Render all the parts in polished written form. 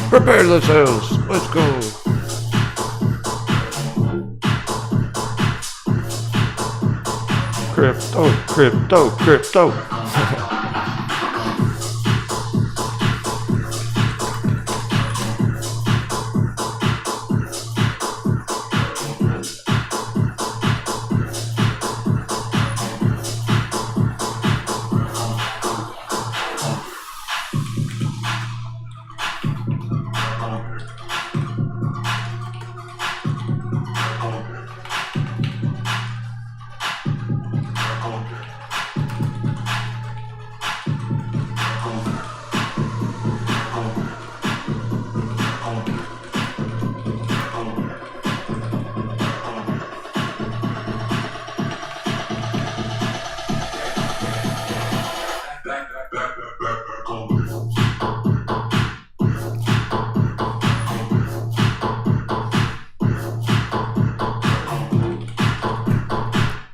Prepare the sails. Let's go. Crypto, crypto, crypto.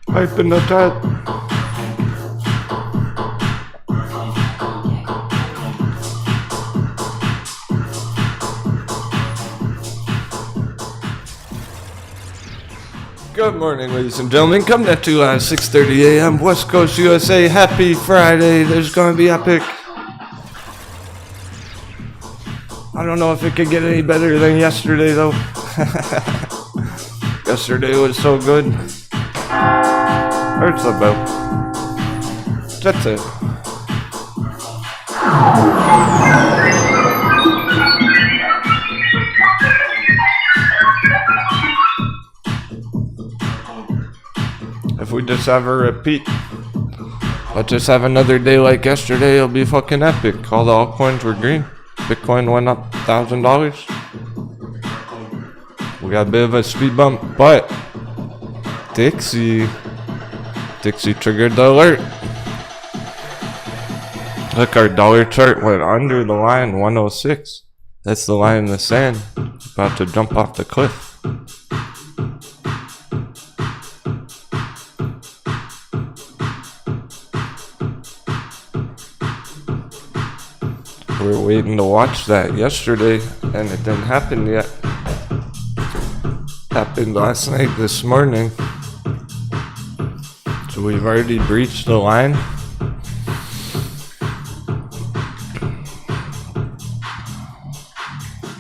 Pipe in the chat. Good morning, ladies and gentlemen. Coming at you at 6:30 a.m. West Coast, USA. Happy Friday. There's going to be epic. I don't know if it could get any better than yesterday, though. Yesterday was so good. Hurts about. That's it. If we just have a repeat, let's just have another day like yesterday, it'll be fucking epic. All the altcoins were green. Bitcoin went up $1,000. We got a bit of a speed bump, but Dixie triggered the alert. Look, our dollar chart went under the line 106. That's the line in the sand. About to jump off the cliff. We were waiting to watch that yesterday, and it didn't happen yet. Happened last night, this morning. So we've already breached the line.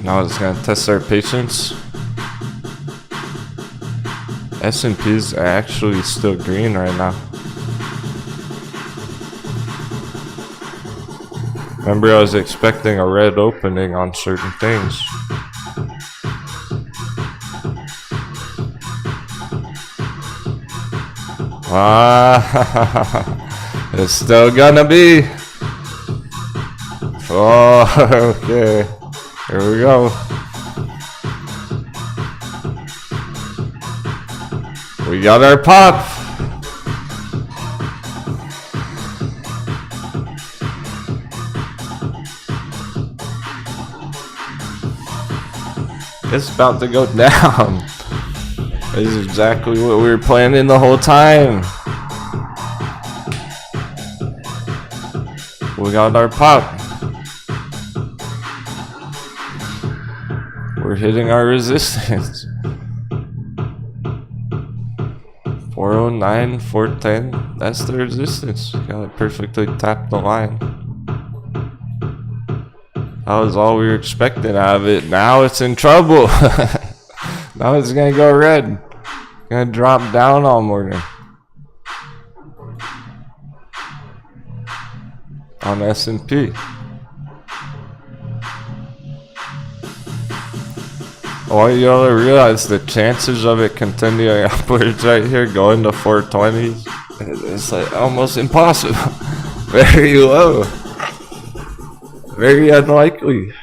Now it's gonna test our patience. S&Ps are actually still green right now. Remember, I was expecting a red opening on certain things. It's still gonna be. Oh, okay. Here we go. We got our pop. It's about to go down. This is exactly what we were planning the whole time. We got our pop. We're hitting our resistance. 409, 410. That's the resistance. Got it perfectly tapped the line. That was all we were expecting out of it. Now it's in trouble. Now it's gonna go red. Gonna drop down all morning. On S&P. Oh, you gotta realize the chances of it continuing upwards right here, going to 420s, it's like almost impossible. Very low. Very unlikely.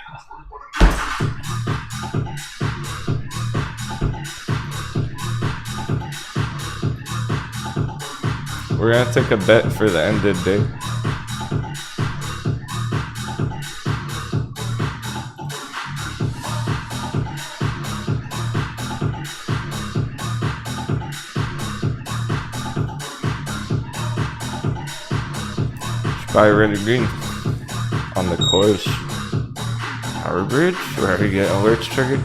We're gonna take a bet for the end of the day. Buy red or green on the close. Power bridge? Where are you getting alerts triggered?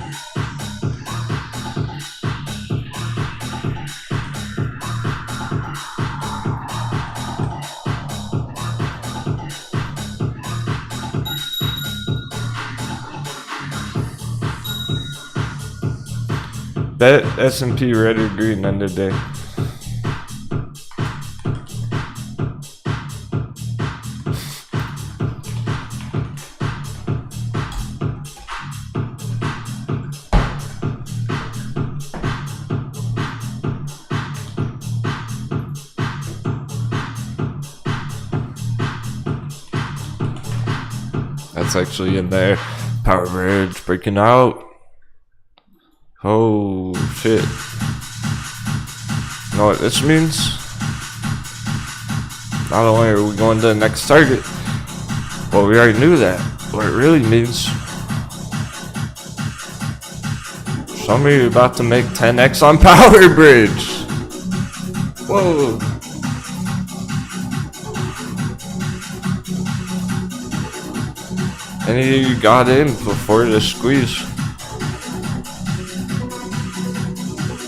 Bet S&P red or green end of day. That's actually in there. Power bridge breaking out. Oh shit. You know what this means? Not only are we going to the next target, well, we already knew that. What it really means, some of you about to make 10x on Power Bridge. Whoa. Any of you got in before the squeeze?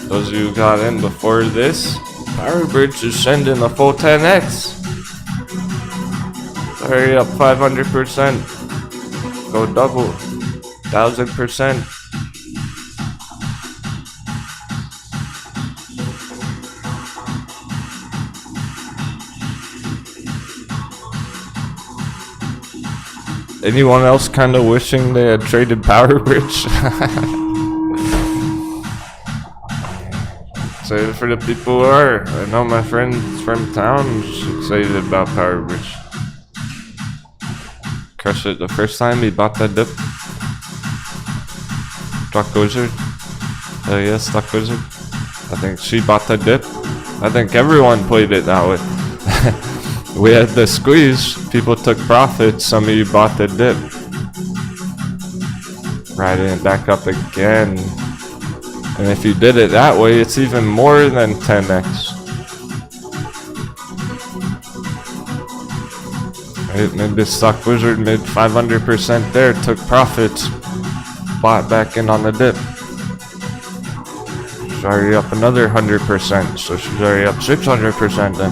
Those of you who got in before this, Power Bridge is sending a full 10x. Hurry up 500%. Go double. 1000%. Anyone else kind of wishing they had traded Power Bridge? Excited for the people who are. I know my friends from town is excited about Power Bridge. Crushed it the first time he bought that dip. Stock Wizard. Oh yeah, Stock Wizard. I think she bought the dip. I think everyone played it that way. We had the squeeze, people took profits, some of you bought the dip. Riding it back up again. And if you did it that way, it's even more than 10x. Right, maybe Stock Wizard made 500% there, took profits, bought back in on the dip. She's already up another 100%, so she's already up 600% then.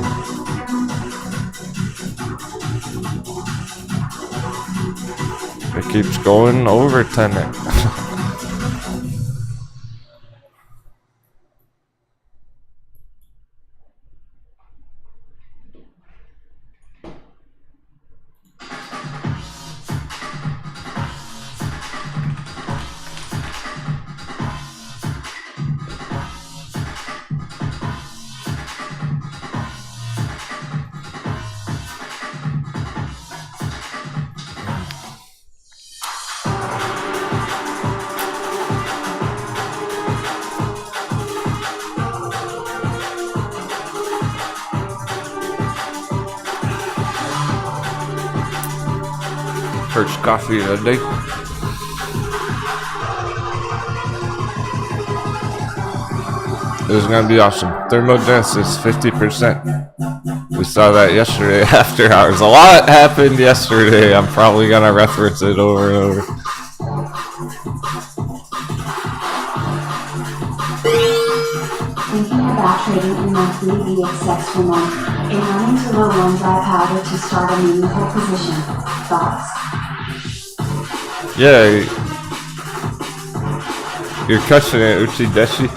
It keeps going over 10x. First coffee of the day. This is gonna be awesome. Thermogenesis 50%. We saw that yesterday after hours. A lot happened yesterday. I'm probably gonna reference it over and over. Thinking about trading in monthly ETH for month, and running to low on dry powder to start a meaningful position. Thoughts? Yeah, you're crushing it, Uchideshi.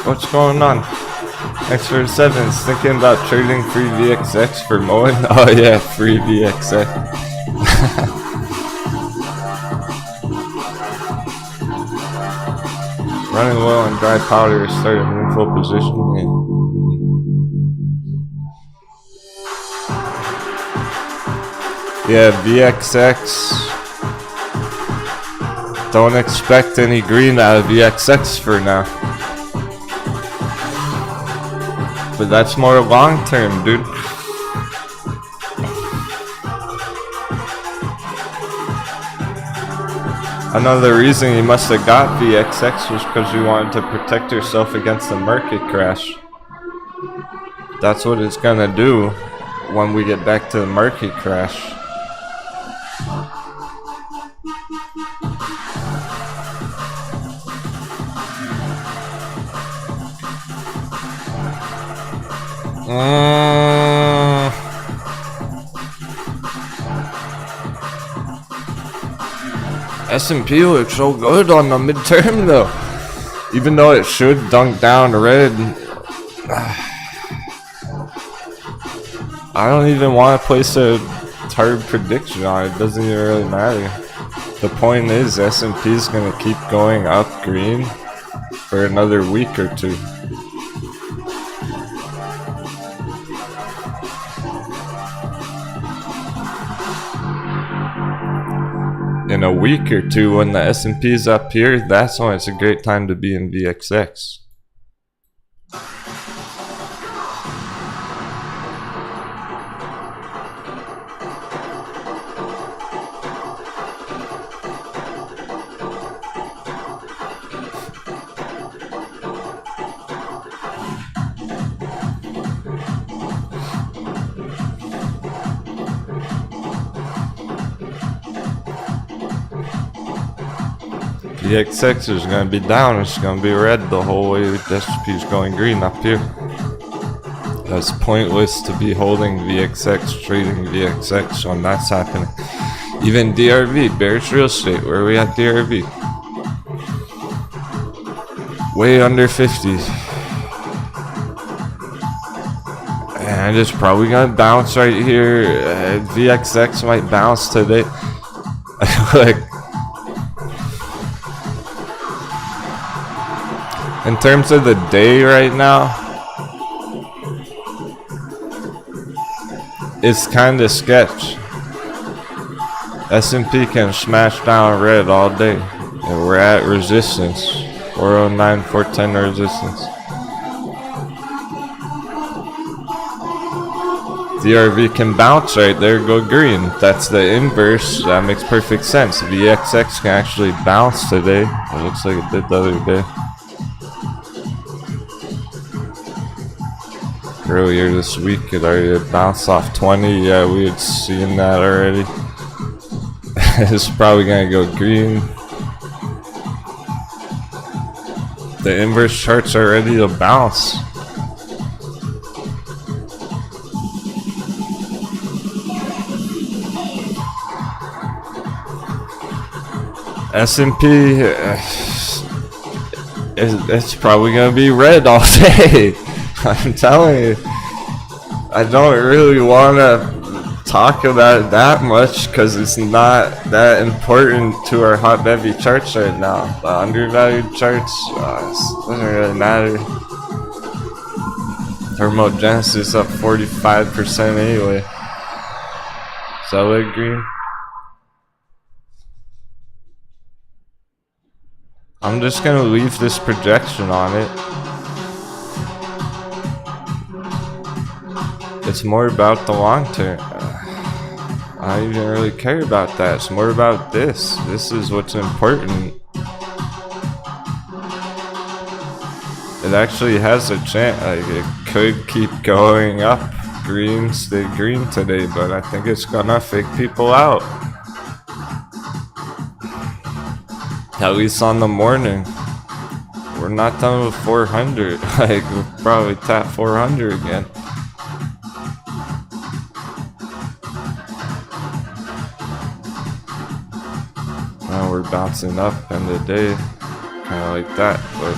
What's going on? Thanks for the 7s. Thinking about trading free VXX for mowing? Oh yeah, free VXX. Running low on dry powder to start a meaningful position. Yeah, VXX. Don't expect any green out of VXX for now. But that's more long term, dude. Another reason you must have got VXX was because you wanted to protect yourself against the market crash. That's what it's gonna do when we get back to the market crash. S&P looks so good on the midterm though. Even though it should dunk down red. I don't even want to place a hard prediction on it. It doesn't even really matter. The point is S&P is going to keep going up green for another week or two. In a week or two, when the S&P is up here, that's when it's a great time to be in VXX. The XX is going to be down, it's going to be red the whole way. The S&P is going green up here. It's pointless to be holding VXX, trading VXX when that's happening. Even DRV, bearish real estate, where are we at DRV? Way under 50. And it's probably going to bounce right here. VXX might bounce today. Like, in terms of the day right now, it's kind of sketch. S&P can smash down red all day. And we're at resistance. 409, 410 resistance. DRV can bounce right there, go green. That's the inverse. That makes perfect sense. VXX can actually bounce today. It looks like it did the other day. Earlier this week, it already bounced off 20. Yeah, we had seen that already. It's probably gonna go green. The inverse charts are ready to bounce. S&P, it's probably gonna be red all day. I'm telling you, I don't really want to talk about it that much because it's not that important to our hot bevy charts right now. The undervalued charts, doesn't really matter. Thermogenesis up 45% anyway. Sell it green. I'm just gonna leave this projection on it. It's more about the long term. I don't even really care about that. It's more about this. This is what's important. It actually has a chance. Like, it could keep going up. Green, stay green today, but I think it's gonna fake people out. At least on the morning. We're not done with 400. Like, we'll probably tap 400 again. Now we're bouncing up in the day, kind of like that, but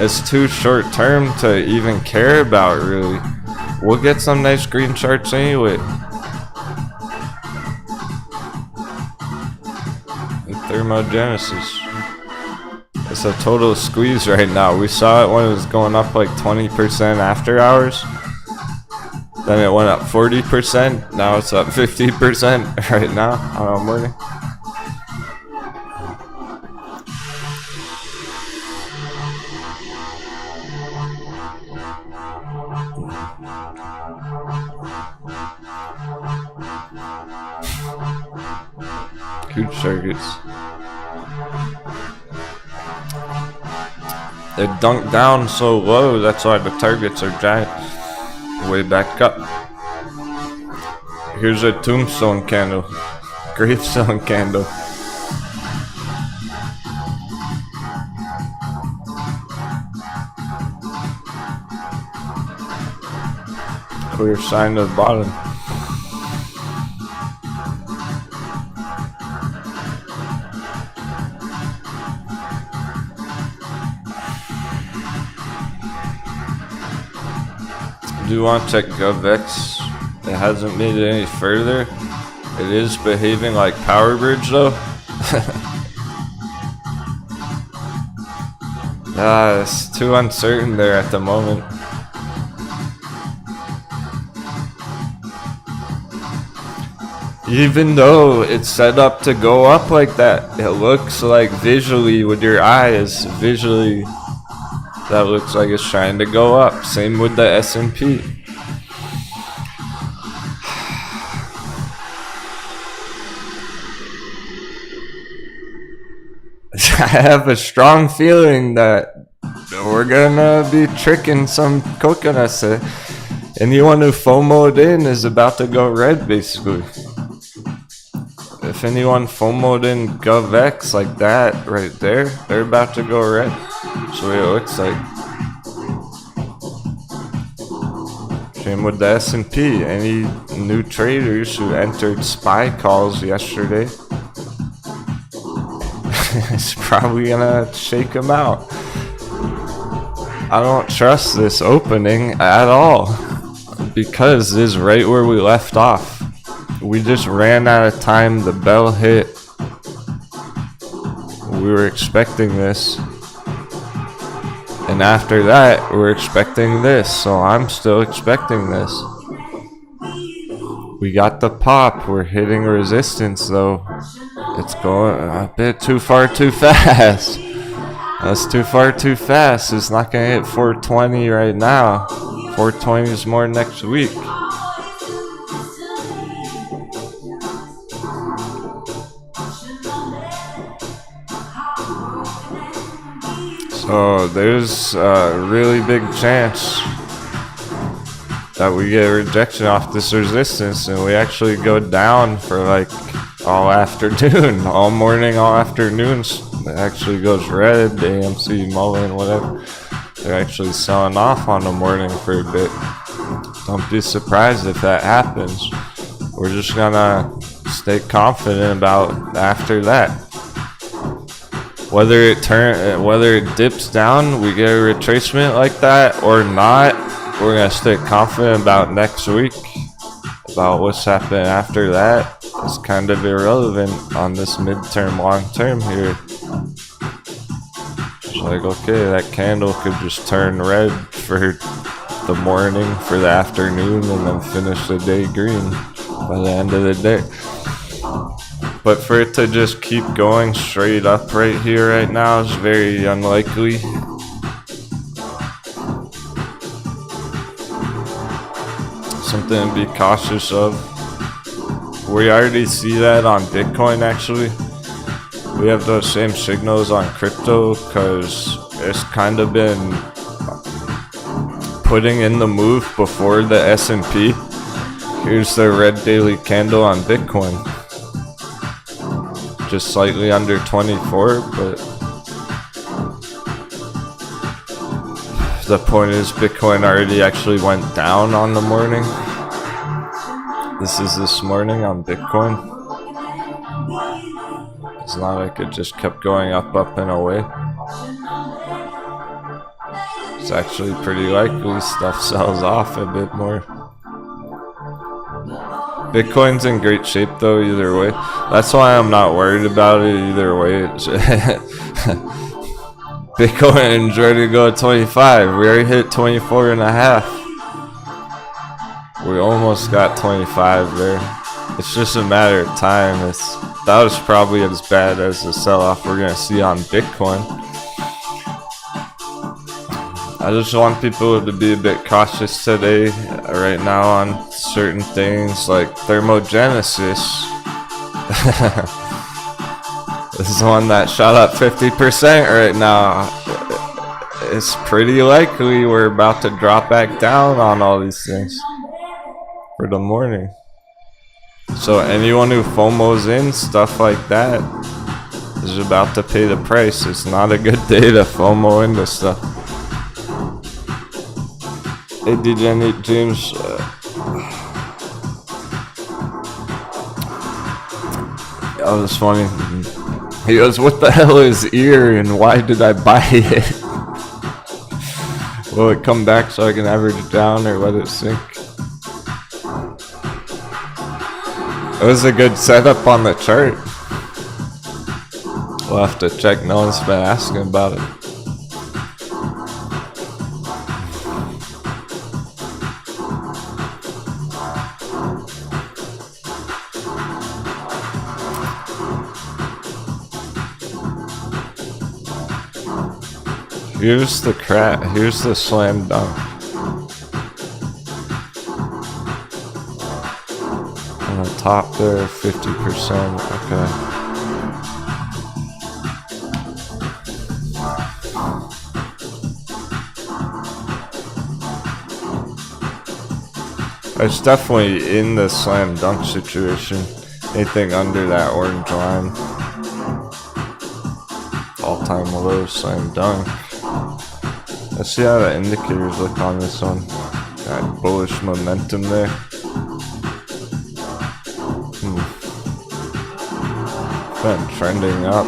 it's too short term to even care about, really. We'll get some nice green charts anyway. And thermogenesis. It's a total squeeze right now. We saw it when it was going up like 20% after hours. Then it went up 40%. Now it's up 50% right now on our morning. Huge targets. They dunk down so low, that's why the targets are giant. Way back up. Here's a tombstone candle. Gravestone candle. clear sign of the bottom. Do you want to check GovX? It hasn't made it any further. It is behaving like Power Bridge though. It's too uncertain there at the moment. Even though it's set up to go up like that, it looks like visually with your eyes, visually that looks like it's trying to go up. Same with the S&P. I have a strong feeling that we're gonna be tricking some coconuts. Anyone who FOMO'd in is about to go red, basically. If anyone FOMO'd in GovX like that right there, they're about to go red. That's what it looks like. Same with the S&P. Any new traders who entered SPY calls yesterday, it's probably gonna shake them out. I don't trust this opening at all because this is right where we left off. We just ran out of time. The bell hit. We were expecting this. And after that, we're expecting this. So I'm still expecting this. We got the pop. We're hitting resistance though. It's going a bit too far too fast. That's too far too fast. It's not gonna hit 420 right now. 420 is more next week. So there's a really big chance that we get a rejection off this resistance and we actually go down for like all afternoon, all morning, all afternoons. It actually goes red, AMC, Mullen, whatever. They're actually selling off on the morning for a bit. Don't be surprised if that happens. We're just gonna stay confident about after that. Whether it dips down, we get a retracement like that or not, we're gonna stay confident about next week. About what's happening after that is kind of irrelevant on this midterm, long term here. It's like, okay, that candle could just turn red for the morning, for the afternoon, and then finish the day green by the end of the day. But for it to just keep going straight up right here right now is very unlikely. Something to be cautious of. We already see that on Bitcoin actually. We have those same signals on crypto because it's kind of been putting in the move before the S&P. Here's the red daily candle on Bitcoin. Just slightly under 24, but the point is Bitcoin already actually went down on the morning. This is this morning on Bitcoin. It's not like it just kept going up and away. It's actually pretty likely stuff sells off a bit more. Bitcoin's in great shape though, either way. That's why I'm not worried about it either way. Bitcoin is ready to go to 25. We already hit 24 and a half. We almost got 25 there. It's just a matter of time. That was probably as bad as the sell-off we're gonna see on Bitcoin. I just want people to be a bit cautious today, right now, on certain things like thermogenesis. This is one that shot up 50% right now. It's pretty likely we're about to drop back down on all these things for the morning. So anyone who FOMOs in stuff like that is about to pay the price. It's not a good day to FOMO into stuff. Hey DJ Nate James, That was funny. He goes, "What the hell is ear and why did I buy it? Will it come back so I can average it down or let it sink?" It was a good setup on the chart. We'll have to check. No one's been asking about it. Here's the here's the slam dunk. On the top there, 50%, okay. It's definitely in the slam dunk situation. Anything under that orange line. All-time low slam dunk. Let's see how the indicators look on this one. Got bullish momentum there. Been trending up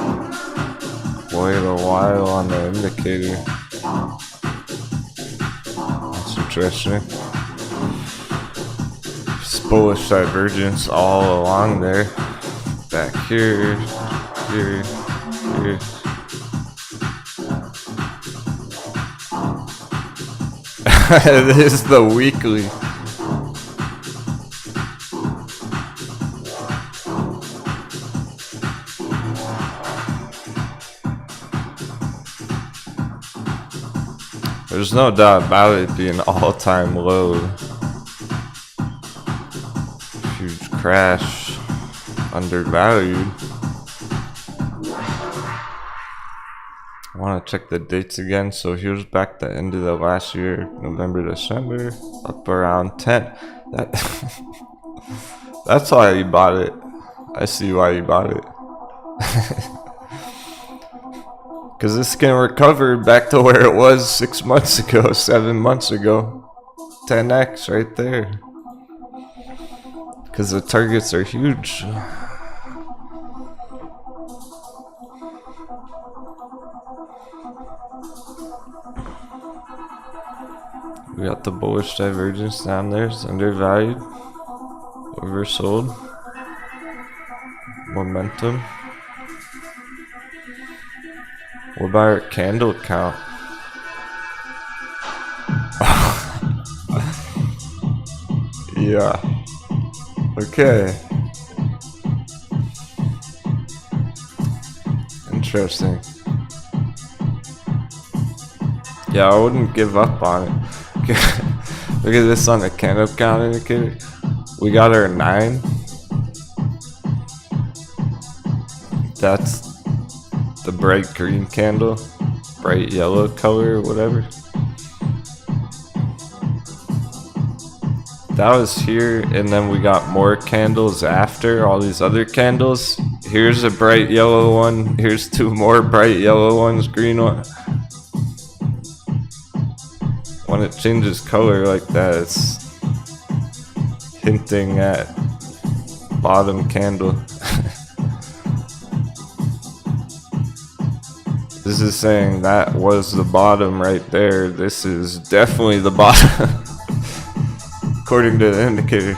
quite a while on the indicator. That's interesting. Just bullish divergence all along there. Back here, here, here. This is the weekly. There's no doubt about it being all-time low. Huge crash. Undervalued. I want to check the dates again. So here's back the end of the last year, November, December, up around 10. That's why you bought it. I see why you bought it. Because this can recover back to where it was 6 months ago, 7 months ago. 10x right there. Because the targets are huge. We got the bullish divergence down there. It's undervalued. Oversold. Momentum. What about our candle count? Yeah. Okay. Interesting. Yeah, I wouldn't give up on it. Look at this on the candle count indicator. We got our 9. That's the bright green candle, bright yellow color or whatever. That was here, and then we got more candles after all these other candles. Here's a bright yellow one. Here's 2 more bright yellow ones, green one. When it changes color like that, it's hinting at bottom candle. This is saying that was the bottom right there. This is definitely the bottom. According to the indicator.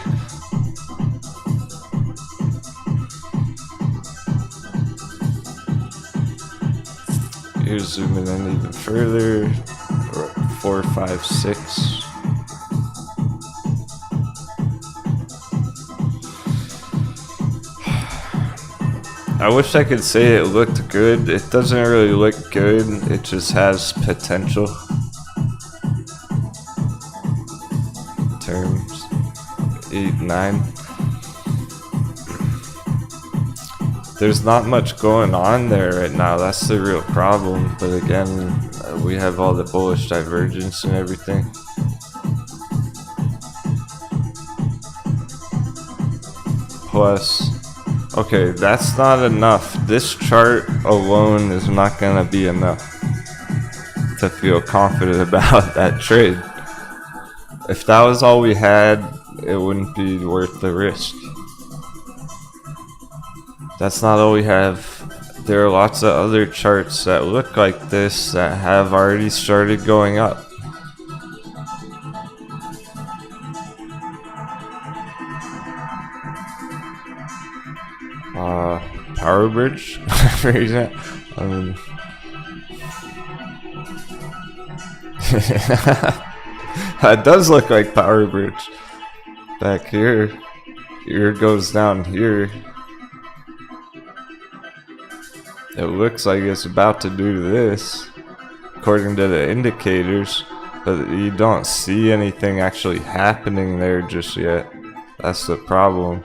Here's zooming in even further. 4, 5, 6. I wish I could say it looked good. It doesn't really look good. It just has potential. Terms 8, 9. There's not much going on there right now. That's the real problem. But again, we have all the bullish divergence and everything. Plus, okay, that's not enough. This chart alone is not gonna be enough to feel confident about that trade. If that was all we had, it wouldn't be worth the risk. That's not all we have. There are lots of other charts that look like this that have already started going up. Power Bridge, for example. I mean, that does look like Power Bridge. Back here, here goes down here. It looks like it's about to do this, according to the indicators, but you don't see anything actually happening there just yet. That's the problem.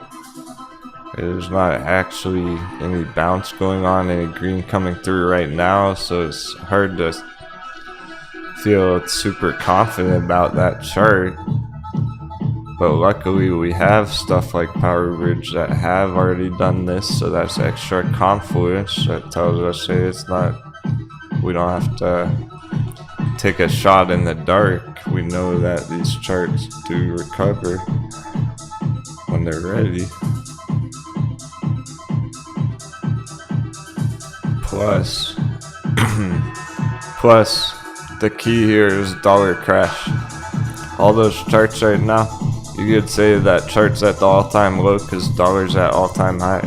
There's not actually any bounce going on, any green coming through right now, so it's hard to feel super confident about that chart. But luckily we have stuff like Power Bridge that have already done this, so that's extra confluence that tells us, hey, it's not, we don't have to take a shot in the dark. We know that these charts do recover when they're ready. Plus, the key here is dollar crash. All those charts right now, you could say that chart's at the all-time low because dollar's at all-time high.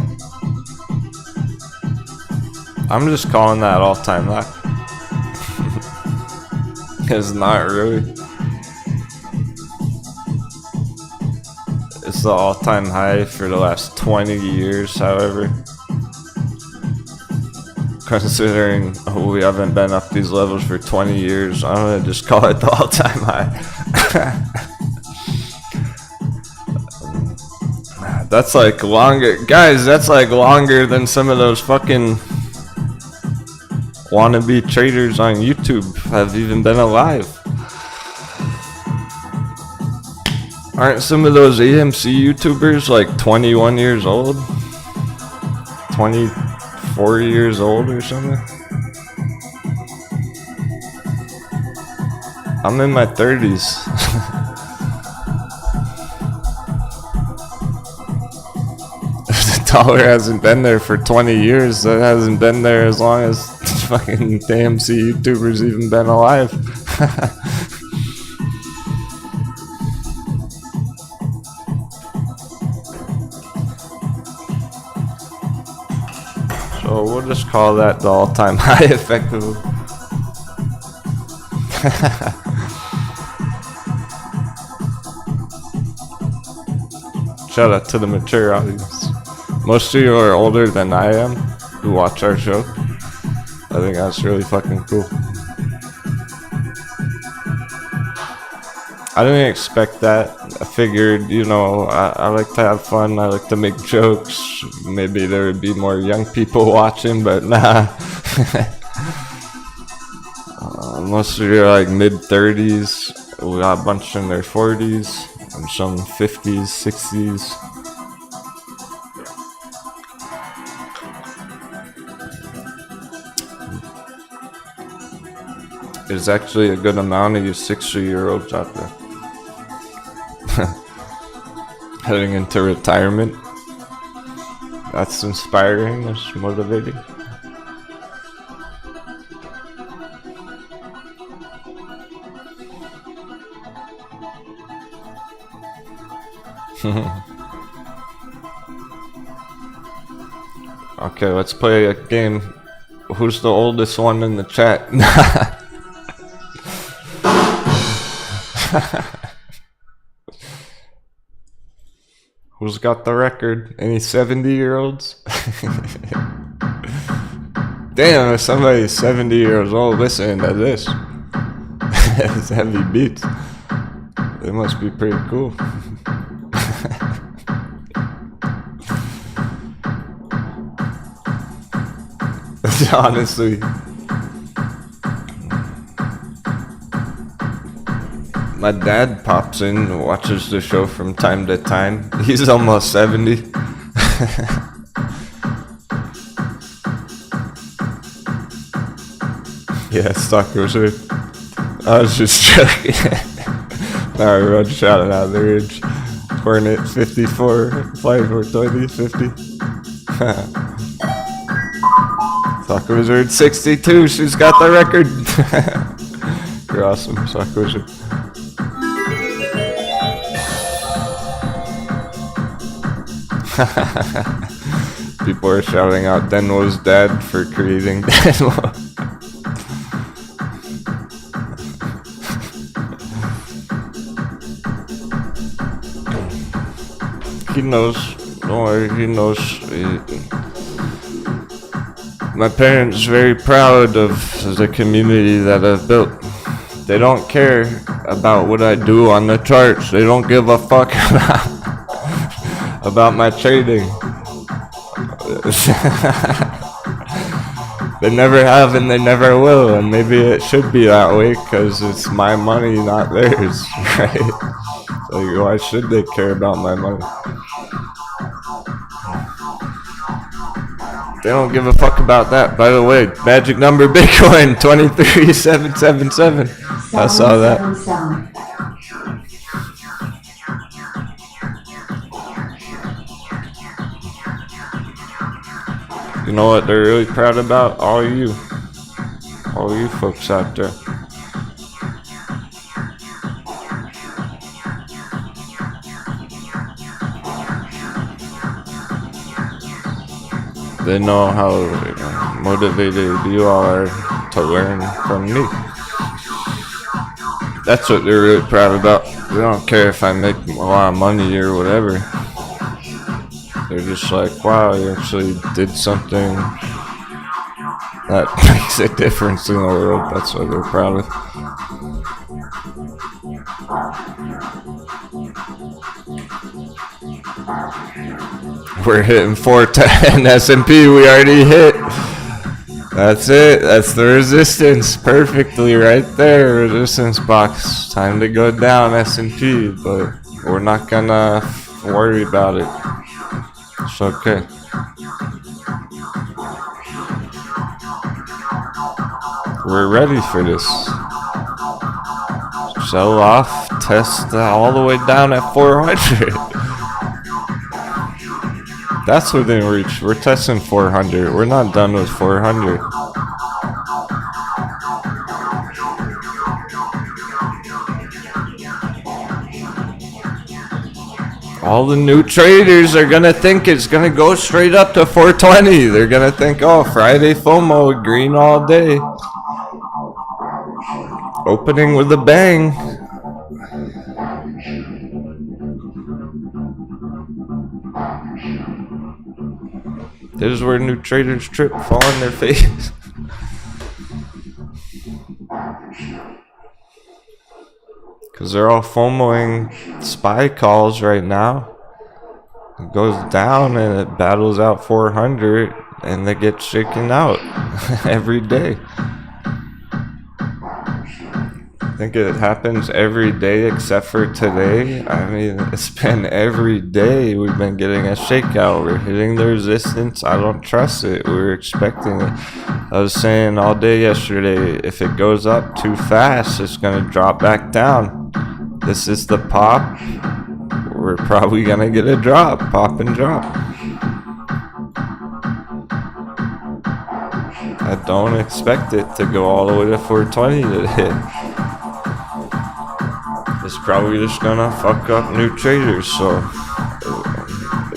I'm just calling that all-time high. It's not really. It's the all-time high for the last 20 years, however. Considering we haven't been up these levels for 20 years, I'm gonna just call it the all-time high. That's like longer, guys, that's like longer than some of those fucking wannabe traders on YouTube have even been alive. Aren't some of those AMC YouTubers like 21 years old? 24 years old or something? I'm in my 30s. The dollar hasn't been there for 20 years. It hasn't been there as long as fucking AMC YouTubers even been alive. So we'll just call that the all-time high, effectively. Shout out to the mature audience. Most of you are older than I am who watch our show. I think that's really fucking cool. I didn't expect that. I figured, you know, I like to have fun, I like to make jokes. Maybe there would be more young people watching, but nah. Most of you are like mid-30s. We got a bunch in their 40s and some 50s, 60s. There's actually a good amount of you 60-year-olds out there. Heading into retirement. That's inspiring, that's motivating. Okay, let's play a game. Who's the oldest one in the chat? Who's got the record? Any 70-year-olds? Damn, if somebody's 70 years old listening to this, it's heavy beats. They must be pretty cool. Honestly. My dad pops in, watches the show from time to time. He's almost 70. Yeah, stalkers are. I was just joking. Alright, everyone, shout it out the ridge. Hornet 54, 5 or 20, 50. Stock Wizard 62, she's got the record. You're awesome, Stock Wizard. People are shouting out Denwo's dad for creating Denwo. He knows. Don't worry, he knows. My parents are very proud of the community that I've built. They don't care about what I do on the charts. They don't give a fuck about my trading. They never have and they never will, and maybe it should be that way because it's my money, not theirs, right? So why should they care about my money? They don't give a fuck about that. By the way, magic number Bitcoin 23777. I saw that. You know what they're really proud about? All you folks out there. They know how motivated you are to learn from me. That's what they're really proud about. They don't care if I make a lot of money or whatever. They're just like, wow, you actually did something that makes a difference in the world. That's what they're proud of. We're hitting 410 S&P. We already hit. That's it. That's the resistance. Perfectly right there. Resistance box. Time to go down S&P, but we're not gonna worry about it. It's okay. We're ready for this. Sell off, test all the way down at 400. That's within reach. We're testing 400. We're not done with 400. All the new traders are gonna think it's gonna go straight up to 420. They're gonna think, oh, Friday FOMO, green all day. Opening with a bang. This is where new traders trip, fall on their face. Because they're all FOMOing SPY calls right now. It goes down and it battles out 400 and they get shaken out every day. I think it happens every day except for today. I mean, it's been every day we've been getting a shakeout. We're hitting the resistance. I don't trust it. We were expecting it. I was saying all day yesterday, if it goes up too fast, it's going to drop back down. This is the pop. We're probably going to get a drop. Pop and drop. I don't expect it to go all the way to 420 today. It's probably just gonna fuck up new traders, so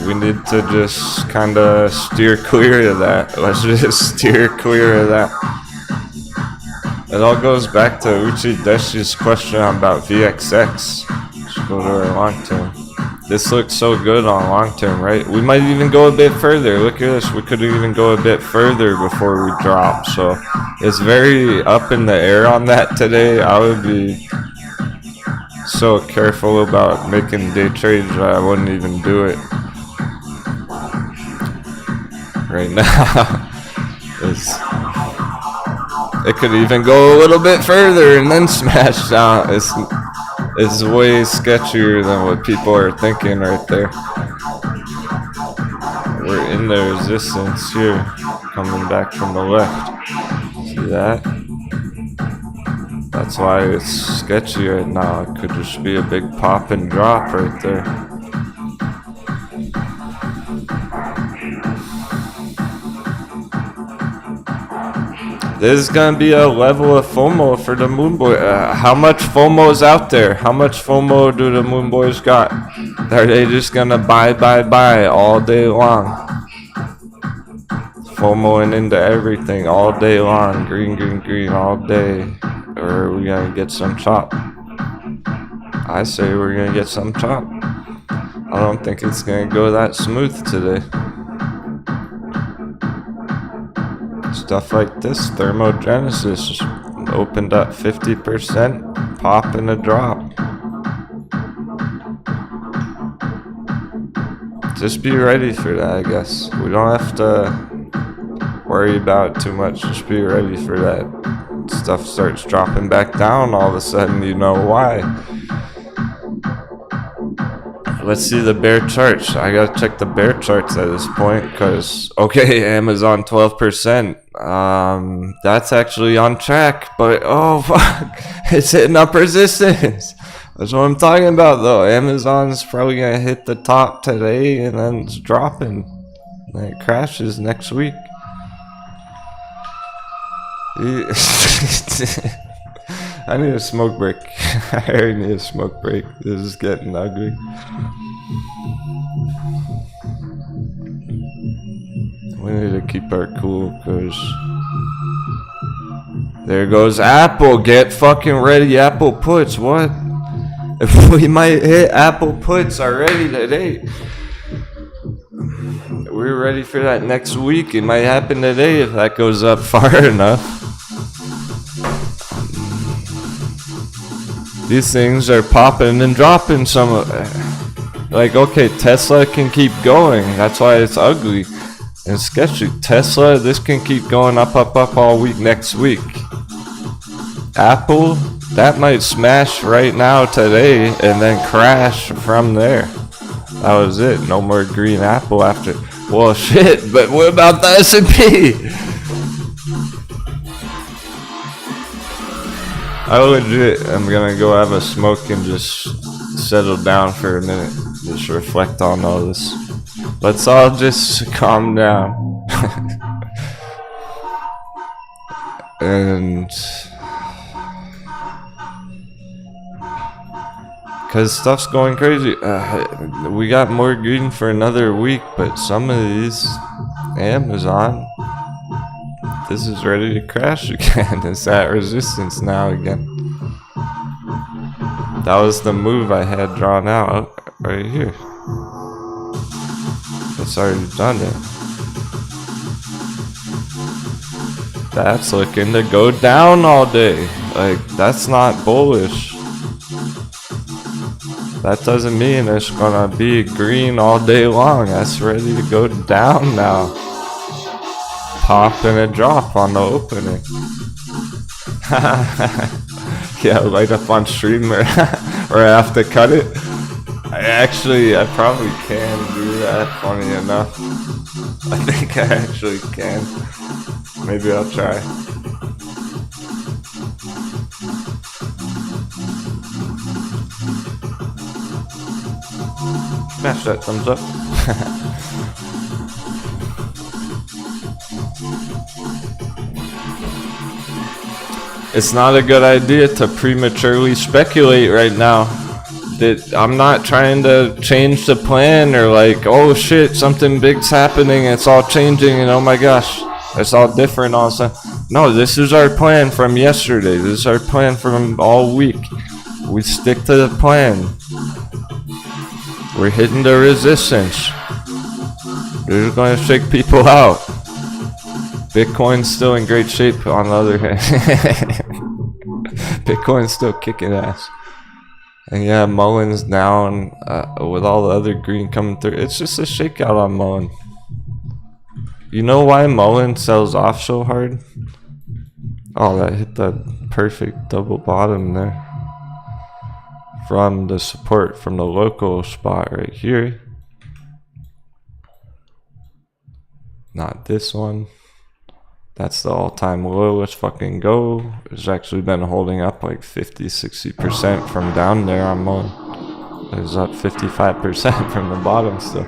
we need to just kind of steer clear of that. Let's just steer clear of that. It all goes back to Uchi-Deshi's question about VXX. Let's go to our long term. This looks so good on long term, right? We might even go a bit further. Look at this. We could even go a bit further before we drop. So it's very up in the air on that today. I would be so careful about making day trades that I wouldn't even do it right now. It could even go a little bit further and then smash down. It's way sketchier than what people are thinking right there. We're in the resistance here, coming back from the left. See that? That's why it's sketchy right now. It could just be a big pop and drop right there. This is gonna be a level of FOMO for the Moon Boy. How much FOMO is out there? How much FOMO do the Moon Boys got? Are they just gonna buy all day long? FOMOing into everything all day long. Green all day. Or are we gonna get some chop? I say we're gonna get some chop. I don't think it's gonna go that smooth today. Stuff like this, thermogenesis opened up 50%, pop and a drop. Just be ready for that, I guess. We don't have to worry about it too much, just be ready for that. Stuff starts dropping back down, all of a sudden you know why. Let's see the bear charts. I gotta check the bear charts at this point, because okay, Amazon 12%. That's actually on track, but oh fuck, it's hitting up resistance. That's what I'm talking about though. Amazon's probably gonna hit the top today and then it's dropping. And it crashes next week. I need a smoke break. I already need a smoke break. This is getting ugly. We need to keep our cool, because there goes Apple. Get fucking ready, Apple puts. What? If we might hit Apple puts already today. We're ready for that next week. It might happen today if that goes up far enough. These things are popping and dropping some of it. Like, okay, Tesla can keep going. That's why it's ugly and sketchy. Tesla, this can keep going up all week next week. Apple, that might smash right now today and then crash from there. That was it. No more green Apple after. Well, shit, but what about the S&P? I legit am gonna go have a smoke and just settle down for a minute. Just reflect on all this. Let's all just calm down. And because stuff's going crazy. We got more green for another week, but some of these, Amazon, this is ready to crash again. It's at resistance now again. That was the move I had drawn out right here. It's already done it. That's looking to go down all day. Like, that's not bullish. That doesn't mean it's gonna be green all day long. That's ready to go down now. Pop and a drop on the opening. Yeah, light up on stream or I have to cut it. I probably can do that, funny enough. I think I actually can. Maybe I'll try. Smash that thumbs up. It's not a good idea to prematurely speculate right now. I'm not trying to change the plan or like, oh shit, something big's happening, it's all changing and oh my gosh, it's all different all of a sudden. No, this is our plan from yesterday. This is our plan from all week. We stick to the plan. We're hitting the resistance. We're going to shake people out. Bitcoin's still in great shape on the other hand. Bitcoin's still kicking ass. And yeah, Mullen's down with all the other green coming through. It's just a shakeout on Mullen. You know why Mullen sells off so hard? Oh, that hit the perfect double bottom there. From the support from the local spot right here. Not this one. That's the all-time low. Let's fucking go. It's actually been holding up like 50-60% from down there on Mullen. It's up 55% from the bottom still.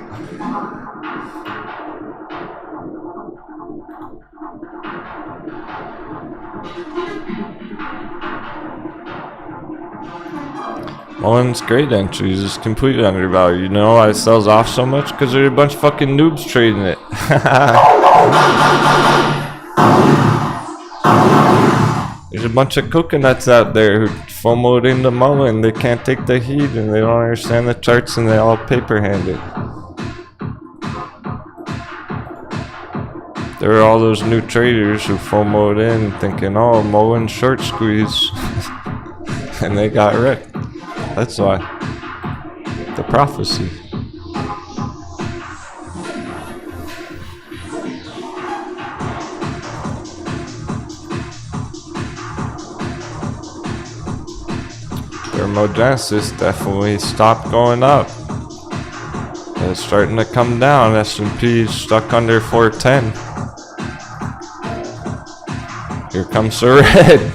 Mullen's great entries is completely undervalued. You know why it sells off so much? Because there are a bunch of fucking noobs trading it. There's a bunch of coconuts out there who FOMO'd into Mullen. They can't take the heat and they don't understand the charts and they all paper hand it. There are all those new traders who FOMO'd in thinking, oh, Mullen short squeeze. And they got wrecked. That's why. The prophecy. Thermogenesis definitely stopped going up. It's starting to come down. S&P's stuck under 410. Here comes the red.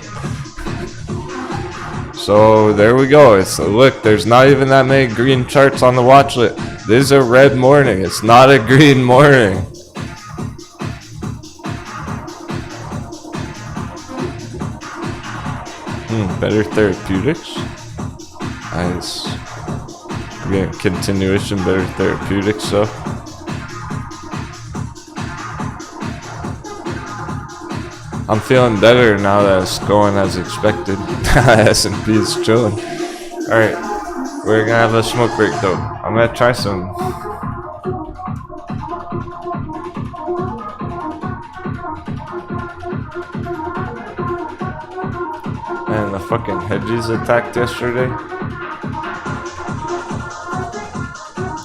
So there we go. It's look, there's not even that many green charts on the watch list. This is a red morning. It's not a green morning. Better therapeutics. Nice. We're getting continuation, better therapeutics, so. I'm feeling better now that it's going as expected. S&P is chilling. Alright, we're gonna have a smoke break though. I'm gonna try some. Man, the fucking hedges attacked yesterday.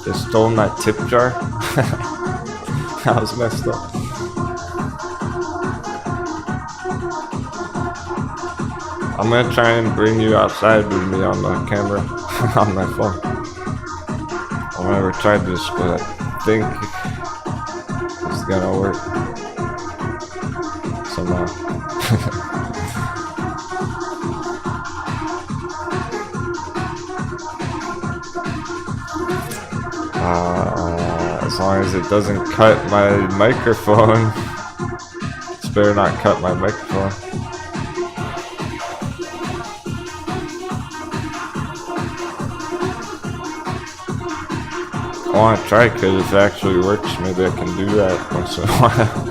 They stole my tip jar. That was messed up. I'm gonna try and bring you outside with me on the camera, on my phone. I've never tried this, but I think it's gonna work somehow. As long as it doesn't cut my microphone. It's better not cut my microphone. I want to try it because if it actually works, maybe I can do that once in a while.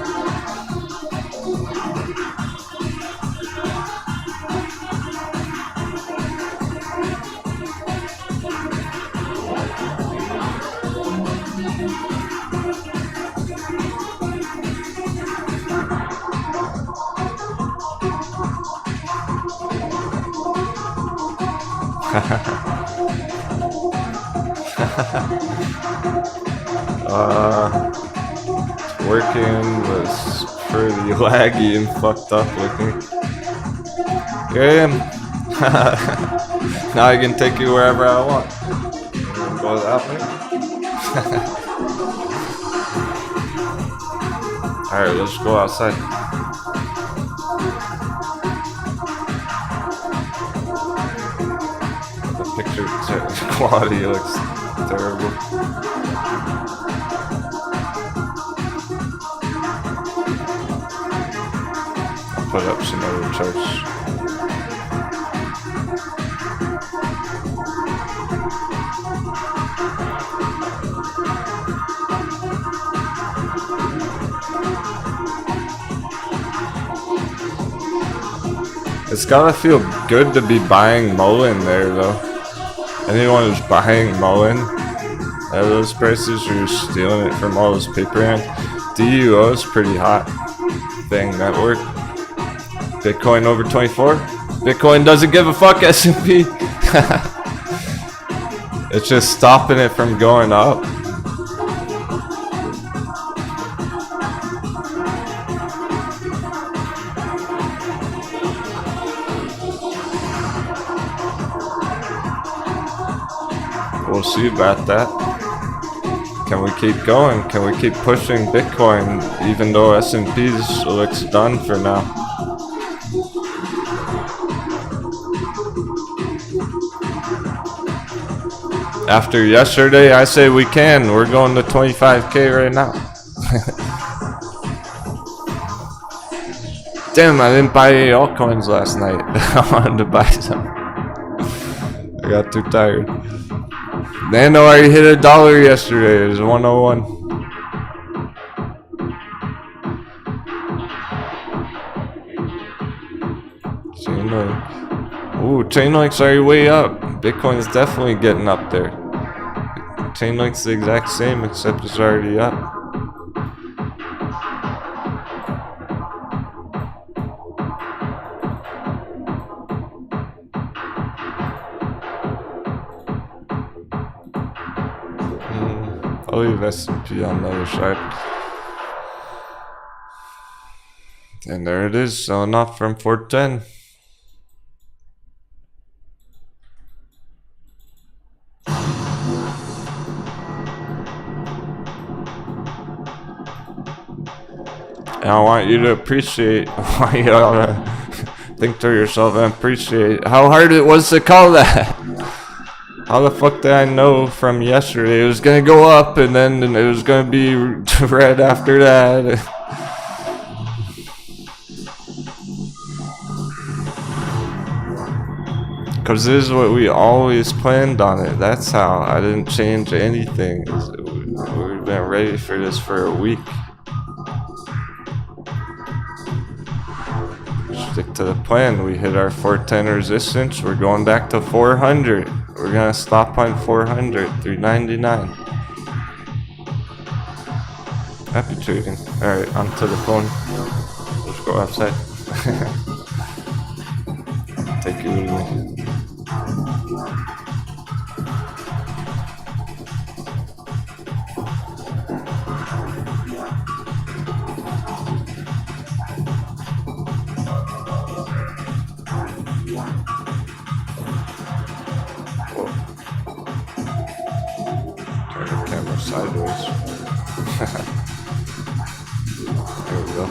It's working, but it's pretty laggy and fucked up looking. Okay. Now I can take you wherever I want. Go that way. Alright, let's go outside. The picture quality looks terrible. I'll put up some other charts. It's gotta feel good to be buying Mullen there though. Anyone who's buying Mullen at those prices or stealing it from all those paper hands. DUO is pretty hot thing network. Bitcoin over 24. Bitcoin doesn't give a fuck, S&P. It's just stopping it from going up. We'll see about that. Can we keep going? Can we keep pushing Bitcoin even though S&P's looks done for now? After yesterday, I say we can. We're going to 25K right now. Damn, I didn't buy any altcoins last night. I wanted to buy some. I I got too tired. Nano already hit $1 yesterday. It was 101. Chainlink. Ooh, Chainlink's already way up. Bitcoin's definitely getting up there. Chainlink's the exact same, except it's already up. I'll leave S&P on the other side. And there it is, selling off from 410. And I want you to appreciate, I want you to think to yourself and appreciate how hard it was to call that. How the fuck did I know from yesterday it was gonna go up and then it was gonna be red after that? Because this is what we always planned on it. That's how. I didn't change anything. We've been ready for this for a week. Stick to the plan. We hit our 410 resistance. We're going back to 400. We're gonna stop on 400, 399. Happy trading. Alright, onto the phone. Let's go outside. Take it with me. Sideways. There we go.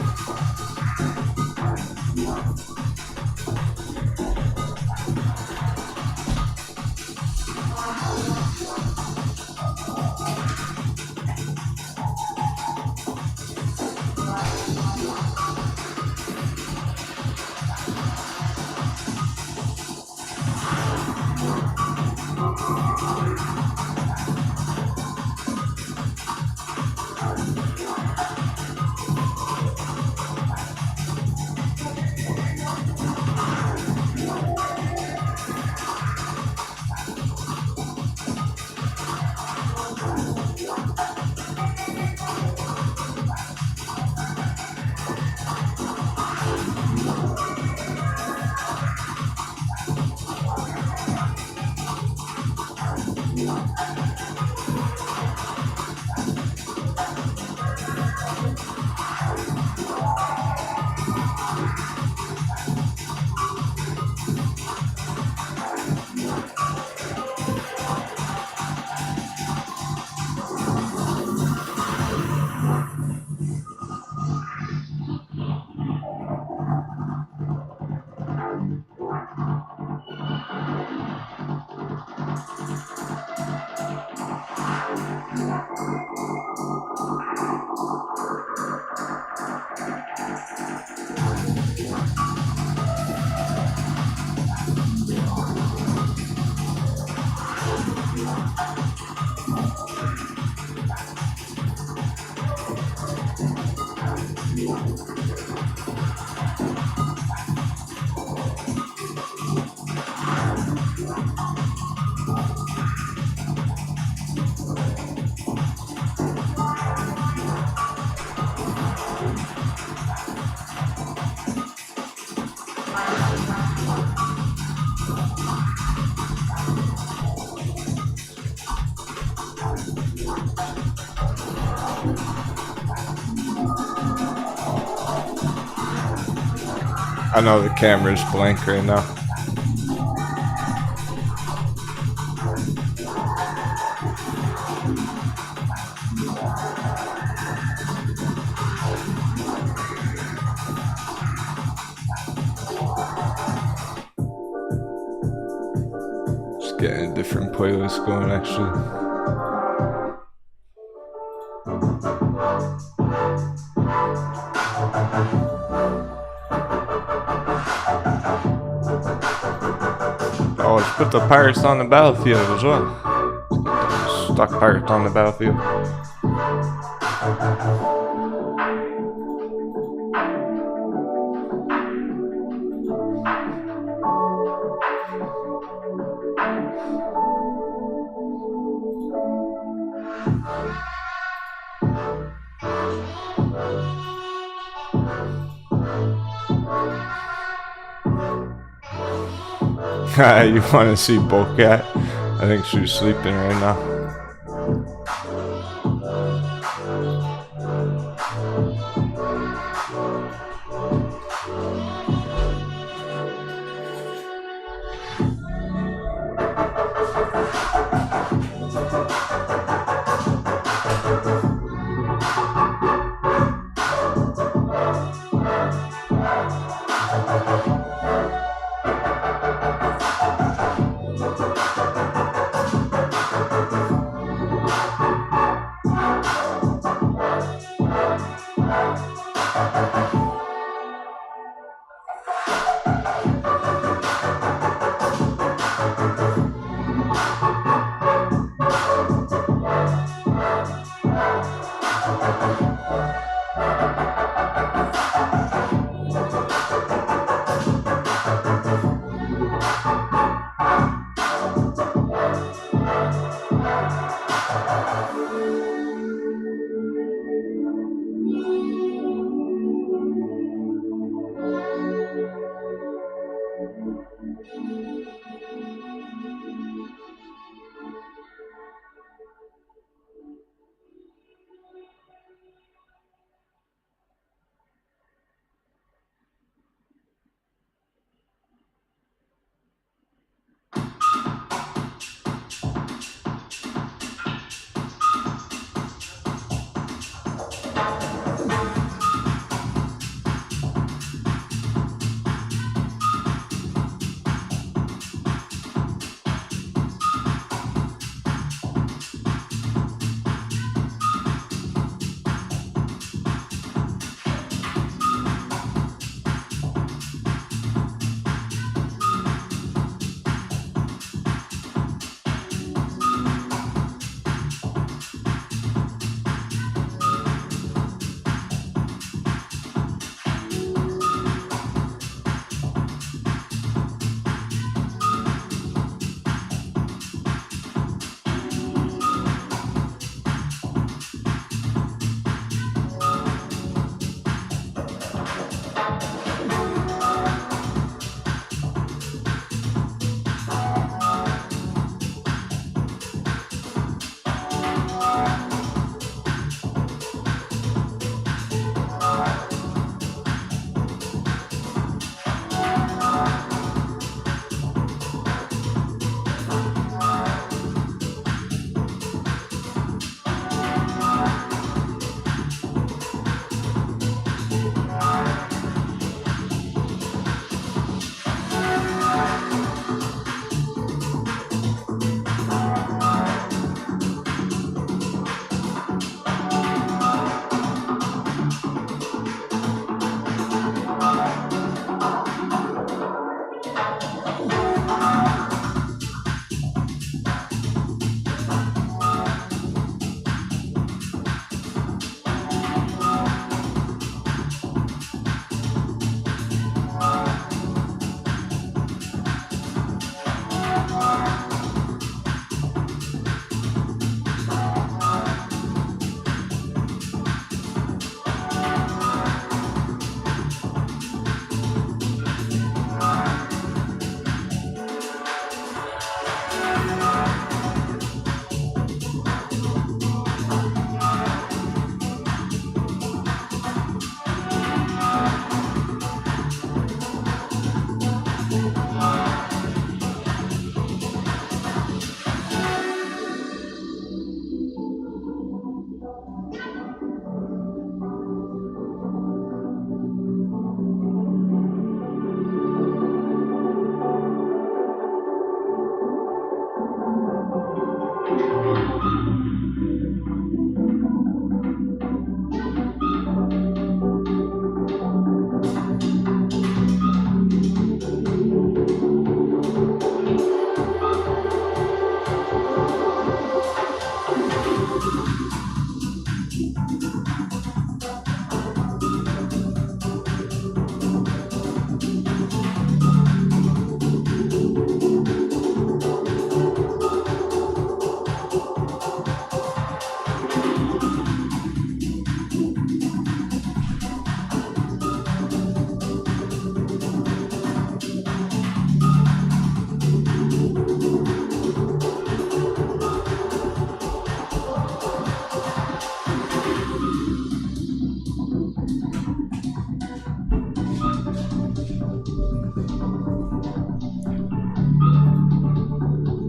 I know the camera's blank right now. Just getting a different playlist going actually. let's put the pirates on the battlefield as well. Stuck pirates on the battlefield. You want to see Bocat? I think she's sleeping right now.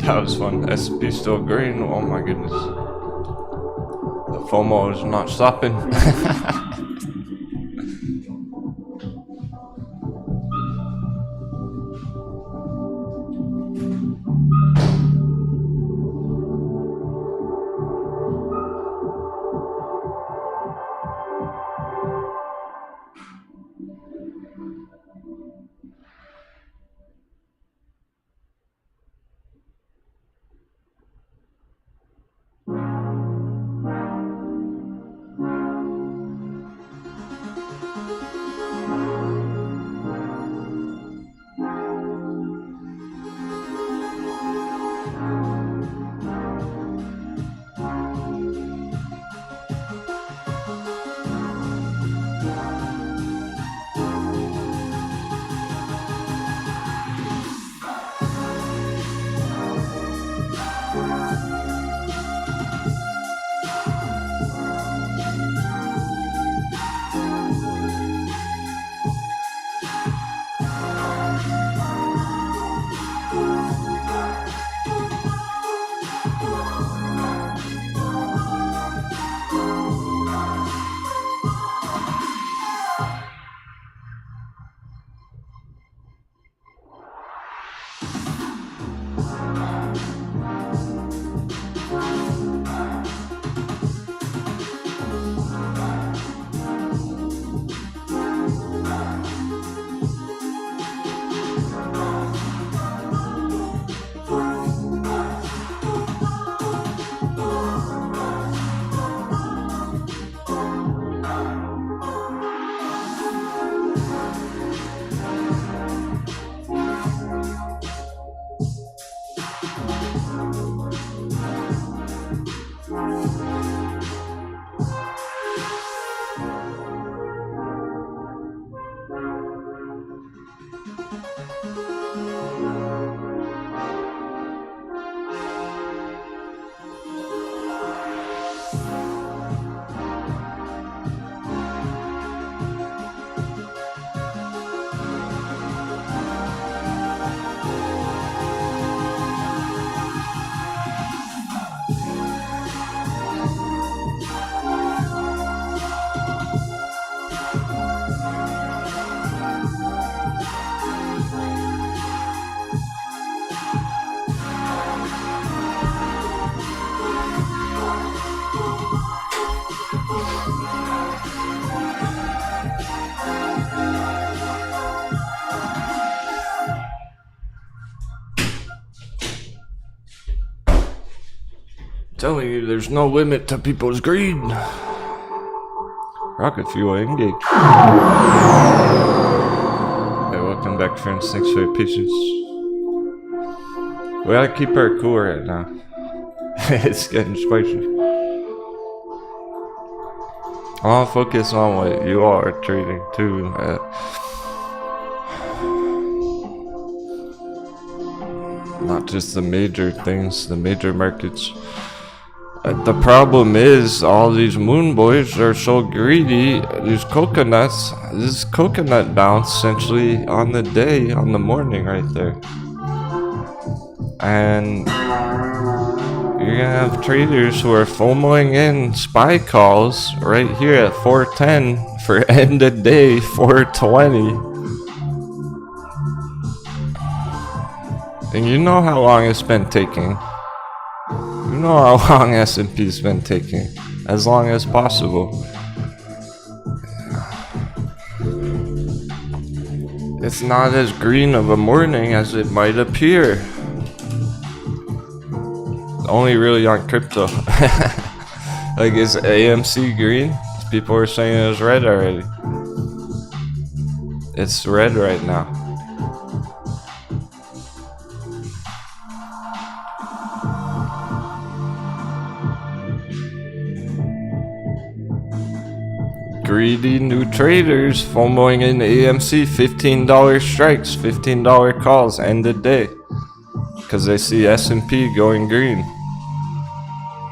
That was fun. S&P still green. Oh my goodness. The FOMO is not stopping. Telling you, there's no limit to people's greed. Rocket fuel engage. Hey, welcome back, friends. Thanks for your patience. We gotta keep her cool right now. It's getting spicy. I wanna focus on what you all are trading too. Not just the major things, the major markets. The problem is all these moon boys are so greedy. These coconuts, this coconut bounce essentially on the day, on the morning right there. And you're gonna have traders who are FOMOing in SPY calls right here at 410 for end of day 420. And you know how long it's been taking. You know how long S&P's been taking. As long as possible. It's not as green of a morning as it might appear. Only really on crypto. Like, is AMC green? People are saying it was red already. It's red right now. Greedy new traders FOMOing in AMC, $15 strikes, $15 calls end of day, because they see S&P going green.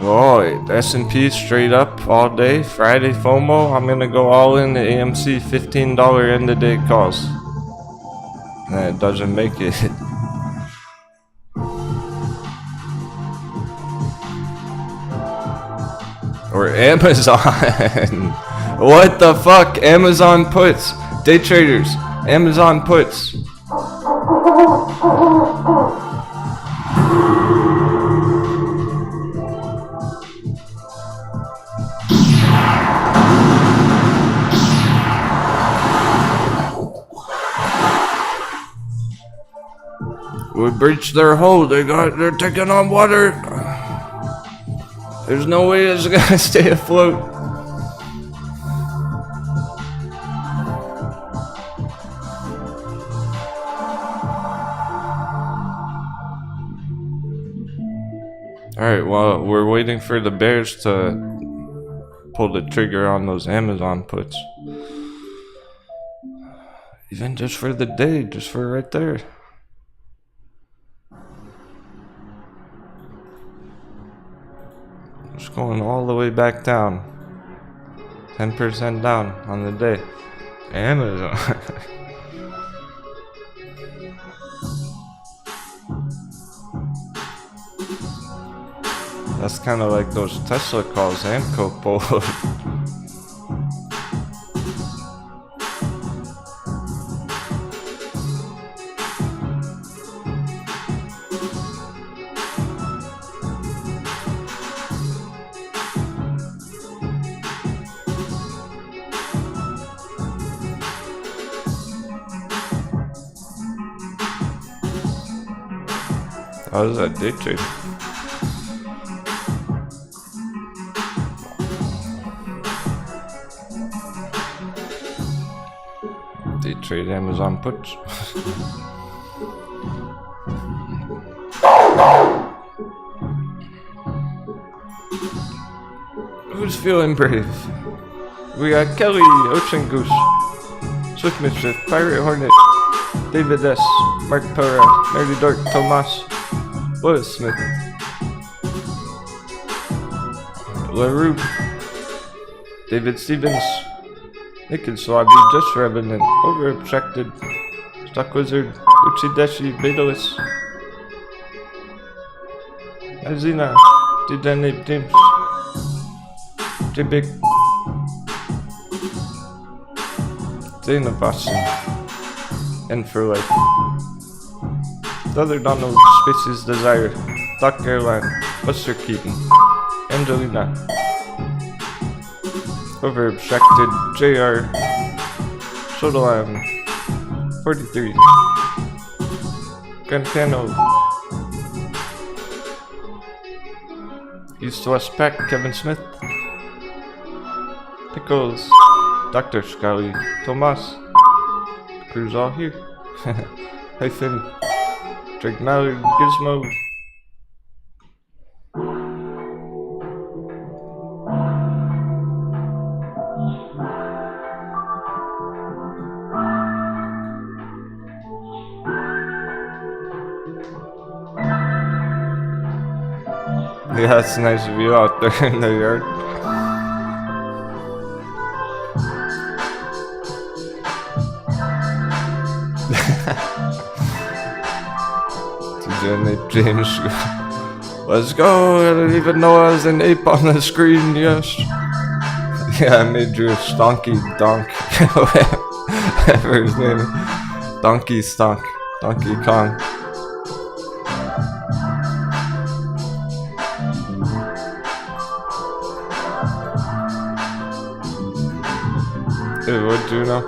Oh, S&P straight up all day. Friday FOMO, I'm gonna go all in the AMC, $15 end of day calls. And it doesn't make it. Or Amazon. What the fuck? Amazon puts. Day traders. Amazon puts. We breached their hold. They're taking on water. There's no way it's gonna stay afloat. Alright, well, we're waiting for the bears to pull the trigger on those Amazon puts. Even just for the day, just for right there. It's going all the way back down. 10% down on the day. Amazon. That's kind of like those Tesla calls and Copo. How does that day trade? Day trade Amazon puts. Who's feeling brave? We got Kelly, Ocean Goose, Swift Mischief, Pirate Hornet, David S, Mark Pera, Nerdy Dork, Tomas, Will Smith, LaRue, David Stevens, Nick and Swabby, Just Revenant, Over Abstracted, Stock Wizard, Uchideshi, Betalist, Azina, Didanate James, J-Big, Dana Boston, and For Life. The other Donald, Space's Desire, Doc Airline, Buster Keaton, Angelina, Over Abstracted, JR, Sodalam, 43, Gantano, East to West Pack, Kevin Smith, Pickles, Dr. Scully, Tomas, crew's all here, Hyphen, Drake Mallard, Gizmo, yeah, it's nice of you out there in the yard. James, let's go. I didn't even know I was an ape on the screen. Yes. Yeah, I made you a Stonky Donk. Whatever his name is. Donkey Stonk. Donkey Kong. Hey, what do you know?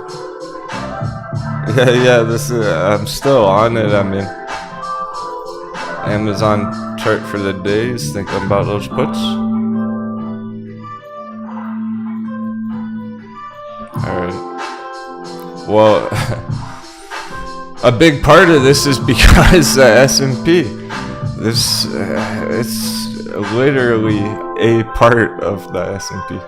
Yeah, this is, I'm still on it, I mean. Amazon chart for the days, thinking about those puts. Alright. Well, a big part of this is because S&P. This, it's literally a part of the S&P.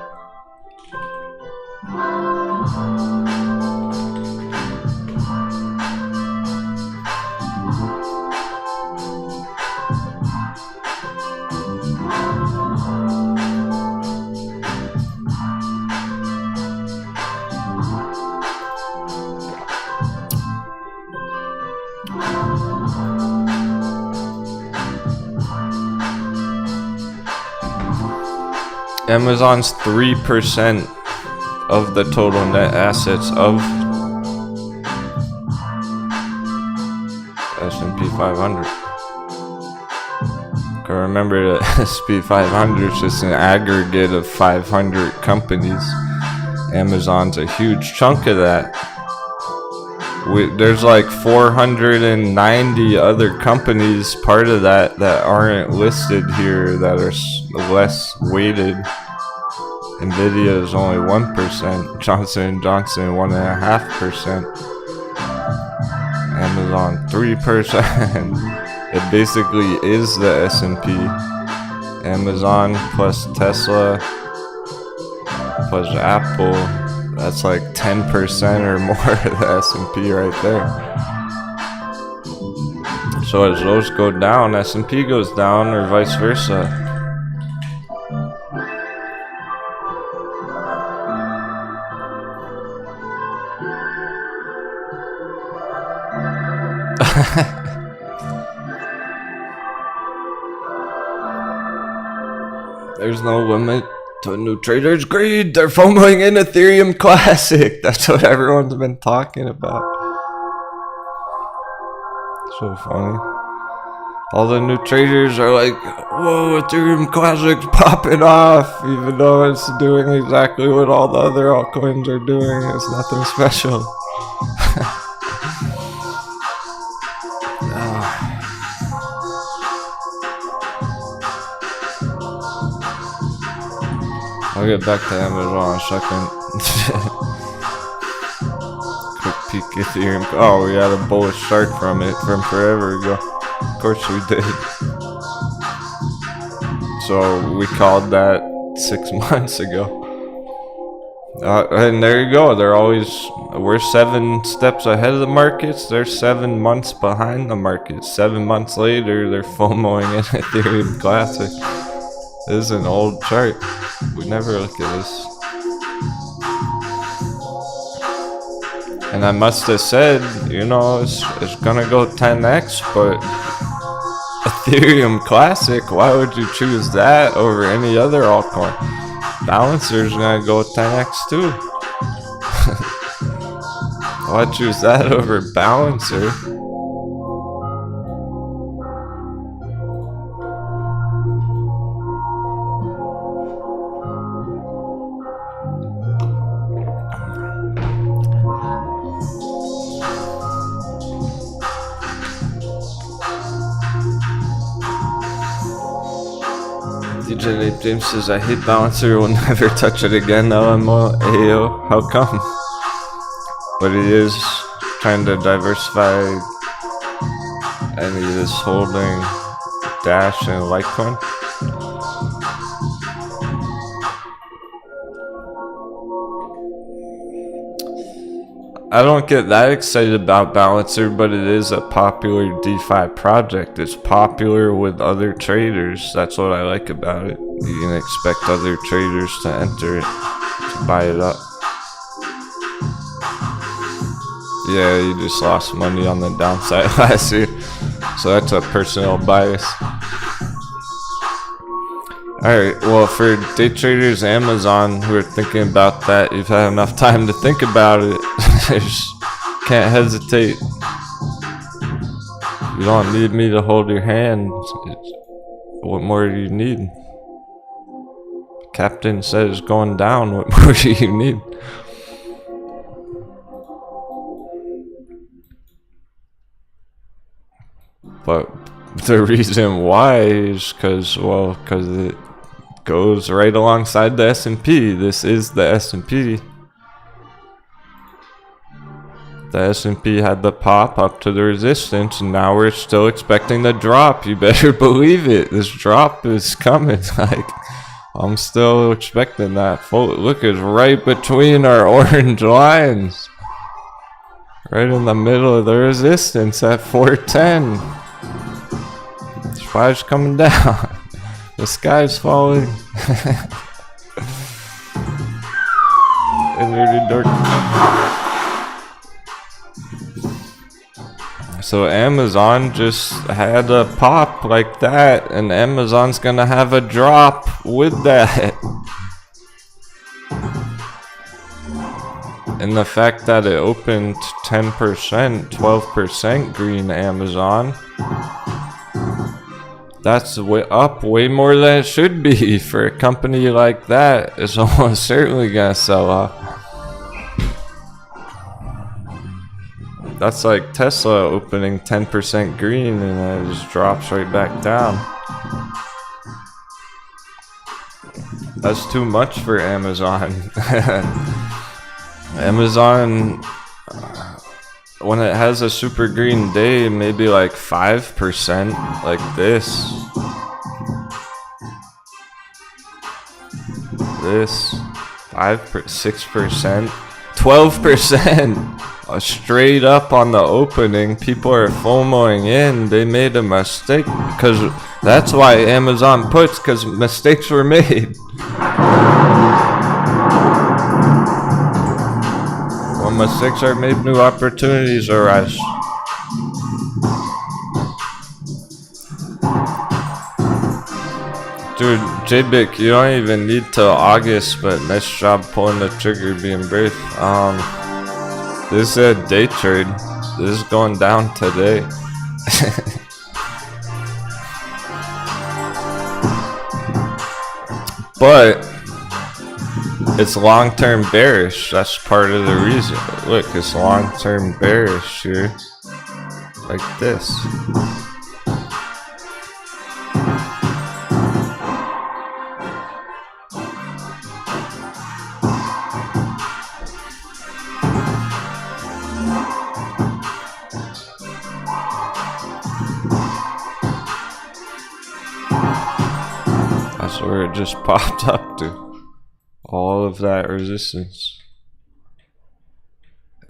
Amazon's 3% of the total net assets of S&P 500. Remember, the S&P 500 is just an aggregate of 500 companies. Amazon's a huge chunk of that. There's like 490 other companies part of that aren't listed here that are less weighted. Nvidia is only 1%, Johnson & Johnson 1.5%, Amazon 3%. It basically is the S&P. Amazon plus Tesla plus Apple, that's like 10% or more of the S&P right there. So as those go down, S&P goes down, or vice versa. There's no limit to new traders' greed. They're FOMOing in Ethereum Classic. That's what everyone's been talking about. So funny. All the new traders are like, whoa, Ethereum Classic's popping off, even though it's doing exactly what all the other altcoins are doing. It's nothing special. I'll get back to Amazon in a second. Quick peek Ethereum. Oh, we had a bullish start from it from forever ago. Of course we did. So we called that 6 months ago. And there you go. We're 7 steps ahead of the markets. They're 7 months behind the markets. 7 months later, they're FOMOing in Ethereum Classic. This is an old chart. We never look at this. And I must have said, you know, it's gonna go 10x, but Ethereum Classic, why would you choose that over any other altcoin? Balancer's gonna go 10x too. Why choose that over Balancer? James says, I hate Balancer, will never touch it again. LMO, AO, how come? But he is trying to diversify, and he is holding Dash and Litecoin. I don't get that excited about Balancer, but it is a popular DeFi project. It's popular with other traders. That's what I like about it. You can expect other traders to enter it, to buy it up. Yeah, you just lost money on the downside last year. So that's a personal bias. Alright, well, for day traders, Amazon, who are thinking about that, you've had enough time to think about it. Just can't hesitate. You don't need me to hold your hand. What more do you need? Captain says going down. What more do you need? But the reason why is because it goes right alongside the S&P. This is the S&P. The S&P had the pop up to the resistance, and now we're still expecting the drop. You better believe it. This drop is coming. Like, I'm still expecting that. Look, it's right between our orange lines. Right in the middle of the resistance at 410. Five's coming down. The sky's falling. So Amazon just had a pop like that, and Amazon's gonna have a drop with that. And the fact that it opened 10%, 12% green Amazon, that's up way more than it should be for a company like that. It's almost certainly gonna sell off. That's like Tesla opening 10% green and then it just drops right back down. That's too much for Amazon. Amazon, when it has a super green day, maybe like 5%, like this. This, 6%, 12%. Straight up on the opening, people are FOMOing in. They made a mistake, because that's why Amazon puts, because mistakes were made. When mistakes are made, new opportunities arise. Dude, JBIC, you don't even need till August, but nice job pulling the trigger, being brave. This is a day trade. This is going down today. But it's long-term bearish. That's part of the reason. Look, it's long-term bearish here. Like this. That's where it just popped up to. All of that resistance.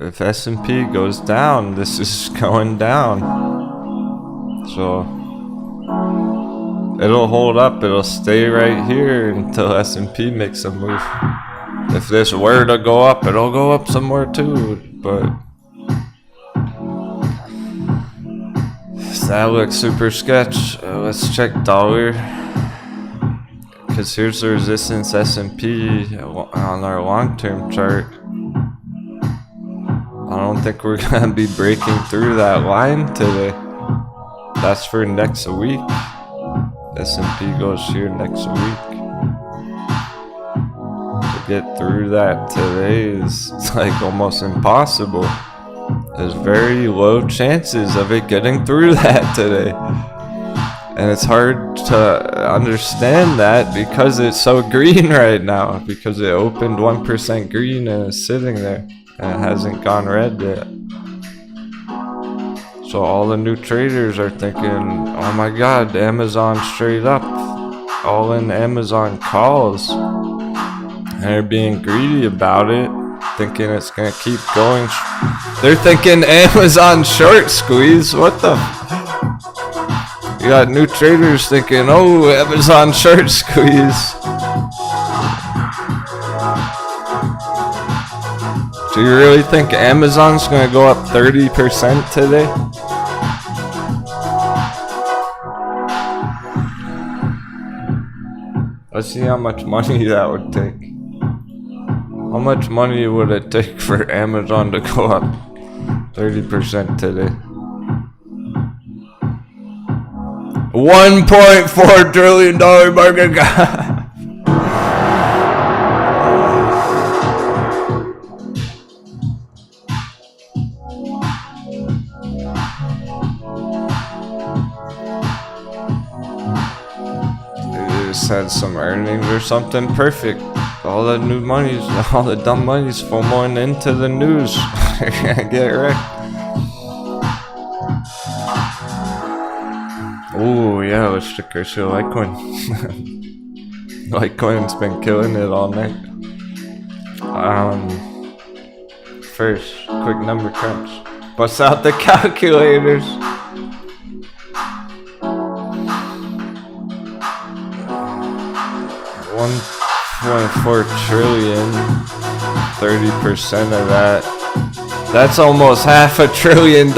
If S&P goes down, this is going down. So it'll hold up, it'll stay right here until S&P makes a move. If this were to go up, it'll go up some more too, but that looks super sketch. Let's check dollar. Because here's the resistance S&P on our long-term chart. I don't think we're going to be breaking through that line today. That's for next week. S&P goes here next week. To get through that today is like almost impossible. There's very low chances of it getting through that today. And it's hard to understand that because it's so green right now. Because it opened 1% green and it's sitting there. And it hasn't gone red yet. So all the new traders are thinking, oh my god, Amazon straight up. All in Amazon calls. And they're being greedy about it. Thinking it's going to keep going. They're thinking Amazon short squeeze. What the... You got new traders thinking, oh, Amazon short squeeze. Do you really think Amazon's going to go up 30% today? Let's see how much money that would take. How much money would it take for Amazon to go up 30% today? $1.4 trillion market cap. They just had some earnings or something. Perfect. All the new money's, all the dumb money's FOMOing into the news. You're gonna get wrecked. Oh yeah, let's check our show Litecoin. Litecoin's been killing it all night. First, quick number crunch. Bust out the calculators. $1.4 trillion. 30% of that That's almost $500 billion.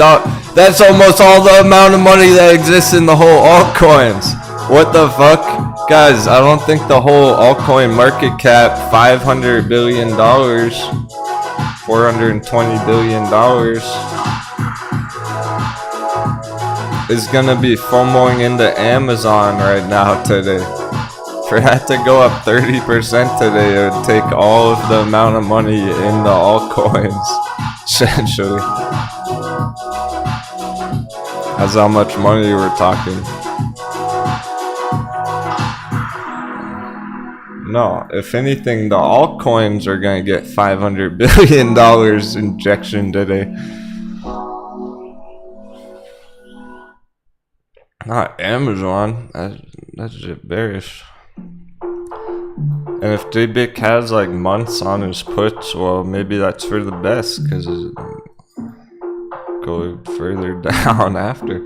That's almost all the amount of money that exists in the whole altcoins. What the fuck? Guys, I don't think the whole altcoin market cap, $500 billion, $420 billion, is gonna be FOMOing into Amazon right now today. For that to go up 30% today, it would take all of the amount of money in the altcoins, essentially. That's how much money we're talking. No, if anything, the altcoins are gonna get $500 billion injection today. Not Amazon. That's just bearish. And if JBIC has like months on his puts, well, maybe that's for the best, because it go further down after.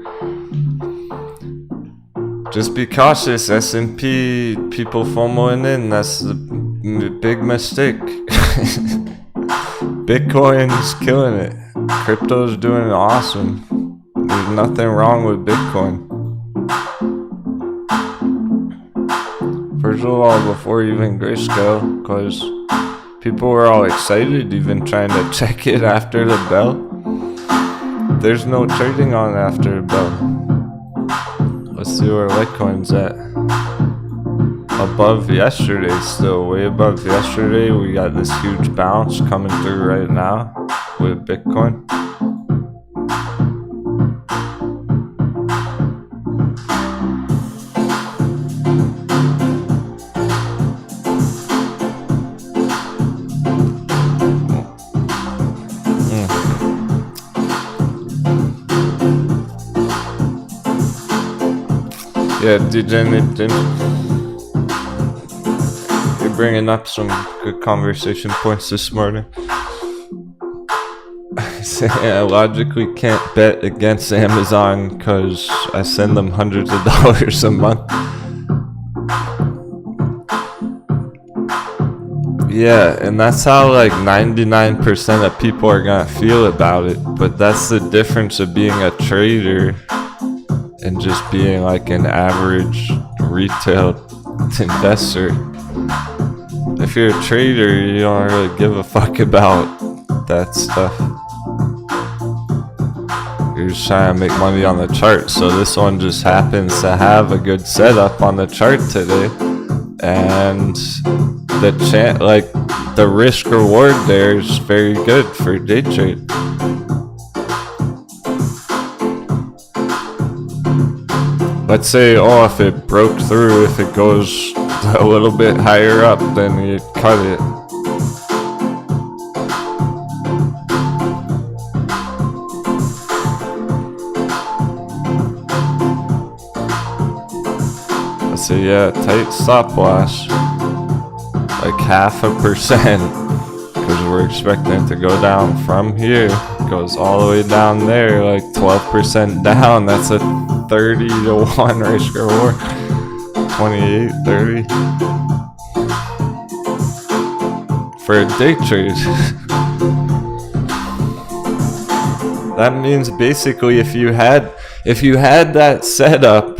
Just be cautious, S&P people FOMOing in, that's a big mistake. Bitcoin's killing it. Crypto's doing awesome. There's nothing wrong with Bitcoin. First of all, before even Grayscale, because people were all excited even trying to check it after the bell. There's no trading on after the bell. Let's see where Litecoin's at. Above yesterday, still way above yesterday. We got this huge bounce coming through right now with Bitcoin. Yeah, Degenerate, you're bringing up some good conversation points this morning. I logically can't bet against Amazon because I send them hundreds of dollars a month. Yeah, and that's how like 99% of people are gonna feel about it. But that's the difference of being a trader and just being like an average retail investor. If you're a trader, you don't really give a fuck about that stuff. You're just trying to make money on the chart. So this one just happens to have a good setup on the chart today, and the risk reward there is very good for day trade. Let's say, oh, if it broke through, if it goes a little bit higher up, then you cut it. Let's say, yeah, tight stop loss, like 0.5%, because we're expecting it to go down from here. It goes all the way down there, like 12% down. That's a 30-to-1 risk reward. 28, 30 for a day trade. That means basically if you had that setup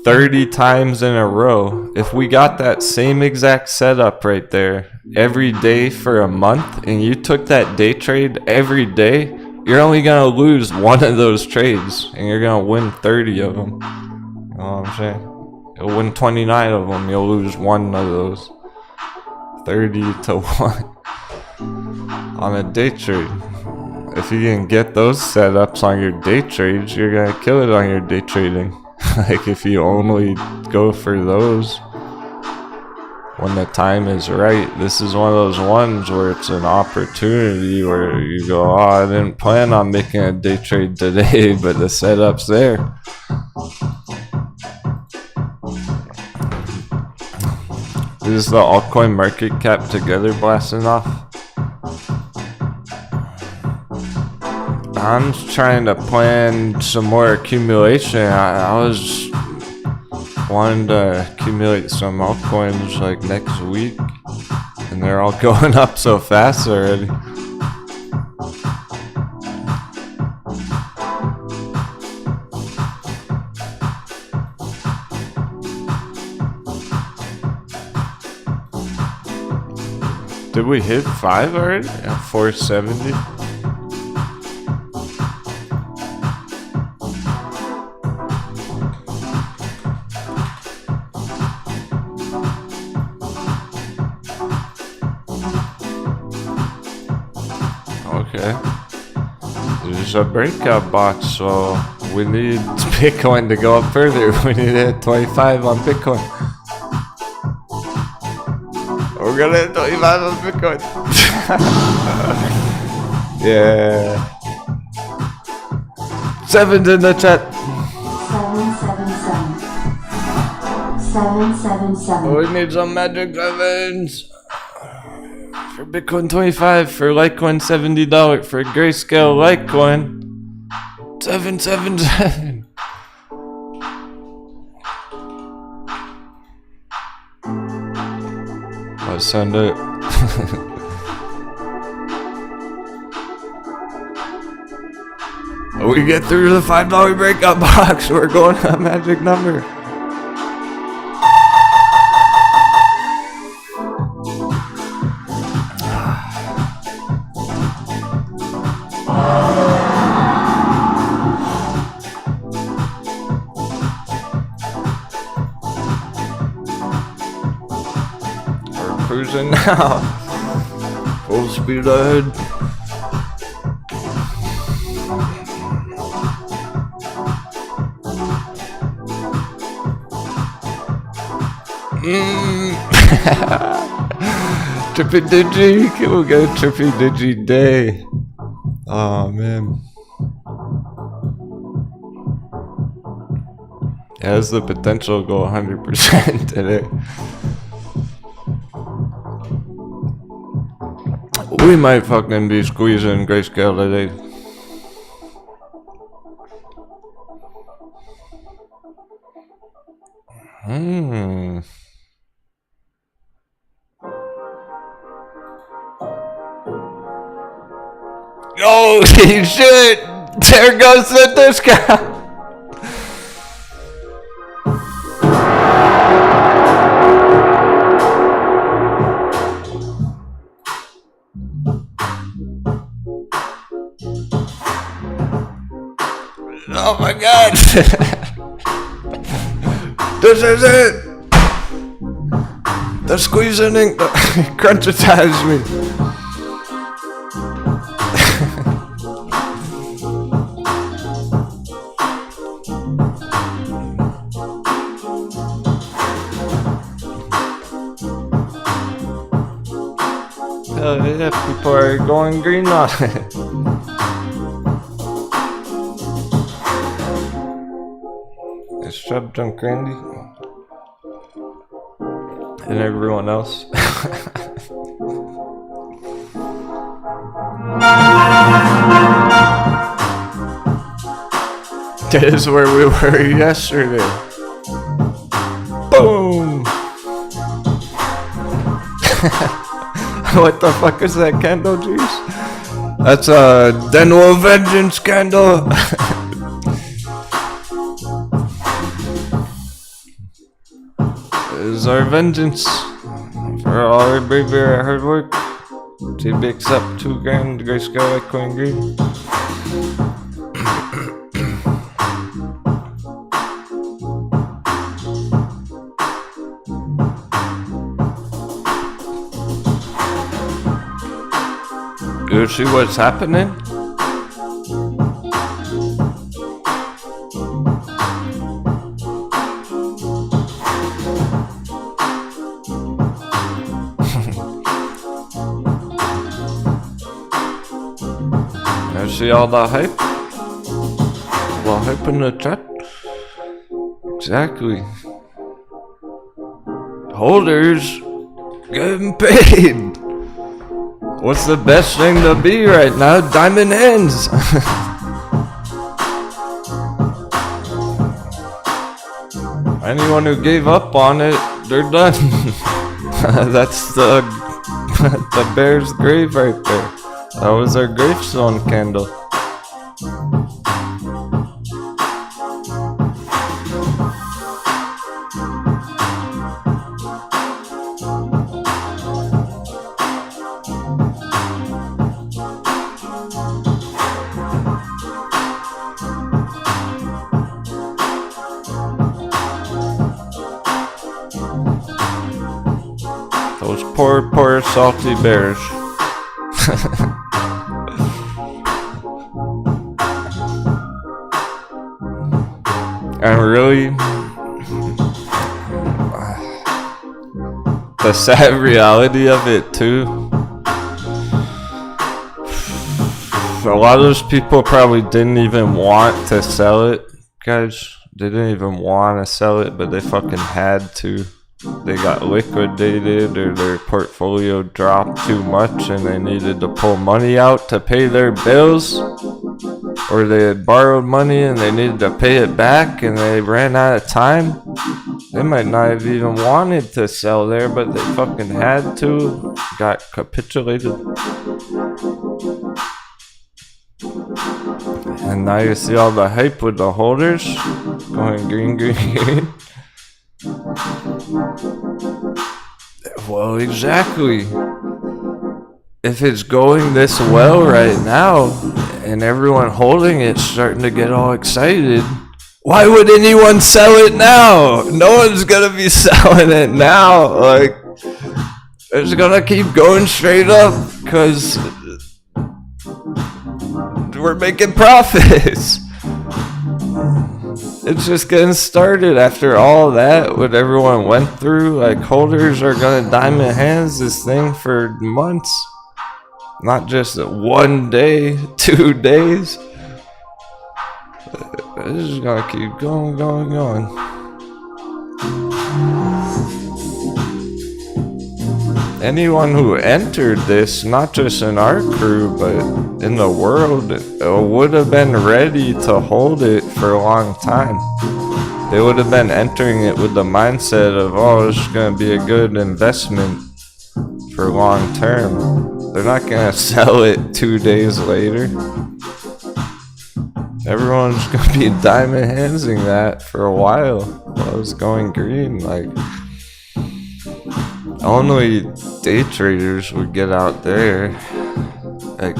30 times in a row, if we got that same exact setup right there every day for a month, and you took that day trade every day, you're only gonna lose one of those trades, and you're gonna win 30 of them. You know what I'm saying? You'll win 29 of them, you'll lose one of those. 30-to-1 on a day trade. If you can get those setups on your day trades, you're gonna kill it on your day trading. Like if you only go for those when the time is right. This is one of those ones where it's an opportunity where you go, oh, I didn't plan on making a day trade today, but the setup's there. Is the altcoin market cap together blasting off? I'm just trying to plan some more accumulation. I was wanting to accumulate some altcoins like next week, and they're all going up so fast already. Did we hit 5 already? Yeah, 470. Okay. There's a breakout box, so we need Bitcoin to go up further. We need to hit 25 on Bitcoin. We're gonna hit 25 on Bitcoin. Yeah. 7's in the chat. 777. We need some magic 7s. For Bitcoin 25, for Litecoin $70, for Grayscale Litecoin 777. I'll send it. We get through the $5 breakout box, we're going to a magic number. Cruising now. Full speed ahead. Trippy Digi. We'll go Trippy Digi day. Oh man. It has the potential to go 100% today. We might fucking be squeezing Grayscale today. Oh shit! There goes the discount! Oh my god! This is it! The squeezing ink, the crunchitized me. Hell yeah, people are going green on it. SHIB Junk Randy and everyone else. That is where we were yesterday. Boom! What the fuck is that candle juice? That's a Denwo Vengeance candle. This is our vengeance for all our bravery, our hard work. TB accept $2 grand, Grayscale Litecoin green. You see what's happening? You see all the hype? Well, hype in the chat? Exactly. Holders getting paid. What's the best thing to be right now? Diamond hands. Anyone who gave up on it, they're done. That's the bear's grave right there. That was our gravestone candle. poor salty bears. And really, the sad reality of it too, a lot of those people probably didn't even want to sell it, guys. They didn't even want to sell it, but they fucking had to. They got liquidated, or their portfolio dropped too much and they needed to pull money out to pay their bills, or they had borrowed money and they needed to pay it back and they ran out of time. They might not have even wanted to sell there, but they fucking had to. Got capitulated. And now you see all the hype with the holders going green, green, green. Well, exactly. If it's going this well right now and everyone holding it's starting to get all excited, why would anyone sell it now? No one's gonna be selling it now. Like, it's gonna keep going straight up because we're making profits. It's just getting started after all that, what everyone went through. Like, holders are gonna diamond hands this thing for months, not just 1 day, 2 days. This is gonna keep going, going, going. Anyone who entered this, not just in our crew, but in the world, would have been ready to hold it for a long time. They would have been entering it with the mindset of, oh, this is going to be a good investment for long term. They're not going to sell it 2 days later. Everyone's going to be diamond handsing that for a while it's going green. Like, only day traders would get out there, like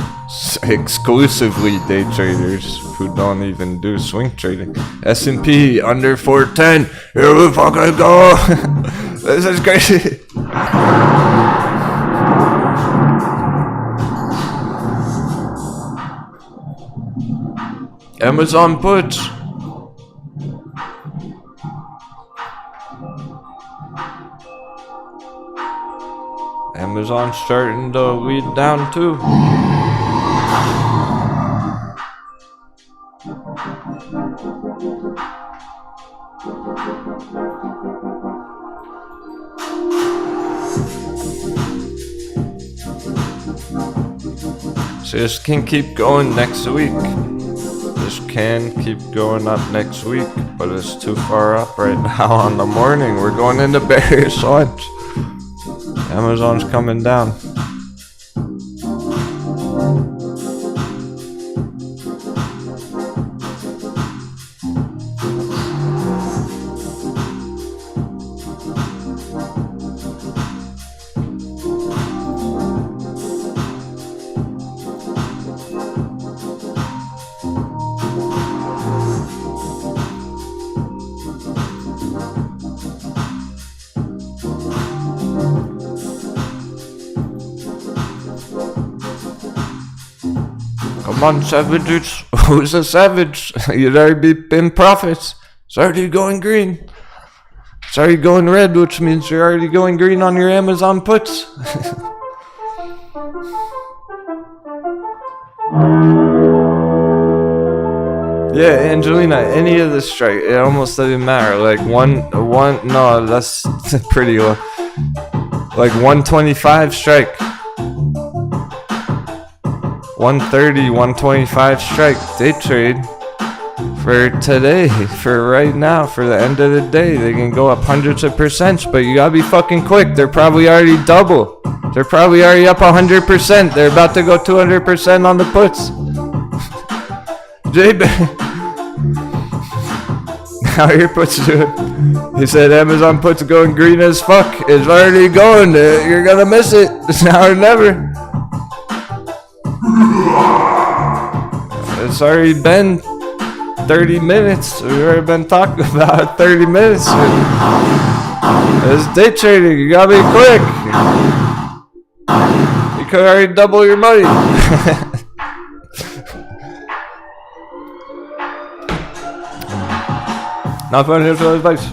exclusively day traders who don't even do swing trading. S&P under 410, here we fucking go. This is crazy. Amazon puts. Amazon's starting to lead down too. So this can keep going next week. This can keep going up next week, but it's too far up right now on the morning. We're going into bearish lunch. Amazon's coming down. Come on, savages. Who's a savage? You'd already be in profits. It's already going green. It's already going red, which means you're already going green on your Amazon puts. Yeah, Angelina, any of the strike, it almost doesn't matter. Like no, that's pretty low. Like 125 strike. 130, 125 strike day trade for today, for right now, for the end of the day. They can go up hundreds of percents, but you gotta be fucking quick. They're probably already double. They're probably already up 100%. They're about to go 200% on the puts. How your puts doing? He said Amazon puts going green as fuck. It's already going. You're gonna miss it. It's now or never. It's already been 30 minutes. We've already been talking about 30 minutes. It's day trading. You gotta be quick. You could already double your money. Not financial advice.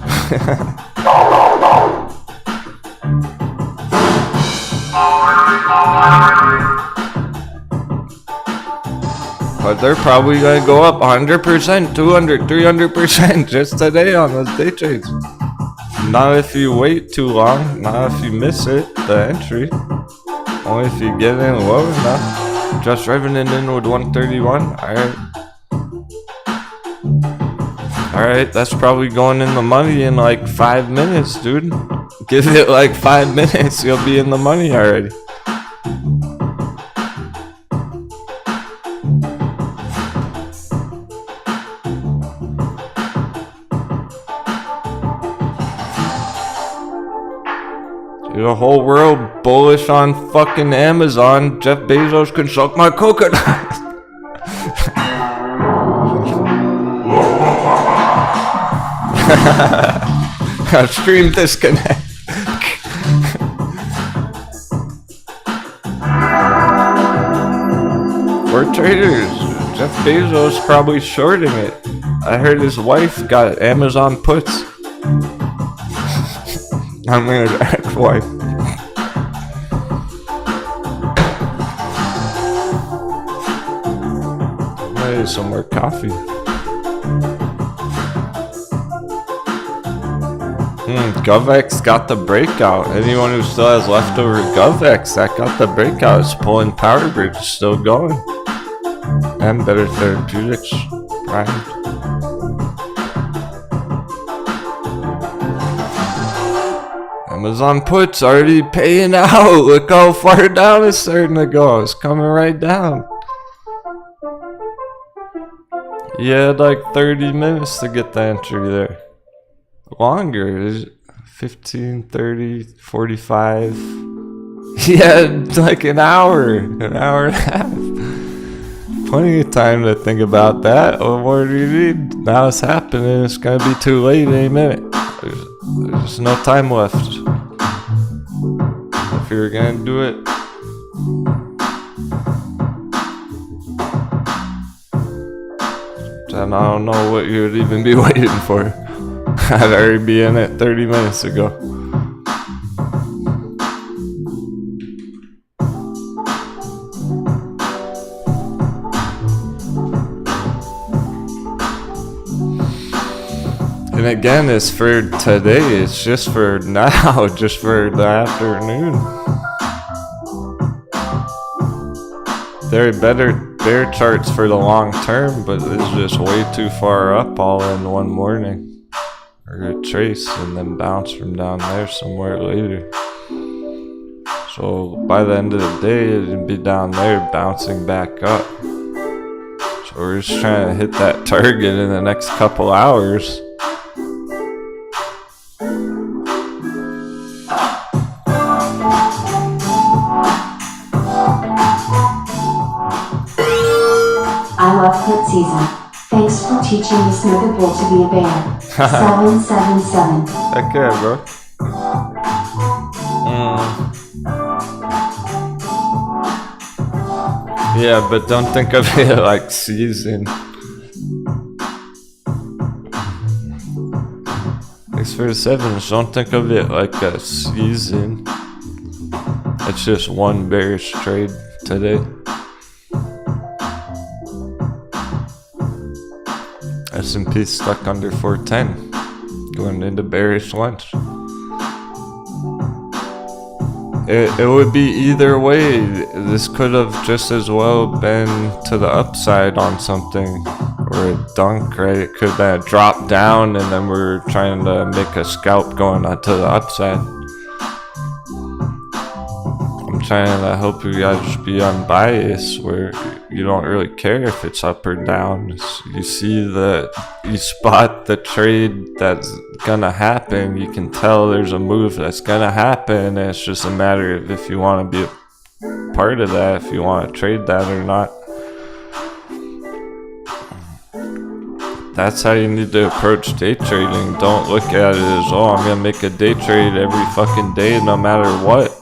But they're probably gonna go up 100%, 200, 300% just today on those day trades. Not if you wait too long, not if you miss it, the entry. Only if you get in low enough. Just revenant in with 131. Alright. Alright, that's probably going in the money in like 5 minutes, dude. Give it like 5 minutes, you'll be in the money already. The whole world bullish on fucking Amazon. Jeff Bezos can suck my coconut. Stream disconnect. We're traders. Jeff Bezos probably shorting it. I heard his wife got Amazon puts. I mean, his ex-wife. Maybe some more coffee. GovX got the breakout. Anyone who still has leftover GovX that got the breakout is pulling Power Bridge, still going. And Better Therapeutics primed. Amazon puts already paying out. Look how far down it's starting to go. It's coming right down. You had like 30 minutes to get the entry there. Longer. 15, 30, 45. Yeah, like an hour and a half. Plenty of time to think about that. What more do you need? Now it's happening. It's gonna be too late any minute. There's no time left. If you're gonna do it, then I don't know what you would even be waiting for. I'd already be in it 30 minutes ago. And again, it's for today, it's just for now, just for the afternoon. They're better bear charts for the long term, but it's just way too far up all in one morning. Or a trace and then bounce from down there somewhere later. So by the end of the day, it'd be down there bouncing back up. So we're just trying to hit that target in the next couple hours. I love put season. Thanks for teaching this nugget bull to be a bear. 777. Okay, bro. Yeah, but don't think of it like season. Thanks for the 7s. Don't think of it like a season. It's just one bearish trade today. S&P stuck under 410, going into bearish lunch. It would be either way. This could have just as well been to the upside on something, or a dunk, right? It could have been a drop down and then we're trying to make a scalp going on to the upside. I'm trying to help you guys be unbiased, where you don't really care if it's up or down. You see you spot the trade that's gonna happen. You can tell there's a move that's gonna happen, and it's just a matter of if you want to be a part of that, if you want to trade that or not. That's how you need to approach day trading. Don't look at it as, oh, I'm gonna make a day trade every fucking day no matter what.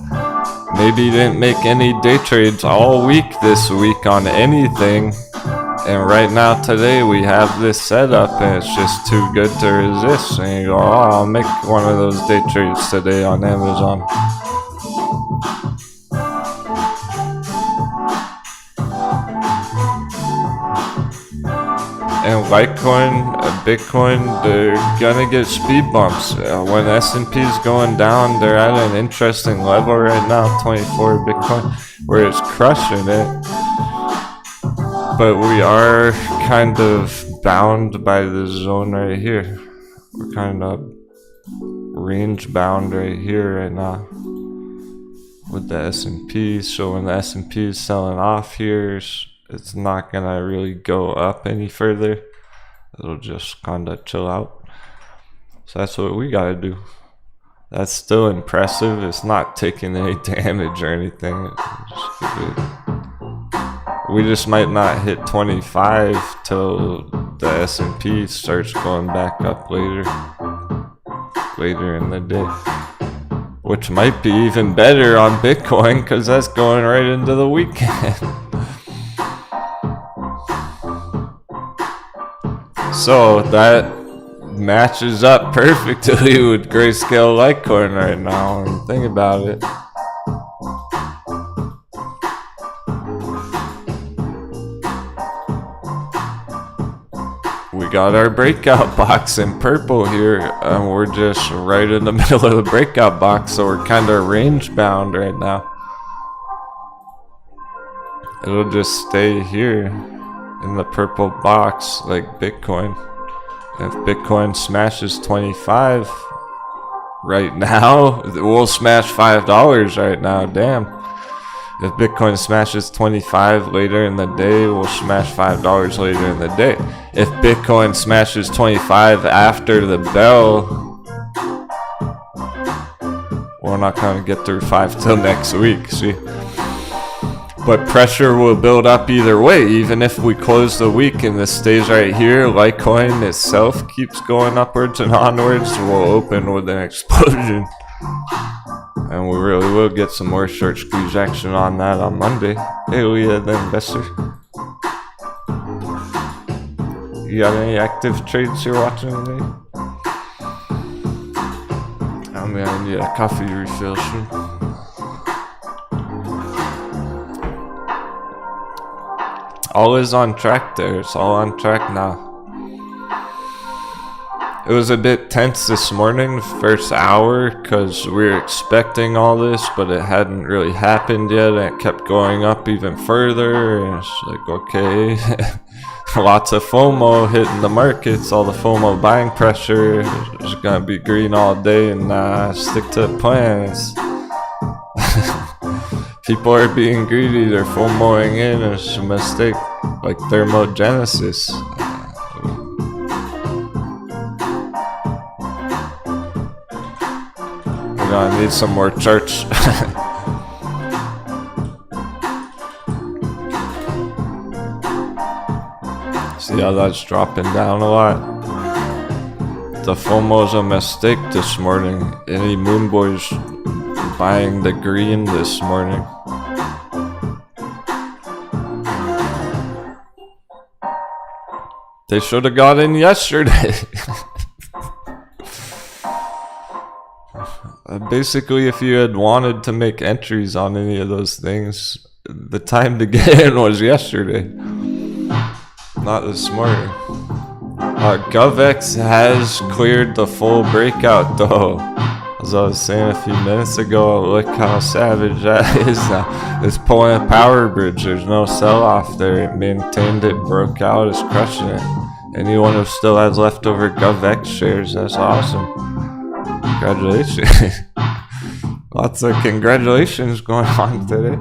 maybe you didn't make any day trades all week this week on anything, and right now today we have this setup and it's just too good to resist, and you go, oh, I'll make one of those day trades today on Amazon. And Litecoin, Bitcoin, they're gonna get speed bumps. When S&P is going down, they're at an interesting level right now, 24 Bitcoin, where it's crushing it. But we are kind of bound by this zone right here. We're kind of range bound right here right now with the S&P. So when the S&P is selling off here, it's not gonna really go up any further. It'll just kind of chill out. So that's what we gotta do. That's still impressive. It's not taking any damage or anything. We just might not hit 25 till the S&P starts going back up later in the day, which might be even better on Bitcoin because that's going right into the weekend. So that matches up perfectly with Grayscale Litecoin right now, and think about it. We got our breakout box in purple here, and we're just right in the middle of the breakout box, so we're kind of range bound right now. It'll just stay here in the purple box like Bitcoin. If Bitcoin smashes 25 right now, we'll smash $5 right now, damn. If Bitcoin smashes 25 later in the day, we'll smash $5 later in the day. If Bitcoin smashes 25 after the bell, we're not gonna get through 5 till next week, see? But pressure will build up either way. Even if we close the week and this stays right here, Litecoin itself keeps going upwards and onwards, we'll open with an explosion. And we really will get some more short squeeze action on that on Monday. Hey, Leah, the investor. You got any active trades you're watching today? I'm gonna need a coffee refill soon. All is on track there. It's all on track now. It was a bit tense this morning, first hour, because we were expecting all this, but it hadn't really happened yet, and it kept going up even further, and it's like, okay. Lots of FOMO hitting the markets, all the FOMO buying pressure. It's gonna be green all day and stick to the plans. People are being greedy, they're FOMOing in, it's a mistake, like thermogenesis. We're gonna need some more charts. See how that's dropping down a lot? The FOMO's a mistake this morning. Any moon boys buying the green this morning? They should have got in yesterday. Basically, if you had wanted to make entries on any of those things, the time to get in was yesterday, not this morning. GovX has cleared the full breakout though. As I was saying a few minutes ago, look how savage that is now. It's pulling a power bridge. There's no sell-off there. It maintained it, broke out, it's crushing it. Anyone who still has leftover GovX shares, that's awesome. Congratulations. Lots of congratulations going on today.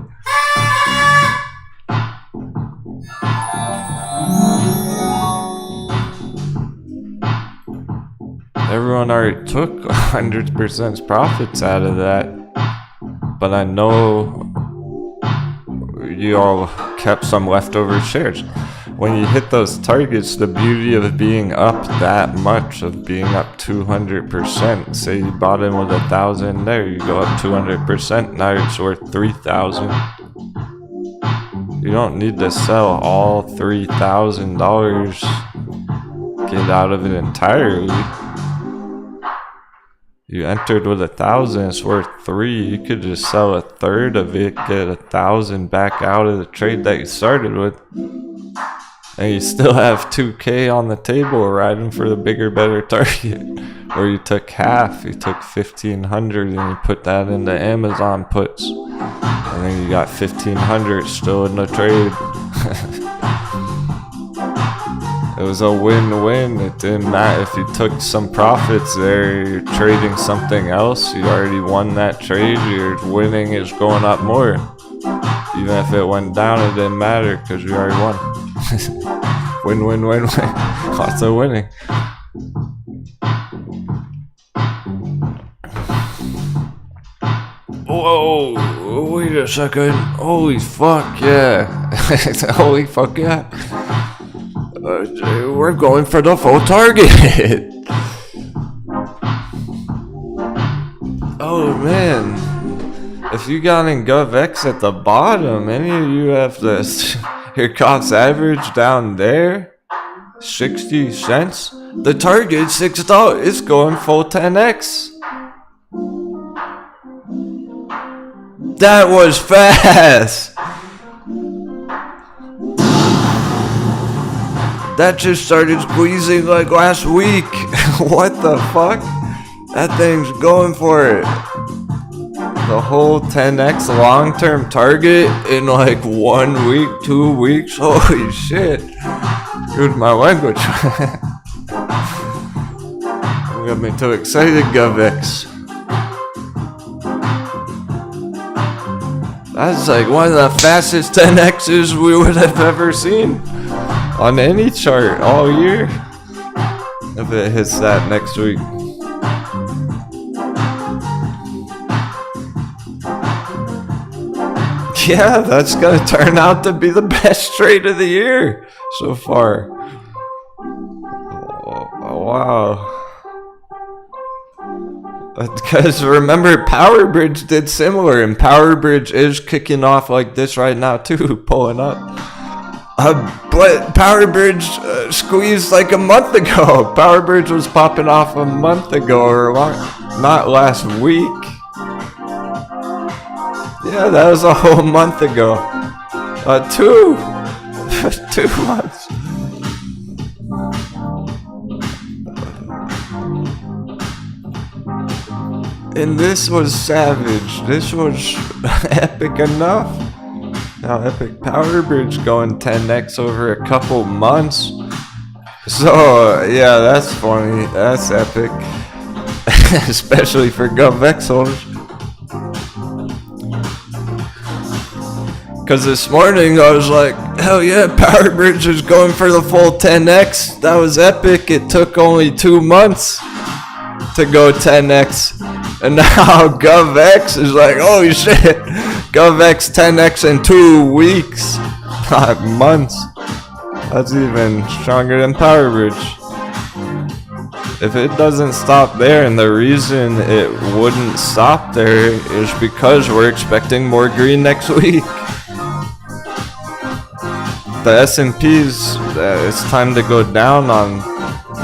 Everyone already took 100% profits out of that, but I know you all kept some leftover shares. when you hit those targets, the beauty of being up that much, of being up 200%. Say you bought in with 1,000 there, you go up 200%. Now it's worth 3,000. You don't need to sell all $3,000. Get out of it entirely. You entered with 1,000, it's worth 3. You could just sell a third of it, get 1,000 back out of the trade that you started with, and you still have 2K on the table riding for the bigger, better target. Or you took half, you took 1,500 and you put that into Amazon puts, and then you got 1,500 still in the trade. It was a win-win. It didn't matter if you took some profits there, you're trading something else, you already won that trade, your winning is going up more. Even if it went down, it didn't matter because you already won. Win, win, win, win. Lots of winning. Whoa, wait a second. Holy fuck, yeah. Holy fuck, yeah. We're going for the full target. Oh man, if you got in GovX at the bottom, any of you have this, your cost average down there, 60 cents. The target $6. It's going full 10x. That was fast. That just started squeezing like last week. What the fuck? That thing's going for it. The whole 10x long-term target in like 1 week, 2 weeks. Holy shit. Excuse my language. You got me too excited, GovX. That's like one of the fastest 10x's we would have ever seen on any chart all year, if it hits that next week. Yeah, that's gonna turn out to be the best trade of the year so far. Oh, wow. Because remember, Power Bridge did similar, and Power Bridge is kicking off like this right now too, pulling up. But Power Bridge squeezed like a month ago. Power Bridge was popping off a month ago, or not last week. Yeah, that was a whole month ago. 2 months. And this was savage. This was epic enough. Now Epic Power Bridge going 10x over a couple months. So yeah, that's funny. That's epic. Especially for GovX holders. Cause this morning I was like, hell yeah, Power Bridge is going for the full 10x. That was epic. It took only 2 months to go 10x. And now GovX is like, oh shit, GovX 10x in 2 weeks, not months. That's even stronger than Power Bridge. If it doesn't stop there, and the reason it wouldn't stop there is because we're expecting more green next week. The S&Ps, it's time to go down on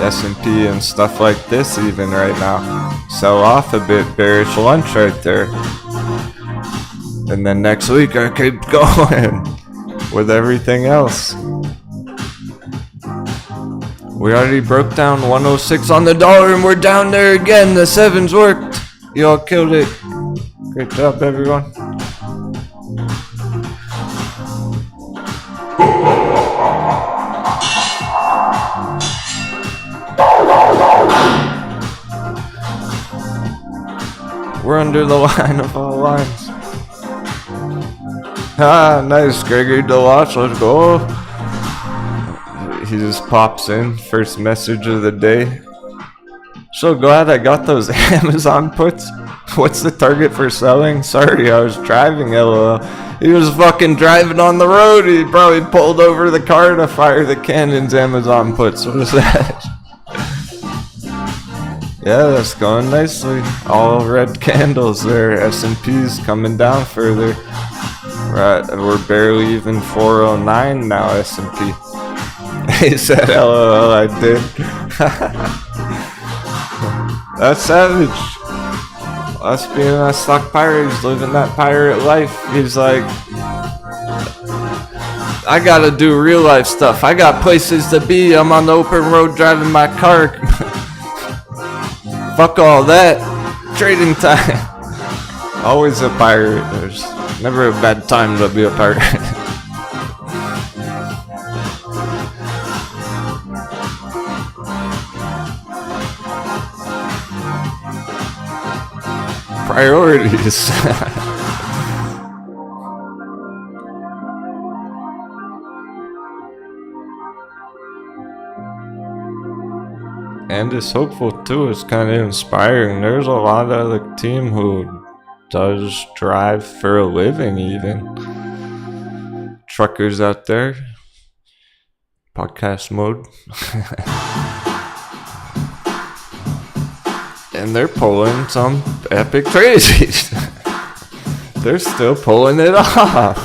S&P and stuff like this even right now. Sell off a bit, bearish lunch right there. And then next week I keep going with everything else. We already broke down 106 on the dollar and we're down there again. The 7s worked. Y'all killed it. Great job, everyone. We're under the line of all lines. Ah, nice, Gregory DeLoach, let's go. He just pops in, first message of the day. So glad I got those Amazon puts. What's the target for selling? Sorry, I was driving, lol. He was fucking driving on the road. He probably pulled over the car to fire the cannons. Amazon puts. What is that? Yeah, that's going nicely. All red candles there. S&P's coming down further. Right, we're barely even 409 now, S&P. He said, LOL, I did. That's savage. Us being a stock pirate, he's living that pirate life. He's like, I gotta do real life stuff. I got places to be. I'm on the open road driving my car. Fuck all that. Trading time. Always a pirate. There's never a bad time to be a pirate. Priorities. And it's hopeful too. It's kind of inspiring. There's a lot of the team who does drive for a living, even truckers out there. Podcast mode. And they're pulling some epic trades. They're still pulling it off.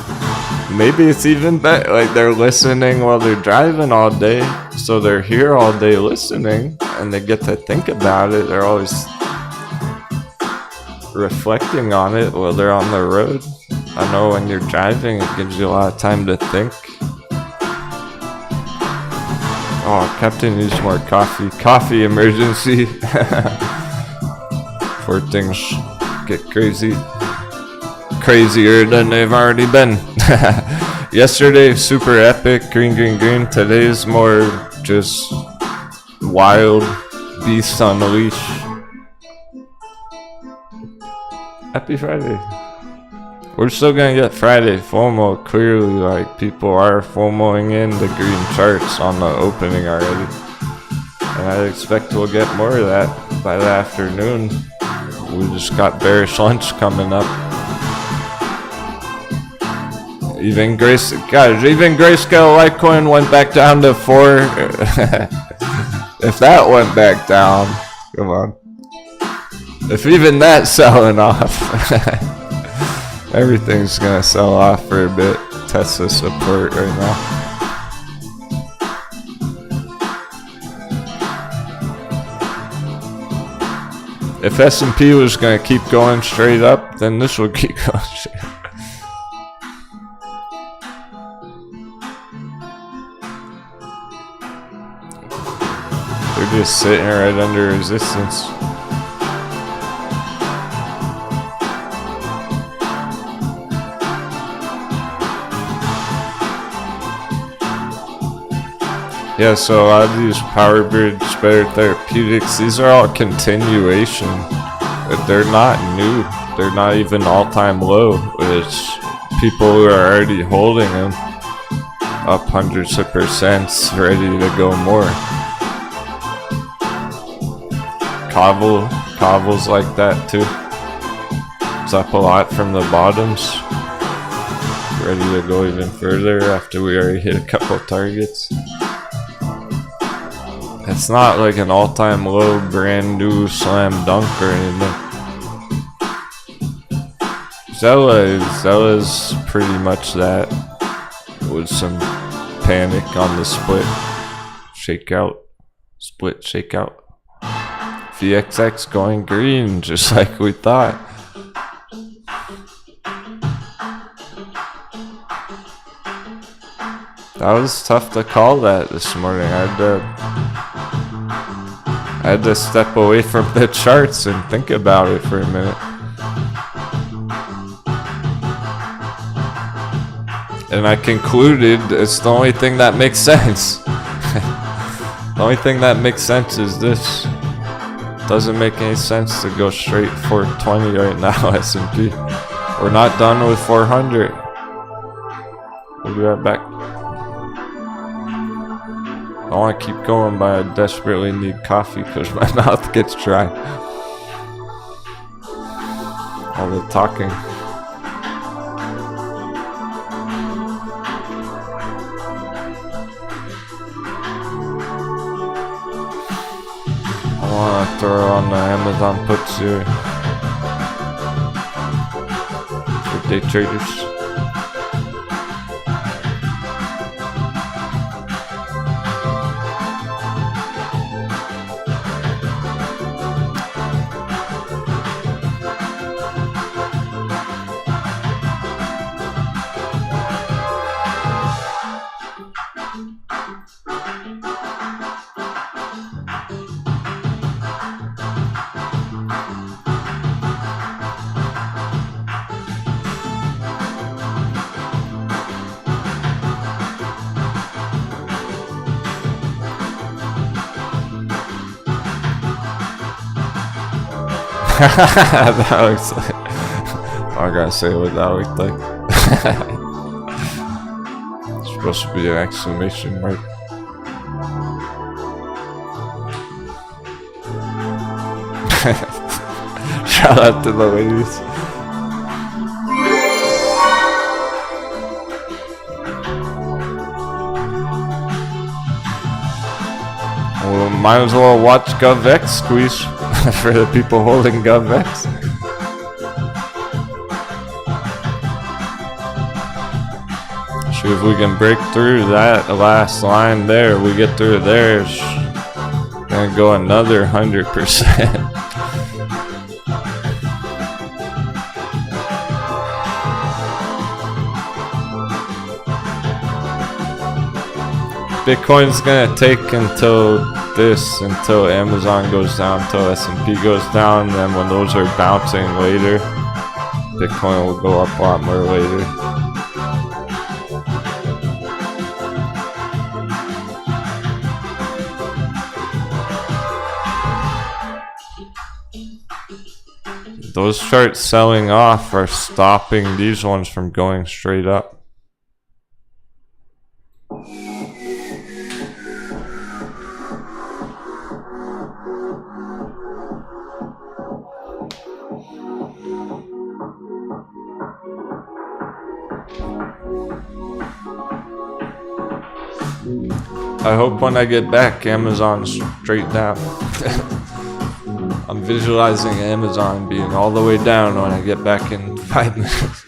Maybe it's even better, like they're listening while they're driving all day, so they're here all day listening, and they get to think about it. They're always reflecting on it while they're on the road. I know when you're driving, it gives you a lot of time to think. Oh, Captain needs more coffee. Coffee emergency. Before things get crazy. Crazier than they've already been. Yesterday, super epic, green. Today's more just wild beasts on the leash. Happy Friday. We're still gonna get Friday FOMO. Clearly, like, people are FOMOing in the green charts on the opening already. And I expect we'll get more of that by the afternoon. We just got bearish lunch coming up. Even Grayscale Litecoin went back down to 4. If that went back down, come on. If even that's selling off, everything's gonna sell off for a bit. Tesla support right now. If S&P was gonna keep going straight up, then this will keep going straight up. They're just sitting right under resistance. Yeah, so a lot of these Power Bridge, Better Therapeutics, these are all continuation. They're not new. They're not even all-time low. It's people who are already holding them up hundreds of percents, ready to go more. Kaval's like that too. It's up a lot from the bottoms. Ready to go even further after we already hit a couple targets. It's not like an all-time low, brand new slam dunk or anything. Zella's pretty much that, with some panic on the split, shakeout, split shakeout. VXX going green, just like we thought. That was tough to call that this morning. I had to step away from the charts and think about it for a minute. And I concluded it's the only thing that makes sense. The only thing that makes sense is this. Doesn't make any sense to go straight for 20 right now, S&P. We're not done with 400. We'll be right back. I want to keep going, but I desperately need coffee because my mouth gets dry. All the talking. I want to throw on the Amazon puts here for day traders. That looks like. I gotta say what that looked like. It's supposed to be an exclamation mark. Shout out to the ladies. Well, might as well watch GovX squeeze. For the people holding GovX. See if we can break through that last line there. We get through there, it's gonna go another 100%. Bitcoin's gonna take until Amazon goes down, until S&P goes down, and then when those are bouncing later, Bitcoin will go up a lot more later. Those charts selling off are stopping these ones from going straight up. I hope when I get back, Amazon's straight down. I'm visualizing Amazon being all the way down when I get back in 5 minutes.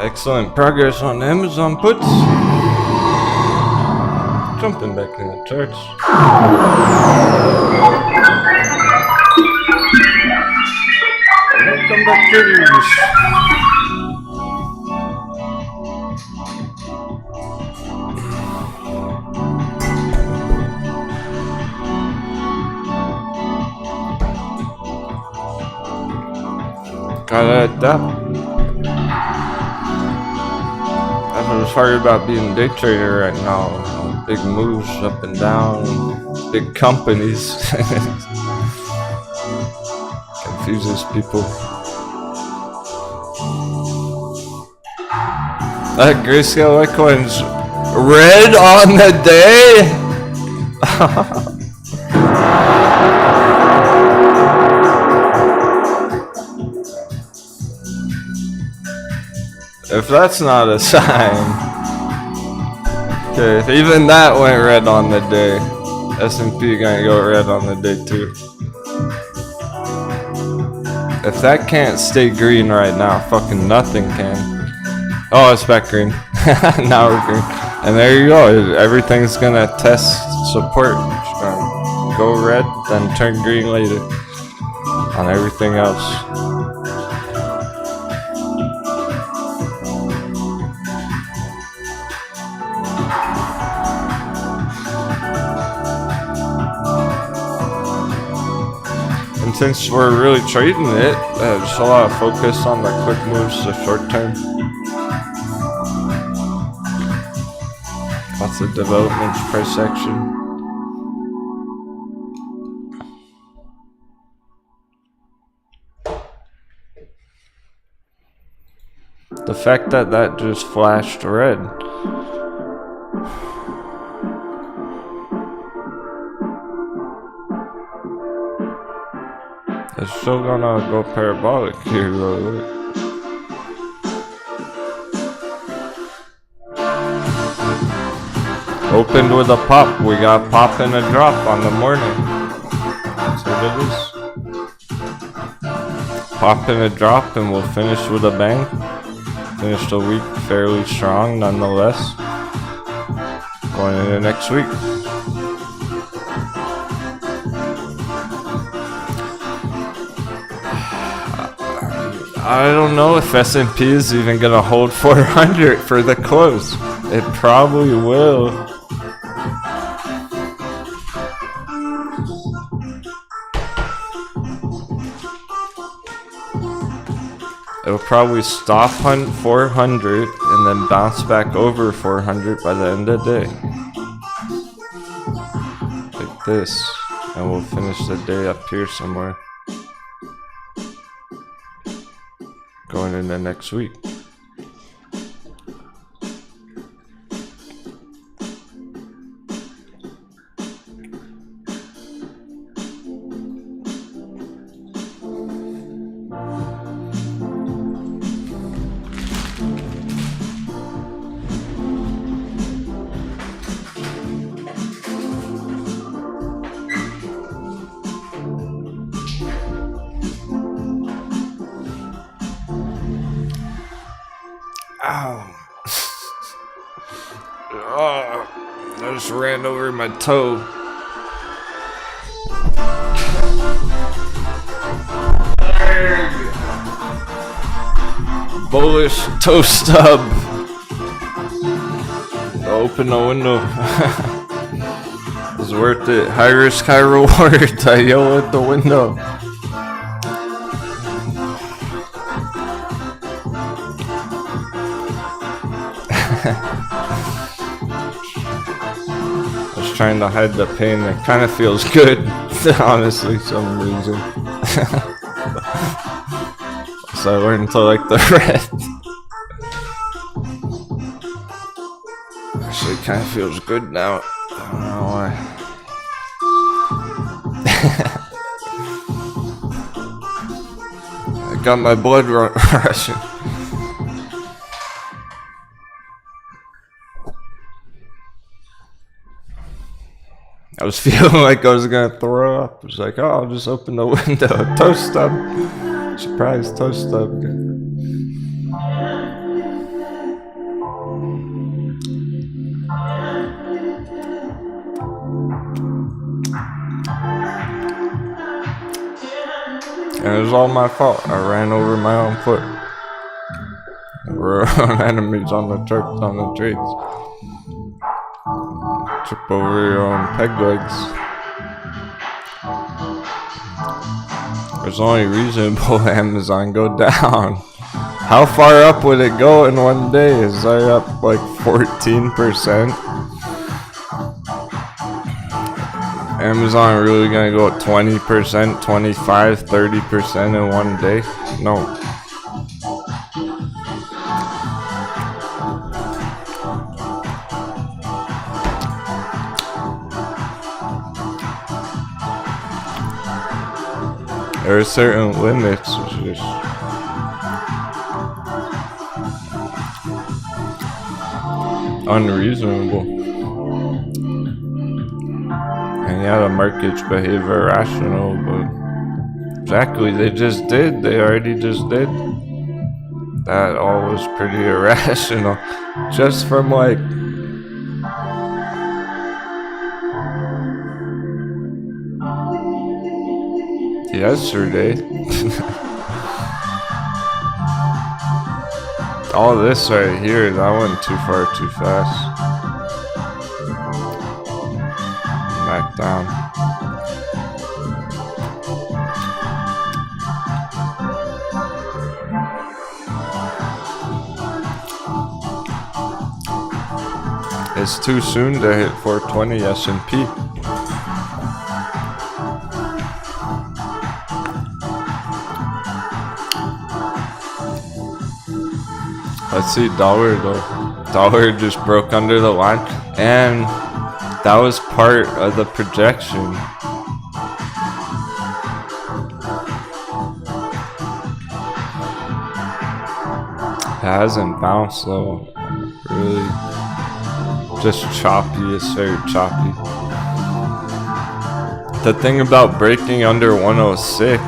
Excellent progress on Amazon puts. Jumping back in the charts. Welcome back, traders. Gotta adapt. I'm sorry about being a day trader right now. Big moves up and down, big companies. Confuses people. That grayscale Altcoins red on the day? If that's not a sign. Okay, if even that went red on the day, S&P gonna go red on the day too. If that can't stay green right now, fucking nothing can. Oh, it's back green. Now we're green. And there you go. Everything's gonna test support. It's gonna go red, then turn green later. On everything else. Since we're really trading it, there's a lot of focus on the quick moves, the short term. Lots of developments, price action. The fact that that just flashed red. It's still gonna go parabolic here, though. Opened with a pop. We got pop and a drop on the morning. That's what it is. Pop and a drop, and we'll finish with a bang. Finished the week fairly strong, nonetheless. Going into next week. I don't know if S&P is even gonna hold 400 for the close. It probably will. It'll probably stop on 400 and then bounce back over 400 by the end of the day. Like this. And we'll finish the day up here somewhere. Going into next week. Ow. Oh, I just ran over my toe. Bullish toe stub. Open the window. It's worth it. High risk, high reward. I yell at the window. I was trying to hide the pain. It kind of feels good, honestly, some reason. So I learned to like the red. Actually, it kind of feels good now. I don't know why. I got my blood rushing. I was feeling like I was gonna throw up. I was like, oh, I'll just open the window. Toast stub. Surprise toast stub. And it was all my fault. I ran over my own foot. There were enemies on the trades. Trip over your own peg legs. There's only reasonable Amazon go down. How far up would it go in one day? Is I up like 14%? Amazon really gonna go 20%, 25, 30% in one day? No. There are certain limits, it's just unreasonable. And yeah, the markets behave irrational, but exactly, they just did. They already just did. That all was pretty irrational. Just from like yesterday. All this right here, that went too far too fast. Back down. It's too soon to hit 420 S&P. Let's see dollar though. Dollar just broke under the line, and that was part of the projection. It hasn't bounced though. Really, just choppy. It's very choppy. The thing about breaking under 106.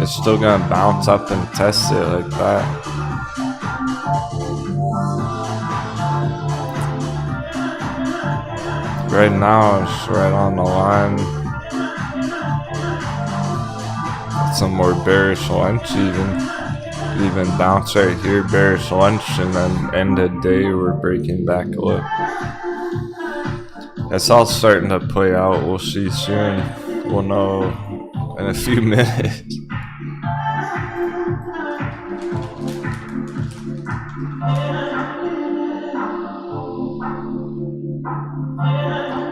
It's still gonna bounce up and test it like that. Right now, it's right on the line. some more bearish lunch, even bounce right here, bearish lunch, and then end of day we're breaking back a little. It's all starting to play out. We'll see soon. We'll know in a few minutes.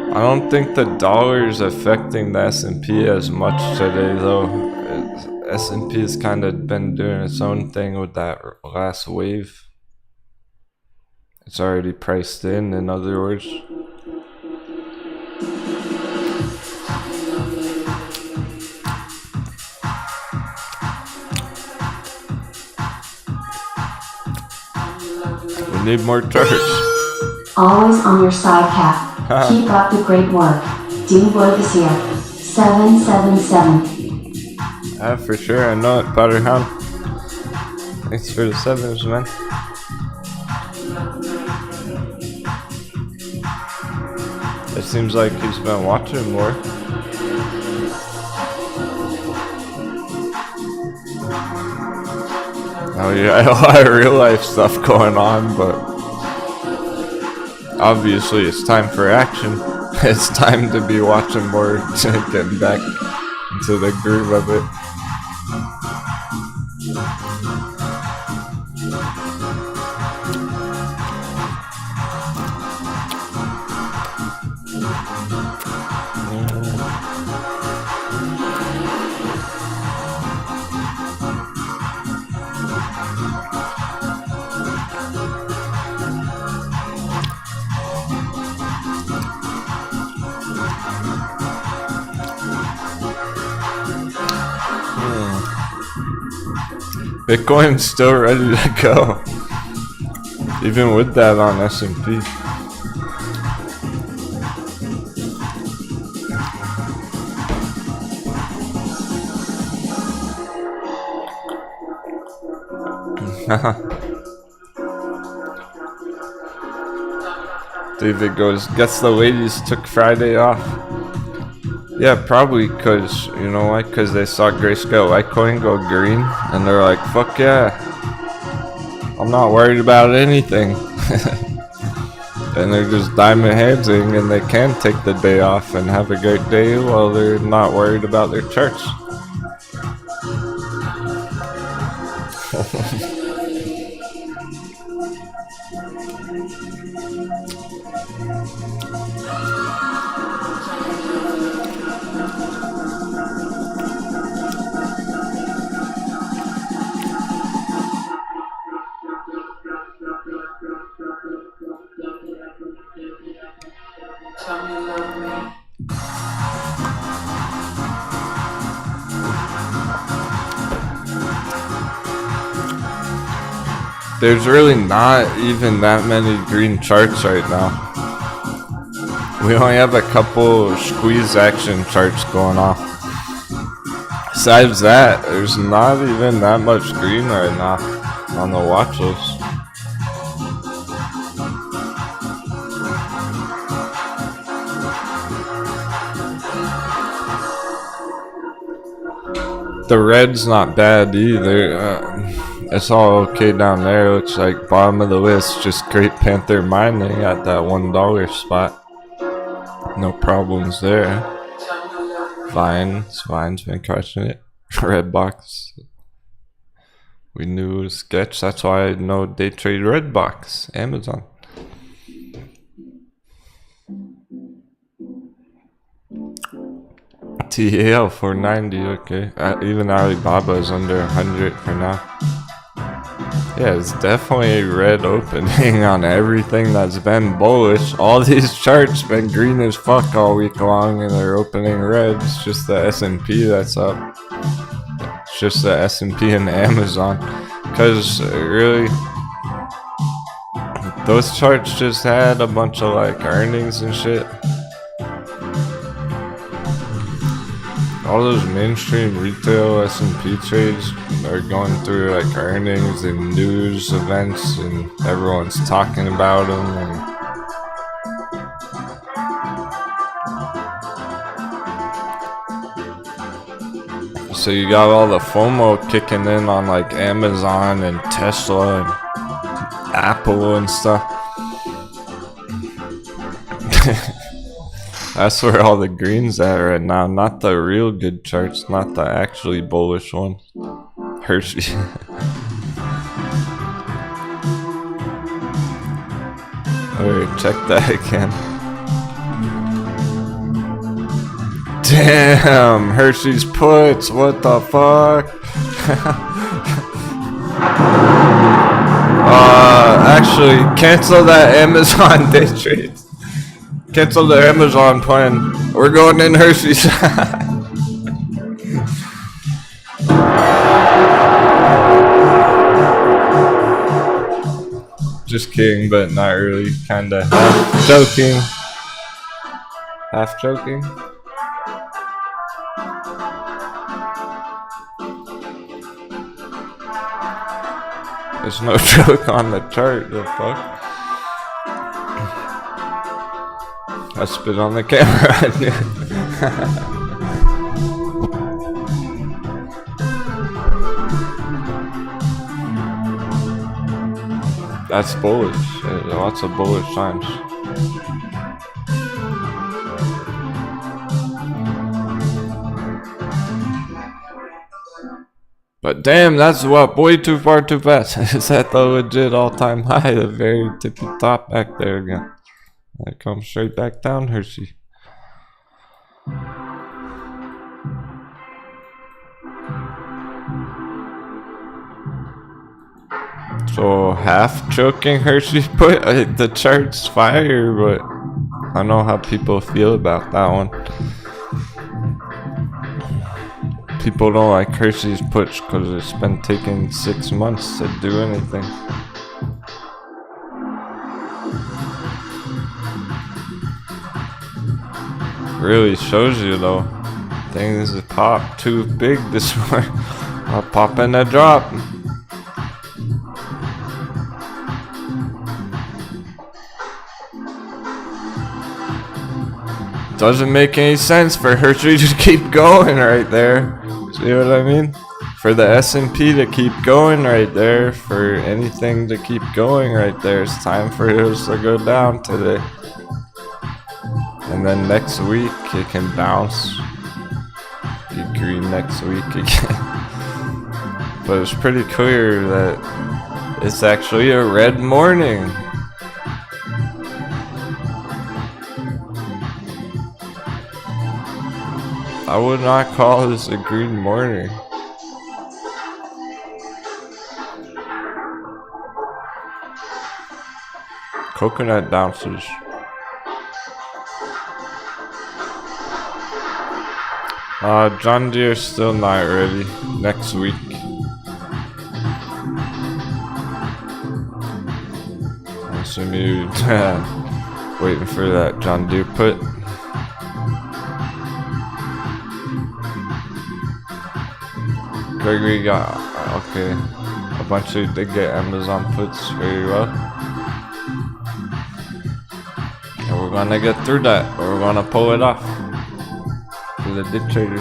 I don't think the dollar is affecting the S&P as much today, though. S&P has kind of been doing its own thing with that last wave. It's already priced in other words. We need more charts. Always on your side, Cap. Keep up the great work. Denwo this year. 777. For sure, I know it, Powderhound. Thanks for the 7s, man. It seems like he's been watching more. Oh yeah, a lot of real life stuff going on, but obviously it's time for action. It's time to be watching more, getting back into the groove of it. Bitcoin's still ready to go, even with that on S&P. David goes, guess the ladies took Friday off. Yeah, probably because, you know why? Because they saw Grayscale Litecoin go green, and they're like, fuck yeah, I'm not worried about anything. And they're just diamond handsing, and they can take the day off and have a great day while they're not worried about their charts. There's really not even that many green charts right now. We only have a couple squeeze action charts going off. Besides that, there's not even that much green right now on the watch list. The red's not bad either. It's all okay down there. Looks like bottom of the list. Just Great Panther mining at that $1 spot. No problems there. Vine's been crushing it. Redbox. We knew it was sketch. That's why I know day trade Redbox. Amazon. TAL 490. Okay. Even Alibaba is under 100 for now. Yeah, it's definitely a red opening on everything that's been bullish. All these charts been green as fuck all week long, and they're opening red. It's just the S&P that's up. It's just the S&P and Amazon. Because really, those charts just had a bunch of like earnings and shit. All those mainstream retail S&P trades are going through like earnings and news events, and everyone's talking about them. And So you got all the FOMO kicking in on like Amazon and Tesla and Apple and stuff. That's where all the green's at right now, not the real good charts, not the actually bullish one. Hershey. Alright, check that again. Damn, Hershey's puts, what the fuck? Actually, cancel that Amazon day trade. Cancel the Amazon plan. We're going in Hershey's. Just kidding, but not really. Kinda half joking. Half joking. There's no joke on the chart, the fuck? I spit on the camera. That's bullish. Lots of bullish signs. But damn, that's what, way too far too fast. Is that the legit all-time high? The very tippy top back there again. I come straight back down, Hershey. So half choking Hershey put the chart's fire, but I don't know how people feel about that one. People don't like Hershey's puts because it's been taking 6 months to do anything. Really shows you though. Things pop too big this morning. I'll pop in a drop. Doesn't make any sense for Hershey to keep going right there. See what I mean? For the S&P to keep going right there, for anything to keep going right there, it's time for those to go down today. And then next week it can bounce. Be green next week again. But it's pretty clear that it's actually a red morning. I would not call this a green morning. Coconut bounces. John Deere's still not ready. Next week. I'm assuming you're waiting for that John Deere put. Gregory got, okay, a bunch of, they get Amazon puts very well. And we're gonna get through that, or we're gonna pull it off for the dip traders.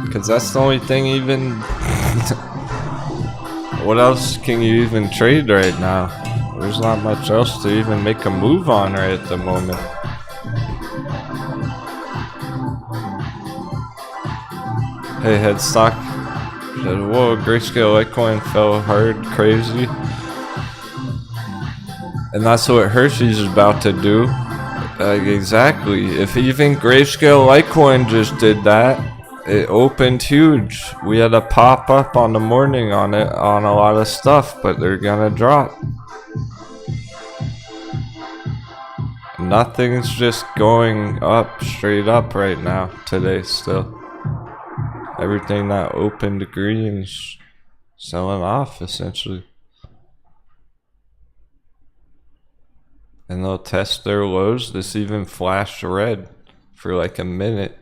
Because that's the only thing even, what else can you even trade right now? There's not much else to even make a move on right at the moment. Hey, Headstock said, whoa, Grayscale Litecoin fell hard, crazy. And that's what Hershey's is about to do. Exactly. If even Grayscale Litecoin just did that, it opened huge. We had a pop up on the morning on it, on a lot of stuff, but they're gonna drop. Nothing's just going up, straight up right now, today still. Everything that opened green's selling off essentially. And they'll test their lows. This even flashed red for like a minute.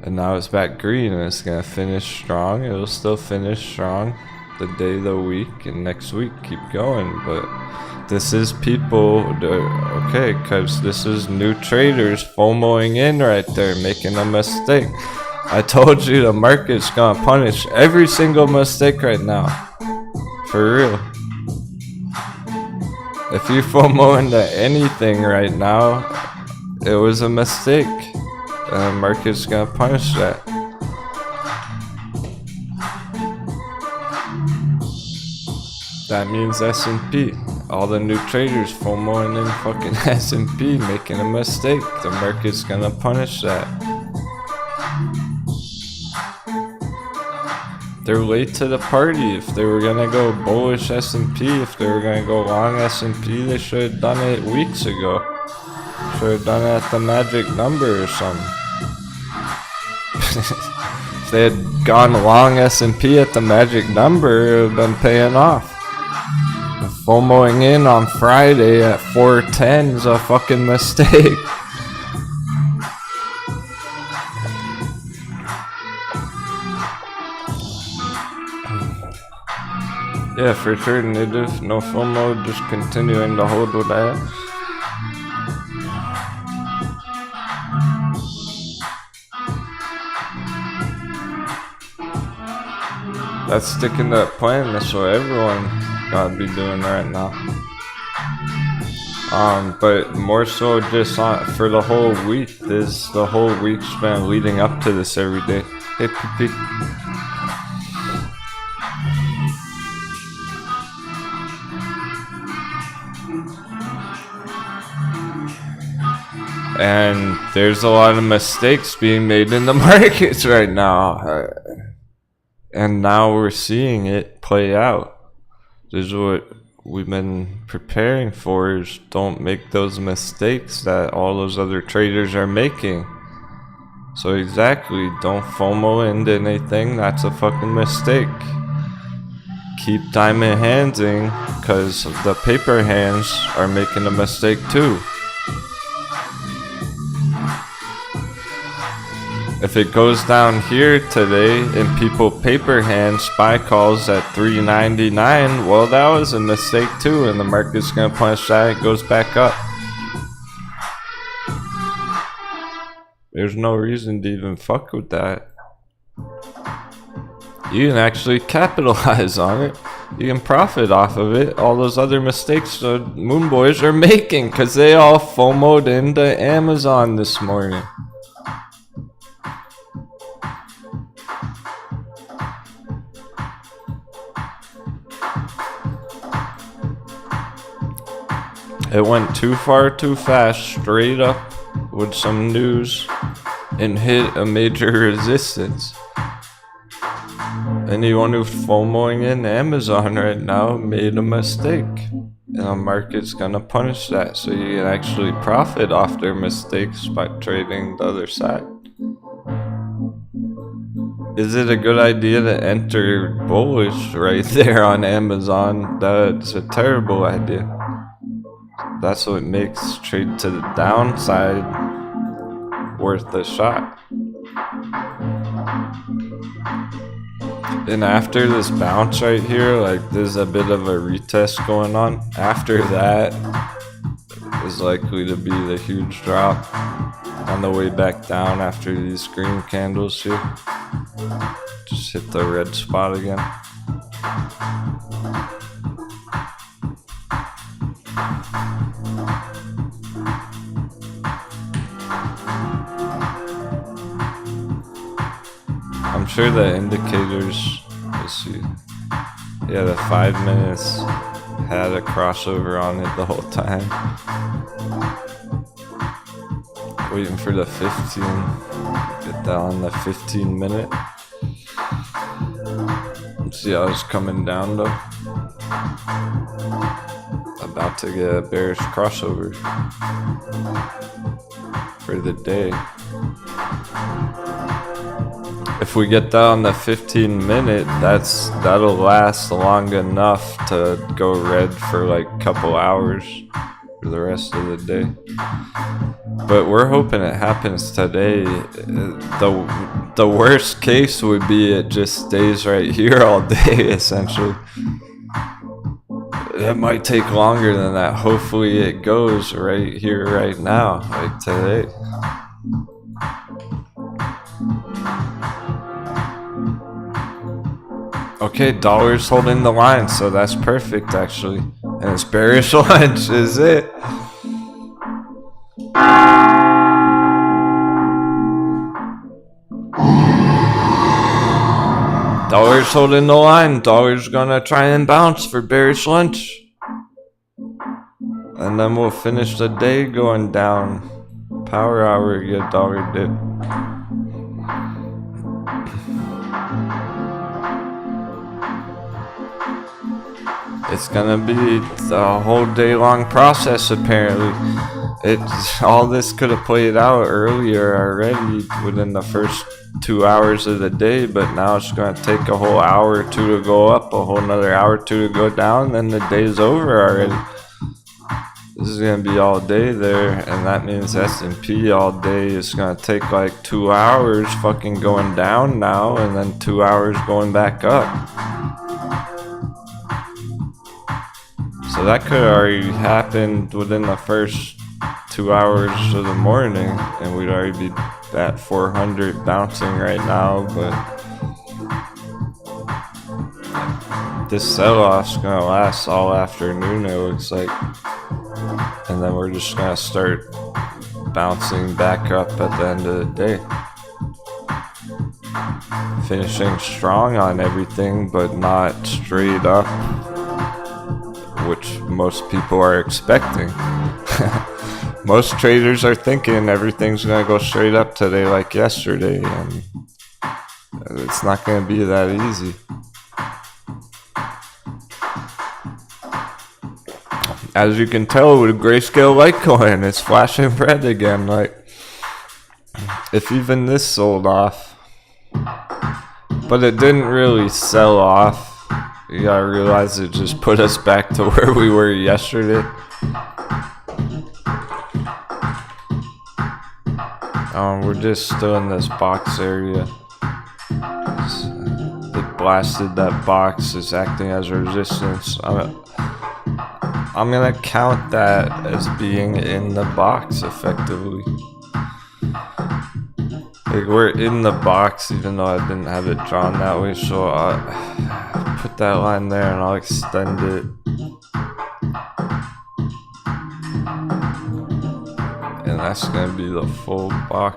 And now it's back green and it's gonna finish strong. It'll still finish strong the day of the week and next week keep going. But This is people, okay, because this is new traders FOMOing in right there, making a mistake. I told you the market's gonna punish every single mistake right now. For real. If you FOMO into anything right now, it was a mistake. And the market's gonna punish that. That means S&P. All the new traders FOMOing in fucking S&P, making a mistake. The market's gonna punish that. They're late to the party. If they were gonna go bullish S&P, if they were gonna go long S&P, they should have done it weeks ago. Should have done it at the magic number or something. If they had gone long S&P at the magic number, it would have been paying off. FOMOing in on Friday at 4:10 is a fucking mistake. Yeah, for sure, native, no FOMO, just continuing to hold what I have. That's sticking to that plan, that's what everyone gotta be doing right now. But more so just for the whole week. The whole week's been leading up to this every day. Hey, PP. And there's a lot of mistakes being made in the markets right now. And now we're seeing it play out. This is what we've been preparing for, is don't make those mistakes that all those other traders are making. So exactly, don't FOMO into anything, that's a fucking mistake. Keep diamond handsing, because the paper hands are making a mistake too. If it goes down here today and people paper hand SPY calls at 399, well, that was a mistake too, and the market's gonna punish that. It goes back up. There's no reason to even fuck with that. You can actually capitalize on it. You can profit off of it. All those other mistakes the Moon Boys are making, because they all FOMO'd into Amazon this morning. It went too far too fast, straight up with some news, and hit a major resistance. Anyone who's FOMOing in Amazon right now made a mistake, and the market's gonna punish that, so you can actually profit off their mistakes by trading the other side. Is it a good idea to enter bullish right there on Amazon? That's a terrible idea. That's what makes trade to the downside worth the shot. And after this bounce right here, like there's a bit of a retest going on. After that is likely to be the huge drop on the way back down after these green candles here. Just hit the red spot again. I'm sure the indicators, let's see, yeah, the 5 minutes had a crossover on it the whole time. Waiting for the 15, get that on the 15 minute. Let's see how it's coming down though. About to get a bearish crossover for the day. If we get that on the 15 minute, that'll last long enough to go red for like a couple hours for the rest of the day. But we're hoping it happens today. The worst case would be it just stays right here all day, essentially. it might take longer than that. Hopefully it goes right here, right now, like today. Okay, dollar's holding the line, so that's perfect actually. And it's bearish lunch, is it? Dollar's holding the line. Dollar's gonna try and bounce for bearish lunch. And then we'll finish the day going down. Power hour, get dollar dip. It's gonna be a whole day long process apparently. All this could have played out earlier already within the first 2 hours of the day, but now it's gonna take a whole hour or two to go up, a whole another hour or two to go down, then the day's over already. This is gonna be all day there, and that means S&P all day is gonna take like 2 hours fucking going down now, and then 2 hours going back up. So that could have already happened within the first 2 hours of the morning, and we'd already be at 400 bouncing right now, but this sell-off's gonna last all afternoon, it looks like. And then we're just gonna start bouncing back up at the end of the day. Finishing strong on everything, but not straight up, which most people are expecting. Most traders are thinking everything's gonna go straight up today like yesterday, and it's not gonna be that easy. As you can tell with Grayscale Litecoin, it's flashing red again. Like, if even this sold off, but it didn't really sell off. You gotta realize it just put us back to where we were yesterday. We're just still in this box area. It blasted that box. It's acting as resistance. I'm gonna count that as being in the box effectively. Like, we're in the box even though I didn't have it drawn that way, so I'll put that line there and I'll extend it. And that's gonna be the full box.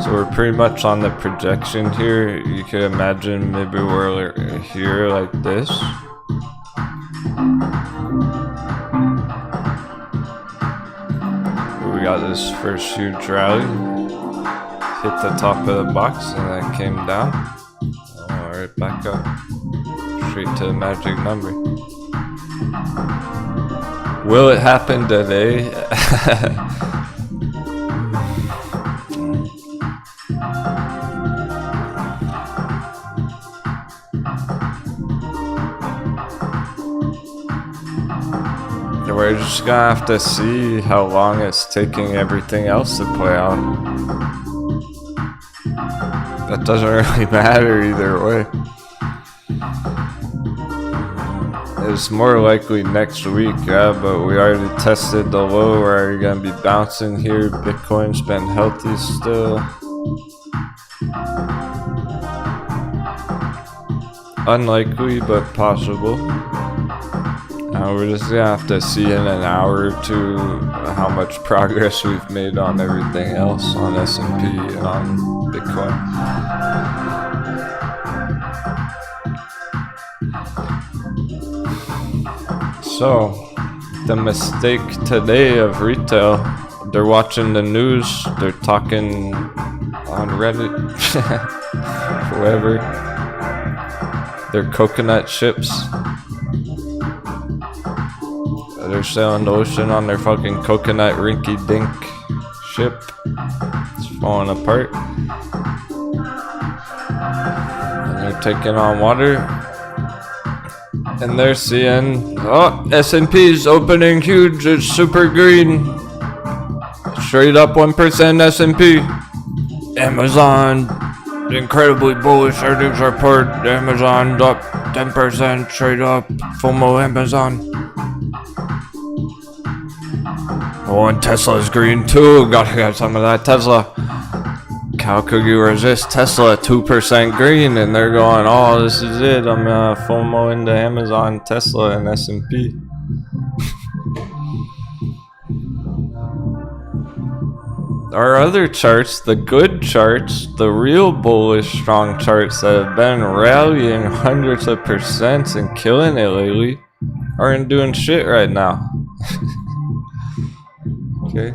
So we're pretty much on the projection here. You can imagine maybe we're here like this. We got this first huge rally. Hit the top of the box and then came down. Alright, back up. Straight to the magic number. Will it happen today? We're just gonna have to see how long it's taking everything else to play out. That doesn't really matter either way. It's more likely next week, yeah, but we already tested the low. We're already gonna be bouncing here. Bitcoin's been healthy still. Unlikely, but possible. We're just gonna have to see in an hour or two how much progress we've made on everything else, on S&P and on Bitcoin. So, the mistake today of retail, they're watching the news, they're talking on Reddit, whoever, they're coconut ships. They're sailing the ocean on their fucking coconut rinky-dink ship. It's falling apart. And they're taking on water. And they're seeing, oh, S&P's opening huge. It's super green. Straight up 1% S&P. Amazon Incredibly bullish earnings report. Amazon's up 10% straight up. FOMO Amazon. Oh, and Tesla's green too. Gotta get some of that Tesla. How could you resist Tesla 2% green? And they're going, oh, this is it. I'm FOMO into Amazon, Tesla, and S&P. Our other charts, the good charts, the real bullish strong charts that have been rallying hundreds of percents and killing it lately, aren't doing shit right now. Okay.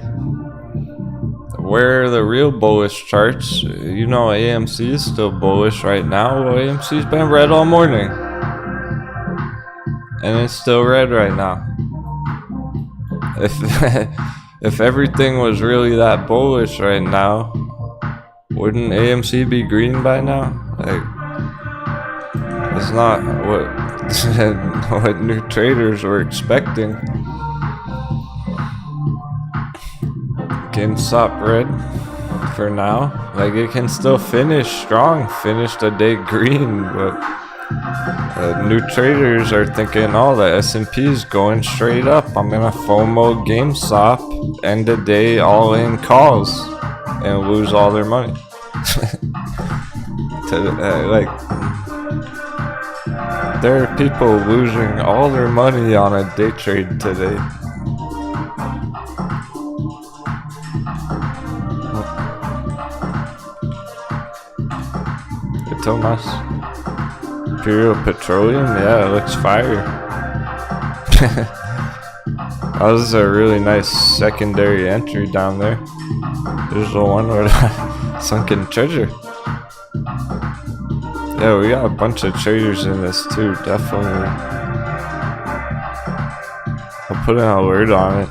Where are the real bullish charts? You know AMC is still bullish right now. Well, AMC's been red all morning. And it's still red right now. If everything was really that bullish right now, wouldn't AMC be green by now? Like, it's not what new traders were expecting. GameStop red for now. Like, it can still finish strong, finish the day green, but new traders are thinking, oh, the S&P is going straight up. I'm gonna FOMO GameStop, end the day all in calls, and lose all their money. There are people losing all their money on a day trade today. Hey, Thomas. Imperial Petroleum? Yeah, it looks fire. That was a really nice secondary entry down there. There's the one where the sunken treasure. Yeah, we got a bunch of traders in this too, definitely. I'll put an alert on it.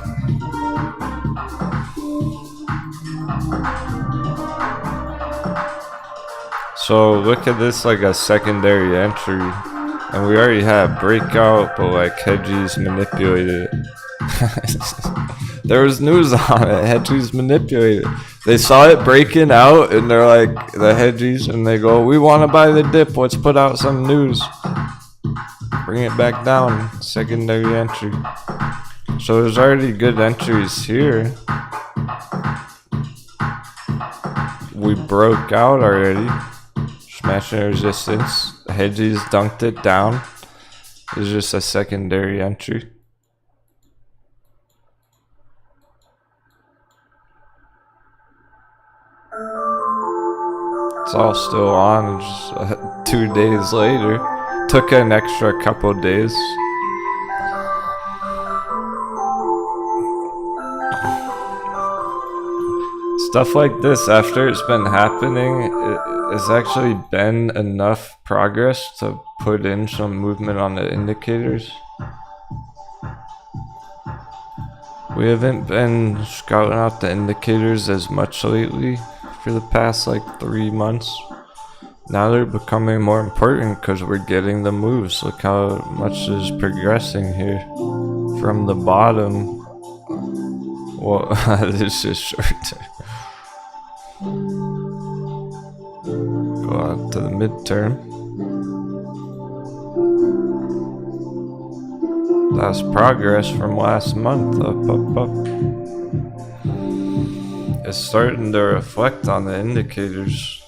So look at this like a secondary entry, and we already had breakout, but like hedgies manipulated it. There was news on it. Hedgies manipulated it. They saw it breaking out, and they're like, the hedgies, and they go, we want to buy the dip, let's put out some news. Bring it back down. Secondary entry. So there's already good entries here. We broke out already. Smashing resistance. The hedgies dunked it down. It's just a secondary entry. It's all still on, just 2 days later. Took an extra couple days. Stuff like this, after it's been happening, it's actually been enough progress to put in some movement on the indicators. We haven't been scouting out the indicators as much lately for the past like 3 months. Now they're becoming more important because we're getting the moves. Look how much is progressing here from the bottom. Well, this is short term. Go out to the midterm. That's progress from last month. Up, up, up. It's starting to reflect on the indicators.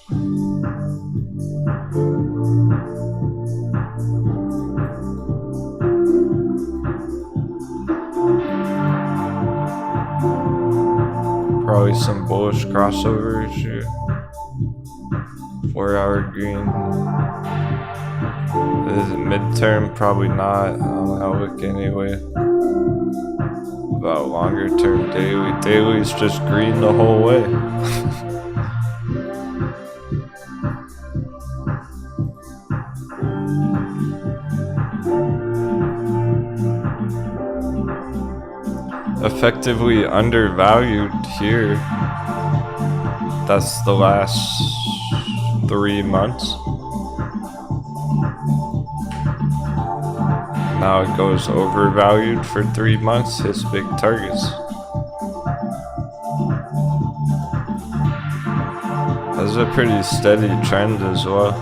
Probably some bullish crossovers here. 4-hour green. Is it midterm? Probably not. I'll look anyway. About longer term daily. Daily's just green the whole way. Effectively undervalued here. That's the last 3 months. Now it goes overvalued for 3 months, hits big targets. This is a pretty steady trend as well.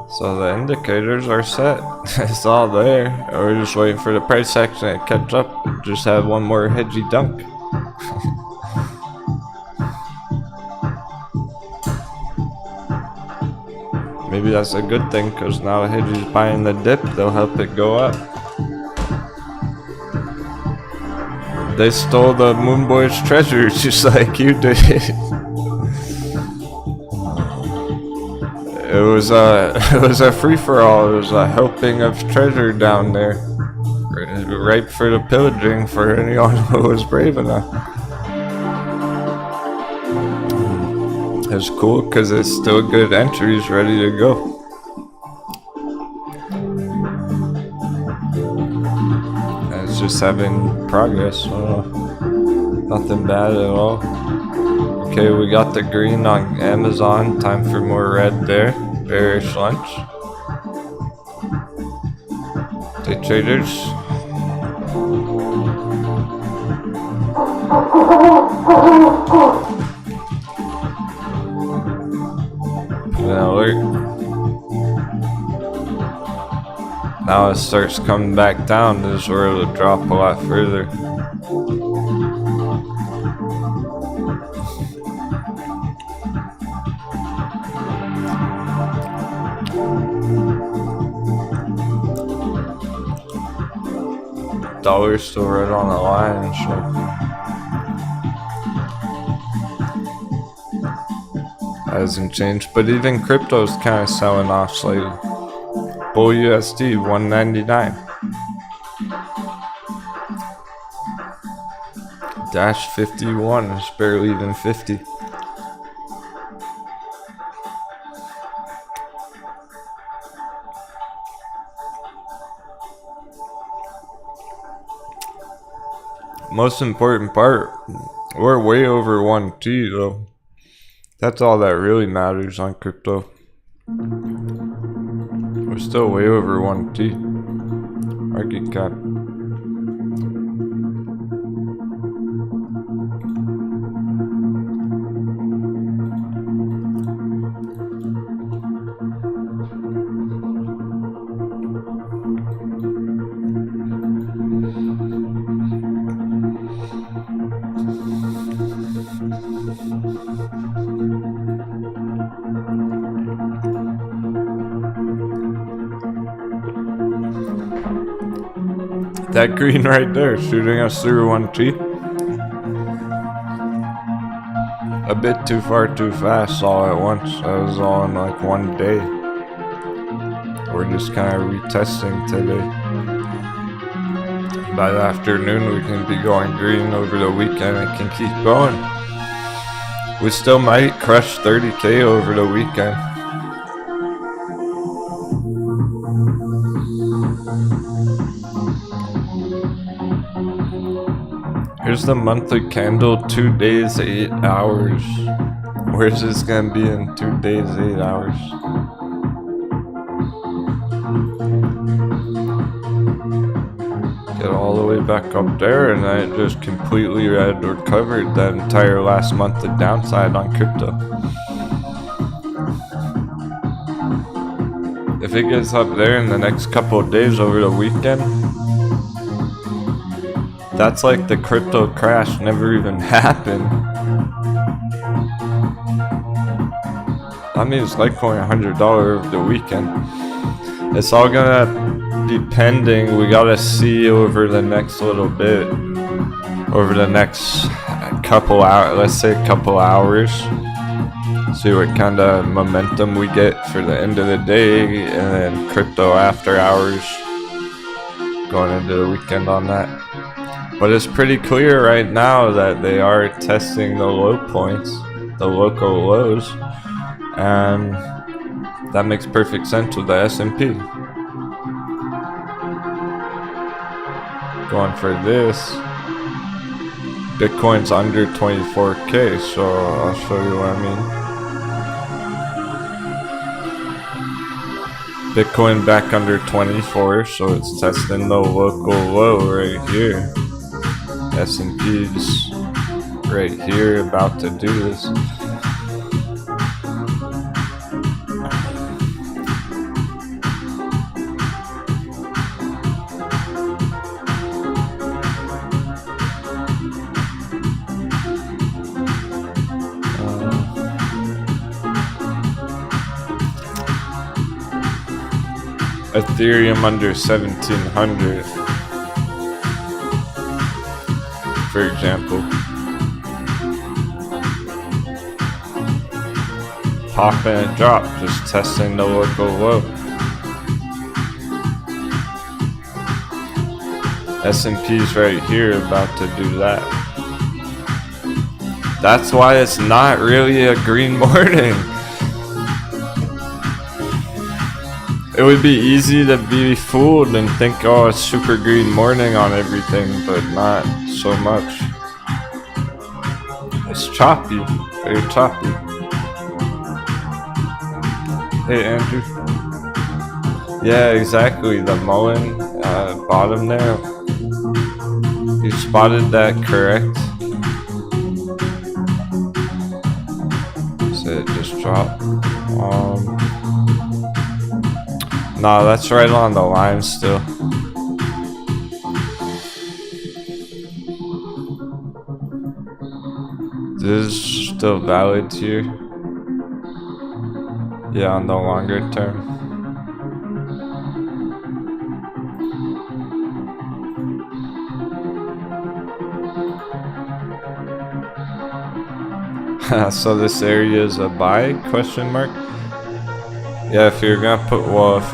So the indicators are set. It's all there. We're just waiting for the price action to catch up. Just have one more hedgy dunk. Maybe that's a good thing, because now hedgy's buying the dip, they'll help it go up. They stole the Moon Boy's treasure just like you did. It was a free-for-all. It was a helping of treasure down there, ripe for the pillaging for anyone who was brave enough. It's cool because it's still good entries ready to go. And it's just having progress. Nothing bad at all. Okay, we got the green on Amazon. Time for more red there. Bearish lunch. Day traders. Alert. Now it starts coming back down. This is where it'll drop a lot further. Dollar's still right on the line, so hasn't changed, but even crypto's kind of selling off slightly. Bull USD 199. Dash 51 is barely even 50. Most important part, we're way over 1T though. That's all that really matters on crypto. We're still way over 1T market cap. That green right there shooting us through 1T. A bit too far too fast all at once. That was all in like one day. We're just kind of retesting today. By the afternoon we can be going green. Over the weekend it can keep going. We still might crush 30K over the weekend. Here's the monthly candle, 2 days, 8 hours. Where's this gonna be in 2 days, 8 hours? Get all the way back up there, and then it just completely had recovered that entire last month of downside on crypto. If it gets up there in the next couple of days over the weekend, that's like the crypto crash never even happened. That means Litecoin $100 over the weekend. It's all gonna be pending. We gotta see over the next little bit, over the next couple hours, let's say a couple hours. See what kind of momentum we get for the end of the day, and then crypto after hours, going into the weekend on that. But it's pretty clear right now that they are testing the low points, the local lows, and that makes perfect sense with the S&P. Going for this, Bitcoin's under 24K, so I'll show you what I mean. Bitcoin back under 24, so it's testing the local low right here. S&P's right here about to do this. Ethereum under 1700, for example. Pop and drop, just testing the local low. S&P's right here about to do that. That's why it's not really a green morning. It would be easy to be fooled and think, oh, it's super green morning on everything, but not so much. It's choppy, very choppy. Hey, Andrew. Yeah, exactly, the Mullen bottom there. You spotted that correct. So it just dropped. No, that's right on the line still. This is still valid here. Yeah, on the longer term. So this area is a buy? Question mark. Yeah, if you're gonna put, well, if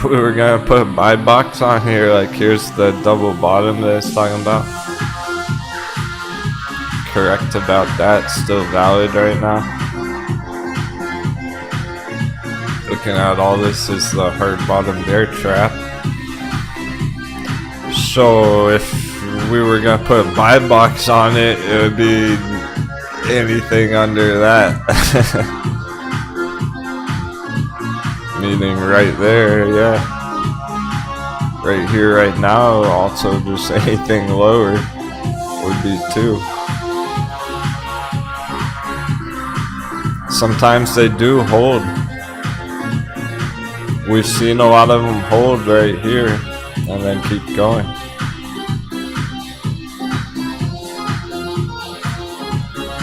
we were gonna put a buy box on here, like here's the double bottom that it's talking about. Correct about that, still valid right now. Looking at all this is the hard bottom bear trap. So if we were gonna put a buy box on it, it would be anything under that. Meaning right there, yeah. Right here, right now, also just anything lower would be 2. Sometimes they do hold. We've seen a lot of them hold right here and then keep going.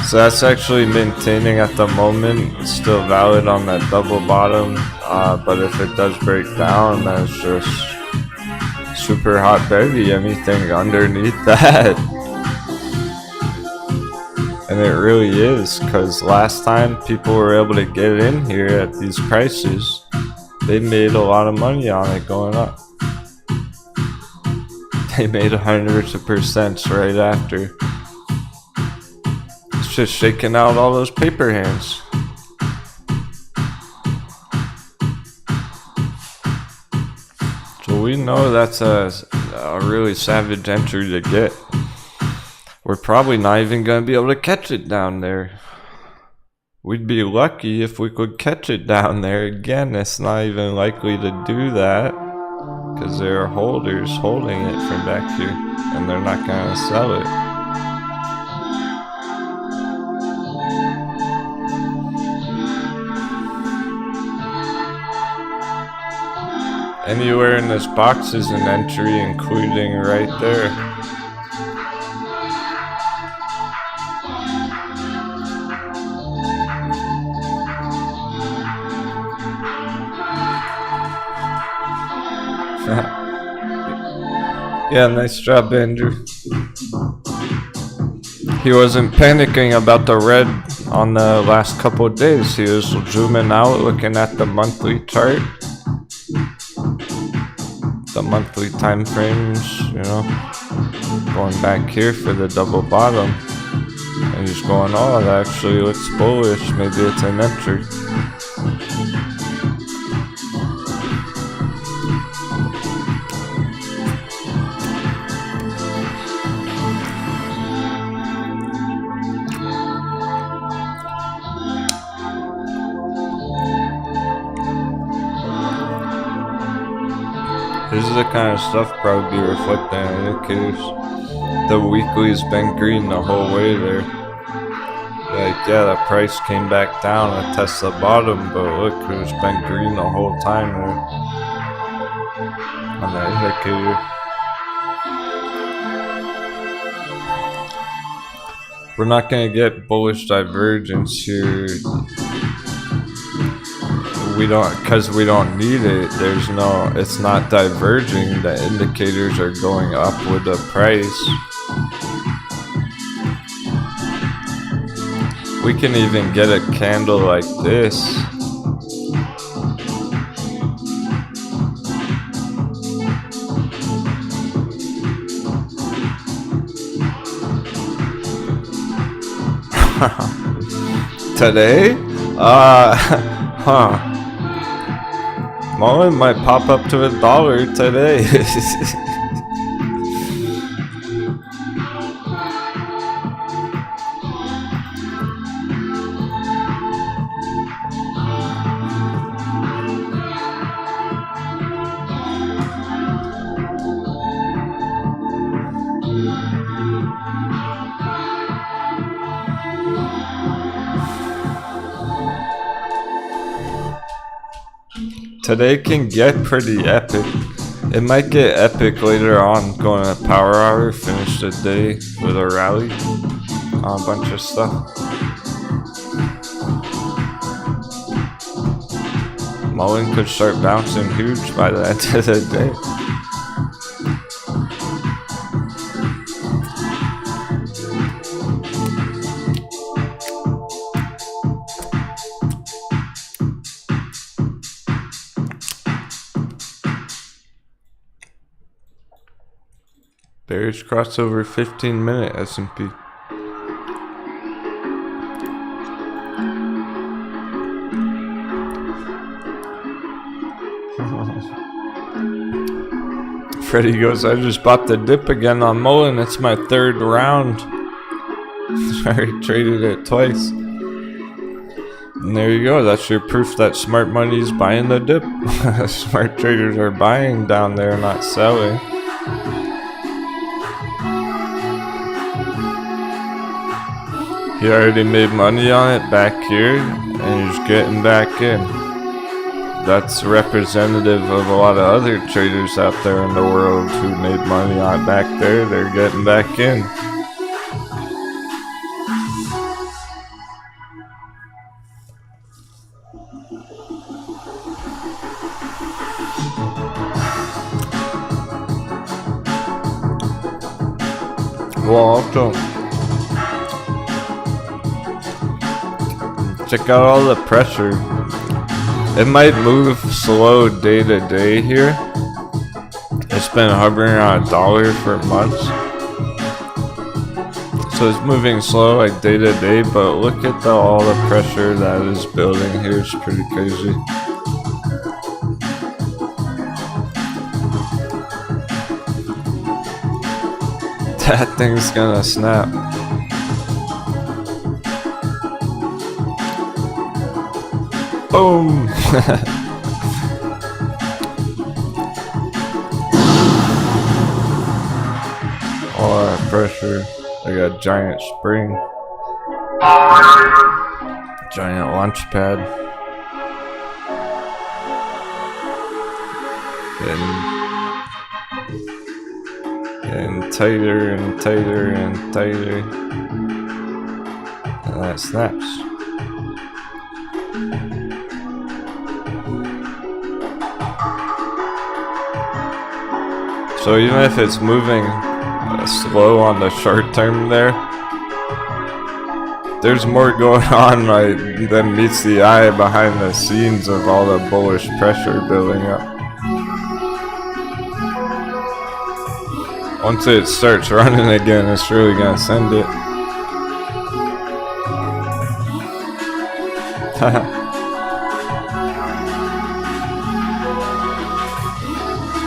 So that's actually maintaining at the moment. It's still valid on that double bottom, but if it does break down, then it's just super hot baby, anything underneath that. And it really is, because last time people were able to get in here at these prices, they made a lot of money on it going up. They made hundreds of percents right after. Just shaking out all those paper hands. So we know that's a really savage entry to get. We're probably not even going to be able to catch it down there. We'd be lucky if we could catch it down there. Again, it's not even likely to do that, because there are holders holding it from back here, and they're not going to sell it. Anywhere in this box is an entry, including right there. Yeah, nice job, Andrew. He wasn't panicking about the red on the last couple of days. He was zooming out, looking at the monthly chart. The monthly time frames, you know, going back here for the double bottom, and he's going, oh, that actually looks bullish, maybe it's an entry. This is the kind of stuff probably be reflecting on indicators. The weekly's been green the whole way there. Like, yeah, the price came back down and test the bottom, but look, it's been green the whole time there on the indicator. We're not gonna get bullish divergence here. We don't, because we don't need it. There's no, it's not diverging. The indicators are going up with the price. We can even get a candle like this. Today? Huh. Mullen might pop up to $1 today. Today can get pretty epic. It might get epic later on, going to power hour, finish the day with a rally on a bunch of stuff. Mullen could start bouncing huge by the end of the day. Bearish crossover 15-minute S&P. Freddie goes, I just bought the dip again on Mullen. It's my third round. I already traded it twice. And there you go. That's your proof that smart money is buying the dip. Smart traders are buying down there, not selling. He already made money on it back here, and he's getting back in. That's representative of a lot of other traders out there in the world who made money on it back there. They're getting back in. Well, also, check out all the pressure. It might move slow day to day here. It's been hovering around $1 for months. So it's moving slow like day to day, but look at all the pressure that is building here. It's pretty crazy. That thing's gonna snap. Boom! All that pressure. Like a giant spring. Giant launch pad. And tighter and tighter and tighter. And that snaps. So even if it's moving slow on the short term there, there's more going on like than meets the eye behind the scenes of all the bullish pressure building up. Once it starts running again, it's really gonna send it.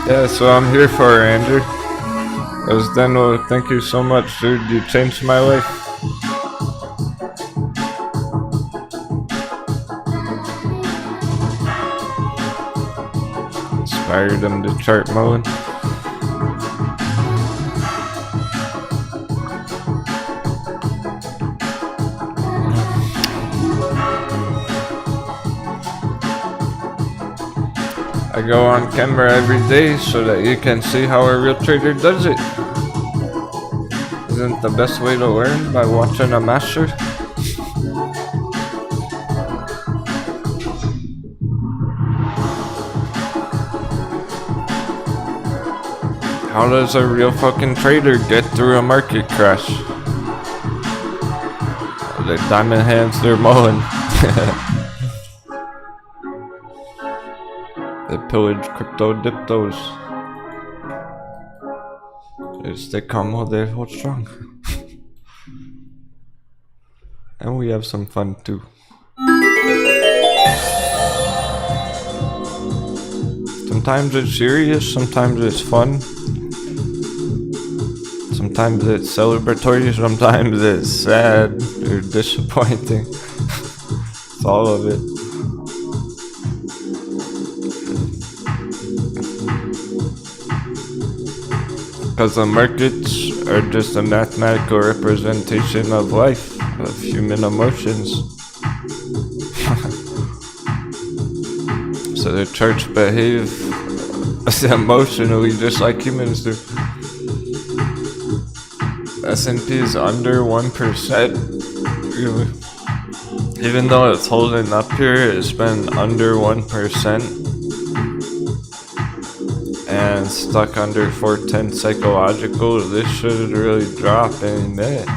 Yeah, so I'm here for Andrew. As Denwo, thank you so much, dude. You changed my life. inspired him to chart mode. I go on camera every day so that you can see how a real trader does it. Isn't the best way to learn by watching a master? How does a real fucking trader get through a market crash? Their diamond hands, they're mulling. They pillage crypto diptos. They stay calm while they hold strong. And we have some fun too. Sometimes it's serious, sometimes it's fun. Sometimes it's celebratory, sometimes it's sad or disappointing. It's all of it. Because the markets are just a mathematical representation of life, of human emotions. So the charts behave emotionally just like humans do. S&P is under 1%, really. Even though it's holding up here, it's been under 1% and stuck under 410 psychological. This should really drop any minute.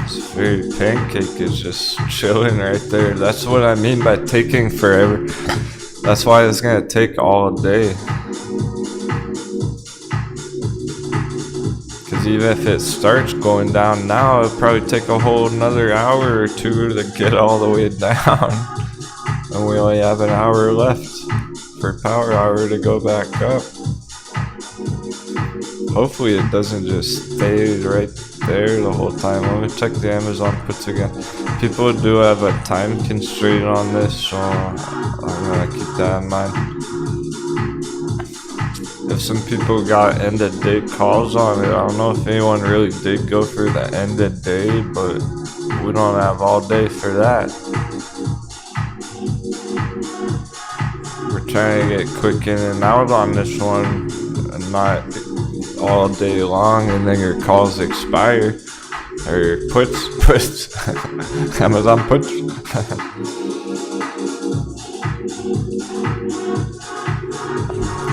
This very pancake is just chilling right there. That's what I mean by taking forever. That's why it's gonna take all day. Even if it starts going down now, it'll probably take a whole another hour or two to get all the way down. And we only have an hour left for power hour to go back up. Hopefully it doesn't just stay right there the whole time. Let me check the Amazon puts again. People do have a time constraint on this, so I'm gonna keep that in mind. If some people got end of day calls on it, I don't know if anyone really did go for the end of day, but we don't have all day for that. We're trying to get quick in and out on this one and not all day long, and then your calls expire. Or your puts, Amazon puts.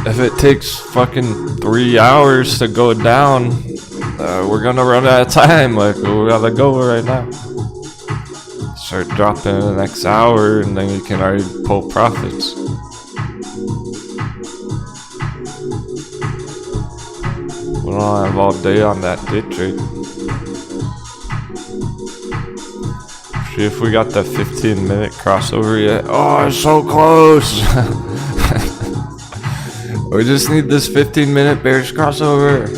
If it takes fucking 3 hours to go down, we're gonna run out of time. Like, we gotta go right now. Start dropping in the next hour, and then you can already pull profits. We don't have all day on that day trade. See if we got the 15-minute crossover yet. Oh, it's so close! We just need this 15-minute bearish crossover.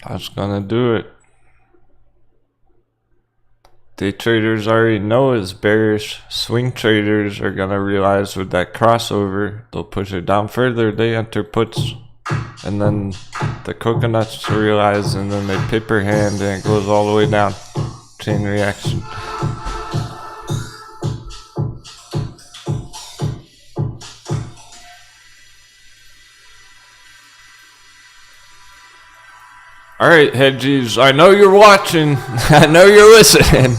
That's gonna do it. Day traders already know it's bearish. Swing traders are gonna realize with that crossover, they'll push it down further. They enter puts. And then the coconuts realize, and then they paper hand, and it goes all the way down. Chain reaction. Alright, hedgies, I know you're watching. I know you're listening.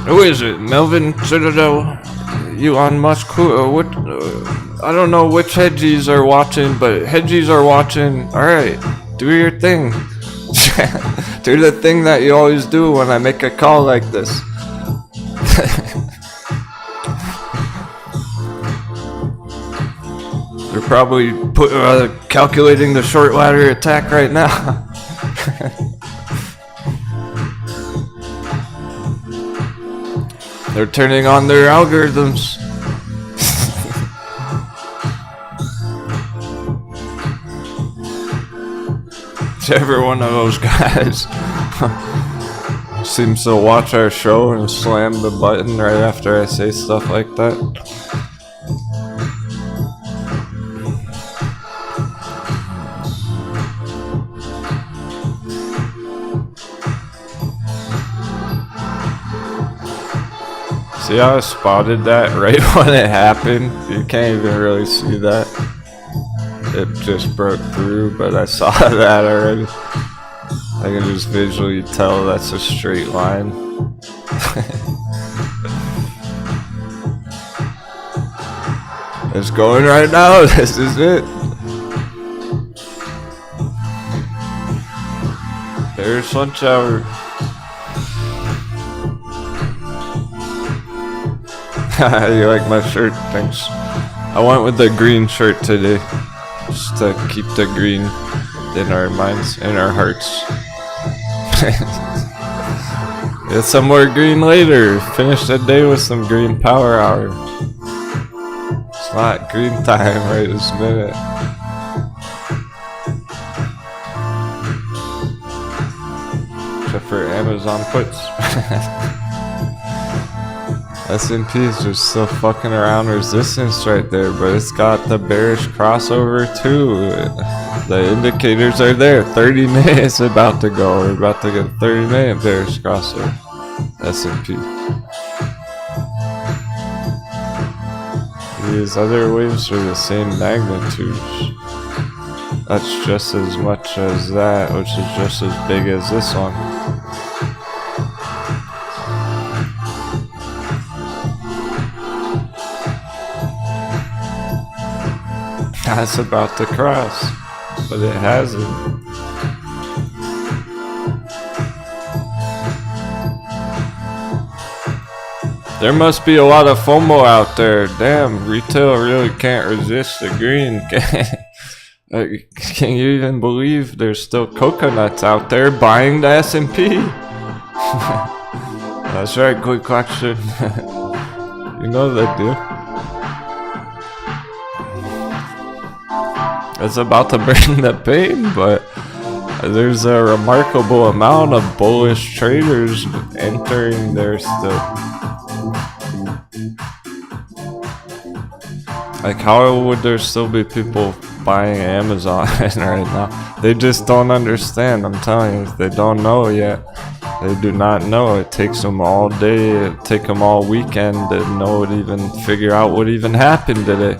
Who is it? Melvin Citadel? Elon Musk? What? I don't know which hedgies are watching, but hedgies are watching. Alright, do your thing. Do the thing that you always do when I make a call like this. They're probably calculating the short ladder attack right now. They're turning on their algorithms. whichever one of those guys seems to watch our show and slam the button right after I say stuff like that. See how I spotted that right when it happened? You can't even really see that. It just broke through, but I saw that already. I can just visually tell that's a straight line. It's going right now. This is it. There's lunch hour. You like my shirt? Thanks. I went with the green shirt today, just to keep the green in our minds, in our hearts. Get some more green later. Finish the day with some green power hour. It's not green time right this minute. Except for Amazon puts. S&P is just still fucking around resistance right there, but it's got the bearish crossover too. The indicators are there. 30 minutes about to go. We're about to get a 30-minute bearish crossover. S&P. These other waves are the same magnitudes. That's just as much as that, which is just as big as this one. That's about to cross, but it hasn't. There must be a lot of FOMO out there. Damn, retail really can't resist the green. Can you even believe there's still coconuts out there buying the S&P? That's right, quick question. You know they do. It's about to bring the pain, but there's a remarkable amount of bullish traders entering there still. Like, how would there still be people buying Amazon right now? They just don't understand. I'm telling you, they don't know yet. They do not know. It takes them all day, it takes them all weekend to know it, even figure out what even happened today.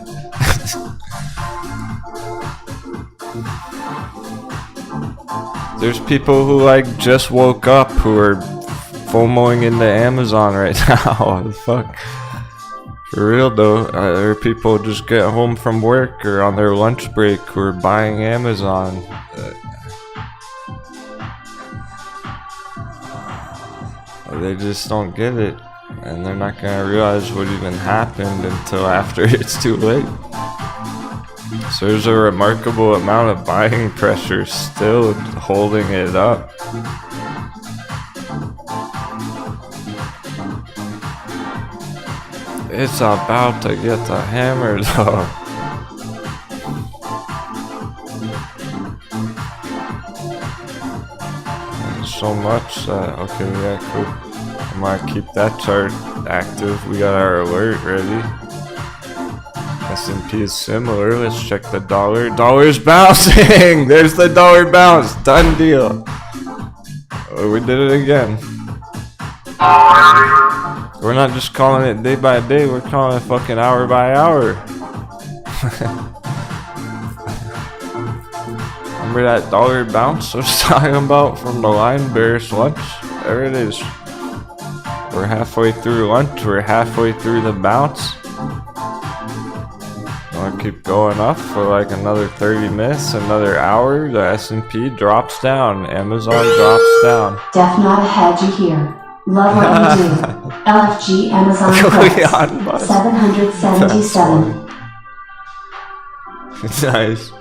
There's people who like just woke up who are FOMOing into Amazon right now. What the fuck? For real though, there are people who just get home from work or on their lunch break who are buying Amazon. They just don't get it, and they're not gonna realize what even happened until after it's too late. So there's a remarkable amount of buying pressure still holding it up. It's about to get the hammer though. There's so much that, okay, yeah, cool. I might keep that chart active. We got our alert ready. S&P is similar. Let's check the dollar. Dollar's bouncing! There's the dollar bounce. Done deal. Oh, we did it again. We're not just calling it day by day. We're calling it fucking hour by hour. Remember that dollar bounce I was talking about from the line bearish lunch? There it is. We're halfway through lunch. We're halfway through the bounce. I'll keep going up for like another 30 minutes, another hour. The S&P drops down. Amazon drops down. Def not a hedge here. Love what you do. LFG Amazon price 777. Nice.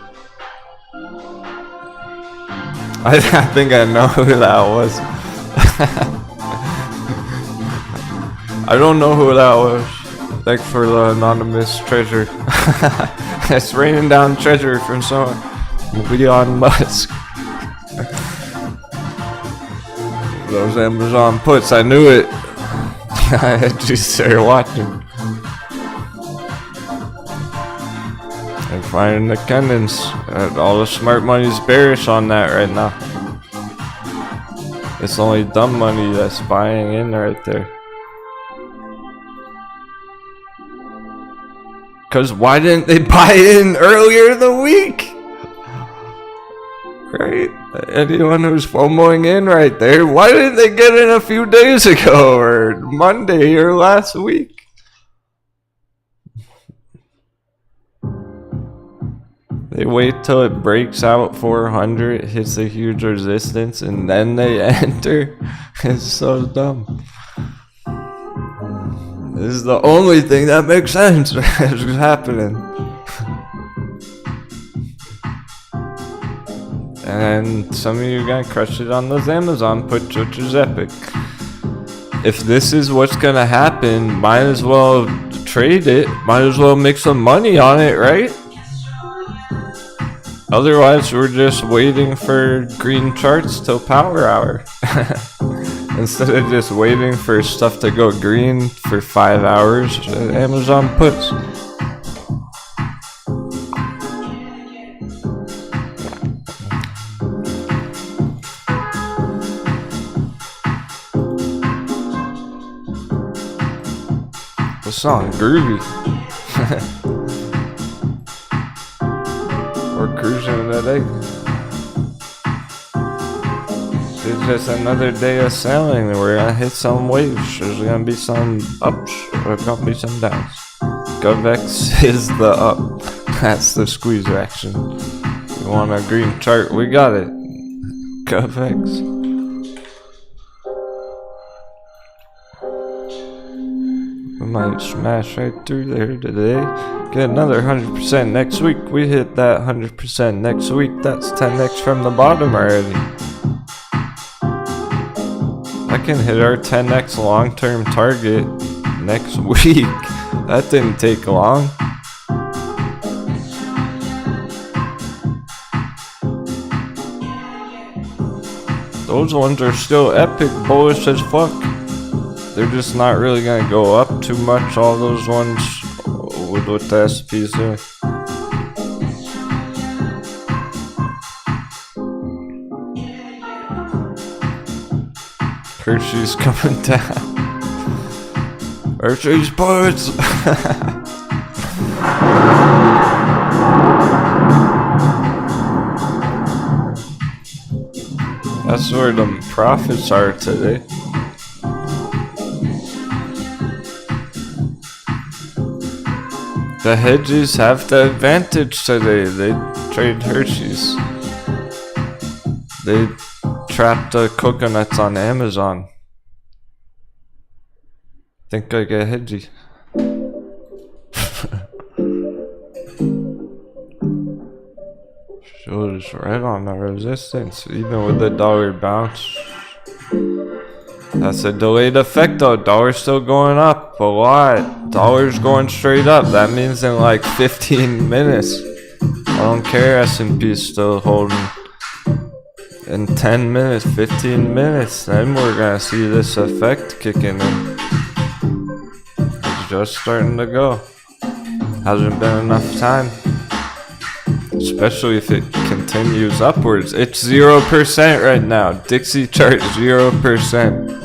I think I know who that was. I don't know who that was. Thanks for the anonymous treasure. It's raining down treasure from someone. Elon Musk. Those Amazon puts, I knew it. I had to start watching. And finding the cannons. All the smart money's bearish on that right now. It's only dumb money that's buying in right there. Cause why didn't they buy in earlier in the week? Right? Anyone who's FOMOing in right there, why didn't they get in a few days ago or Monday or last week? They wait till it breaks out 400, hits a huge resistance, and then they enter. It's so dumb. This is the only thing that makes sense that's happening. And some of you gonna crush it on those Amazon puts, which is epic. If this is what's gonna happen, might as well trade it. Might as well make some money on it, right? Otherwise, we're just waiting for green charts till power hour. Instead of just waiting for stuff to go green for 5 hours, Amazon puts. The song groovy. We're cruising today. It's just another day of sailing. We're gonna hit some waves. There's gonna be some ups. There's gonna be some downs. GovX is the up. That's the squeeze action. You want a green chart? We got it. GovX. We might smash right through there today. Get another 100% next week. We hit that 100% next week. That's 10x from the bottom already. I can hit our 10x long-term target next week. That didn't take long. Those ones are still epic bullish as fuck. They're just not really gonna go up too much, all those ones with the SPs there. Hershey's coming down. Hershey's bullets. That's where the profits are today. The hedges have the advantage today. They trade Hershey's. They trapped the coconuts on Amazon. Think I get hedgy. Shows right on the resistance, even with the dollar bounce. That's a delayed effect though. Dollar's still going up a lot. Dollar's going straight up. That means in like 15 minutes. I don't care, S&P's still holding. In 10 minutes, 15 minutes, then we're gonna see this effect kicking in. It's just starting to go. Hasn't been enough time. Especially if it continues upwards. It's 0% right now. Dixie chart 0%.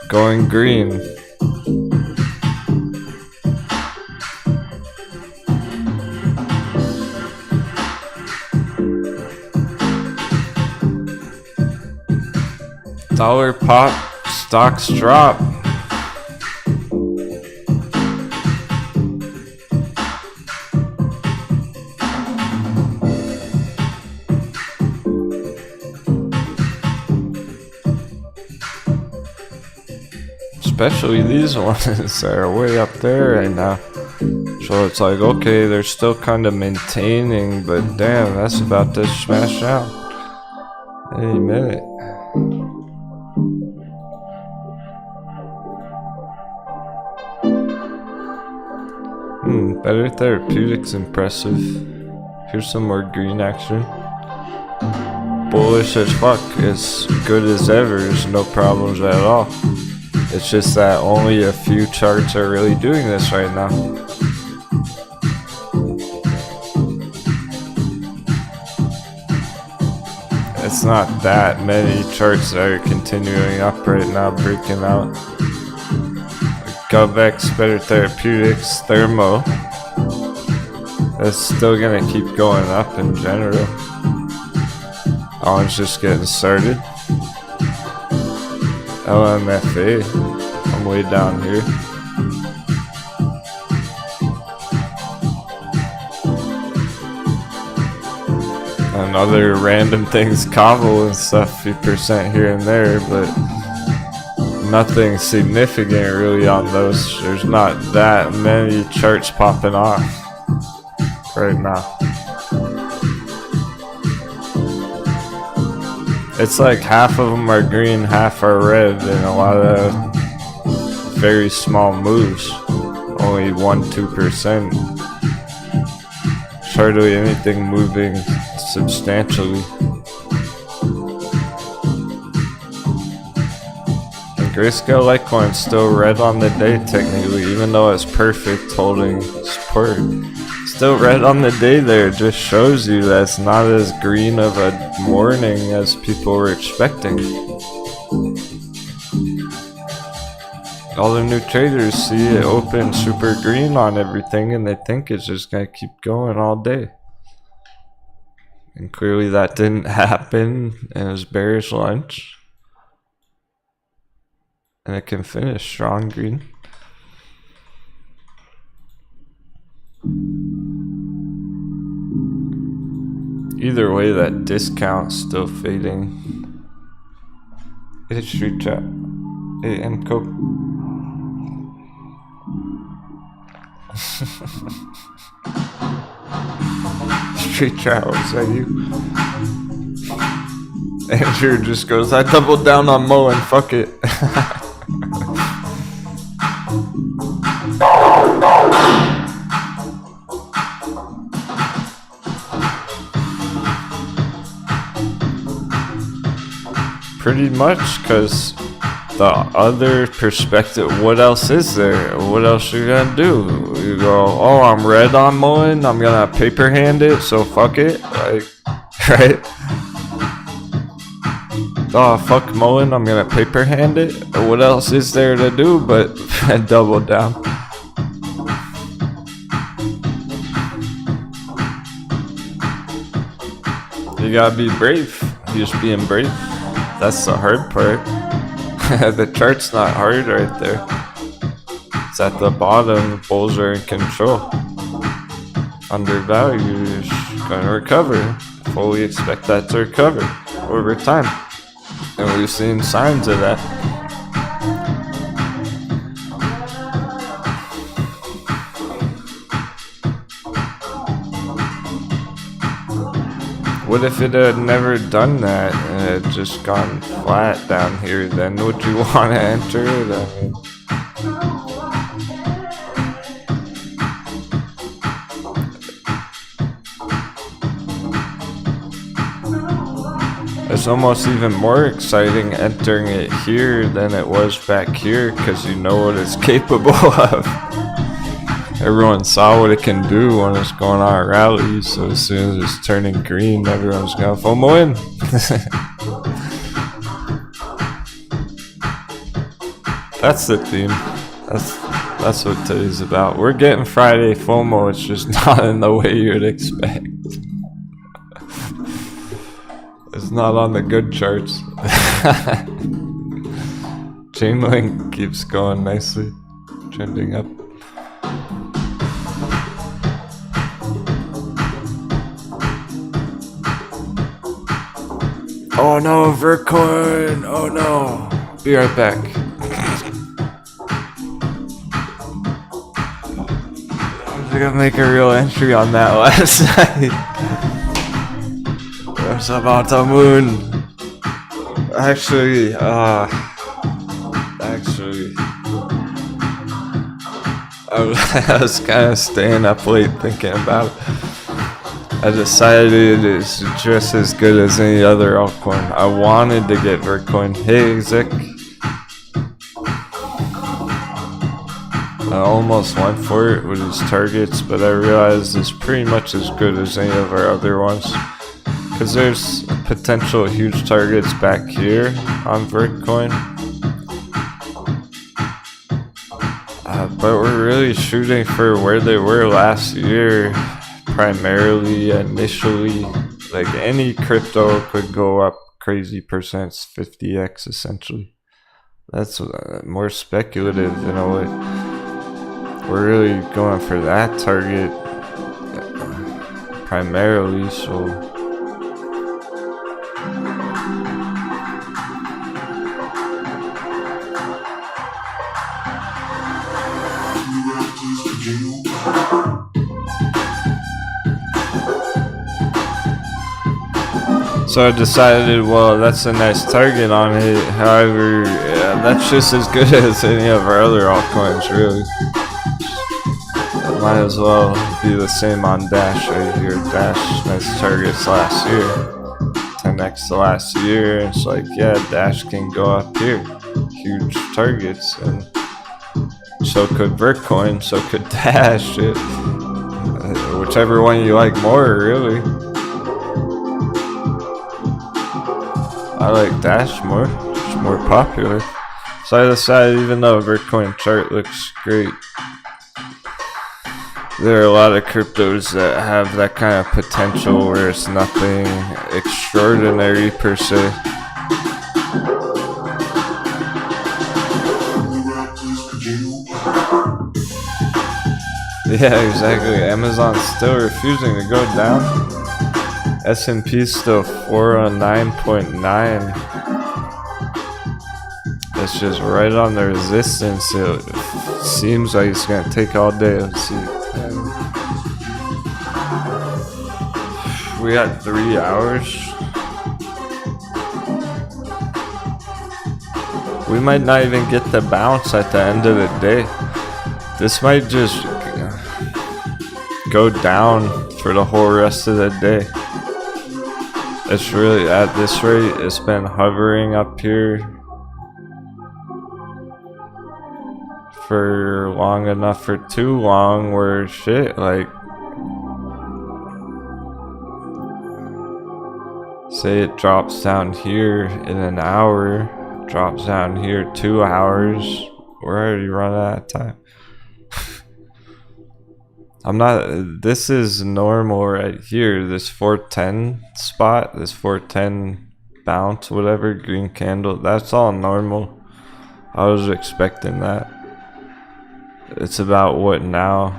Going green. Dollar pop, stocks drop. Especially these ones that are way up there right now. So it's like, okay, they're still kind of maintaining, but damn, that's about to smash out any minute. Better therapeutics impressive. Here's some more green action. bullish as fuck, as good as ever, there's no problems at all. It's just that only a few charts are really doing this right now. It's not that many charts that are continuing up right now, breaking out. GovX, Better Therapeutics, Thermo. It's still gonna keep going up in general. One's just getting started. LMFA, I'm way down here. And other random things, Kavil and stuff, few percent here and there, but nothing significant really on those. There's not that many charts popping off right now. It's like half of them are green, half are red, and a lot of very small moves. Only 1-2%. Hardly anything moving substantially. And Grayscale Litecoin still red on the day technically, even though it's perfect holding support. Still red on the day there, just shows you that it's not as green of a morning as people were expecting. All the new traders see it open super green on everything and they think it's just gonna keep going all day. And clearly that didn't happen in his bearish lunch. And it can finish strong green. Either way, that discount's still fading. It's street chat. Hey, and Coke. Street chat, was that you? Andrew just goes, I doubled down on Mo and fuck it. Pretty much, because the other perspective, what else is there? What else you gonna do? You go, oh, I'm red on mowing, I'm gonna paper hand it, so fuck it. Like, right? Oh, fuck mowing, I'm gonna paper hand it. What else is there to do but double down? You gotta be brave. You're just being brave. That's the hard part. The chart's not hard right there. It's at the bottom. Bulls are in control. Undervalued is gonna recover. Fully expect that to recover over time. And we've seen signs of that. What if it had never done that and it had just gone flat down here? Then would you want to enter it? I mean, it's almost even more exciting entering it here than it was back here because you know what it's capable of. Everyone saw what it can do when it's going on a rally, so as soon as it's turning green, everyone's gonna FOMO in. That's the theme. That's what today's about. We're getting Friday FOMO, it's just not in the way you'd expect. It's not on the good charts. Chainlink keeps going nicely, trending up. Oh no, Vercoin! Oh no! Be right back. I was gonna make a real entry on that last night. What's about the moon? Actually, I was kind of staying up late thinking about it. I decided it's just as good as any other altcoin. I wanted to get Bitcoin. Hey, Zick. I almost went for it with his targets, but I realized it's pretty much as good as any of our other ones. Because there's potential huge targets back here on Bitcoin. But we're really shooting for where they were last year, primarily, initially. Like any crypto could go up crazy percents, 50x essentially. That's more speculative in a way. We're really going for that target primarily, so I decided, well, that's a nice target on it. However, that's just as good as any of our other altcoins, really. It might as well be the same on Dash right here. Dash, nice targets last year. 10x the last year. It's like, yeah, Dash can go up here. Huge targets. And so could Bitcoin, so could Dash. Whichever one you like more, really. I like Dash more. It's more popular. So I decided, even though Bitcoin chart looks great, there are a lot of cryptos that have that kind of potential where it's nothing extraordinary per se. Yeah, exactly. Amazon's still refusing to go down. S&P's still 409.9. It's just right on the resistance. It seems like it's gonna take all day. Let's see. We got 3 hours. We might not even get the bounce at the end of the day. This might just go down for the whole rest of the day. It's really, at this rate, it's been hovering up here for long enough, for too long, where shit, like, say it drops down here in an hour, drops down here 2 hours, we're already running out of time. This is normal right here, this 410 spot, this 410 bounce, whatever, green candle, that's all normal. I was expecting that. It's about what now?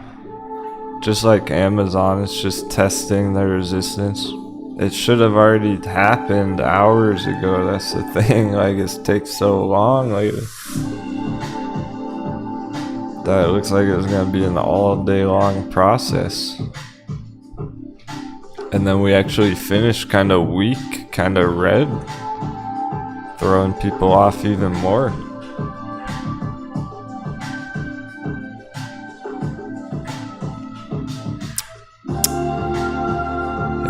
Just like Amazon, it's just testing the resistance. It should have already happened hours ago, that's the thing, like it takes so long, like that it looks like it's gonna be an all day long process. And then we actually finished kind of weak, kind of red, throwing people off even more.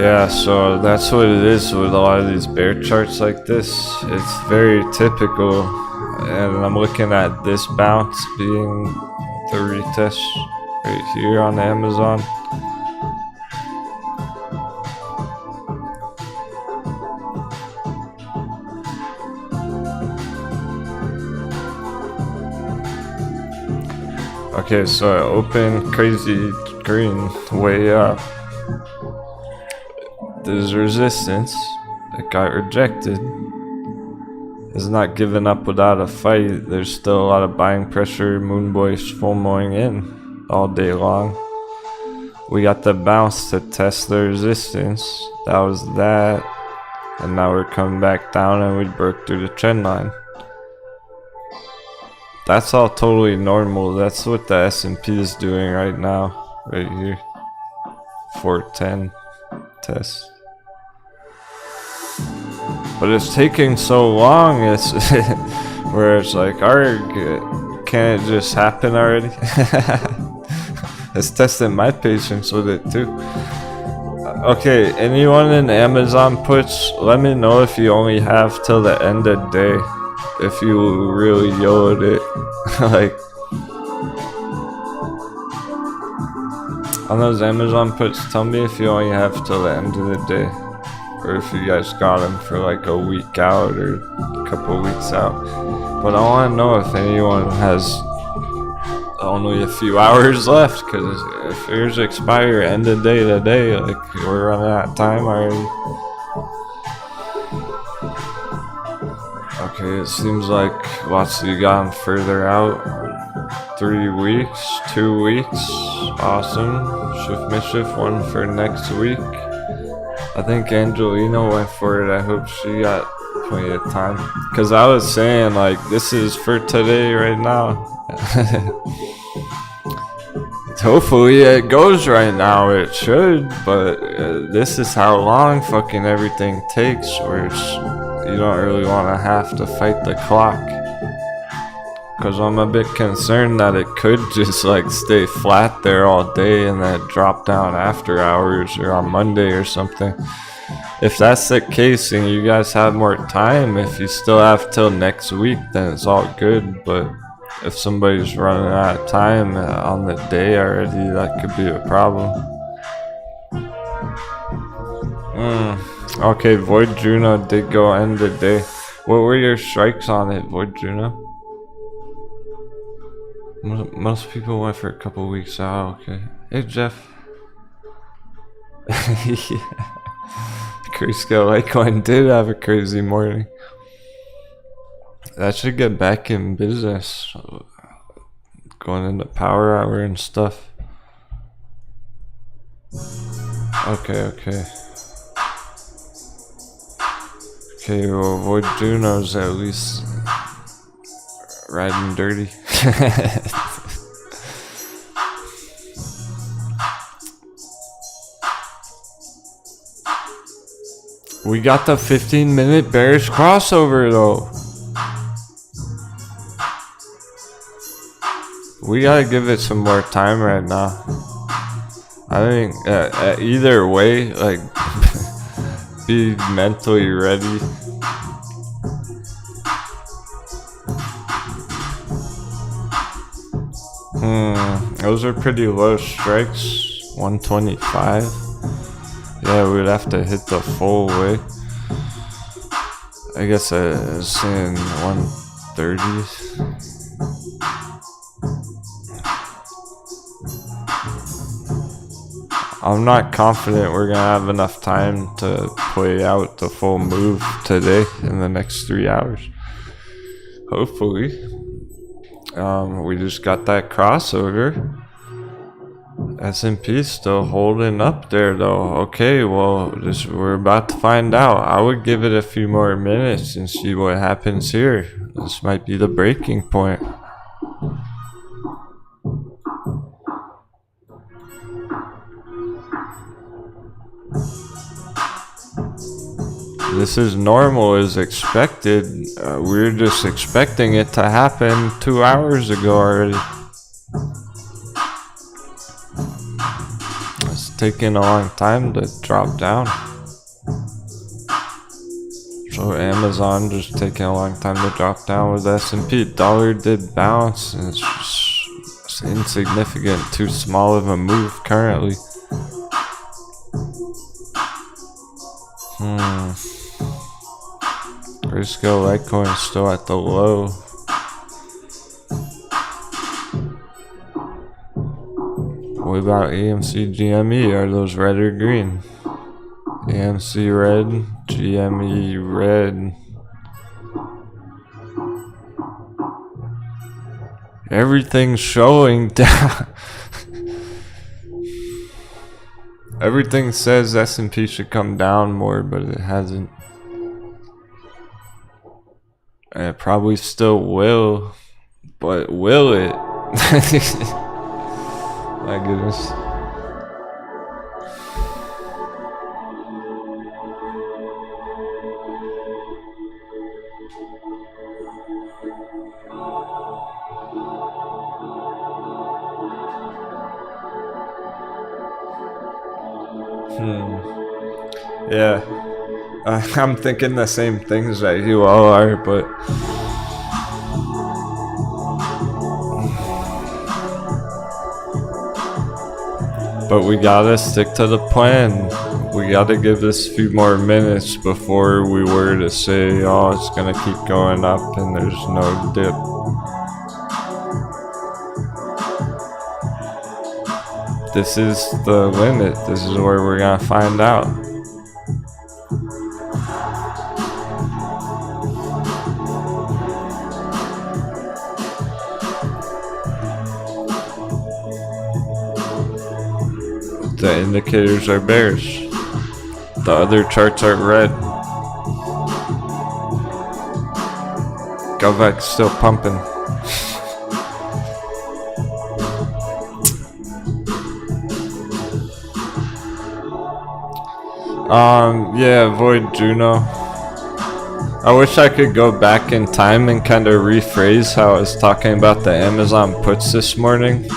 Yeah, so that's what it is with a lot of these bear charts like this. It's very typical, and I'm looking at this bounce being the retest right here on Amazon. Okay, so I opened crazy green way up. There's resistance. It got rejected. It's not giving up without a fight. There's still a lot of buying pressure. Moonboy's FOMOing in all day long. We got the bounce to test the resistance. That was that. And now we're coming back down and we broke through the trend line. That's all totally normal. That's what the S&P is doing right now. Right here. 410 test. But it's taking so long, it's where it's like, alright, can't it just happen already? It's testing my patience with it too. Okay, anyone in Amazon puts, let me know if you only have till the end of day. If you really yelled it. Like, on those Amazon puts, tell me if you only have till the end of the day. Or if you guys got them for like a week out or a couple weeks out. But I want to know if anyone has only a few hours left, because if yours expire end of day today, like, we're running out of time already. Okay, it seems like lots of you got them further out. 3 weeks, 2 weeks, awesome. Shift Mischief, one for next week. I think Angelina went for it. I hope she got plenty of time, because I was saying, like, this is for today right now. Hopefully it goes right now. It should, but this is how long fucking everything takes, where you don't really want to have to fight the clock. Because I'm a bit concerned that it could just like stay flat there all day and then drop down after hours or on Monday or something. If that's the case and you guys have more time, if you still have till next week, then it's all good. But if somebody's running out of time on the day already, that could be a problem. Okay, Void Juno did go end the day. What were your strikes on it, Void Juno? Most people went for a couple weeks out. Okay. Hey, Jeff. Yeah. Grayscale Litecoin did have a crazy morning. That should get back in business. Going into power hour and stuff. Okay. Okay, well, Void Juno's at least riding dirty. We got the 15-minute bearish crossover though. We gotta give it some more time right now. I think either way, like, be mentally ready. Those are pretty low strikes. 125. Yeah, we'd have to hit the full way. I guess I was saying 130. I'm not confident we're gonna have enough time to play out the full move today in the next 3 hours. Hopefully. We just got that crossover. S&P still holding up there though. Okay, well, we're about to find out. I would give it a few more minutes and see what happens here. This might be the breaking point. This is normal as expected. We're just expecting it to happen 2 hours ago already. It's taking a long time to drop down. So Amazon just taking a long time to drop down with S&P. Dollar did bounce, and it's just insignificant, too small of a move currently. Grayscale Litecoin is still at the low. What about AMC GME? Are those red or green? AMC red, GME red. Everything's showing down. Everything says S&P should come down more, but it hasn't. And it probably still will, but will it? My goodness. Yeah. I'm thinking the same things that you all are, but we gotta stick to the plan. We gotta give this a few more minutes before we were to say, oh, it's gonna keep going up and there's no dip. This is the limit. This is where we're gonna find out. The indicators are bearish. The other charts are red. GovX still pumping. Yeah, Void Juno. I wish I could go back in time and kind of rephrase how I was talking about the Amazon puts this morning.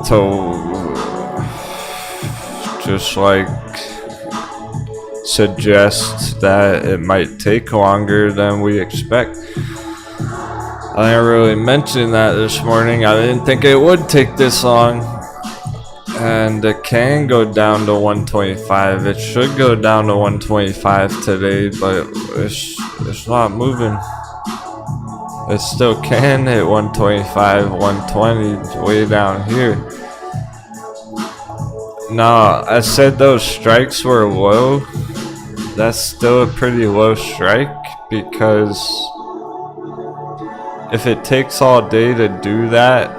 To just like suggest that it might take longer than we expect. I didn't really mention that this morning. I didn't think it would take this long. And it can go down to 125. It should go down to 125 today, but it's not moving. It still can hit 125, 120, it's way down here. Now, I said those strikes were low. That's still a pretty low strike, because if it takes all day to do that,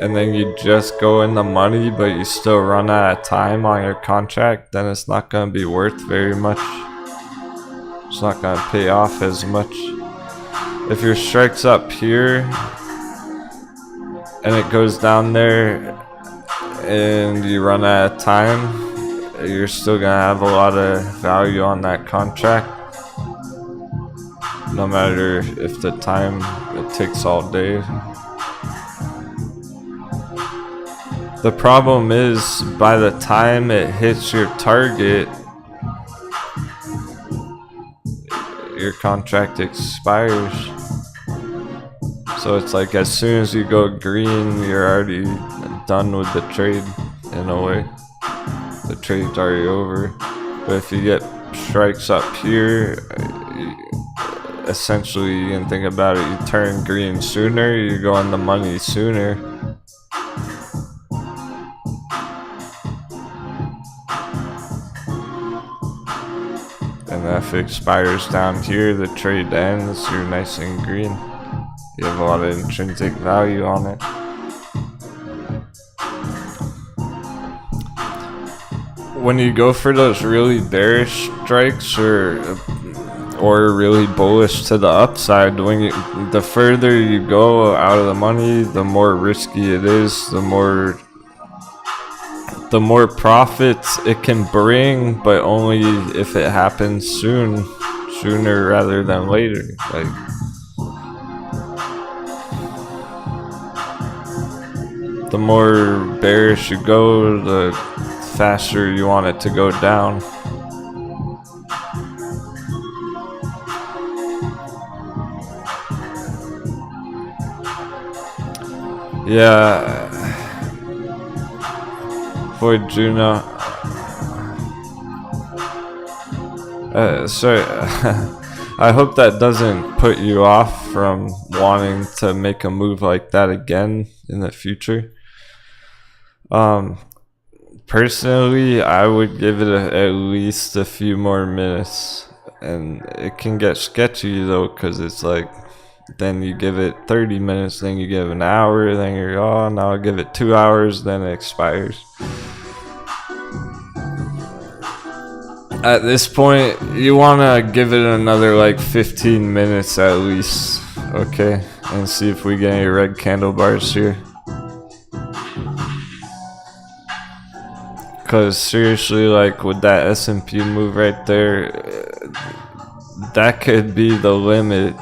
and then you just go in the money, but you still run out of time on your contract, then it's not going to be worth very much. It's not going to pay off as much. If your strike's up here and it goes down there and you run out of time, you're still going to have a lot of value on that contract, no matter if the time it takes all day. The problem is, by the time it hits your target, your contract expires. So it's like as soon as you go green, you're already done with the trade in a way. The trade's already over. But if you get strikes up here, essentially you can think about it, you turn green sooner, you go on the money sooner. And if it expires down here, the trade ends, you're nice and green. You have a lot of intrinsic value on it. When you go for those really bearish strikes or really bullish to the upside, the further you go out of the money, the more risky it is, the more profits it can bring, but only if it happens sooner rather than later. Like, the more bearish you go, the faster you want it to go down. Yeah. Void Juno. Sorry. I hope that doesn't put you off from wanting to make a move like that again in the future. Personally, I would give it at least a few more minutes. And it can get sketchy though, because it's like, then you give it 30 minutes, then you give an hour, then you're, oh, now I'll give it 2 hours, then it expires. At this point, you want to give it another like 15 minutes at least, okay? And see if we get any red candle bars here. Because seriously, like with that S&P move right there, that could be the limit.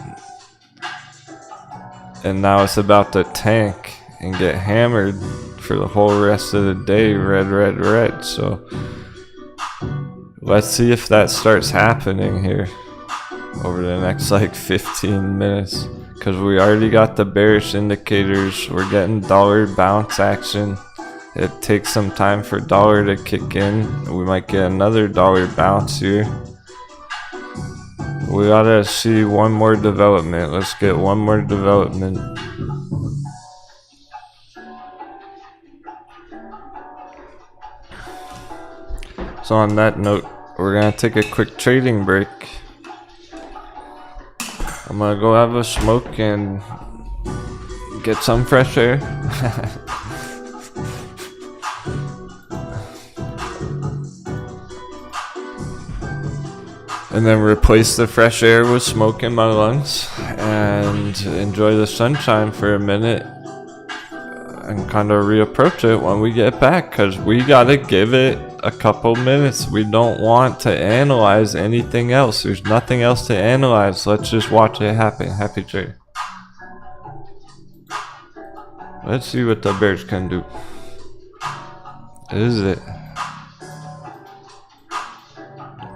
And now it's about to tank. and get hammered for the whole rest of the day. Red. So let's see if that starts happening here over the next like 15 minutes, because we already got the bearish indicators. We're getting dollar bounce action. It takes some time for dollar to kick in. We might get another dollar bounce here. We gotta see one more development. Let's get one more development. So on that note, we're gonna take a quick trading break. I'm gonna go have a smoke and get some fresh air. And then replace the fresh air with smoke in my lungs and enjoy the sunshine for a minute and kind of reapproach it when we get back, because we gotta give it a couple minutes. We don't want to analyze anything else. There's nothing else to analyze. Let's just watch it happen. Happy trade. Let's see what the bears can do. Is it?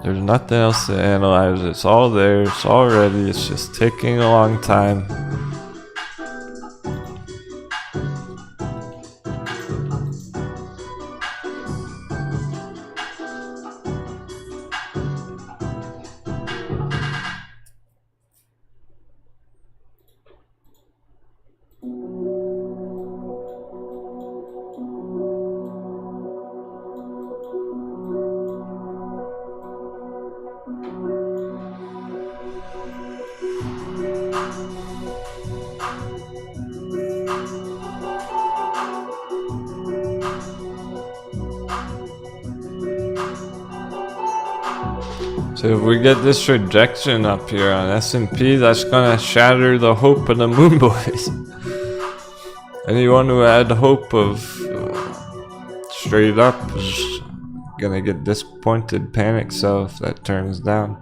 There's nothing else to analyze. It's all there. It's all ready. It's just taking a long time. So if we get this rejection up here on S&P, that's gonna shatter the hope of the Moon Boys. Anyone who had hope of straight up is gonna get disappointed, panic sell if that turns down.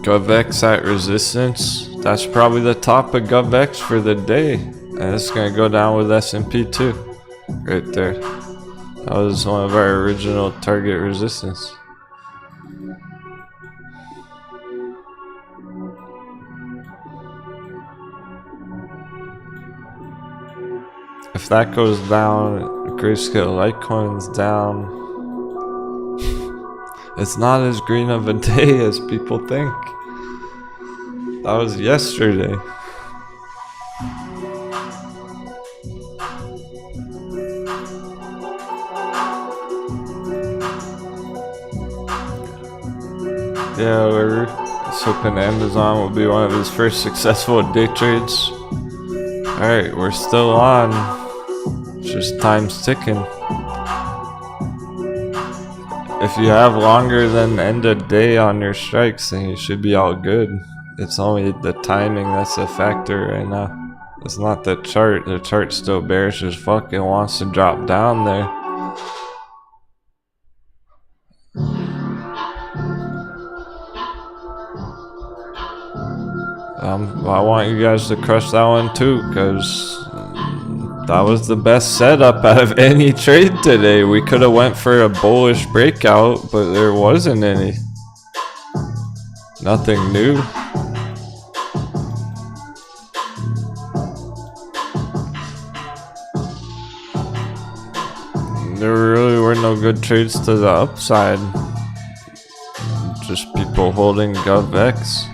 GovX at resistance. That's probably the top of GovX for the day, and it's gonna go down with S&P too, right there. That was one of our original target resistance. If that goes down, Grayscale Litecoin's down. It's not as green of a day as people think. That was yesterday. Yeah, we're hoping Amazon will be one of his first successful day trades. Alright, we're still on. It's just time's ticking. If you have longer than end of day on your strikes, then you should be all good. It's only the timing that's a factor right now. It's not the chart. The chart's still bearish as fuck. It wants to drop down there. I want you guys to crush that one too, because that was the best setup out of any trade today. We could have went for a bullish breakout, but there wasn't any. Nothing new. There really were no good trades to the upside. Just people holding GovX.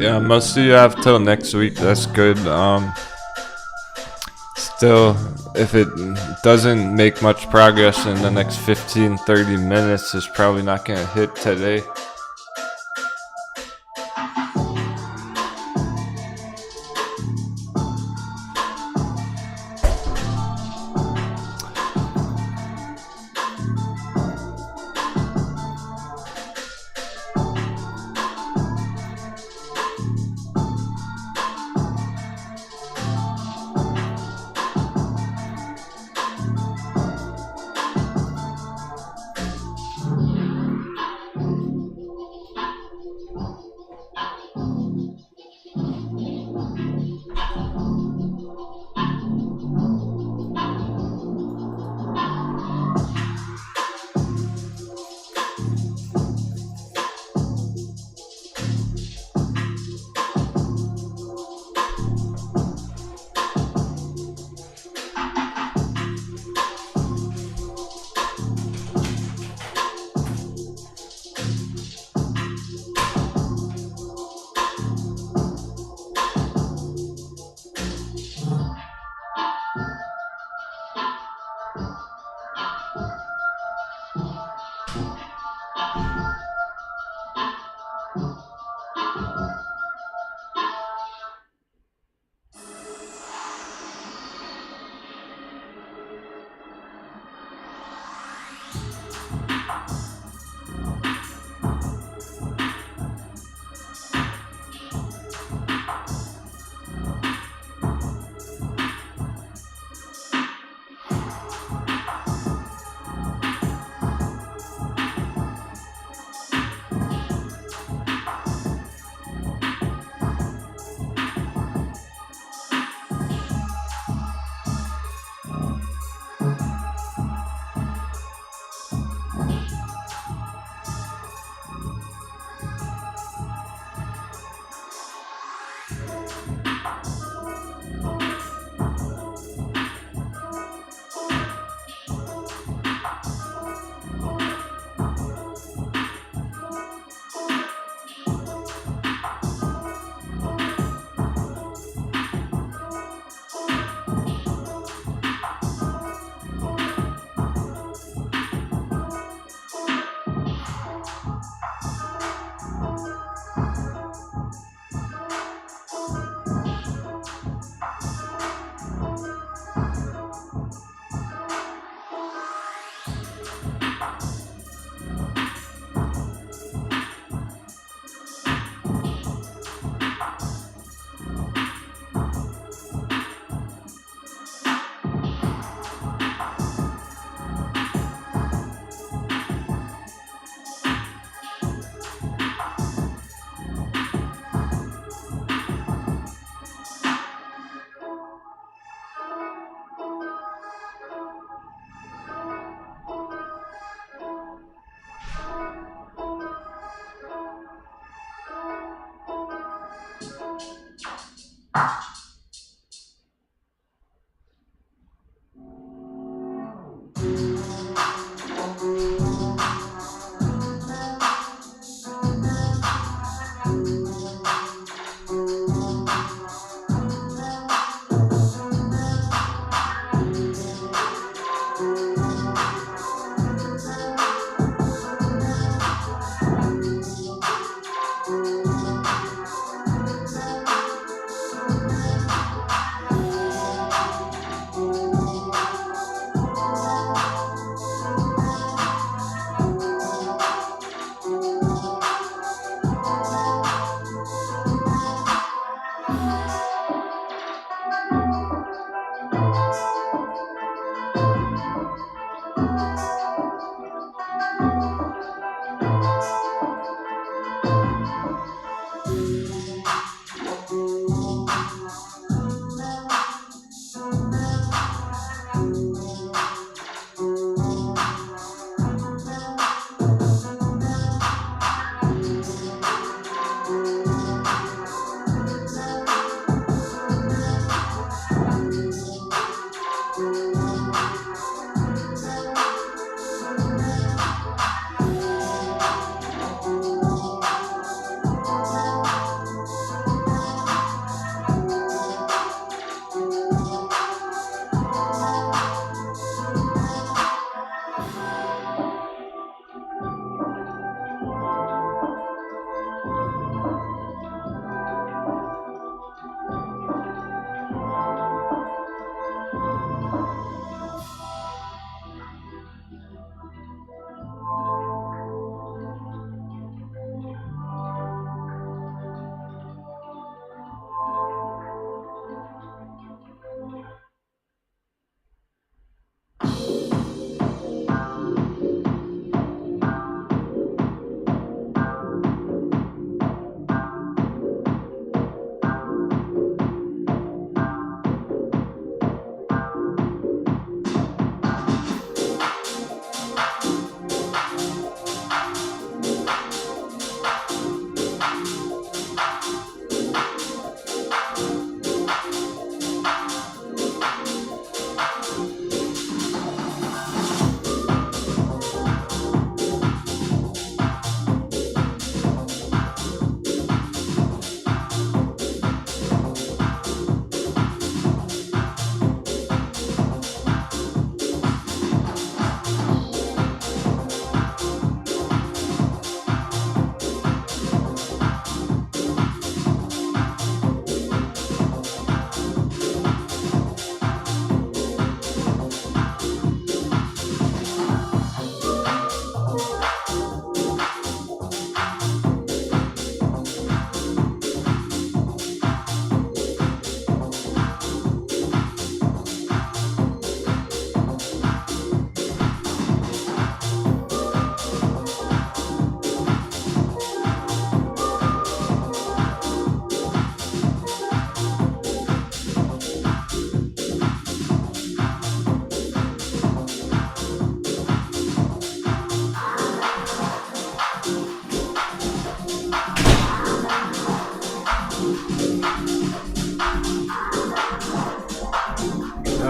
Yeah, most of you have till next week. That's good. Still, if it doesn't make much progress in the next 15-30 minutes, it's probably not gonna hit today.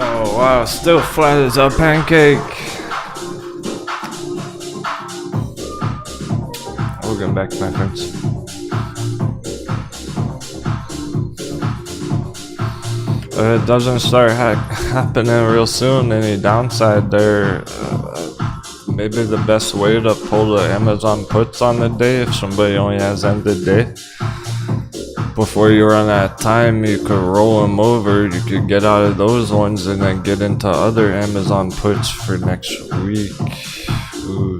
Oh wow, still flat as a pancake. Welcome back, my friends. It doesn't start happening real soon. Any downside there? Maybe the best way to pull the Amazon puts on the day, if somebody only has end of day, before you run out of time, you could roll them over. You could get out of those ones and then get into other Amazon puts for next week. Ooh.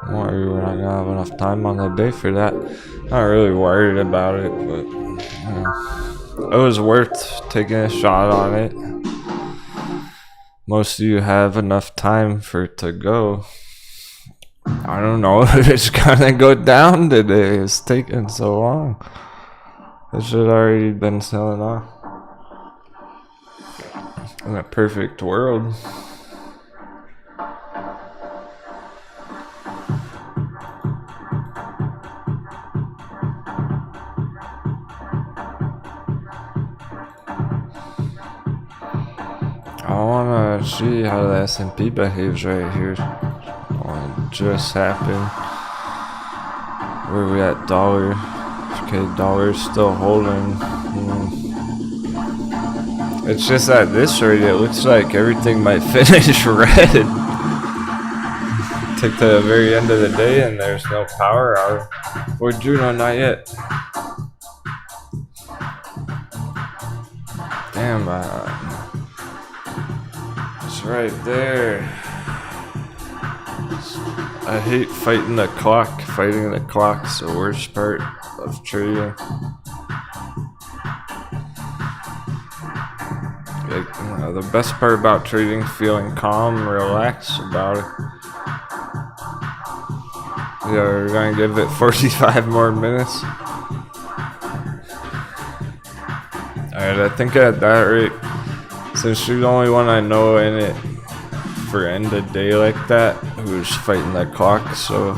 We're not gonna have enough time on the day for that. Not really worried about it, but it was worth taking a shot on it. Most of you have enough time for it to go. I don't know if it's gonna go down today. It's taking so long. It should already been selling off. In a perfect world. I wanna see how the S&P behaves right here. What just happened? Where we at dollar? Okay, dollar's still holding. It's just at this rate, it looks like everything might finish red. Take the very end of the day and there's no power out. Or Juno, not yet. Damn, it's right there. I hate fighting the clock. Fighting the clock's the worst part of trading. like, you know, the best part about trading, feeling calm, relaxed about it. Yeah, we're gonna give it 45 more minutes. Alright, I think at that rate, since you're the only one I know in it for end of day like that, who's fighting that clock so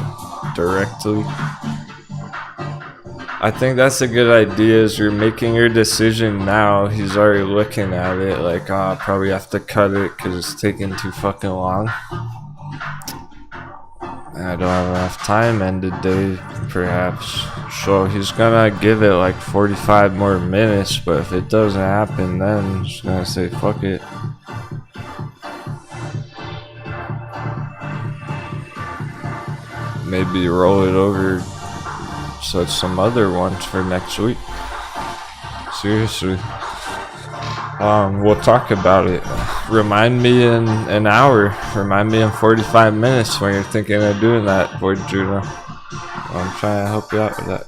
directly, I think that's a good idea. Is you're making your decision now. He's already looking at it like, oh, I probably have to cut it because it's taking too fucking long. I don't have enough time end of day, perhaps. So he's gonna give it like 45 more minutes, but if it doesn't happen, then he's gonna say fuck it. Maybe roll it over so it's some other ones for next week. Seriously. We'll talk about it. Remind me in an hour. Remind me in 45 minutes when you're thinking of doing that, Void Juno. I'm trying to help you out with that.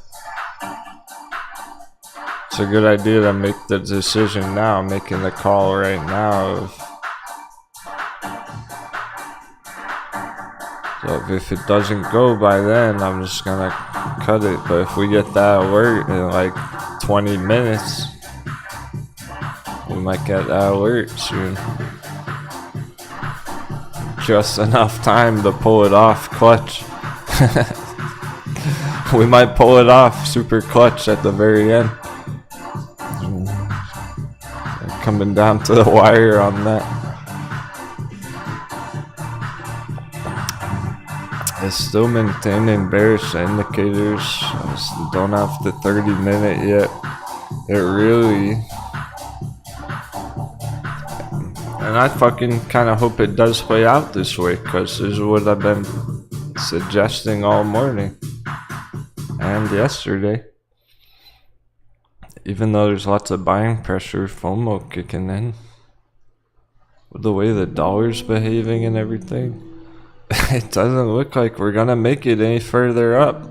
It's a good idea to make the decision now, making the call right now. So if it doesn't go by then, I'm just gonna cut it. But if we get that alert in like 20 minutes, we might get that alert soon. Just enough time to pull it off clutch. We might pull it off super clutch at the very end. Coming down to the wire on that. It's still maintaining bearish indicators. I don't have the 30-minute yet. It really... And I fucking kind of hope it does play out this way, because this is what I've been suggesting all morning. And yesterday. Even though there's lots of buying pressure, FOMO kicking in. With the way the dollar's behaving and everything. It doesn't look like we're gonna make it any further up.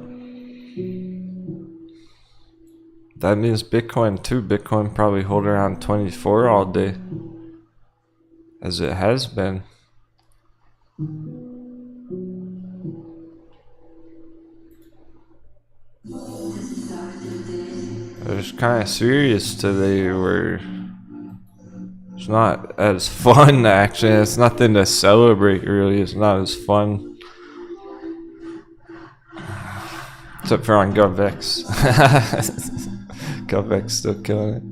That means Bitcoin too. Bitcoin probably hold around 24 all day, as it has been. It's kind of serious today, where it's not as fun actually. It's nothing to celebrate really. It's not as fun. Except for on GovX. GovX still killing it.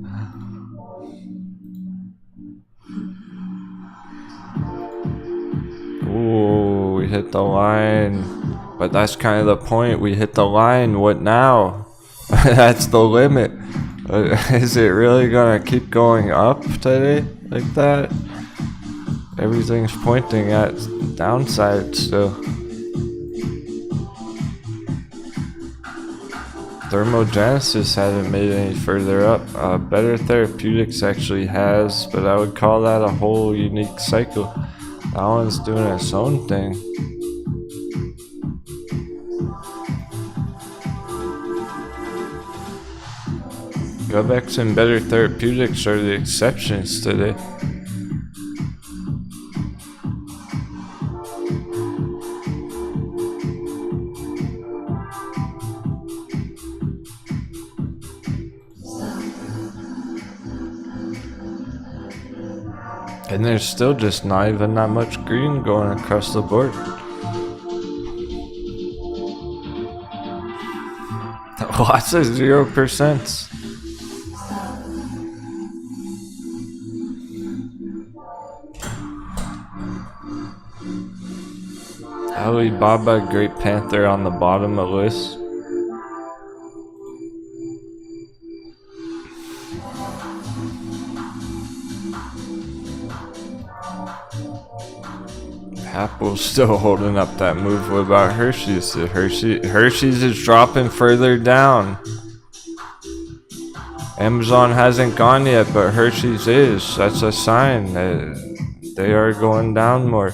Ooh, we hit the line. But that's kind of the point. We hit the line. What now? That's the limit. Is it really gonna keep going up today like that? Everything's pointing at downside still. Thermogenesis hasn't made any further up. Better Therapeutics actually has, but I would call that a whole unique cycle. That one's doing its own thing. GovX and Better Therapeutics are the exceptions today. And there's still just not even that much green going across the board. Lots of 0%. Alibaba, Great Panther on the bottom of the list. Apple's still holding up that move. What about Hershey's? Hershey's is dropping further down. Amazon hasn't gone yet, but Hershey's is. That's a sign that they are going down more.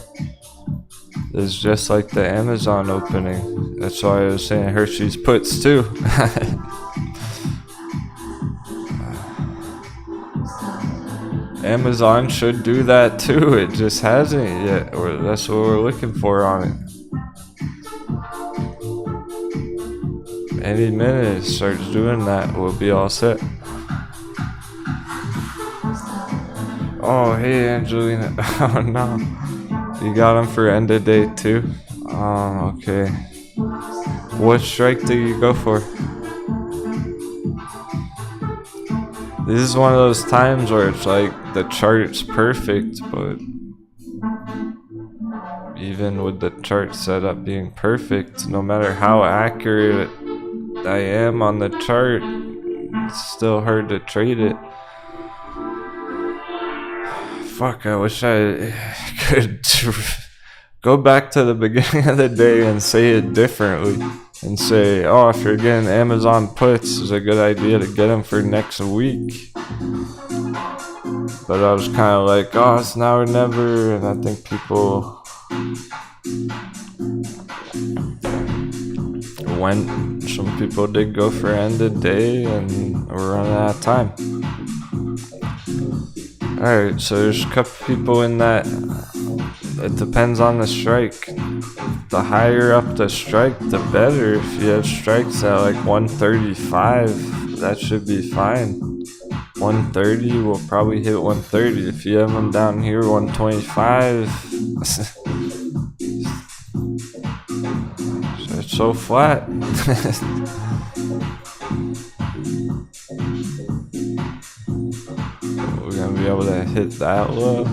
It's just like the Amazon opening. That's why I was saying Hershey's puts too. Amazon should do that too. It just hasn't yet, or that's what we're looking for on it. Any minute it starts doing that, we'll be all set. Oh, hey Angelina. Oh no. You got them for end of day too? Oh, okay. What strike do you go for? This is one of those times where it's like the chart's perfect, but even with the chart setup being perfect, no matter how accurate I am on the chart, it's still hard to trade it. Fuck, I wish I could go back to the beginning of the day and say it differently. And say, oh, if you're getting Amazon puts, it's a good idea to get them for next week. But I was kind of like, oh, it's now or never. And I think people some people did go for end of day, and we're running out of time. Alright, so there's a couple people in that. It depends on the strike. The higher up the strike, the better. If you have strikes at like 135, that should be fine. 130, we'll probably hit 130. If you have them down here, 125, it's so flat. We're gonna be able to hit that low.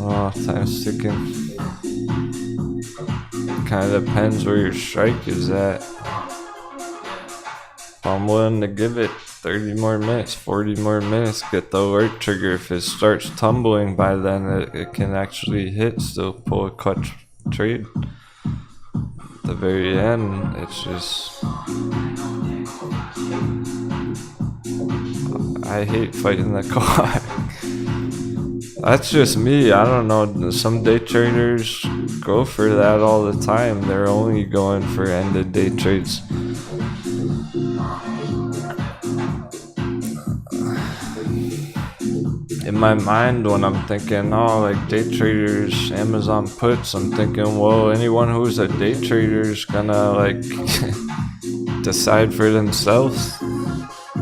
Oh, time's ticking. Kind of depends where your strike is at. If I'm willing to give it 30 more minutes, 40 more minutes, get the alert trigger. If it starts tumbling by then, it can actually hit, still pull a clutch trade. At the very end, it's just... I hate fighting the clock. That's just me. I don't know. Some day traders go for that all the time. They're only going for end of day trades. In my mind, when I'm thinking, oh, like day traders, Amazon puts, I'm thinking, well, anyone who's a day trader is gonna like decide for themselves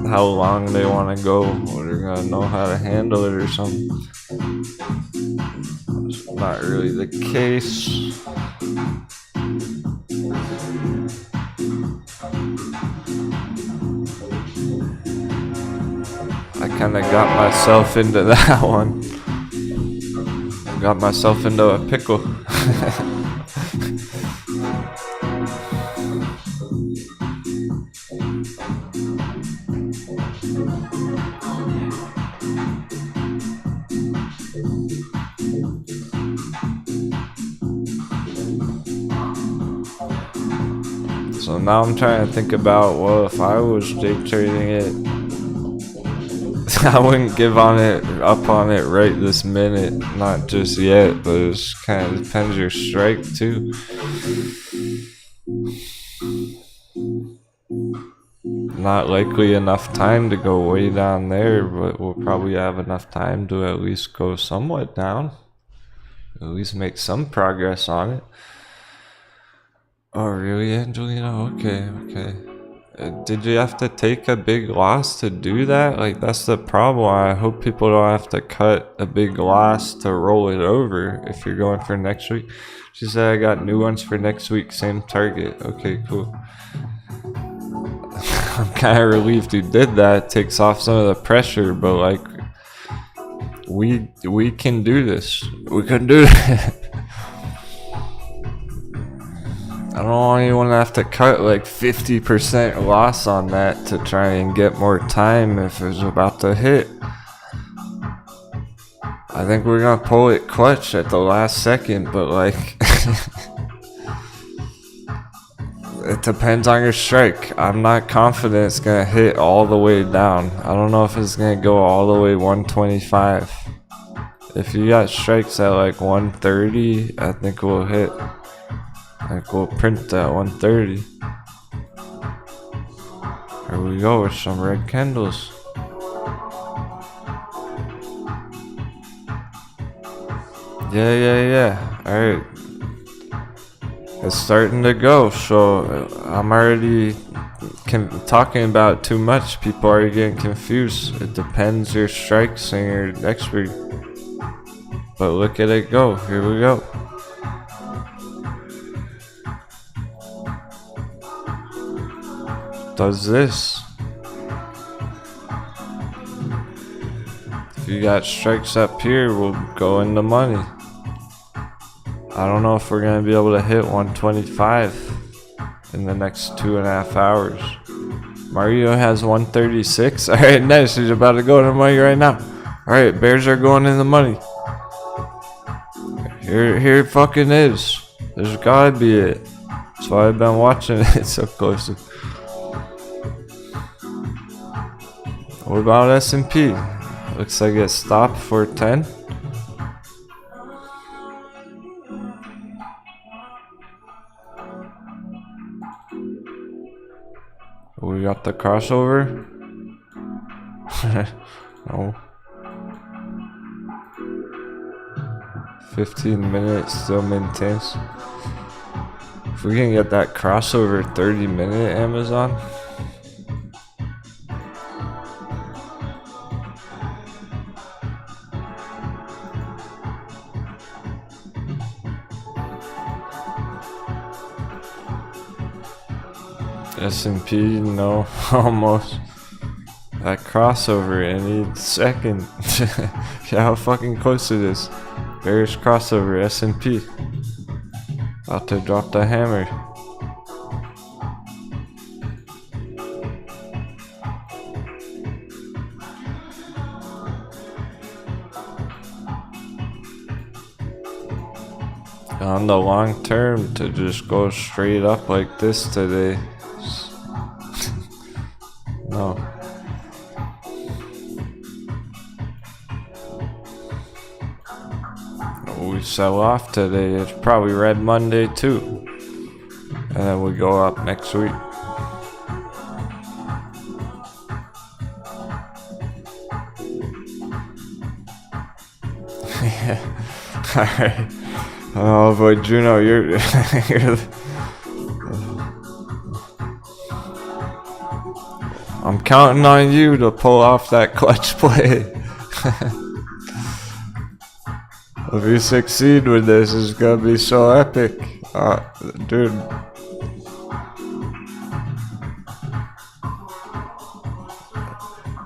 how long they want to go, or they're gonna know how to handle it or something. It's not really the case. I kind of got myself into that one. Got myself into a pickle. So now I'm trying to think about, well, if I was day trading it, I wouldn't give up on it right this minute, not just yet, but it kind of depends your strike too. Not likely enough time to go way down there, but we'll probably have enough time to at least go somewhat down. At least make some progress on it. Oh really, Angelina? Okay. Did you have to take a big loss to do that? Like, that's the problem. I hope people don't have to cut a big loss to roll it over if you're going for next week. She said I got new ones for next week, same target. Okay, cool. I'm kind of relieved you did that. It takes off some of the pressure, but like, we can do this. We can do that. I don't want anyone to have to cut like 50% loss on that to try and get more time if it's about to hit. I think we're gonna pull it clutch at the last second, but like it depends on your strike. I'm not confident it's gonna hit all the way down. I don't know if it's gonna go all the way 125. If you got strikes at like 130, I think we'll hit. Like, we'll print that 130. Here we go with some red candles. Yeah. Alright. It's starting to go, so I'm already talking about too much. People are getting confused. It depends your strikes and your expert. But look at it go. Here we go. Does this. If you got strikes up here, we'll go in the money. I don't know if we're gonna be able to hit 125 in the next 2.5 hours. Mario has 136. Alright, nice. He's about to go in the money right now. Alright, bears are going in the money. Here it fucking is. There's gotta be it. That's why I've been watching it so closely. What about S&P? Looks like it stopped for 10. We got the crossover. No. 15 minutes still maintains. If we can get that crossover 30-minute Amazon. S&P, no, almost. That crossover any second. Yeah, how fucking close it is. Bearish crossover, S&P. About to drop the hammer. On the long term, to just go straight up like this today. No. We sell off today. It's probably Red Monday too. And then we go up next week. Alright. Oh boy, Juno, you're I'm counting on you to pull off that clutch play. If you succeed with this, it's gonna be so epic. Dude.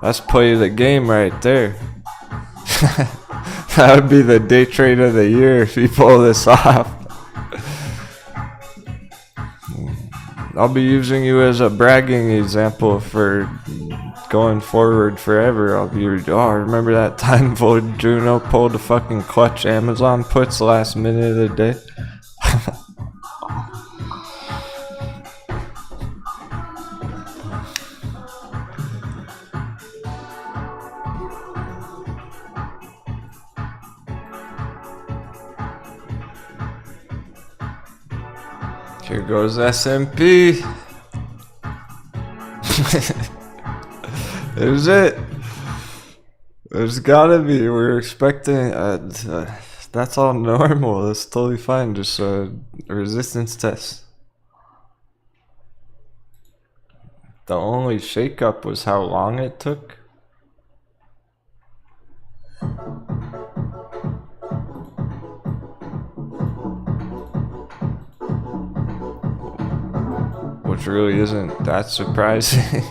That's play of the game right there. That would be the day trade of the year if you pull this off. I'll be using you as a bragging example for going forward forever. I'll be, oh, remember that time Juno pulled a fucking clutch Amazon puts last minute of the day? Here goes S&P. There's it. There's gotta be. We're expecting. That's all normal. That's totally fine. Just a resistance test. The only shakeup was how long it took. Which really isn't that surprising.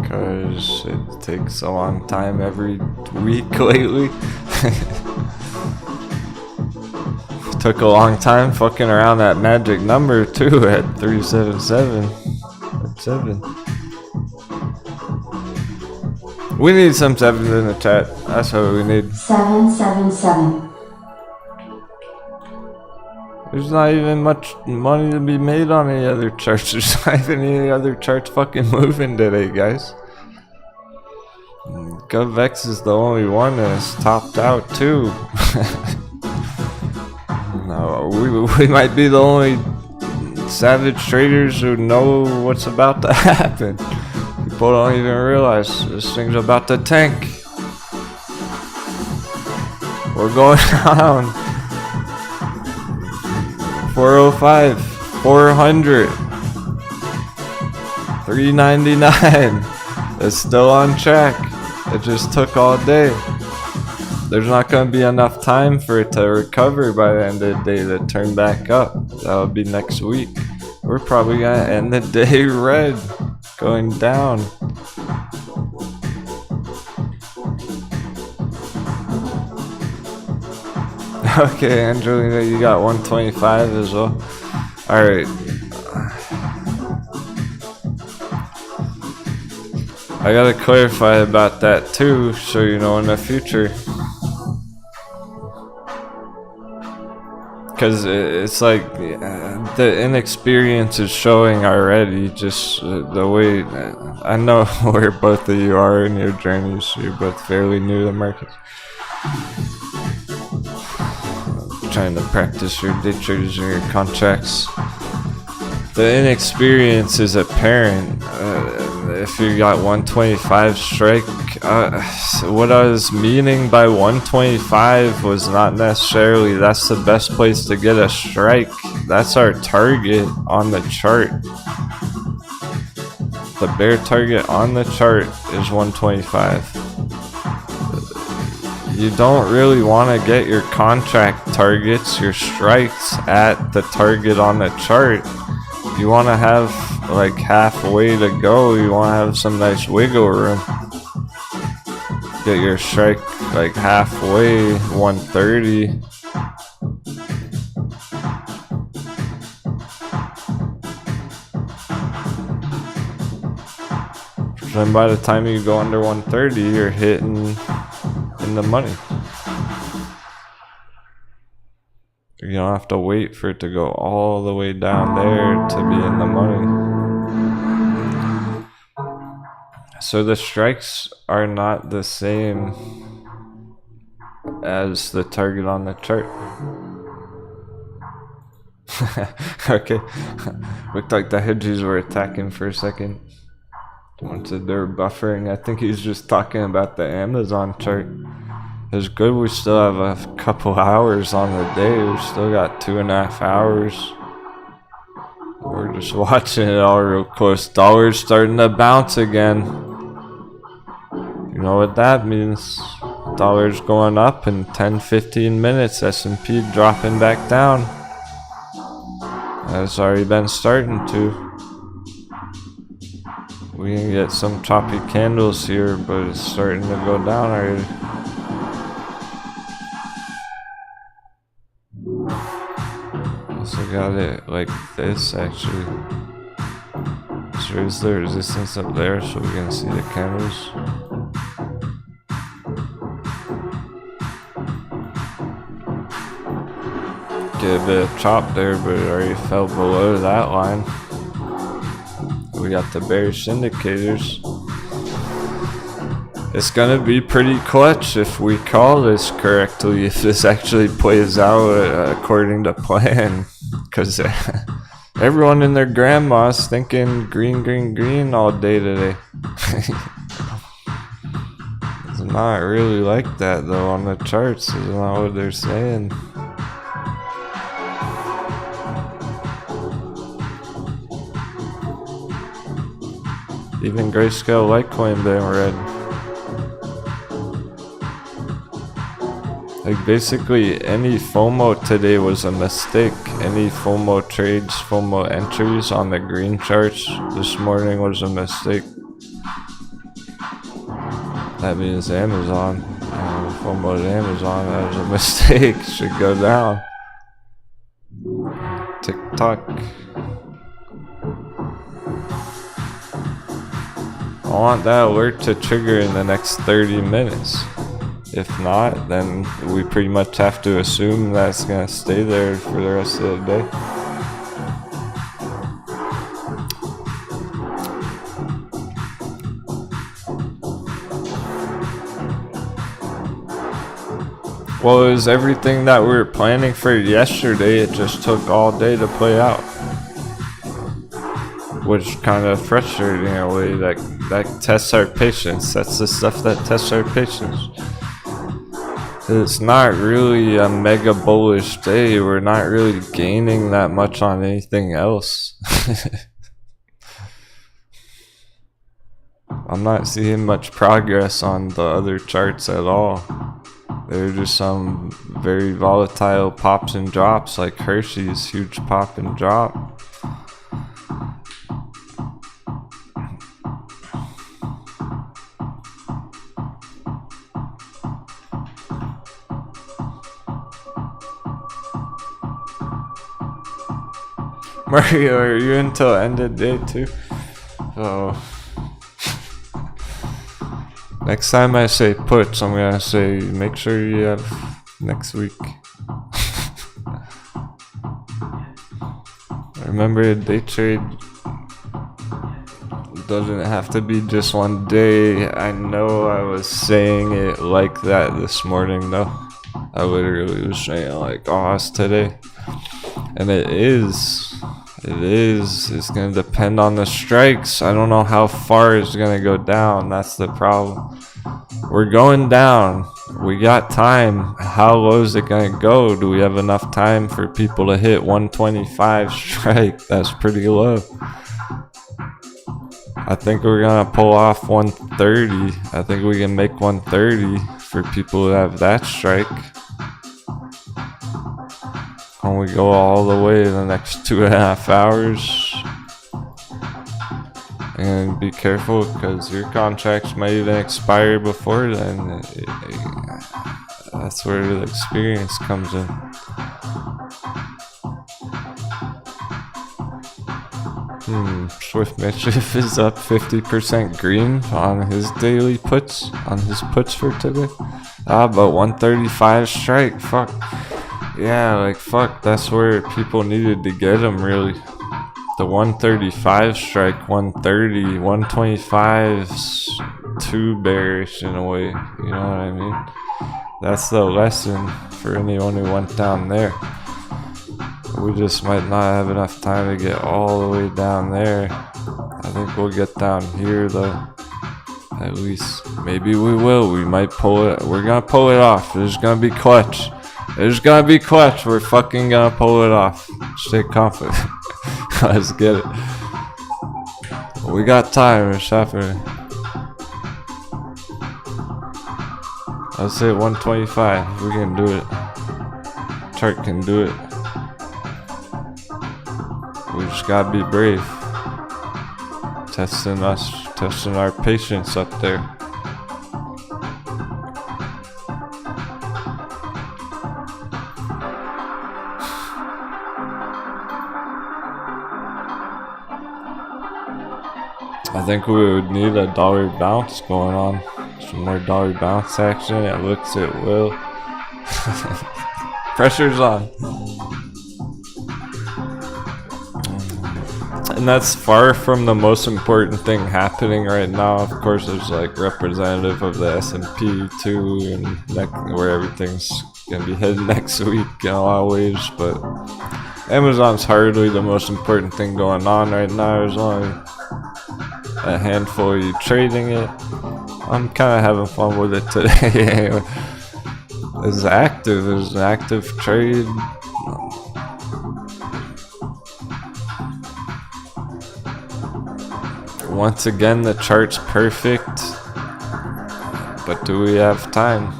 Because it takes a long time every week lately. Took a long time fucking around that magic number too at 377. At 7. We need some 7s in the chat. That's what we need. 777. There's not even much money to be made on any other charts. There's not even any other charts fucking moving today, guys. GovX is the only one that's topped out too. No, we might be the only savage traders who know what's about to happen. People don't even realize this thing's about to tank. We're going down. 405, 400, 399. It's still on track. It just took all day. There's not going to be enough time for it to recover by the end of the day to turn back up. That'll be next week. We're probably going to end the day red, going down. Okay, Angelina, you got 125 as well. Alright. I gotta clarify about that too, so you know in the future. Because it's like the inexperience is showing already, just the way. I know where both of you are in your journeys. You're both fairly new to the markets. Trying to practice your ditchers or your contracts. The inexperience is apparent. If you got 125 strike, what I was meaning by 125 was not necessarily that's the best place to get a strike. That's our target on the chart. The bear target on the chart is 125. You don't really want to get your contract targets, your strikes at the target on the chart. You want to have like halfway to go. You want to have some nice wiggle room. Get your strike like halfway, 130. Then by the time you go under 130, you're hitting in the money. You don't have to wait for it to go all the way down there to be in the money. So the strikes are not the same as the target on the chart. Okay. Looked like the hedges were attacking for a second. Once they're buffering, I think he's just talking about the Amazon chart. It's good we still have a couple hours on the day. We still got 2.5 hours. We're just watching it all real close. Dollar's starting to bounce again. You know what that means. Dollar's going up in 10-15 minutes. S&P dropping back down. That's already been starting to. We can get some choppy candles here, but it's starting to go down already. Also got it like this actually. So is there resistance up there so we can see the candles? Get a bit of chop there, but it already fell below that line. We got the bearish indicators. It's gonna be pretty clutch if we call this correctly, if this actually plays out according to plan. Because everyone and their grandma's thinking green, green, green all day today. It's not really like that though on the charts. It's not what they're saying. Even Grayscale Litecoin been red. Like basically any FOMO today was a mistake. Any FOMO trades, FOMO entries on the green charts this morning was a mistake. That means Amazon. FOMO to Amazon, that was a mistake. Should go down. TikTok. I want that alert to trigger in the next 30 minutes. If not, then we pretty much have to assume that it's gonna stay there for the rest of the day. Well, it was everything that we were planning for yesterday. It just took all day to play out. Which kind of frustrating in a way. That tests our patience. That's the stuff that tests our patience. It's not really a mega bullish day. We're not really gaining that much on anything else. I'm not seeing much progress on the other charts at all. There are just some very volatile pops and drops, like Hershey's huge pop and drop. Mario, are you until end of day too? So next time I say puts, I'm gonna say make sure you have next week. Remember, day trade doesn't have to be just one day. I know I was saying it like that this morning though. I literally was saying like, oh, it's today. And it is. It's gonna depend on the strikes. I don't know how far it's gonna go down. That's the problem. We're going down. We got time. How low is it gonna go? Do we have enough time for people to hit 125 strike? That's pretty low. I think we're gonna pull off 130. I think we can make 130 for people who have that strike. When we go all the way in the next 2.5 hours. And be careful because your contracts might even expire before then. That's where the experience comes in. Swift Mischief is up 50% green on his daily puts, on his puts for today. But 135 strike, fuck. Yeah, like fuck, that's where people needed to get him really. The 135 strike, 130, 125's too bearish in a way, you know what I mean? That's the lesson for anyone who went down there. We just might not have enough time to get all the way down there. I think we'll get down here though. At least, maybe we will. We might pull it. We're gonna pull it off. There's gonna be clutch. There's gonna be clutch. We're fucking gonna pull it off. Stay confident. Let's get it. We got time. It's happening. Let's say 125. We can do it. Chart can do it. We just gotta be brave. Testing us, testing our patience up there. I think we would need a dollar bounce going on. Some more dollar bounce action. It looks it will. Pressure's on. And that's far from the most important thing happening right now. Of course, there's like representative of the S&P too, and where everything's gonna be headed next week in a lot of ways. But Amazon's hardly the most important thing going on right now. There's only a handful of you trading it. I'm kind of having fun with it today. It's active. There's an active trade. Once again, the chart's perfect, but do we have time?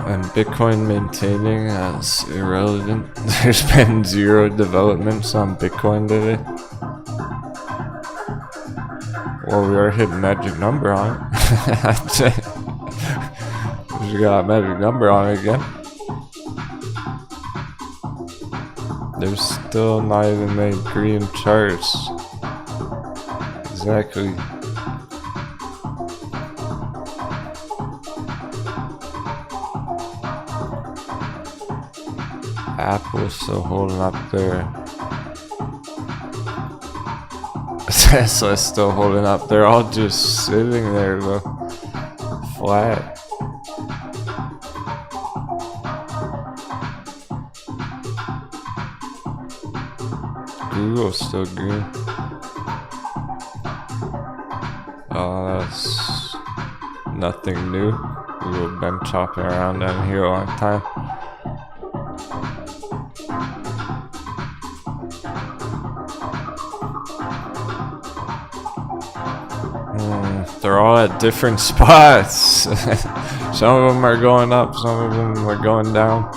And Bitcoin maintaining as irrelevant. There's been zero developments on Bitcoin today. Well, we are hitting magic number on it. We got a magic number on it again. There's still not even many green charts. Exactly. Apple's still holding up there. Tesla's still holding up. They're all just sitting there though. Flat. Google's still green. That's nothing new. We've been chopping around down here a long time. They're all at different spots. Some of them are going up, some of them are going down.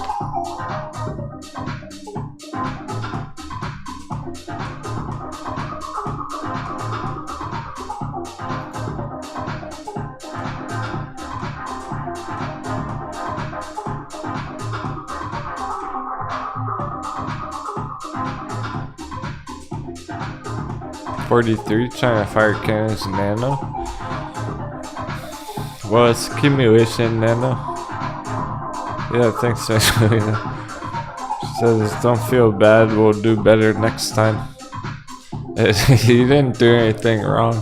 $43 trying to fire cannons nano. Well, it's accumulation nano. Yeah, I think so. She says, don't feel bad, we'll do better next time. You didn't do anything wrong.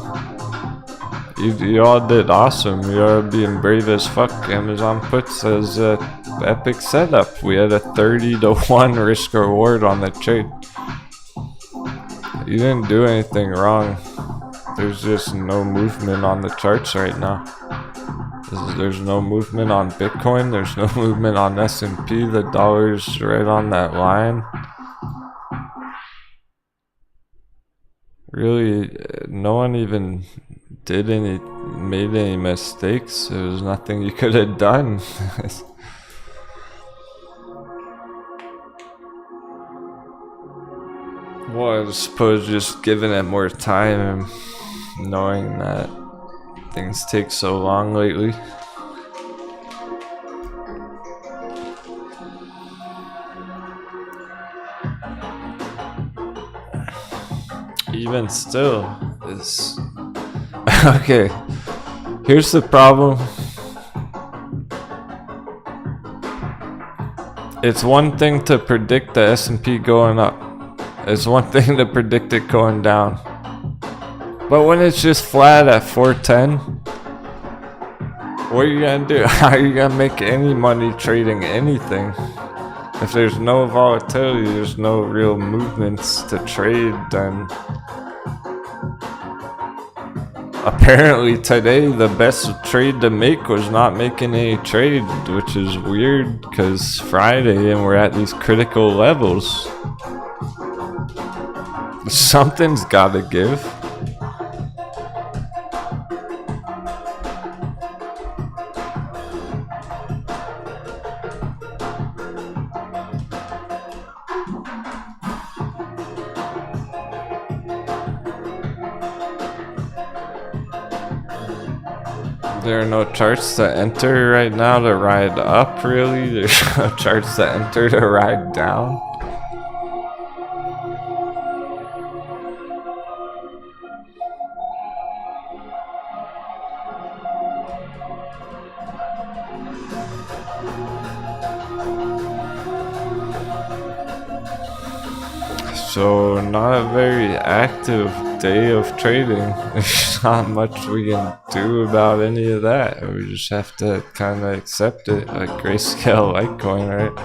You all did awesome. You are being brave as fuck. Amazon puts as epic setup. We had a 30-to-1 risk reward on the trade. You didn't do anything wrong. There's just no movement on the charts right now. There's no movement on Bitcoin. There's no movement on S&P. The dollar's right on that line. Really, no one even made any mistakes. There was nothing you could have done. Well, I suppose just giving it more time and knowing that things take so long lately. Even still, it's okay. Here's the problem. It's one thing to predict the S&P going up. It's one thing to predict it going down. But when it's just flat at 410, what are you gonna do? How are you gonna make any money trading anything? If there's no volatility, there's no real movements to trade, then apparently today the best trade to make was not making any trade, which is weird because Friday and we're at these critical levels. Something's gotta give. There are no charts to enter right now to ride up, really. There's no charts to enter to ride down. So, not a very active day of trading. There's not much we can do about any of that. We just have to kind of accept it, like grayscale Litecoin, right?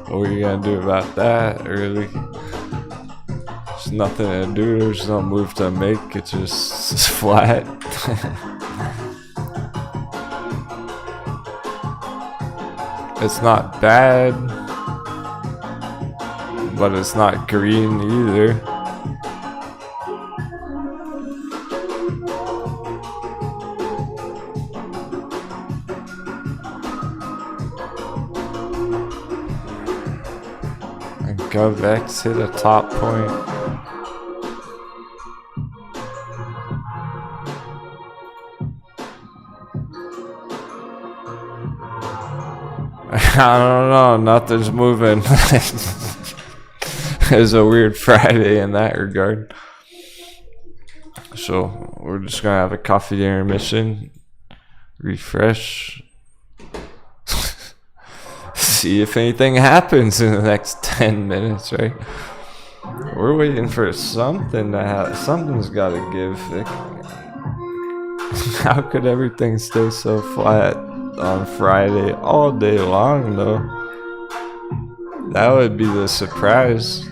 What are you gonna do about that, really? There's nothing to do, there's no move to make, it's just flat. It's not bad, but it's not green either. And GovX hit a top point. I don't know, nothing's moving. It's a weird Friday in that regard. So we're just gonna have a coffee intermission, refresh, see if anything happens in the next 10 minutes, right? We're waiting for something to happen. Something's gotta give. How could everything stay so flat on Friday all day long, though? That would be the surprise.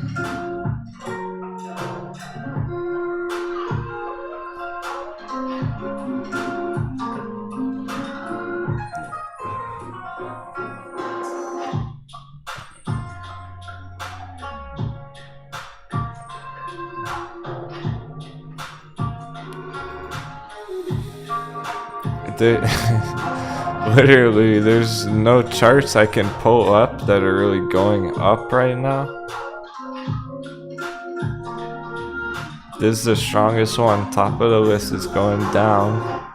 Literally, there's no charts I can pull up that are really going up right now. This is the strongest one. Top of the list is going down.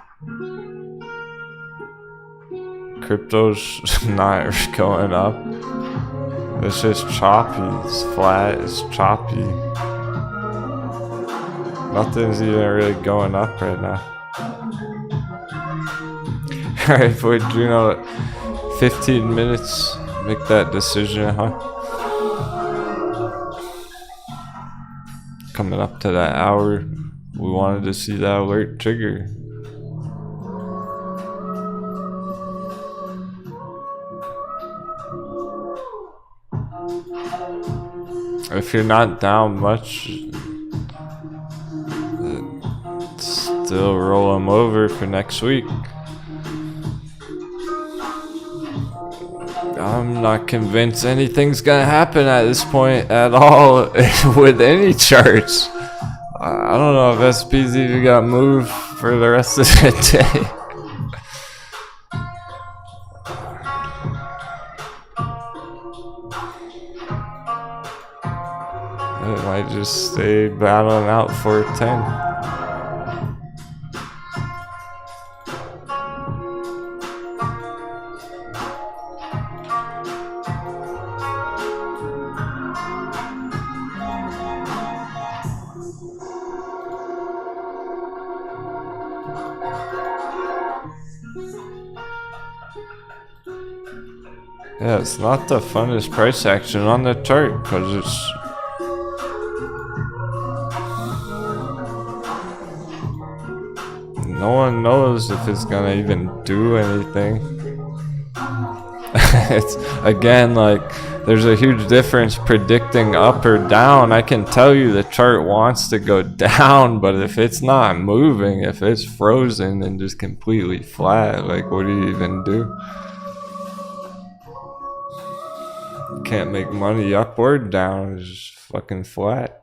Crypto's not going up. It's just choppy. It's flat. It's choppy. Nothing's even really going up right now. Alright, boy, you know, 15 minutes, make that decision, huh? Coming up to that hour, we wanted to see that alert trigger. If you're not down much, still roll them over for next week. I'm not convinced anything's gonna happen at this point at all with any charts. I don't know if SP's even got moved for the rest of the day. It might just stay battling out for 10. Yeah, it's not the funnest price action on the chart because it's no one knows if it's gonna even do anything. It's again like there's a huge difference predicting up or down. I can tell you the chart wants to go down, but if it's not moving, if it's frozen and just completely flat, like what do you even do? Can't make money up or down. It's just fucking flat.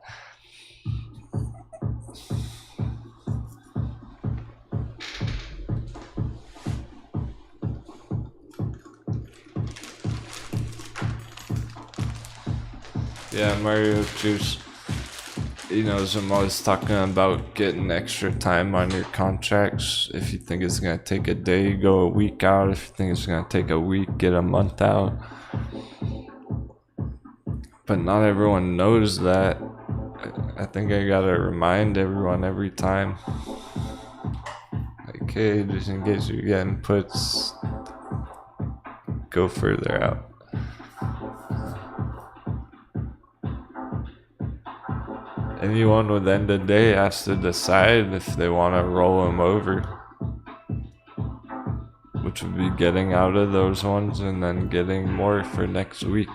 Yeah, Mario Juice, he knows I'm always talking about getting extra time on your contracts. If you think it's gonna take a day, go a week out. If you think it's gonna take a week, get a month out. But not everyone knows that. I think I gotta remind everyone every time. Like, hey, just in case you're getting puts, go further out. Anyone with end of day has to decide if they want to roll them over, which would be getting out of those ones and then getting more for next week.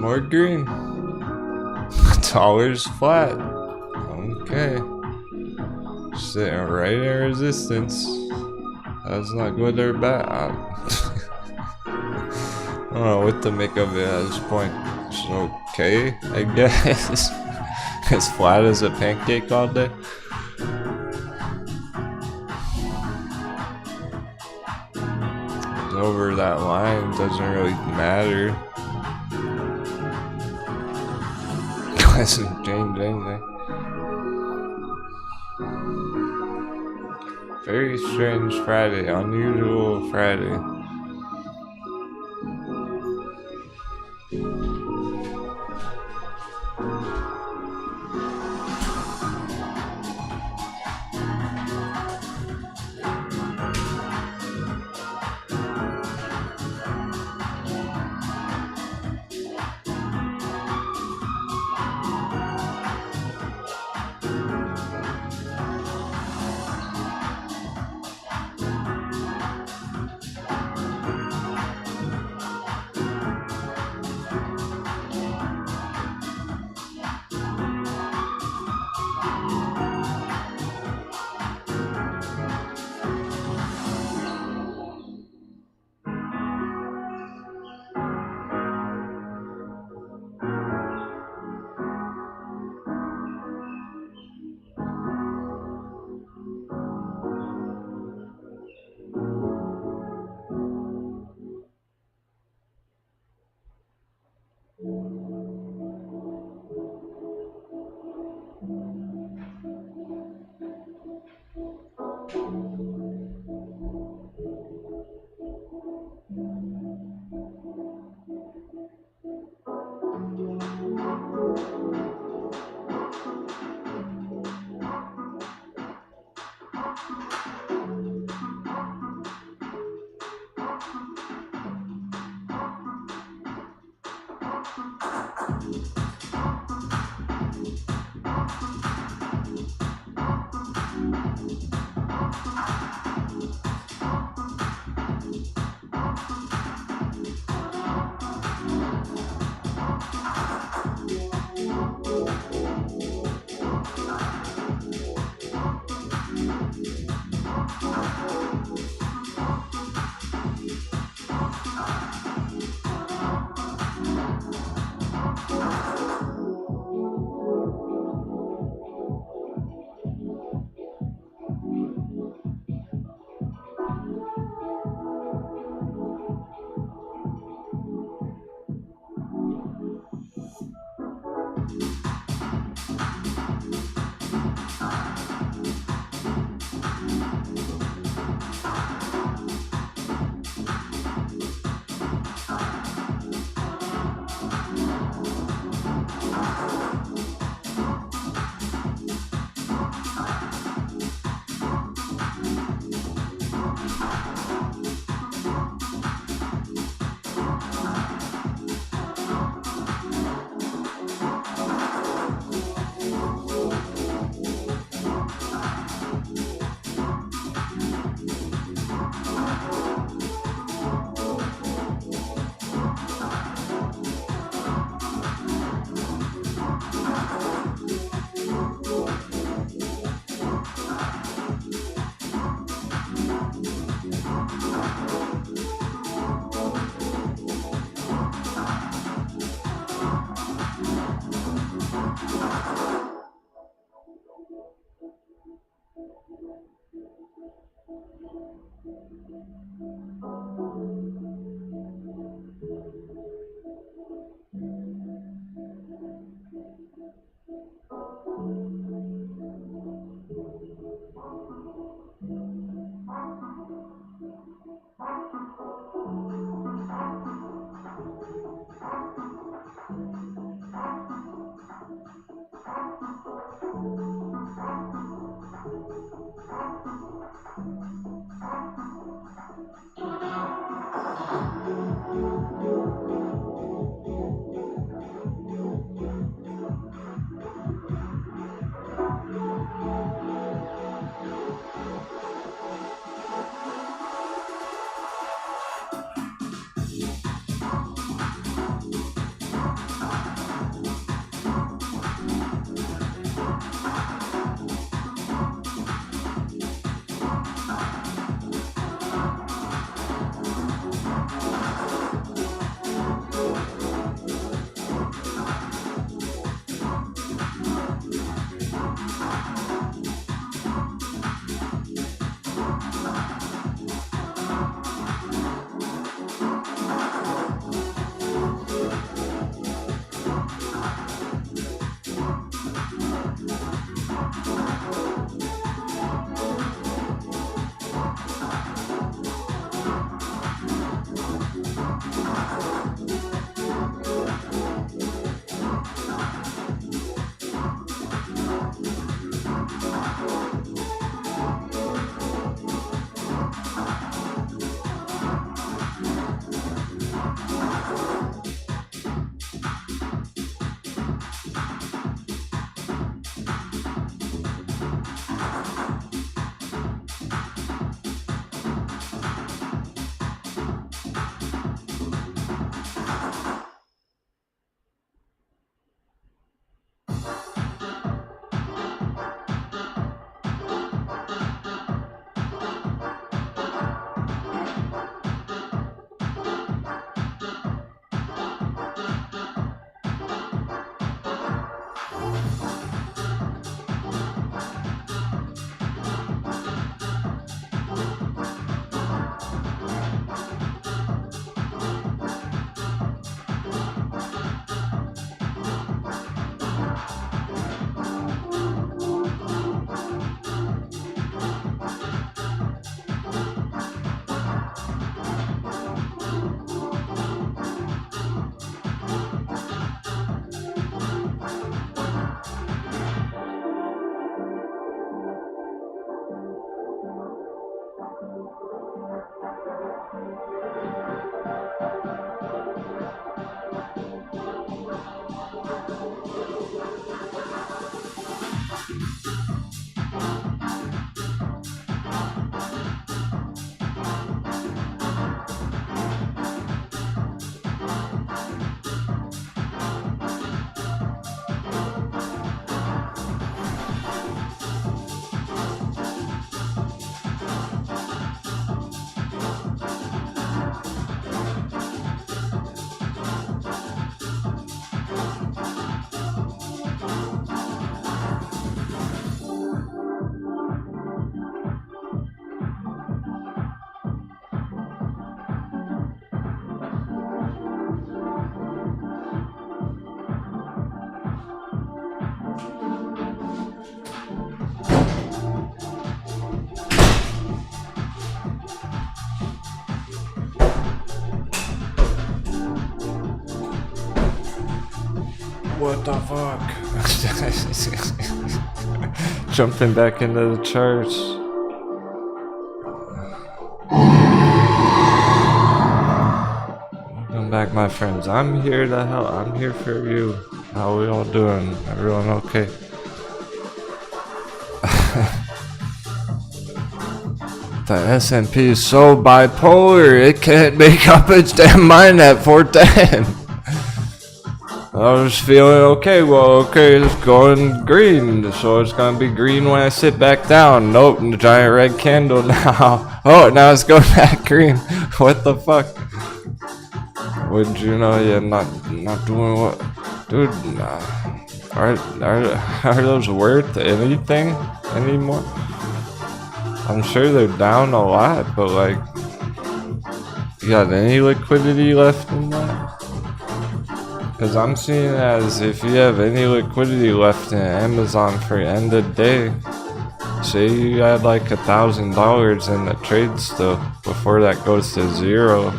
More green. Dollar's flat. Okay. Sitting right in resistance. That's not good or bad. I don't know what to make of it at this point. It's okay, I guess. As flat as a pancake all day. Over that line doesn't really matter. Doesn't change anything. Very strange Friday, unusual Friday. what the fuck? Jumping back into the charts. Welcome back, my friends. I'm here to help. I'm here for you. How we all doing? Everyone okay? The S&P is so bipolar, it can't make up its damn mind at 410. I was feeling okay, it's going green, so it's gonna be green when I sit back down. Nope, the giant red candle now. Oh, now it's going back green. What the fuck? Would you know you're not doing what? Dude, are those worth anything anymore? I'm sure they're down a lot, but like, you got any liquidity left in that? Because I'm seeing it as if you have any liquidity left in Amazon for end of day, say you had like $1,000 in the trade still, before that goes to zero,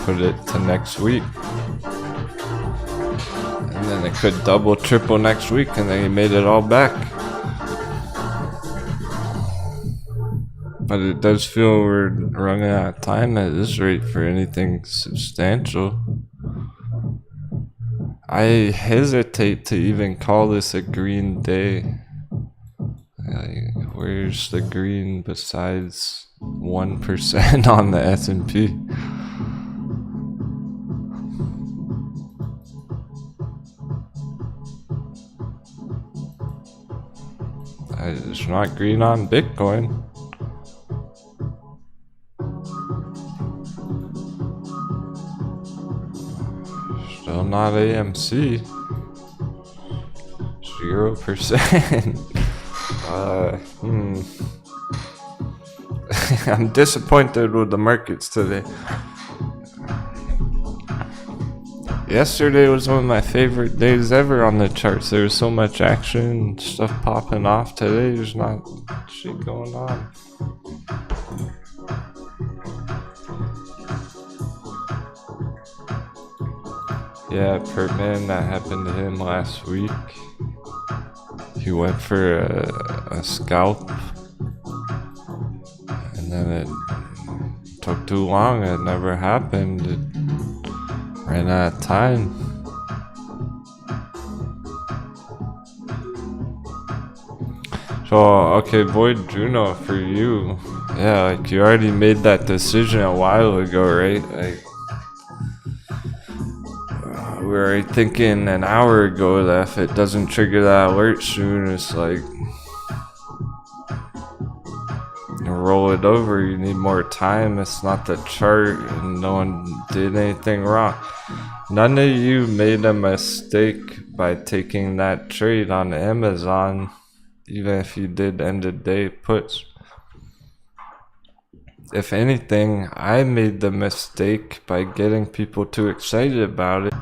put it to next week. And then it could double, triple next week, and then you made it all back. But it does feel we're running out of time at this rate for anything substantial. I hesitate to even call this a green day. Like, where's the green besides 1% on the S&P? It's not green on Bitcoin. Still not AMC. 0%. I'm disappointed with the markets today. Yesterday was one of my favorite days ever on the charts. There was so much action, stuff popping off. Today there's not shit going on. Yeah, Pertman, that happened to him last week. He went for a scalp, and then it took too long. It never happened. It ran out of time. So, okay, Void Juno, for you. Yeah, like, you already made that decision a while ago, right? Like, we were already thinking an hour ago that if it doesn't trigger that alert soon, it's like, you roll it over, you need more time. It's not the chart, and no one did anything wrong. None of you made a mistake by taking that trade on Amazon, even if you did end of day puts. If anything, I made the mistake by getting people too excited about it.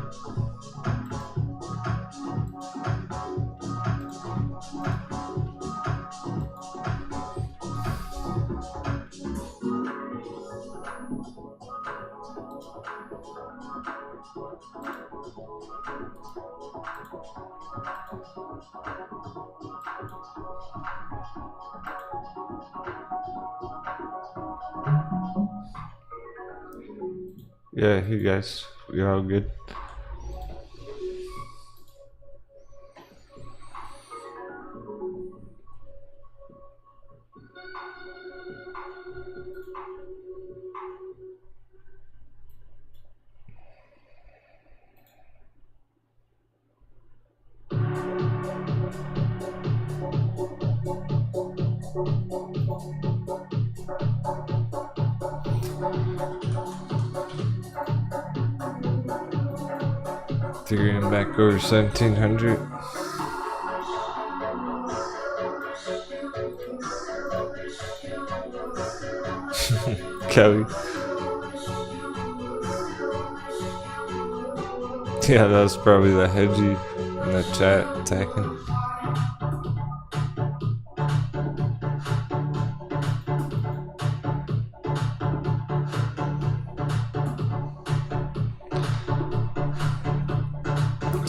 Yeah, you guys, we're all good. Ethereum back over 1700. Kelly. Yeah, that was probably the hedgy in the chat attacking.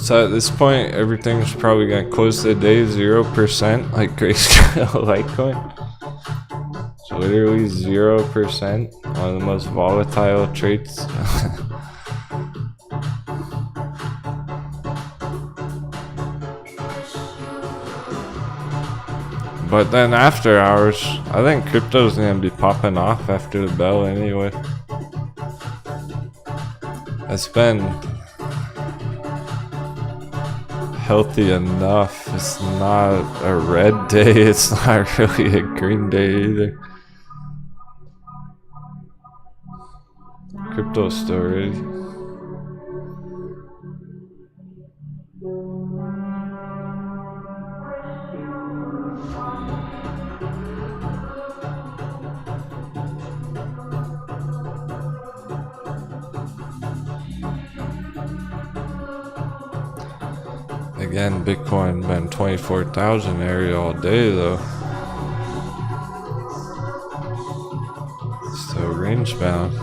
So at this point, everything's probably gonna close the day 0%, like Grayscale Litecoin. It's literally 0%, one of the most volatile traits. But then after hours, I think crypto's gonna be popping off after the bell anyway. It's been healthy enough. It's not a red day, it's not really a green day either. Crypto's still ready. Again, Bitcoin been 24,000 area all day though. Still range bound.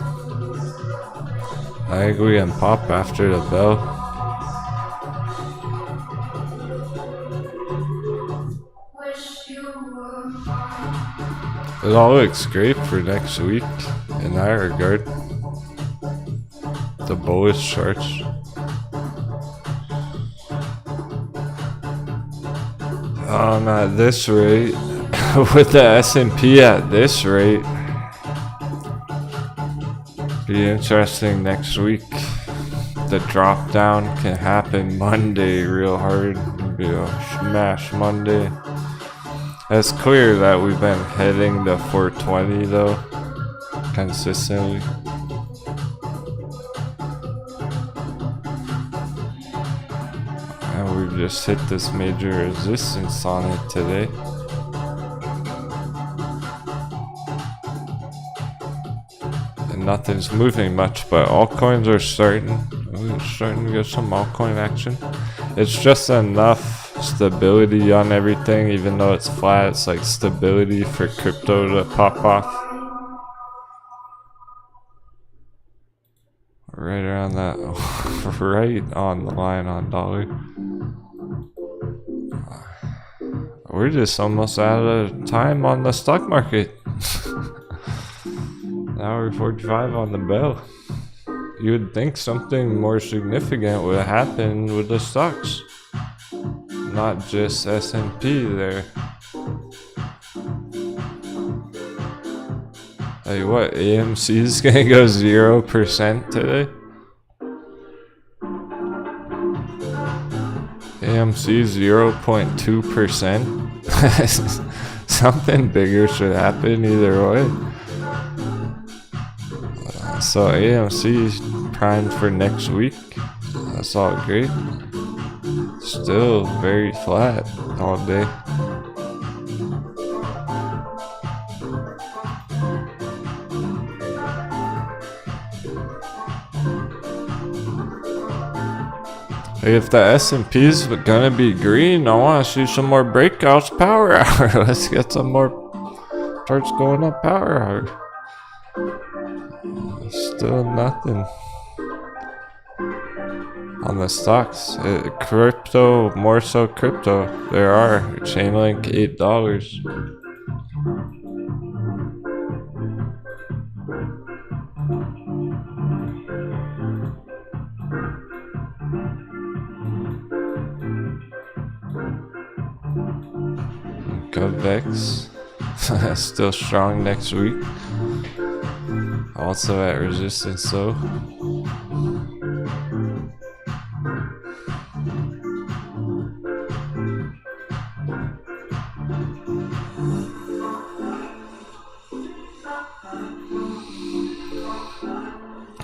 I think we can pop after the bell. It all looks great for next week in that regard. The bullish charts. At this rate, with the S&P at this rate, be interesting next week. The drop down can happen Monday real hard. Be a smash Monday. It's clear that we've been heading to 420 though, consistently. And we've just hit this major resistance on it today. And nothing's moving much, but altcoins are starting to get some altcoin action. It's just enough stability on everything, even though it's flat. It's like stability for crypto to pop off. Right around that, right on the line on dollar. We're just almost out of time on the stock market. Hour 45 on the bell. You would think something more significant would happen with the stocks. Not just S&P there. Hey, what? AMC is gonna go 0% today? AMC 0.2%? Something bigger should happen either way. So AMC is primed for next week. That's all great. Still very flat all day. If the S&P's gonna be green, I want to see some more breakouts power hour. Let's get some more charts going up power hour. Still nothing on the stocks. Crypto, more so crypto. There are CHAINLINK $8. GovX still strong next week. Also at resistance though.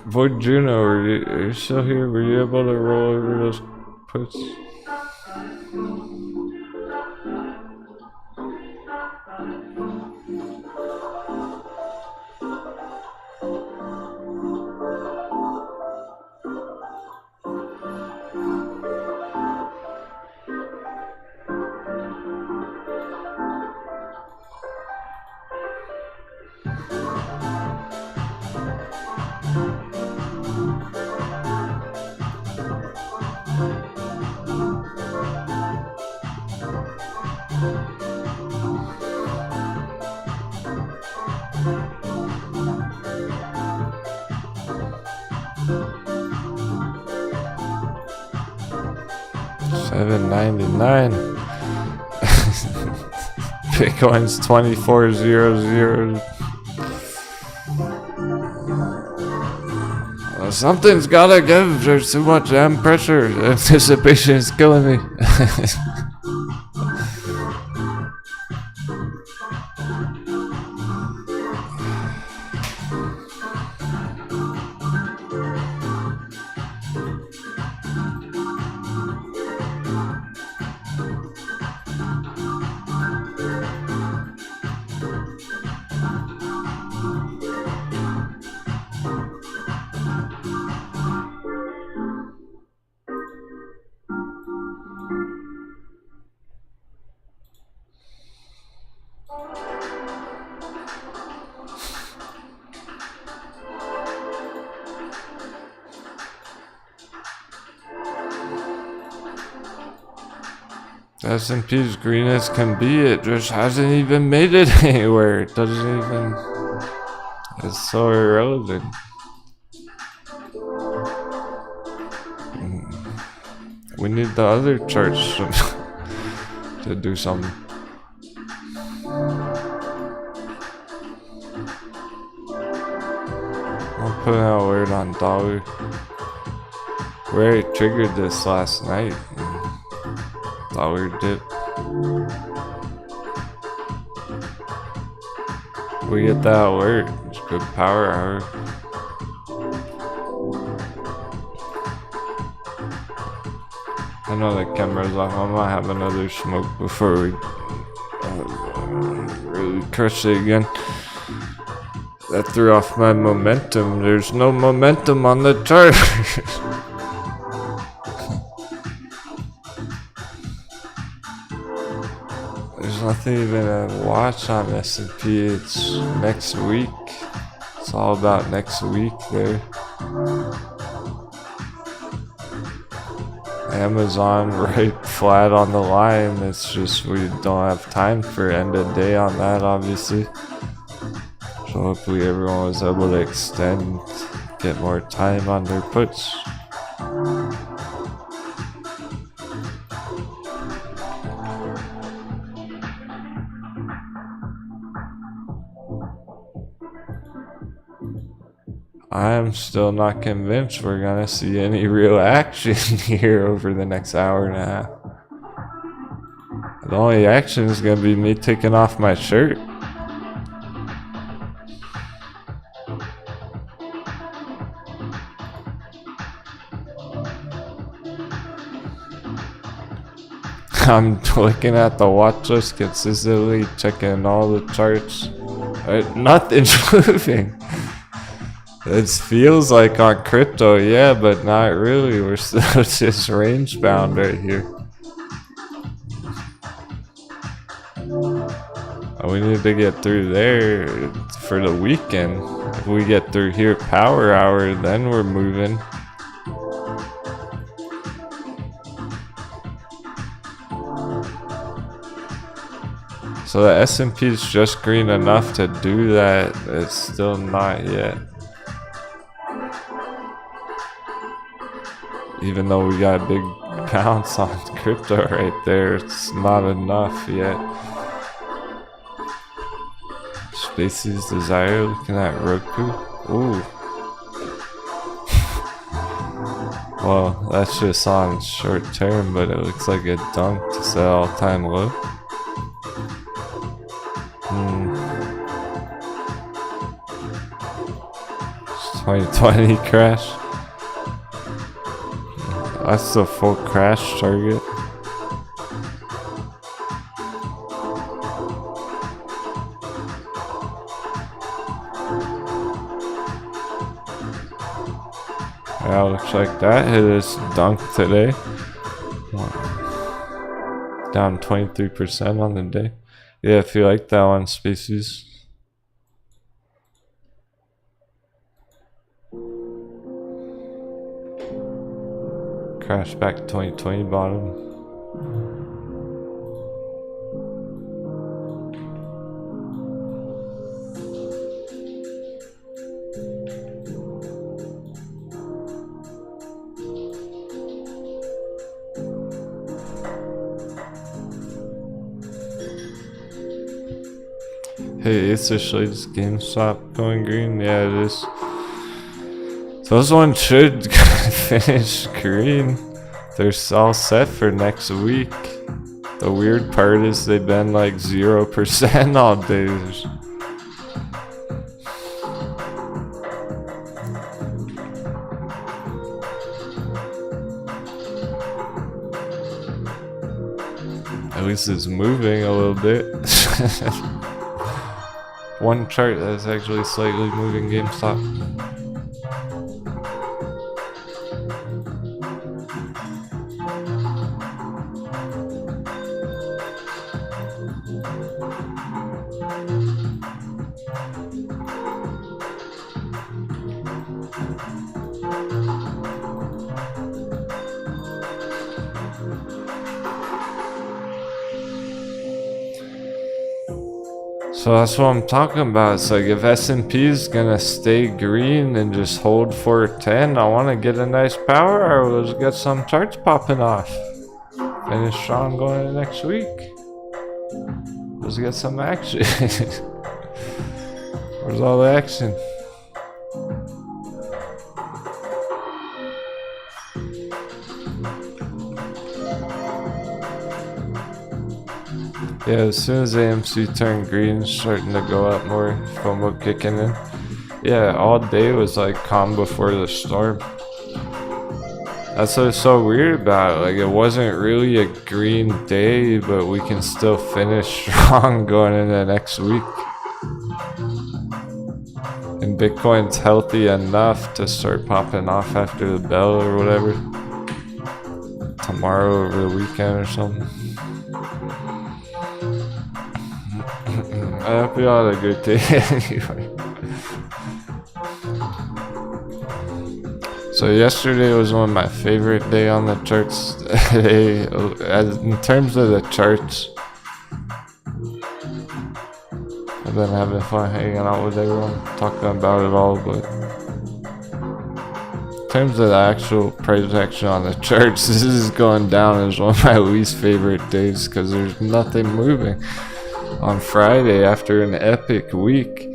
Void Juno, are you still here? Were you able to roll over those puts? $7.99. Bitcoin's 2400. Well, something's gotta give. There's too much damn pressure. Anticipation is killing me. S&P's green as can be, it just hasn't even made it anywhere. It doesn't even... It's so irrelevant. We need the other charts to do something. I'll put out a word on DOGE. We already triggered this last night. $1 dip. We get that alert. It's good power hour. I know the camera's off. I might have another smoke before we really crush it again. That threw off my momentum. There's no momentum on the chart. There's nothing even to watch on S&P. It's next week. It's all about next week there. Amazon right flat on the line. It's just we don't have time for end of day on that, obviously. So hopefully everyone was able to extend, get more time on their puts. I'm still not convinced we're gonna see any real action here over the next hour and a half. The only action is gonna be me taking off my shirt. I'm looking at the watch list consistently, checking all the charts. Nothing's moving. It feels like on crypto, yeah, but not really. We're still just range bound right here. We need to get through there for the weekend. If we get through here power hour, then we're moving. So the S&P is just green enough to do that. It's still not yet. Even though we got a big bounce on crypto right there, it's not enough yet. Spaces Desire, looking at Roku. Ooh. Well, that's just on short term, but it looks like a dunk to set all-time low. 2020 crash. That's the full crash target. Yeah, looks like that hit its dunk today. Down 23% on the day. Yeah, if you like that one, Species. Crash back to 2020 bottom. Hey, ETHEREUM, GameStop going green? Yeah, it is. Those ones should finish green. They're all set for next week. The weird part is they've been like 0% all day. At least it's moving a little bit. One chart that's actually slightly moving GameStop. So that's what I'm talking about. It's like if S&P is gonna stay green and just hold 410, I want to get a nice power hour. Let's get some charts popping off. Finish strong going into next week. Let's get some action. Where's all the action? Yeah, as soon as AMC turned green, it's starting to go up more. FOMO kicking in. Yeah, all day was like calm before the storm. That's what's so weird about it. Like, it wasn't really a green day, but we can still finish strong going into next week. And Bitcoin's healthy enough to start popping off after the bell or whatever. Tomorrow over the weekend or something. I hope you all had a good day anyway. So yesterday was one of my favorite day on the charts. In terms of the charts, I've been having fun hanging out with everyone, talking about it all, but in terms of the actual price action on the charts, this is going down as one of my least favorite days because there's nothing moving. On Friday, after an epic week,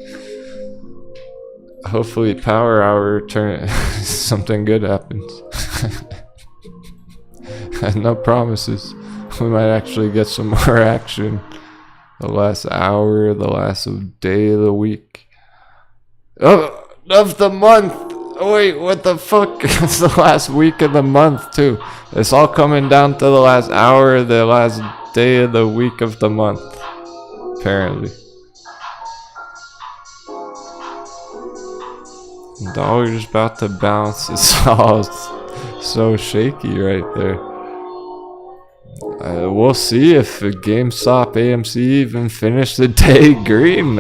hopefully power hour turn something good happens. No promises. We might actually get some more action the last hour, the last day of the week. Oh, of the month. Oh, wait, what the fuck? It's the last week of the month too. It's all coming down to the last hour, the last day of the week of the month. Apparently. The dollar's about to bounce. It's all so shaky right there. We'll see if GameStop AMC even finish the day green.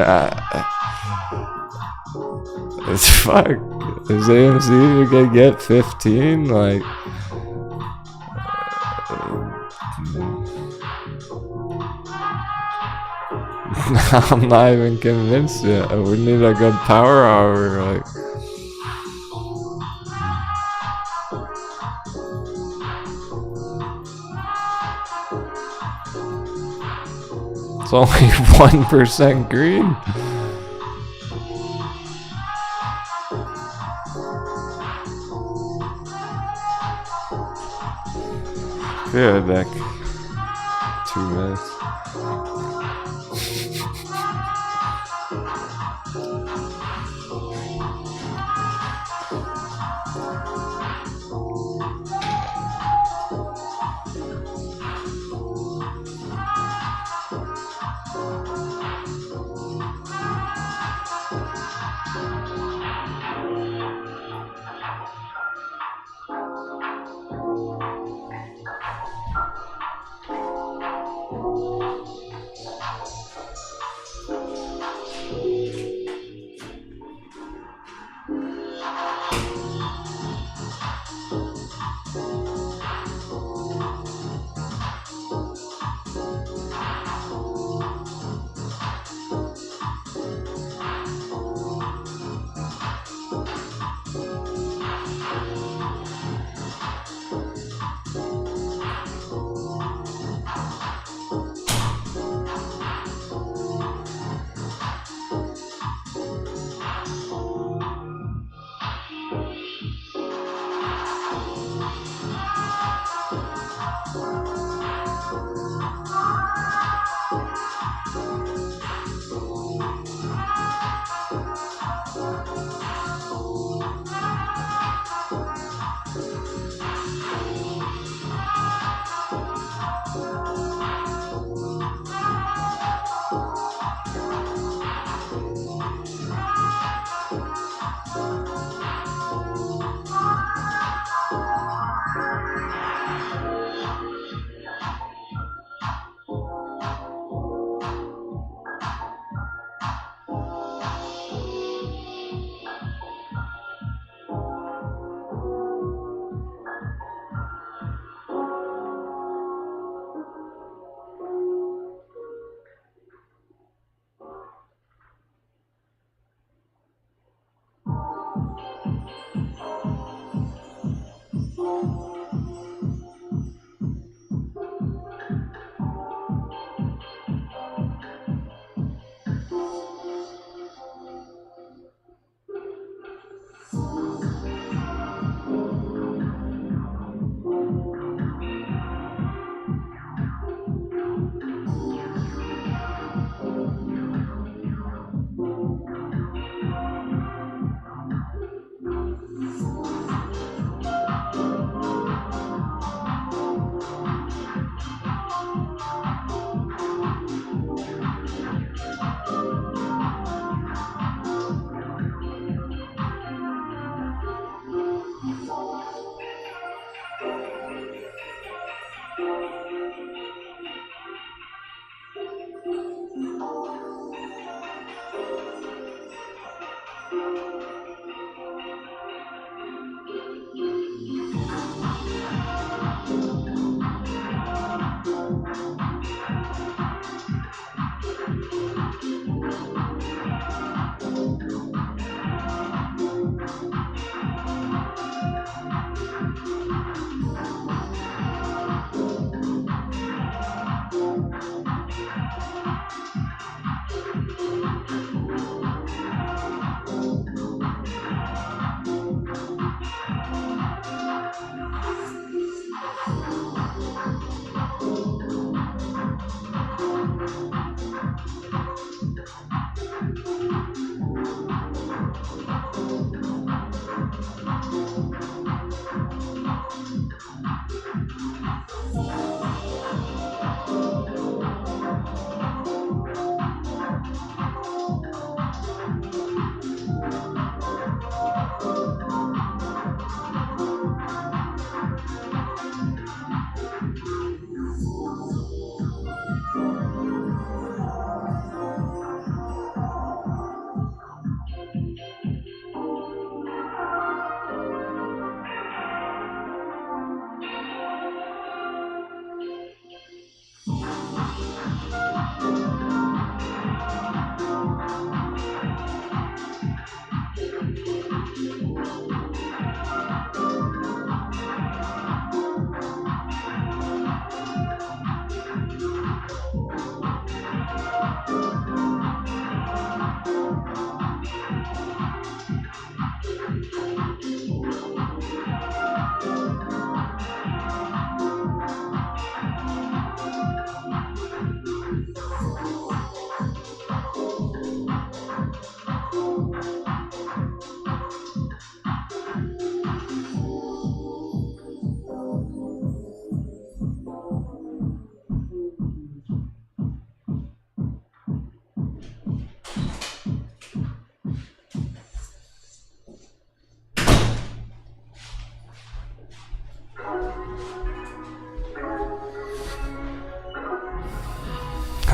It's fuck. Is AMC even gonna get 15? Like, I'm not even convinced yet. We need a good power hour, like. It's only 1% green. Be right back. 2 minutes.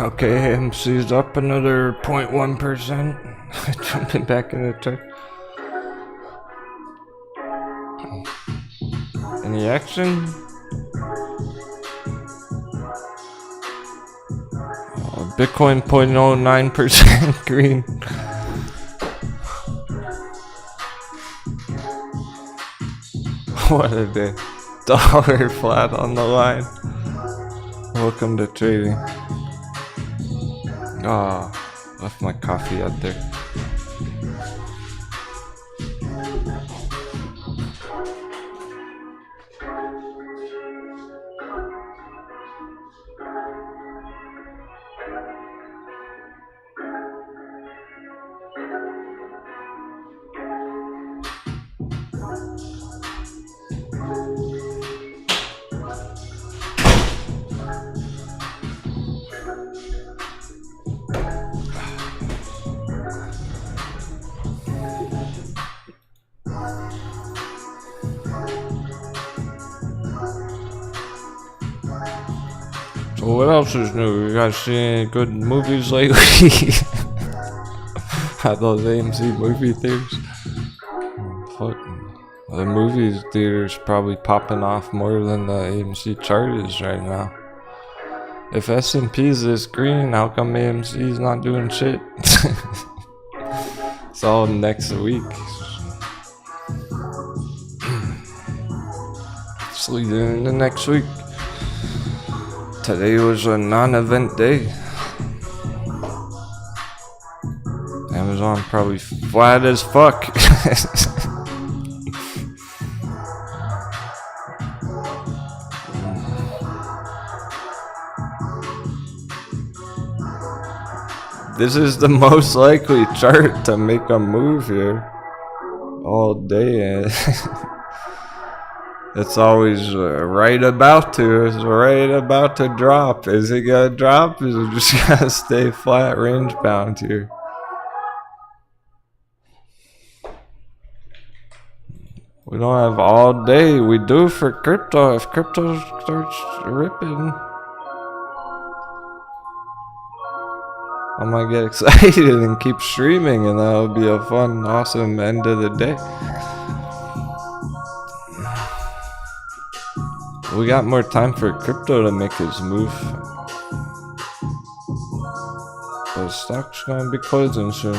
Okay, AMC's up another 0.1%. Jumping back in the chart. Any action? Bitcoin 0.09% green. What a day. Dollar flat on the line. Welcome to trading. Ah, left my coffee out there. So what else is new? You guys see any good movies lately? At those AMC movie theaters? Fuck. The movie theaters probably popping off more than the AMC chart is right now. If S&P's this green, how come AMC's not doing shit? It's all next week. It's leading into next week. Today was a non-event day. Amazon probably flat as fuck. This is the most likely chart to make a move here all day. It's always right about to. It's right about to drop. Is it gonna drop? Is it just gonna stay flat range bound here? We don't have all day. We do for crypto. If crypto starts ripping, I might get excited and keep streaming, and that'll be a fun, awesome end of the day. We got more time for crypto to make his move. The stock's gonna be closing soon.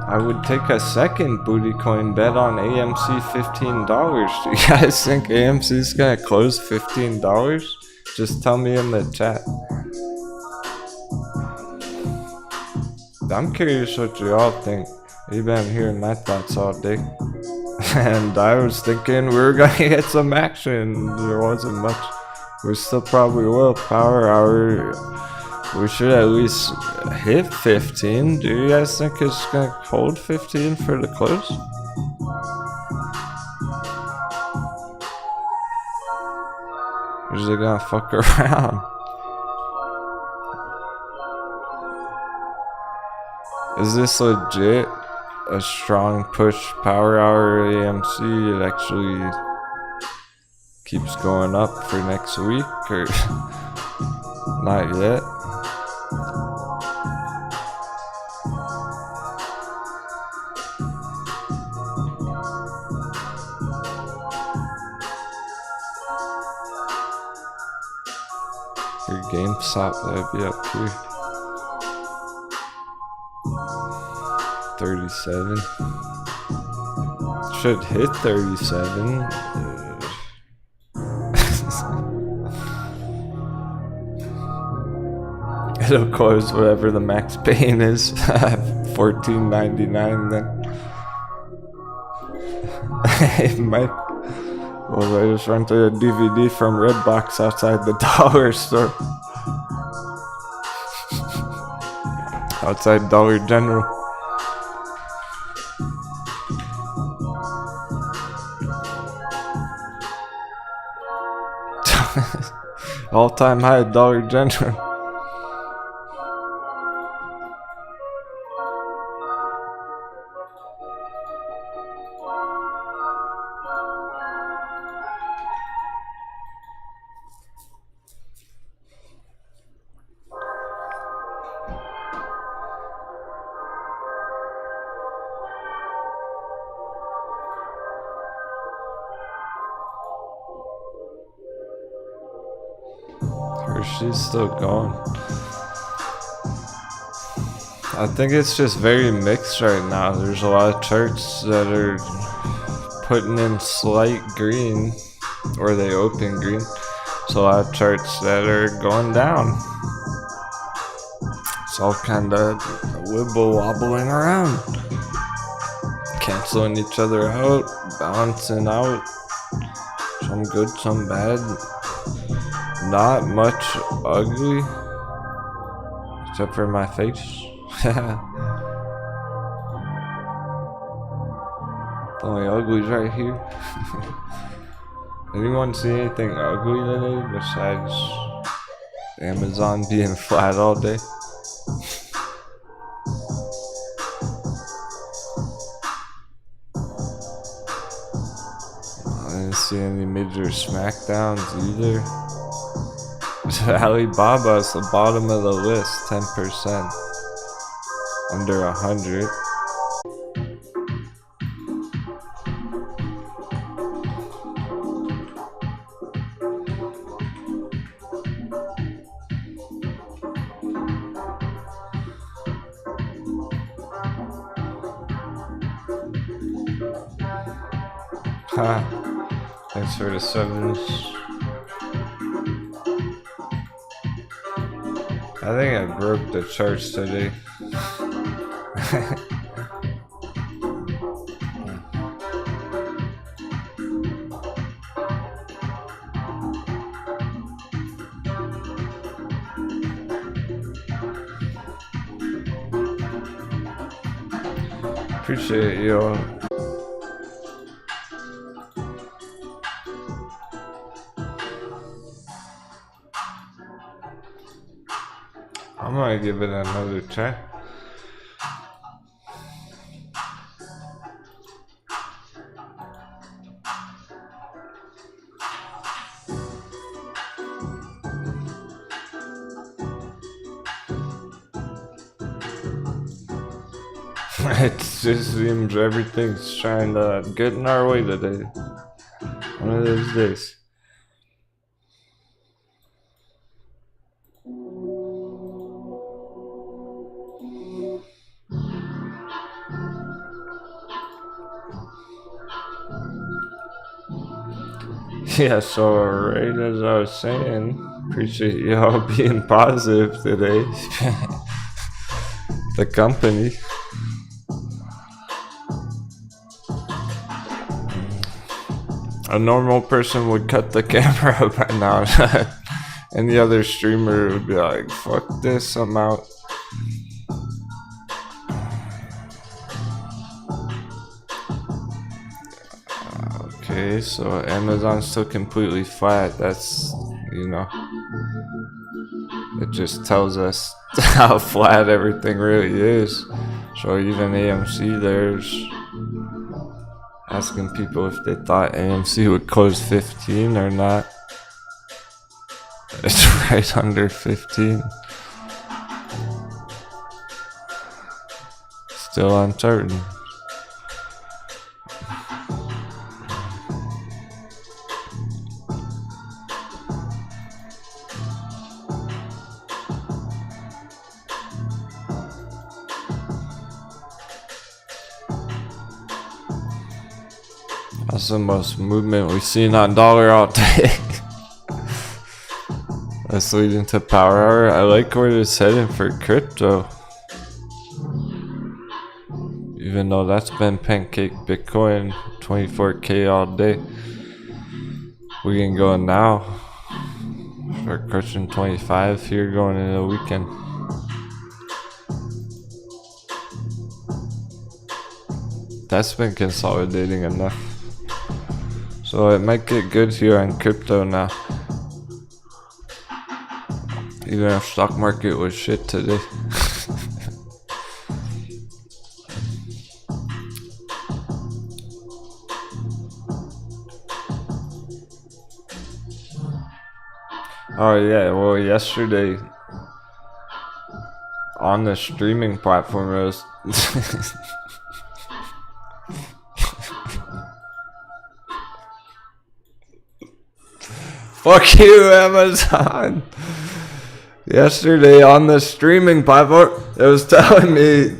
I would take a second booty coin bet on AMC $15. Do you guys think AMC's gonna close $15? Just tell me in the chat. I'm curious what you all think. You've been hearing my thoughts all day. And I was thinking we were gonna get some action. There wasn't much. We still probably will. Power hour. We should at least hit 15. Do you guys think it's gonna hold 15 for the close? Or is it gonna fuck around? Is this legit a strong push power hour AMC? It actually keeps going up for next week, or not yet? Your GameStop, that'd be up here. 37. Should hit 37. It'll close whatever the max pain is. $14.99 then. It might. Well, I just rented a DVD from Redbox outside the dollar store. Outside Dollar General. All-time high Dollar General. she's still going. I think it's just very mixed right now. There's a lot of charts that are putting in slight green, or they open green. So a lot of charts that are going down. It's all kind of wibble wobbling around, canceling each other out, balancing out. Some good, some bad. Not much ugly, except for my face. The only ugly's right here. Anyone see anything ugly today besides Amazon being flat all day? I didn't see any major smackdowns either. Alibaba's the bottom of the list, 10%. Under 100. Thanks for the sevens. I think I broke the charts today. Appreciate you all. I'm gonna give it another try. It just seems everything's trying to get in our way today. One of those days. Yeah, so right as I was saying, appreciate y'all being positive today. The company. A normal person would cut the camera by now. Any other streamer would be like, fuck this, I'm out. Okay, so Amazon's still completely flat. That's, you know, it just tells us how flat everything really is. So even AMC there's asking people if they thought AMC would close 15 or not. It's right under 15. Still uncertain. That's the most movement we've seen on dollar all day. That's leading to power hour. I like where it's heading for crypto. Even though that's been pancake Bitcoin, 24K all day. We can go now. Start crushing 25 here going into the weekend. That's been consolidating enough. So it might get good here on crypto now. Even if stock market was shit today. Oh yeah, well yesterday on the streaming platform it was fuck you, Amazon. Yesterday on the streaming platform, it was telling me,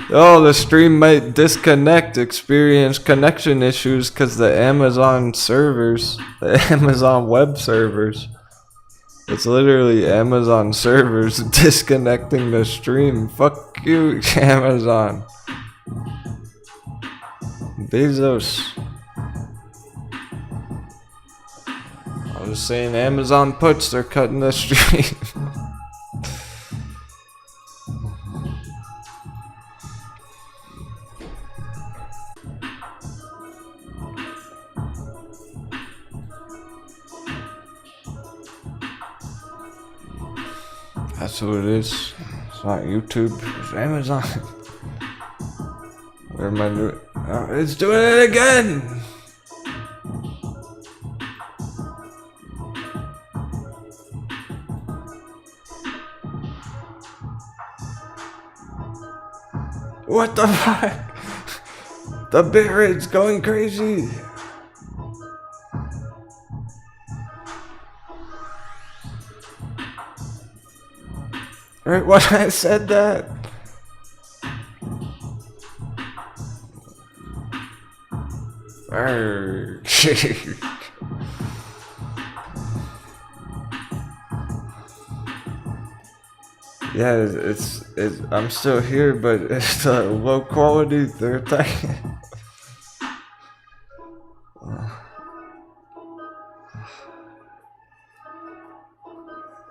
oh, the stream might disconnect, experience connection issues because the Amazon servers, the Amazon web servers. It's literally Amazon servers disconnecting the stream. Fuck you, Amazon. Bezos. I was saying Amazon puts, they're cutting the stream. That's what it is. It's not YouTube, it's Amazon. Where am I doing? Oh, it's doing it again! What the fuck? The bit rate's going crazy! Right when I said that. Yeah, it's I'm still here, but it's low quality. They're attacking.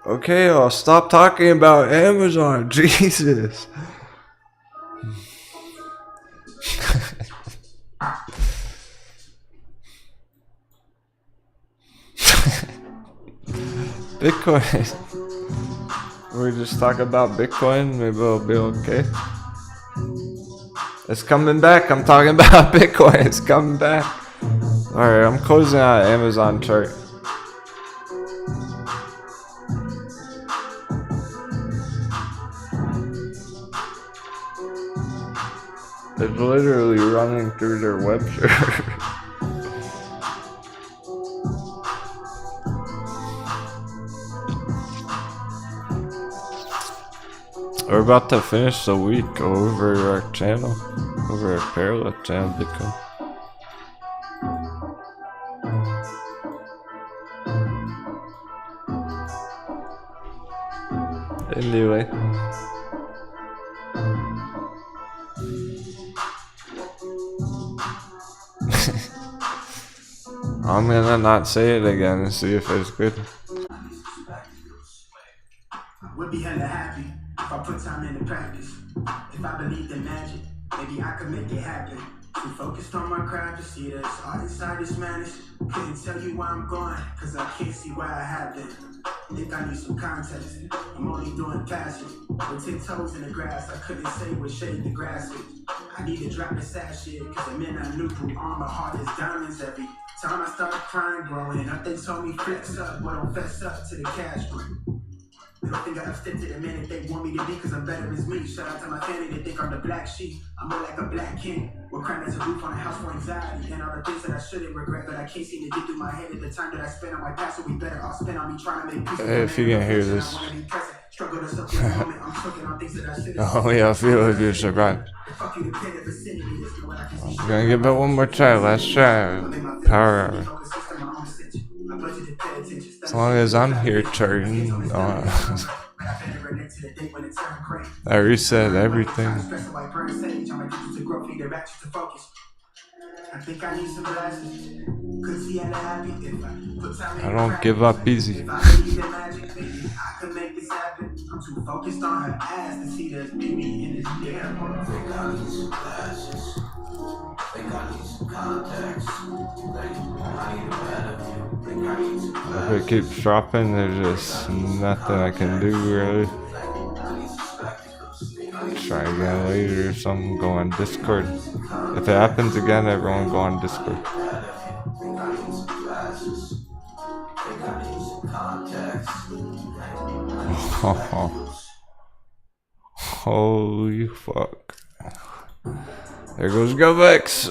Okay, I'll stop talking about Amazon. Jesus. Bitcoin. We just talk about Bitcoin, maybe it'll be okay. It's coming back. I'm talking about Bitcoin. It's coming back. Alright, I'm closing out Amazon chart. It's literally running through their web server. We're about to finish the week over our channel, over our parallel channel, Bitcoin. Anyway. I'm gonna not say it again and see if it's good. Would be hella happy if I put time into practice. If I believed in magic, maybe I could make it happen. Too focused on my craft to see that it's all inside this madness. Couldn't tell you where I'm going, cause I can't see where I have been. Think I need some context. I'm only doing passion. With 10 toes in the grass, I couldn't say what shade the grass is. I need to drop the sad shit, cause the men I knew grew on my heart is diamonds every time I started crying, growing up. They told me flex up, but don't fess up to the cash room. They don't think I have stepped to the minute they want me to be, cause I'm better as me. Shout out to my family, they think I'm the black sheep. I'm more like a black king. With crime as a roof on a house for anxiety. And all the things that I shouldn't regret, but I can't seem to get through my head at the time that I spent on my past. So we better all spend on me trying to make peace. If you can hear this. Struggle to something moment. I'm choking on things that I should have. Oh yeah, I feel like you're survived. Fuck you, the pit of vicinity. There's no way I can see. I'm gonna give it one more try, last try. Power hour. As long as I'm here charting, I reset everything. I don't give up easy. I'm too focused on her ass to see there's beauty in this damn world. Think I need some glasses. Think I need some contacts. I need a better view. Think I need some glasses. If it keeps dropping, there's just nothing I can do really. Try again later or something, go on Discord. If it happens again, everyone go on Discord. Think I need some glasses. Think I need some contacts. Holy fuck. There goes GoVex.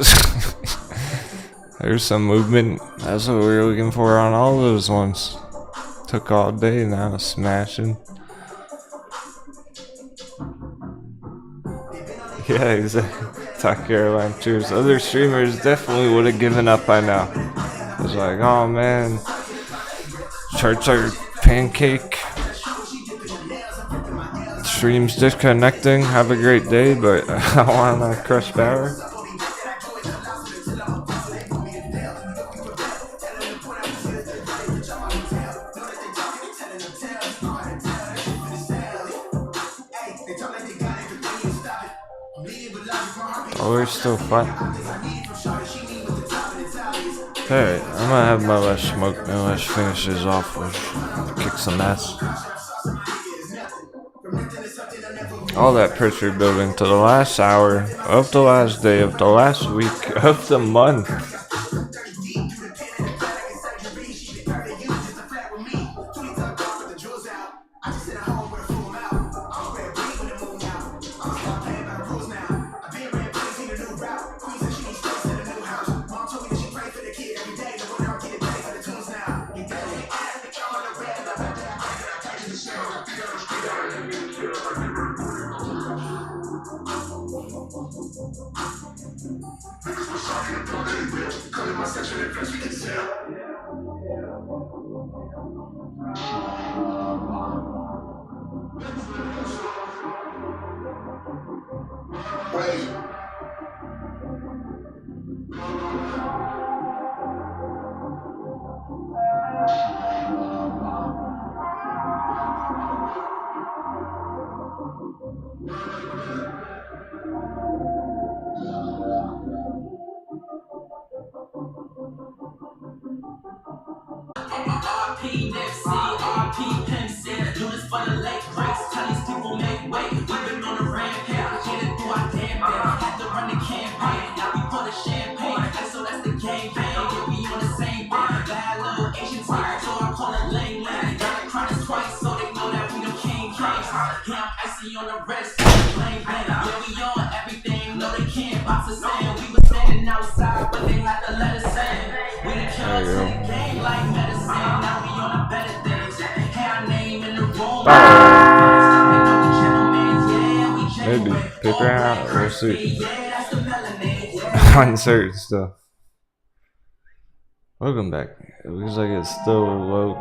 There's some movement. That's what we were looking for on all those ones. Took all day now, smashing. Yeah, exactly. Top Caroline cheers. Other streamers definitely would have given up by now. It's like, oh man, charts are pancake. Streams disconnecting. Have a great day, but I want to crush power. Oh, we're still fun. Alright, I'm gonna have my last smoke now. Let's finish this off. We'll kick some ass. All that pressure building to the last hour of the last day of the last week of the month. Maybe paper out, we'll see. Uncertain stuff. Welcome back. It looks like it's still low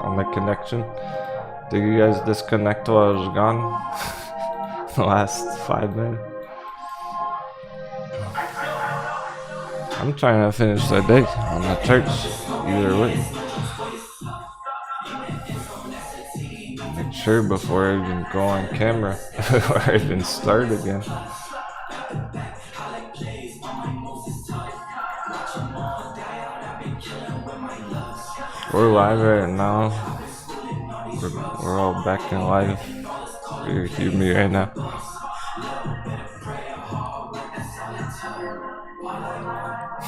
on the connection. Did you guys disconnect while I was gone? The last 5 minutes. I'm trying to finish the day on the charts either way. Make sure before I even go on camera, before I even start again. We're live right now. We're all back in live. You hear me right now.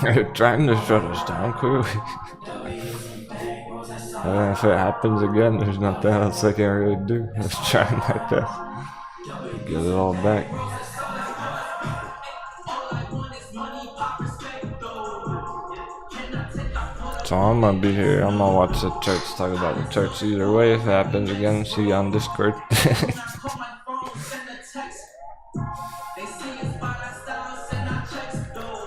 They're trying to shut us down, clearly. And if it happens again, there's nothing else I can really do. I'm just trying my best. Get it all back. So I'm gonna be here. I'm gonna watch the charts, talk about the charts either way. If it happens again, see you on Discord.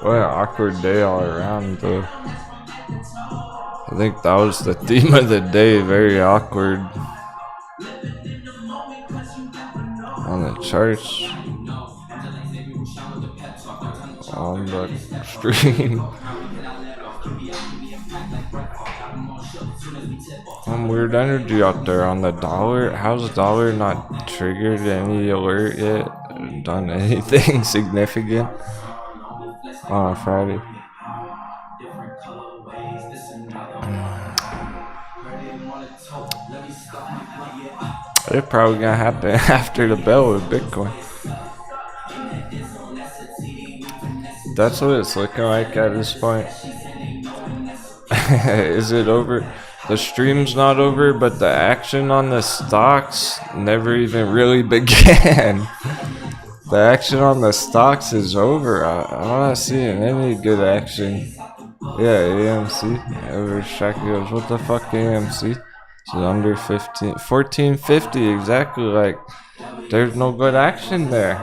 What an awkward day all around, though. I think that was the theme of the day. Very awkward on the charts, on the stream. Some weird energy out there on the dollar. How's the dollar not triggered any alert yet? Done anything significant on a Friday? It's probably gonna happen after the bell with Bitcoin. That's what it's looking like at this point. Is it over? The stream's not over, but the action on the stocks never even really began. The action on the stocks is over. I'm not seeing any good action Yeah, AMC. Average track goes, what the fuck, AMC? It's under 15, 1450 exactly. Like, there's no good action there.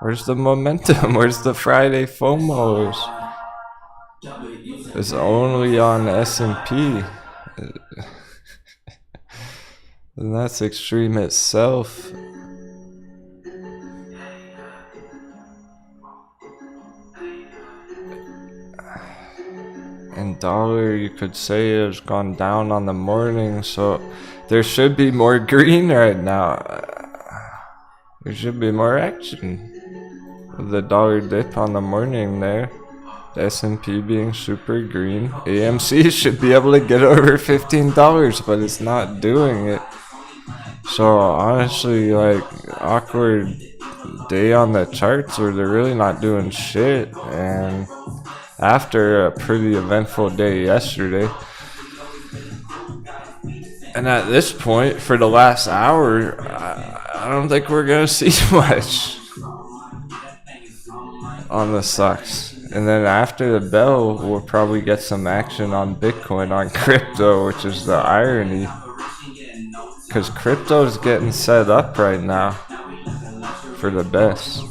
Where's the momentum? Where's the Friday FOMOs? It's only on S&P. And that's extreme itself. And dollar, you could say, has gone down on the morning, so there should be more green right now. There should be more action. The dollar dip on the morning there. The S&P being super green. AMC should be able to get over $15, but it's not doing it. So honestly, like, awkward day on the charts where they're really not doing shit. And after a pretty eventful day yesterday. And at this point, for the last hour, I don't think we're gonna see much on the stocks. And then after the bell, we'll probably get some action on Bitcoin, on crypto, which is the irony. Because crypto is getting set up right now for the best.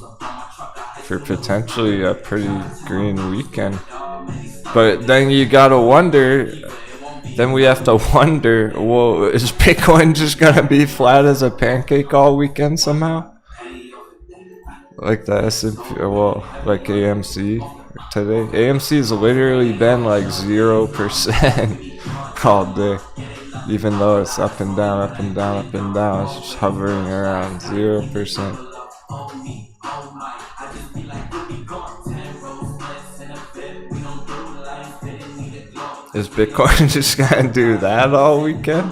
For potentially a pretty green weekend. But then you gotta wonder, then we have to wonder, well, is Bitcoin just gonna be flat as a pancake all weekend somehow? Like the S&P, well, like AMC today. AMC has literally been like 0% all day. Even though it's up and down, up and down, up and down. It's just hovering around 0%. Is Bitcoin just gonna do that all weekend?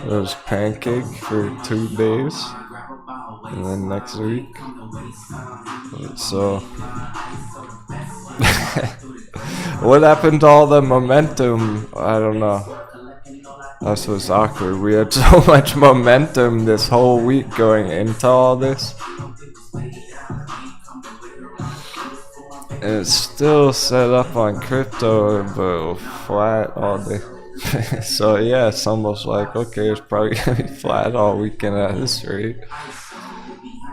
Those pancake for 2 days, and then next week. So, what happened to all the momentum? I don't know. That's what's awkward. We had so much momentum this whole week going into all this. And it's still set up on crypto, but flat all day. So yeah, it's almost like, okay, it's probably gonna be flat all weekend at this rate.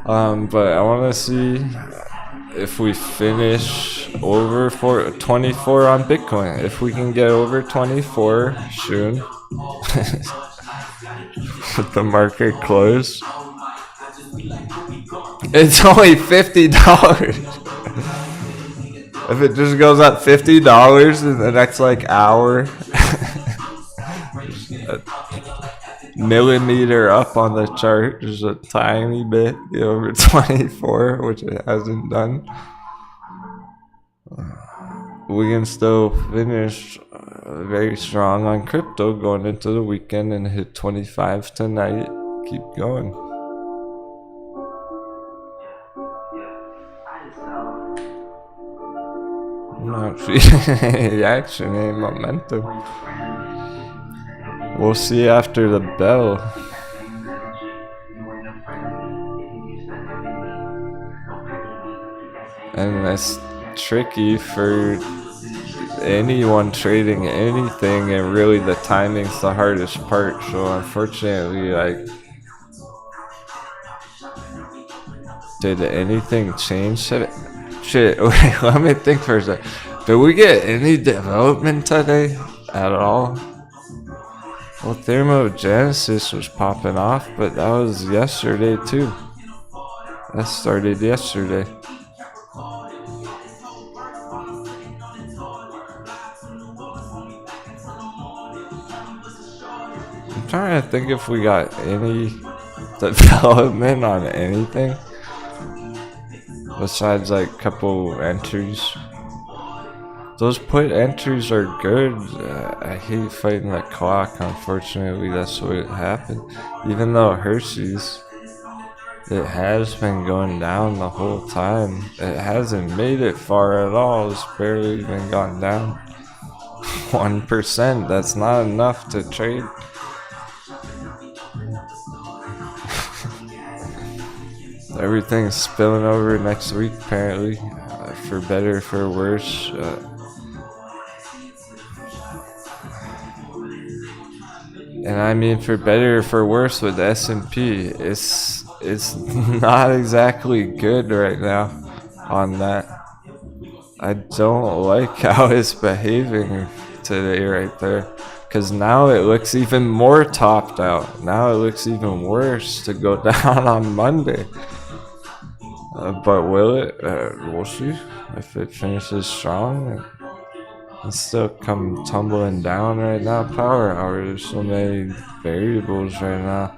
But I want to see if we finish over 24 on Bitcoin. If we can get over 24 soon, with the market close. It's only $50. If it just goes up $50 in the next like hour, a millimeter up on the chart, just a tiny bit, get over 24, which it hasn't done. We can still finish very strong on crypto going into the weekend and hit 25 tonight. Keep going. I'm not feeling any action, any momentum. We'll see after the bell. And that's tricky for anyone trading anything, and really the timing's the hardest part. So unfortunately, like, did anything change? Shit, wait, let me think for a sec. Did we get any development today at all? Well, Thermogenesis was popping off, but that was yesterday too. That started yesterday. I'm trying to think if we got any development on anything besides like a couple entries. Those put entries are good. I hate fighting the clock. Unfortunately, that's what happened. Even though Hershey's, it has been going down the whole time. It hasn't made it far at all. It's barely even gone down 1%. That's not enough to trade. Everything's spilling over next week apparently. for better or for worse. And I mean, for better or for worse with S&P, it's not exactly good right now on that. I don't like how it's behaving today right there. Because now it looks even more topped out. Now it looks even worse to go down on Monday. But will it? We'll see. If it finishes strong, it's still come tumbling down right now. Power hour. There's so many variables right now.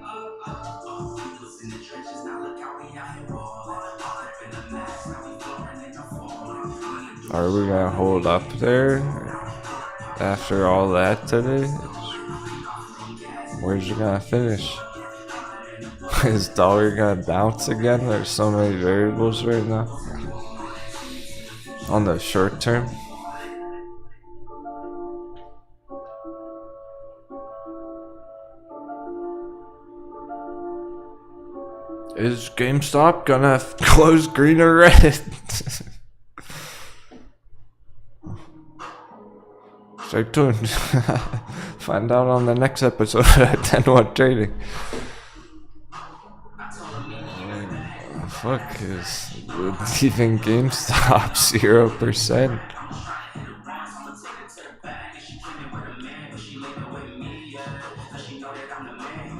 Are we gonna hold up there after all that today? Where's it gonna finish? Is dollar gonna bounce again? There's so many variables right now on the short term. Is GameStop gonna close green or red? Stay tuned. Find out on the next episode of Denwo Trading. Fuck, is even GameStop 0%?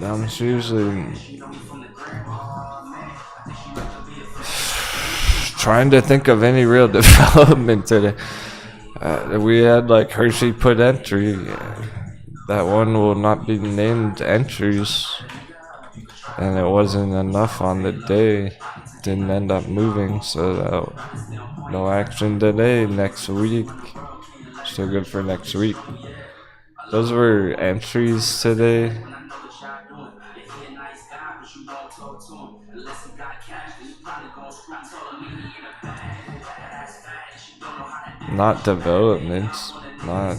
I'm usually trying to think of any real development today. We had like Hershey put entry. That one will not be named entries. And it wasn't enough on the day. Didn't end up moving, so no action today. Next week. Still good for next week. Those were entries today. Not developments. Not.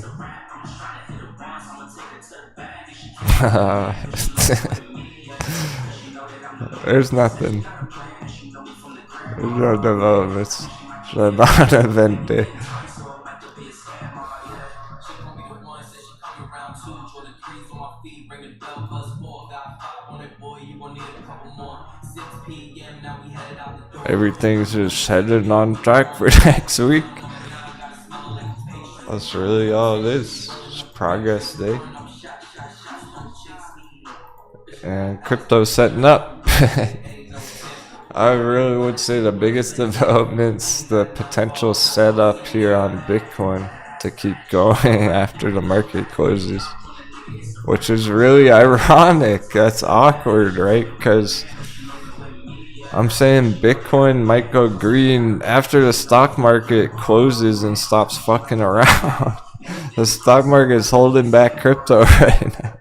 There's nothing. There's no developments. It's not an event day. Everything's just headed on track for next week. That's really all it is. It's progress day. And crypto setting up. I really would say the biggest development's the potential setup here on Bitcoin to keep going after the market closes. Which is really ironic. That's awkward, right? Because I'm saying Bitcoin might go green after the stock market closes and stops fucking around. The stock market is holding back crypto right now.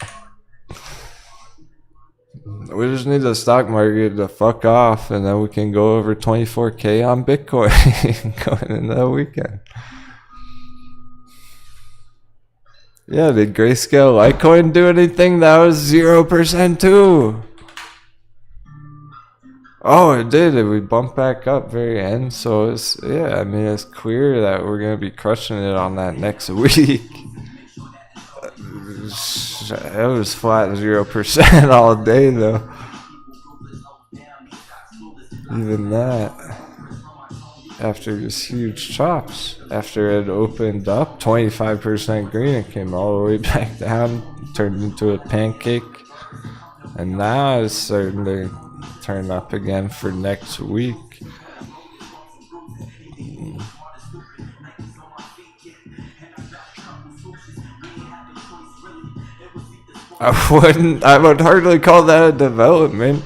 We just need the stock market to fuck off, and then we can go over 24K on Bitcoin going into the weekend. Yeah, did Grayscale Litecoin do anything? That was 0% too. Oh, it did. We bumped back up very end. So it's, yeah, I mean, it's clear that we're going to be crushing it on that next week. It was flat 0% all day though. Even that. After this huge chops. After it opened up 25% green, it came all the way back down. Turned into a pancake. And now it's starting to turn up again for next week. I would hardly call that a development.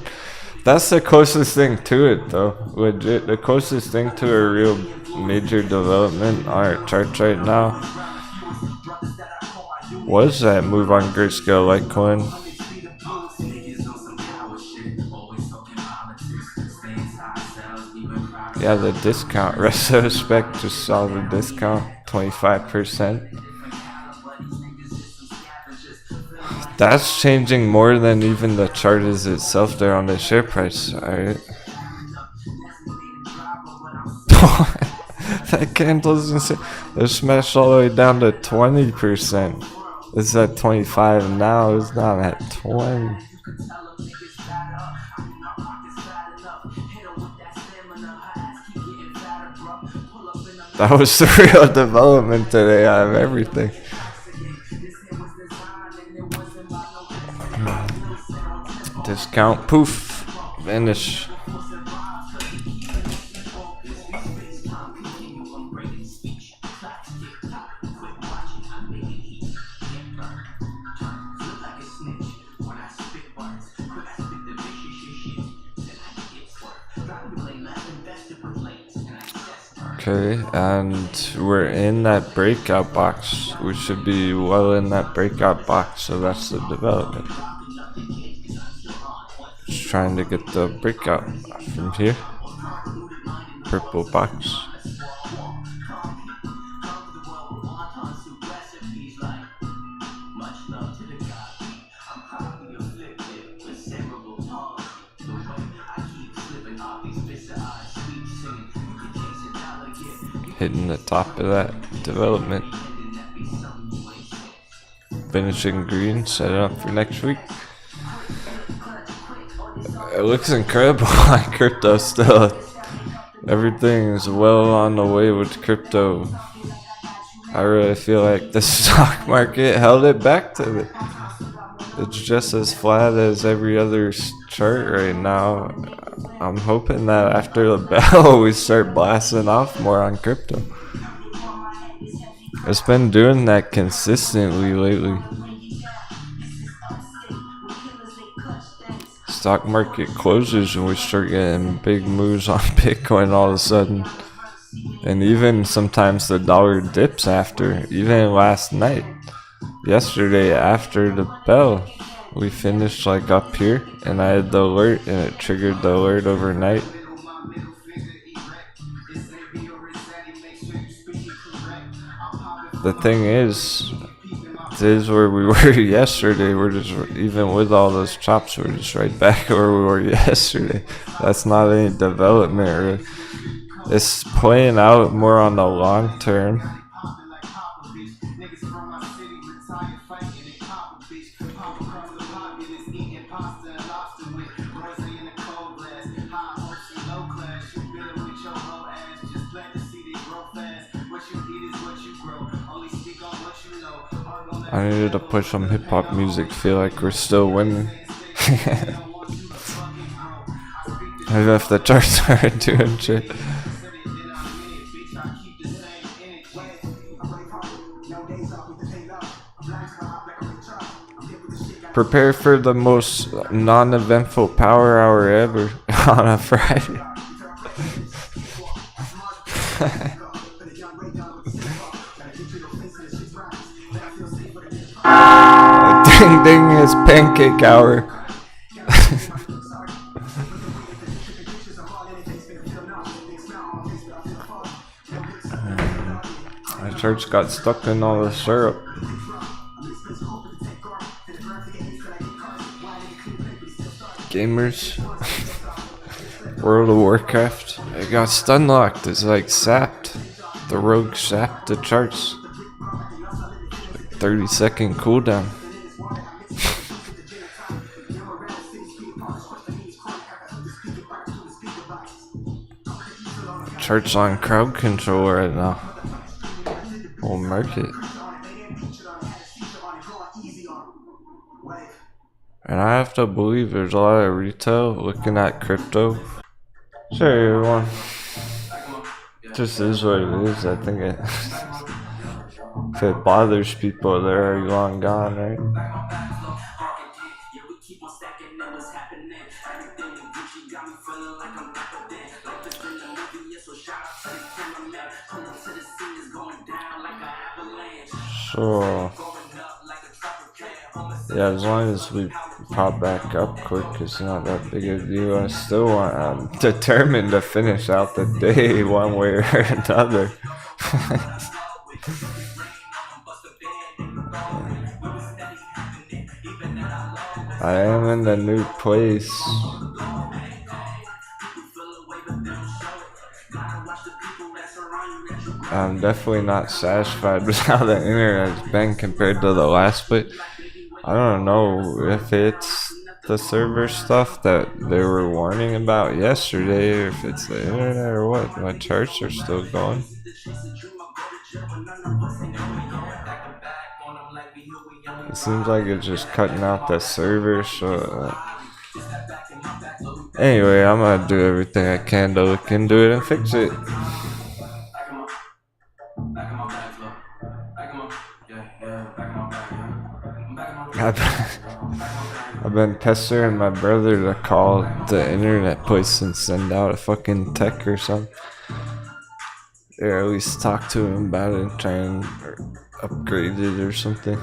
That's the closest thing to it though. Legit, the closest thing to a real major development on our charts right now was that move on Grayscale Litecoin. Yeah, the discount. Retrospect just saw the discount, 25%. That's changing more than even the chart is itself there on the share price, alright? That candle's insane. They're smashed all the way down to 20%. It's at 25 now. It's not at 20. That was the real development today out of everything. Discount, poof, vanish. Okay, and we're in that breakout box. We should be well in that breakout box, so that's the development. Just trying to get the breakout from here. Purple box. Hitting the top of that development. Finishing green, set it up for next week. It looks incredible on crypto still. Everything is well on the way with crypto. I really feel like the stock market held it back to it. It's just as flat as every other chart right now. I'm hoping that after the bell we start blasting off more on crypto. It's been doing that consistently lately. Stock market closes and we start getting big moves on Bitcoin all of a sudden. And even sometimes the dollar dips after. Even last night. Yesterday after the bell, we finished like up here and I had the alert and it triggered the alert overnight. The thing is, this is where we were yesterday. We're just, even with all those chops, we're just right back where we were yesterday. That's not any development, really. It's playing out more on the long term. I needed to push some hip hop music, feel like we're still winning. Maybe if the charts aren't doing shit. Prepare for the most non-eventful power hour ever on a Friday. Ding ding is pancake hour. My church got stuck in all the syrup. Gamers. World of Warcraft. It got stun locked. It's like sapped. The rogue sapped the charts. 30-second cooldown. Charts on crowd control right now. Whole market. And I have to believe there's a lot of retail looking at crypto. Sorry everyone. Just is what it is. I think it if it bothers people, they're already long gone, right? So yeah, as long as we pop back up quick, it's not that big a deal. I still want, I'm determined to finish out the day one way or another. I am in the new place. I'm definitely not satisfied with how the internet's been compared to the last, but I don't know if it's the server stuff that they were warning about yesterday, or if it's the internet or what. My charts are still going. It seems like it's just cutting out the server, so anyway, I'm gonna do everything I can to look into it and fix it. I've been pestering my brother to call the internet place and send out a fucking tech or something. Or at least talk to him about it and try and upgrade it or something.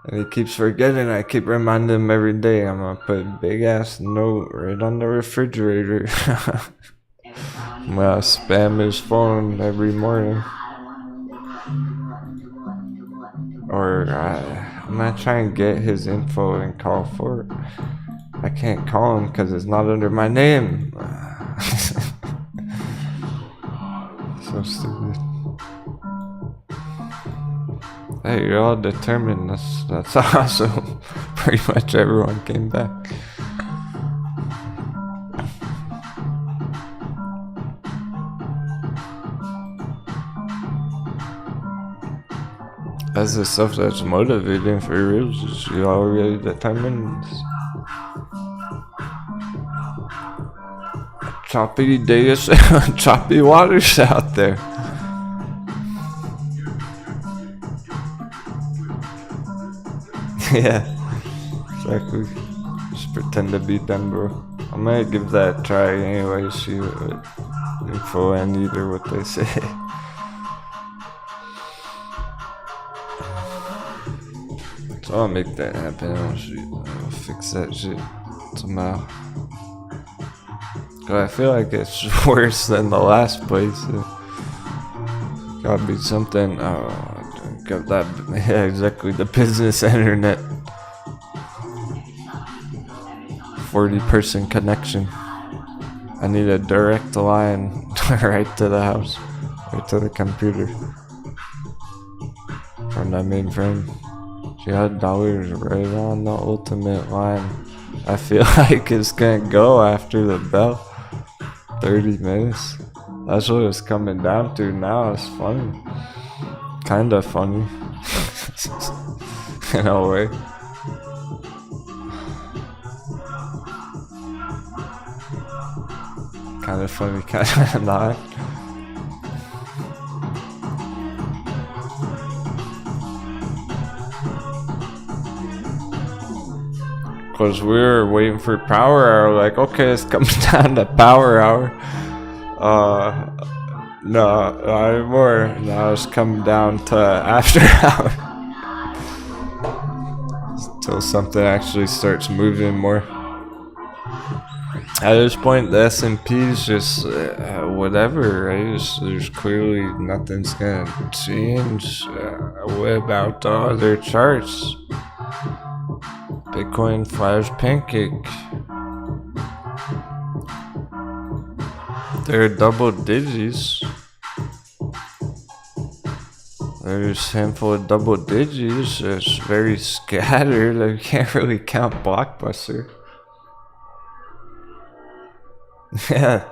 And he keeps forgetting. I keep reminding him every day. I'm gonna put a big ass note right on the refrigerator. I'm gonna spam his phone every morning. Or I'm gonna try and get his info and call for it. I can't call him because it's not under my name. So stupid. Hey, you're all determined. That's awesome. Pretty much everyone came back. That's the stuff that's motivating for real. Is you already determined. Choppy days, choppy waters out there. Yeah, exactly. Just pretend to be Denwo. I'm gonna give that a try anyway, see what info I need or what they say. So I'll make that happen. I'll fix that shit somehow. Cause I feel like it's worse than the last place. Gotta be something. Got that. Yeah, exactly. The business internet. 40-person connection. I need a direct line right to the house, right to the computer from that mainframe. $2 right on the ultimate line. I feel like it's gonna go after the bell. 30 minutes. That's what it's coming down to now. It's funny. Kinda funny. In a way. Kinda funny, kinda not. Because we were waiting for power hour, like, okay, it's coming down to power hour. No, not anymore. Now it's coming down to after hour. Until something actually starts moving more. At this point, the S&P is just whatever, right? There's clearly nothing's gonna change. What about the other charts? Bitcoin flash pancake. They're double digits. There's a handful of double digits. It's very scattered. I can't really count Blockbuster. Yeah,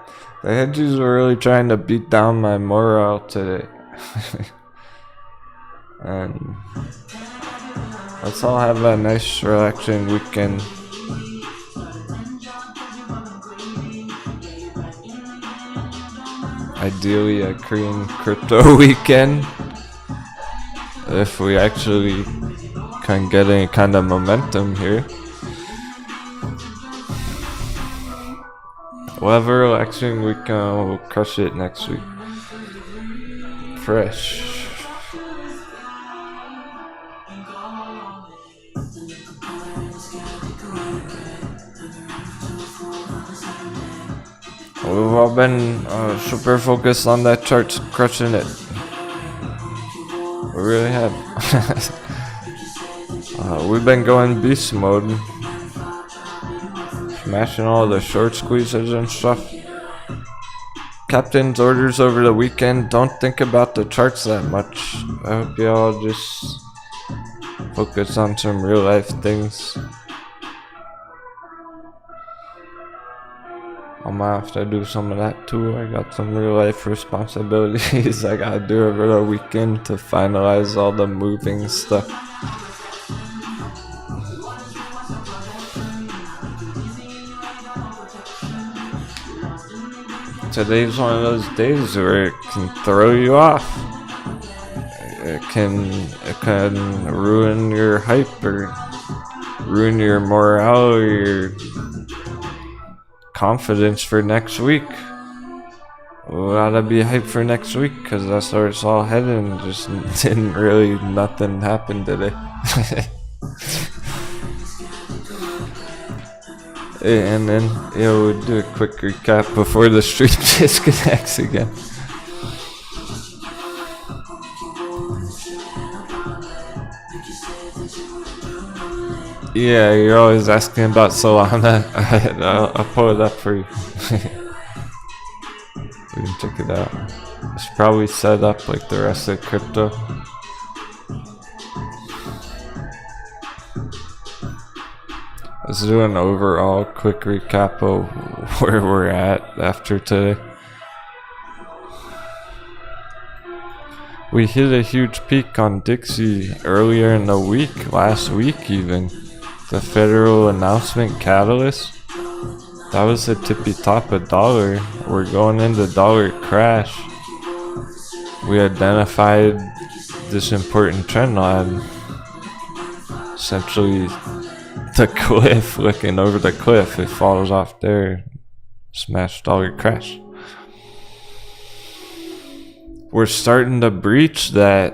the hedges were really trying to beat down my morale today. And let's all have a nice relaxing weekend. Ideally a Korean crypto weekend. If we actually can get any kind of momentum here. We'll have a relaxing weekend. We'll crush it next week. Fresh. We've all been super focused on that chart, crushing it. We really have. We've been going beast mode. Smashing all the short squeezes and stuff. captain's orders over the weekend. Don't think about the charts that much. I hope y'all just focus on some real life things. I might have to do some of that too. I got some real life responsibilities I gotta do over the weekend to finalize all the moving stuff. Today's one of those days where it can throw you off. It can ruin your hype or ruin your morale or your confidence for next week. We gotta be hyped for next week because that's where it's all headed, and just nothing happened today. And then we'll do a quick recap before the stream disconnects again. Yeah, you're always asking about Solana. I'll pull it up for you. We can check it out. It's probably set up like the rest of crypto. Let's do an overall quick recap of where we're at after today. We hit a huge peak on Dixie earlier in the week, last week even. The federal announcement catalyst. That was the tippy top of dollar. We're going into dollar crash. We identified this important trend line. Essentially, the cliff, looking over the cliff, it falls off there, smash dollar crash. We're starting to breach that,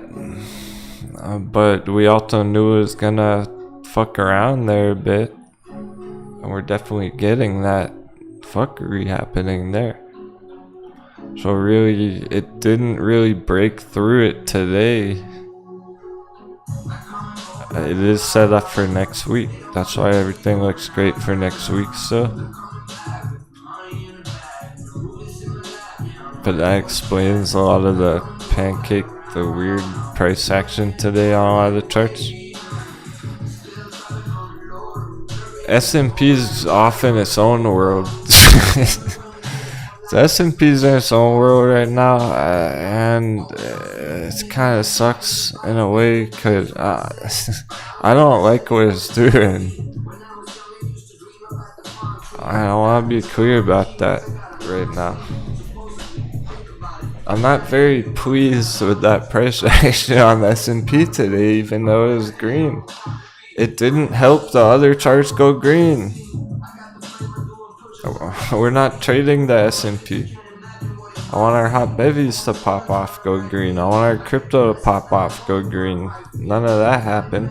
but we also knew it was gonna fuck around there a bit, and we're definitely getting that fuckery happening there. So really, it didn't really break through it today. It is set up for next week. That's why everything looks great for next week still. But that explains a lot of the pancake, the weird price action today on a lot of the charts. S&P's off in its own world. The S&P's in its own world right now, and it kind of sucks in a way because I don't like what it's doing. I want to be clear about that right now. I'm not very pleased with that price action on the S&P today, even though it was green. It didn't help the other charts go green. We're not trading the S&P. I want our hot bevies to pop off, go green. I want our crypto to pop off, go green. None of that happened.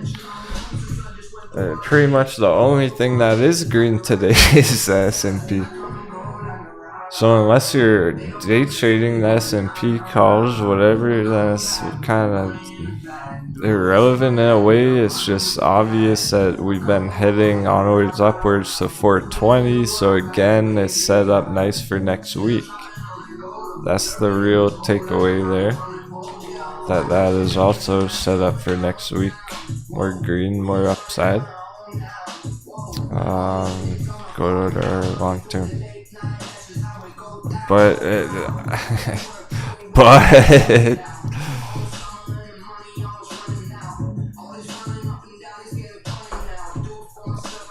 Pretty much the only thing that is green today is the S&P. So unless you're day trading the S&P calls, whatever, that's kind of irrelevant in a way. It's just obvious that we've been heading onwards upwards to 420, so again it's set up nice for next week. That's the real takeaway there, that is also set up for next week. More green, more upside. Go to our long term, but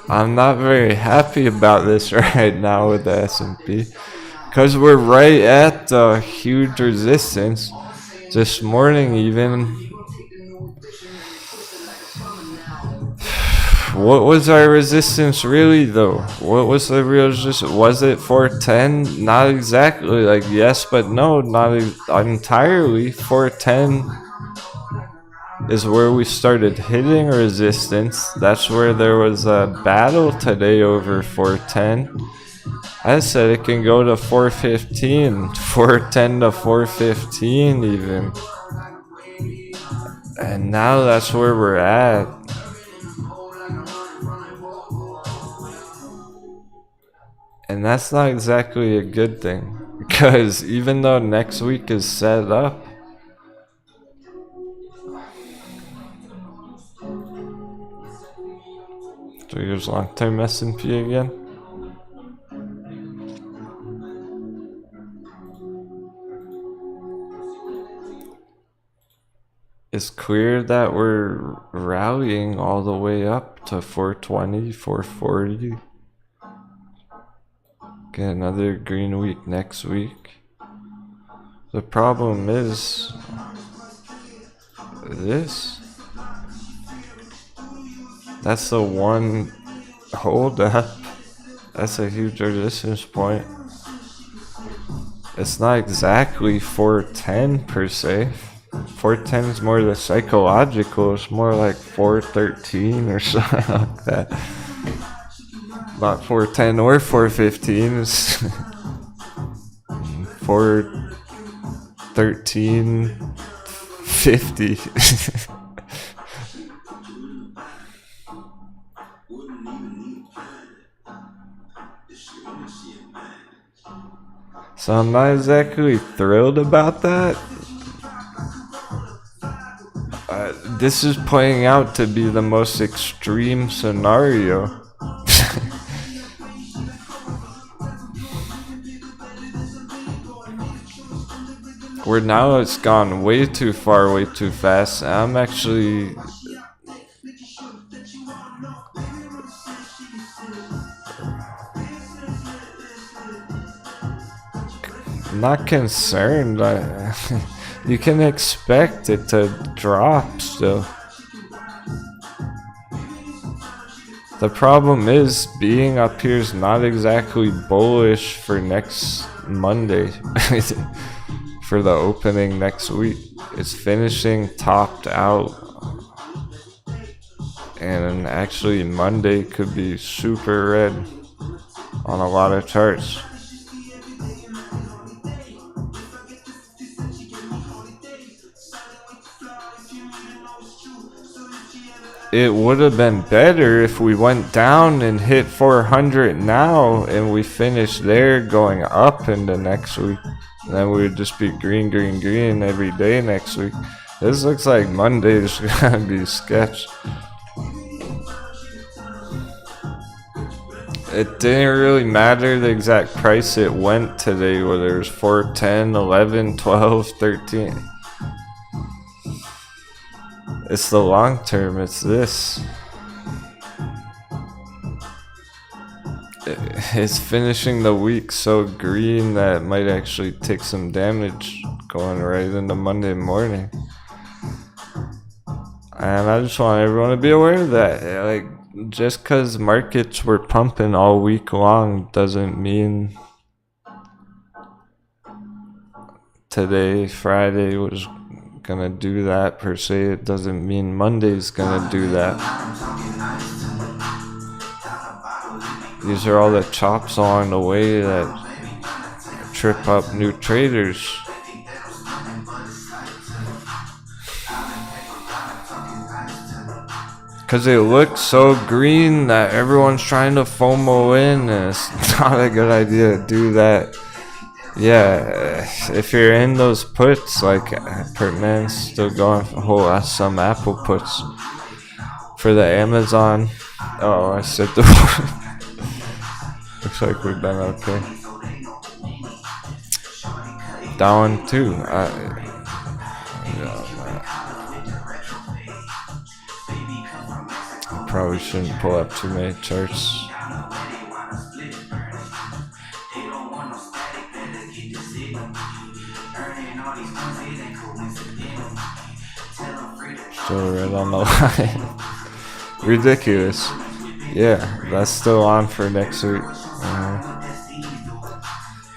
I'm not very happy about this right now with the S&P, because we're right at the huge resistance. This morning even, what was our resistance really though? What was the real resistance? Was it 410? Not exactly, like yes but no, not entirely. 410 is where we started hitting resistance. That's where there was a battle today over 410. I said it can go to 415, 410 to 415 even. And now that's where we're at. And that's not exactly a good thing. Because even though next week is set up, so here's long-term S&P again. It's clear that we're rallying all the way up to 420, 440. Get another green week next week. The problem is this. That's the one hold up. That's a huge resistance point. It's not exactly 410 per se. 410 is more the psychological. It's more like 413 or something like that. Not 410 or 415. It's 413.50. So I'm not exactly thrilled about that. This is playing out to be the most extreme scenario. Where now it's gone way too far, way too fast. I'm actually not concerned. You can expect it to drop still. The problem is being up here is not exactly bullish for next Monday. For the opening next week. It's finishing topped out. And actually Monday could be super red on a lot of charts. It would have been better if we went down and hit 400 now and we finished there going up into next week. Then we would just be green, green, green every day next week. This looks like Monday is gonna be sketch. It didn't really matter the exact price it went today, whether it was 4, 10, 11, 12, 13. It's the long term, it's this. It's finishing the week so green that it might actually take some damage going right into Monday morning. And I just want everyone to be aware of that. Like, just because markets were pumping all week long doesn't mean today, Friday, was gonna do that per se. It doesn't mean Monday's gonna do that. These are all the chops along the way that trip up new traders. Because it looks so green that everyone's trying to FOMO in, and it's not a good idea to do that. Yeah, if you're in those puts, like Pertman's still going for some Apple puts for the Amazon. Oh, I said the word. Looks like we've done okay. That one too. Probably shouldn't pull up too many charts. Still red on the line. Ridiculous. Yeah, that's still on for next week.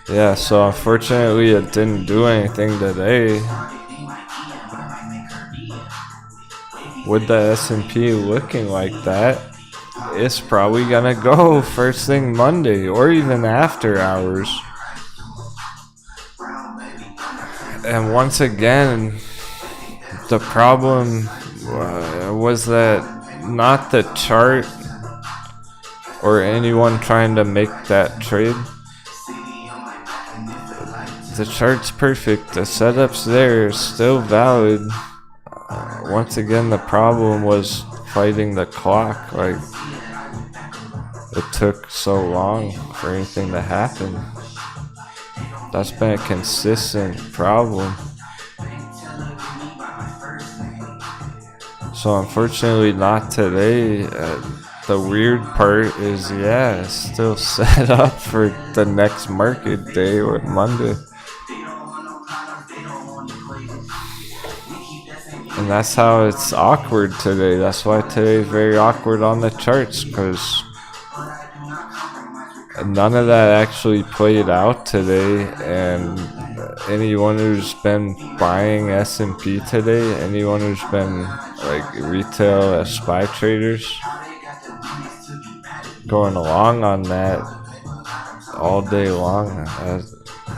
Yeah, so unfortunately it didn't do anything today. With the S&P looking like that, it's probably gonna go first thing Monday or even after hours. And once again, the problem was that not the chart or anyone trying to make that trade. the chart's perfect. The setup's there, still valid. Once again, the problem was fighting the clock. Like, it took so long for anything to happen. That's been a consistent problem. So unfortunately not today. The weird part is, yeah, it's still set up for the next market day or Monday. And that's how it's awkward today. That's why today's very awkward on the charts, because none of that actually played out today. And anyone who's been buying S&P today, anyone who's been like retail SPY traders, going along on that all day long,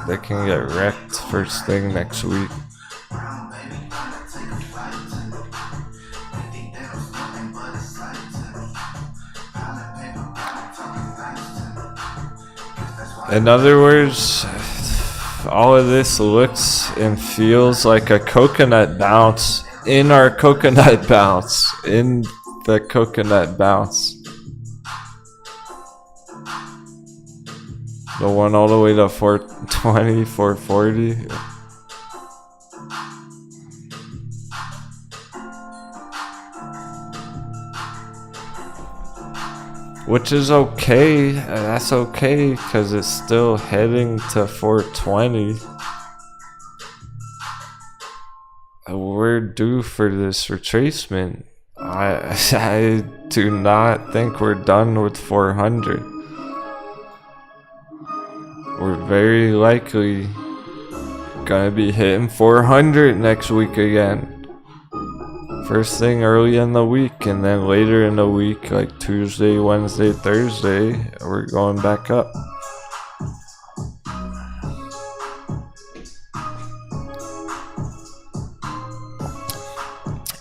they can get wrecked first thing next week. In other words, all of this looks and feels like a coconut bounce in our coconut bounce, in the coconut bounce. The one all the way to 420, 440. Which is okay. That's okay, because it's still heading to 420. We're due for this retracement. I do not think we're done with 400. We're very likely gonna be hitting 400 next week again. First thing early in the week, and then later in the week, like Tuesday, Wednesday, Thursday, we're going back up.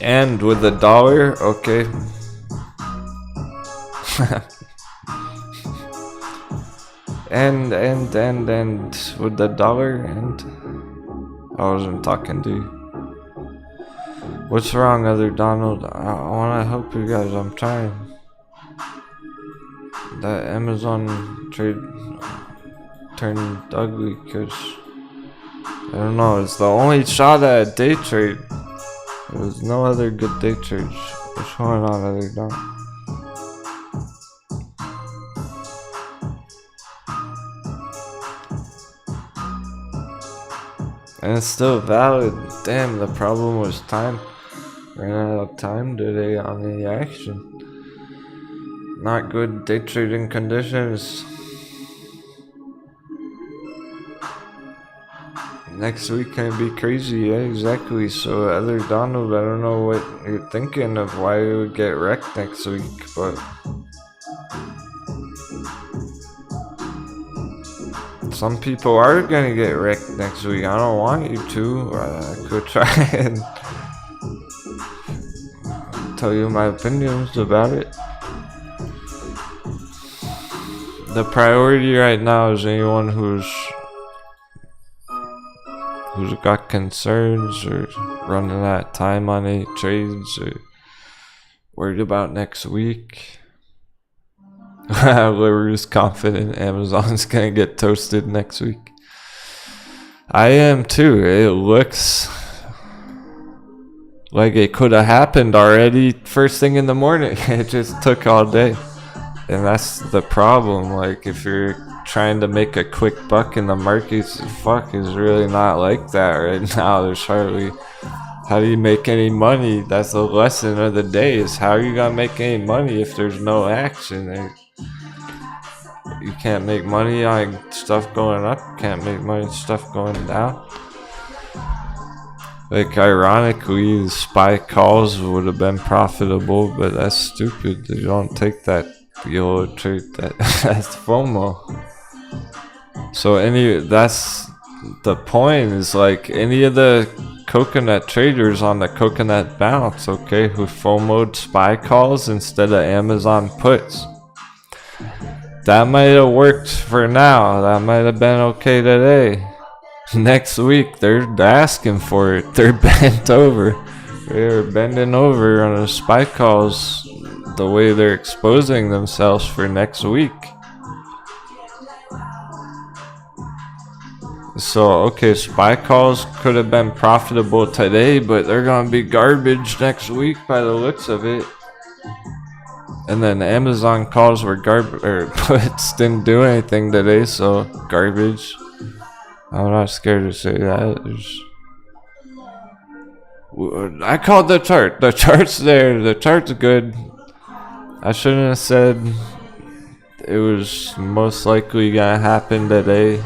And with the dollar, okay. and with the dollar, and I wasn't talking to you. What's wrong, other Donald? I wanna help you guys, I'm trying. That Amazon trade turned ugly, cause I don't know, it's the only shot at a day trade. There was no other good day trades. What's going on, other Donald? And it's still valid. Damn, the problem was time. Ran out of time today on the action. Not good day trading conditions. Next week can be crazy, yeah, exactly. So, other Donald, I don't know what you're thinking of why we would get wrecked next week, but some people are gonna get wrecked next week. I don't want you to. I could try and tell you my opinions about it. The priority right now is anyone who's got concerns or running out of time on any trades or worried about next week. Liver's confident Amazon's gonna get toasted next week. I am too. It looks like it could have happened already first thing in the morning. It just took all day. And that's the problem. Like, if you're trying to make a quick buck in the markets, fuck, is really not like that right now. There's hardly... How do you make any money? That's the lesson of the day, is how are you gonna make any money if there's no action? You can't make money on stuff going up, can't make money on stuff going down. Like, ironically, the SPY calls would have been profitable, but that's stupid. You don't take that YOLO trade. That's FOMO. So that's the point, is like any of the coconut traders on the coconut bounce, okay, who FOMO'd SPY calls instead of Amazon puts. That might have worked for now. That might have been okay today. next week they're asking for it. They're bent over. They're bending over on the SPY calls the way they're exposing themselves for next week. So, okay, SPY calls could have been profitable today, but they're gonna be garbage next week by the looks of it. And then Amazon calls were garbage, or puts didn't do anything today, so garbage. I'm not scared to say that. I called the chart. The chart's there. The chart's good. I shouldn't have said it was most likely gonna happen today.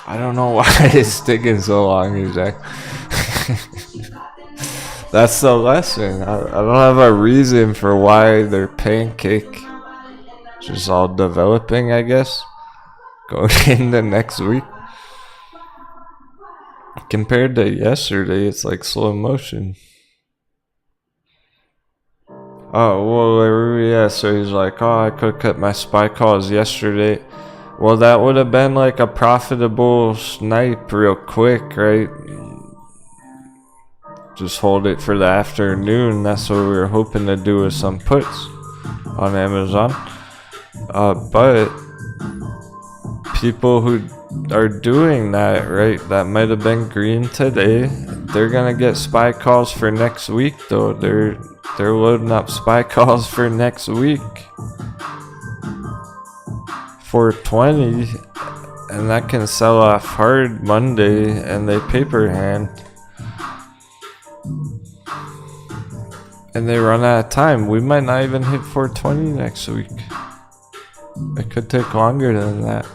I don't know why it's taking so long, exactly. That's the lesson. I don't have a reason for why their pancake just all developing, I guess, going into next week. Compared to yesterday, it's like slow motion. Oh, well, yeah, so he's like, oh, I could cut my SPY calls yesterday. Well, that would have been like a profitable snipe real quick, right? Just hold it for the afternoon. That's what we were hoping to do with some puts on Amazon. But people who are doing that, right, that might have been green today, they're gonna get SPY calls for next week though. They're loading up SPY calls for next week. 420, and that can sell off hard Monday, and they paper hand. And they run out of time. We might not even hit 420 next week. It could take longer than that.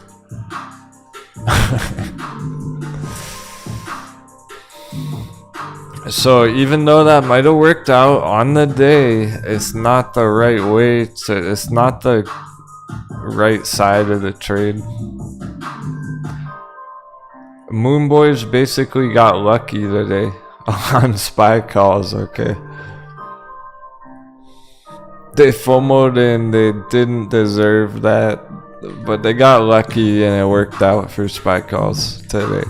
So even though that might have worked out on the day, it's not the right way to, it's not the right side of the trade. Moon Boys basically got lucky today on SPY calls, okay? They FOMO'd and they didn't deserve that, but they got lucky and it worked out for SPY calls today.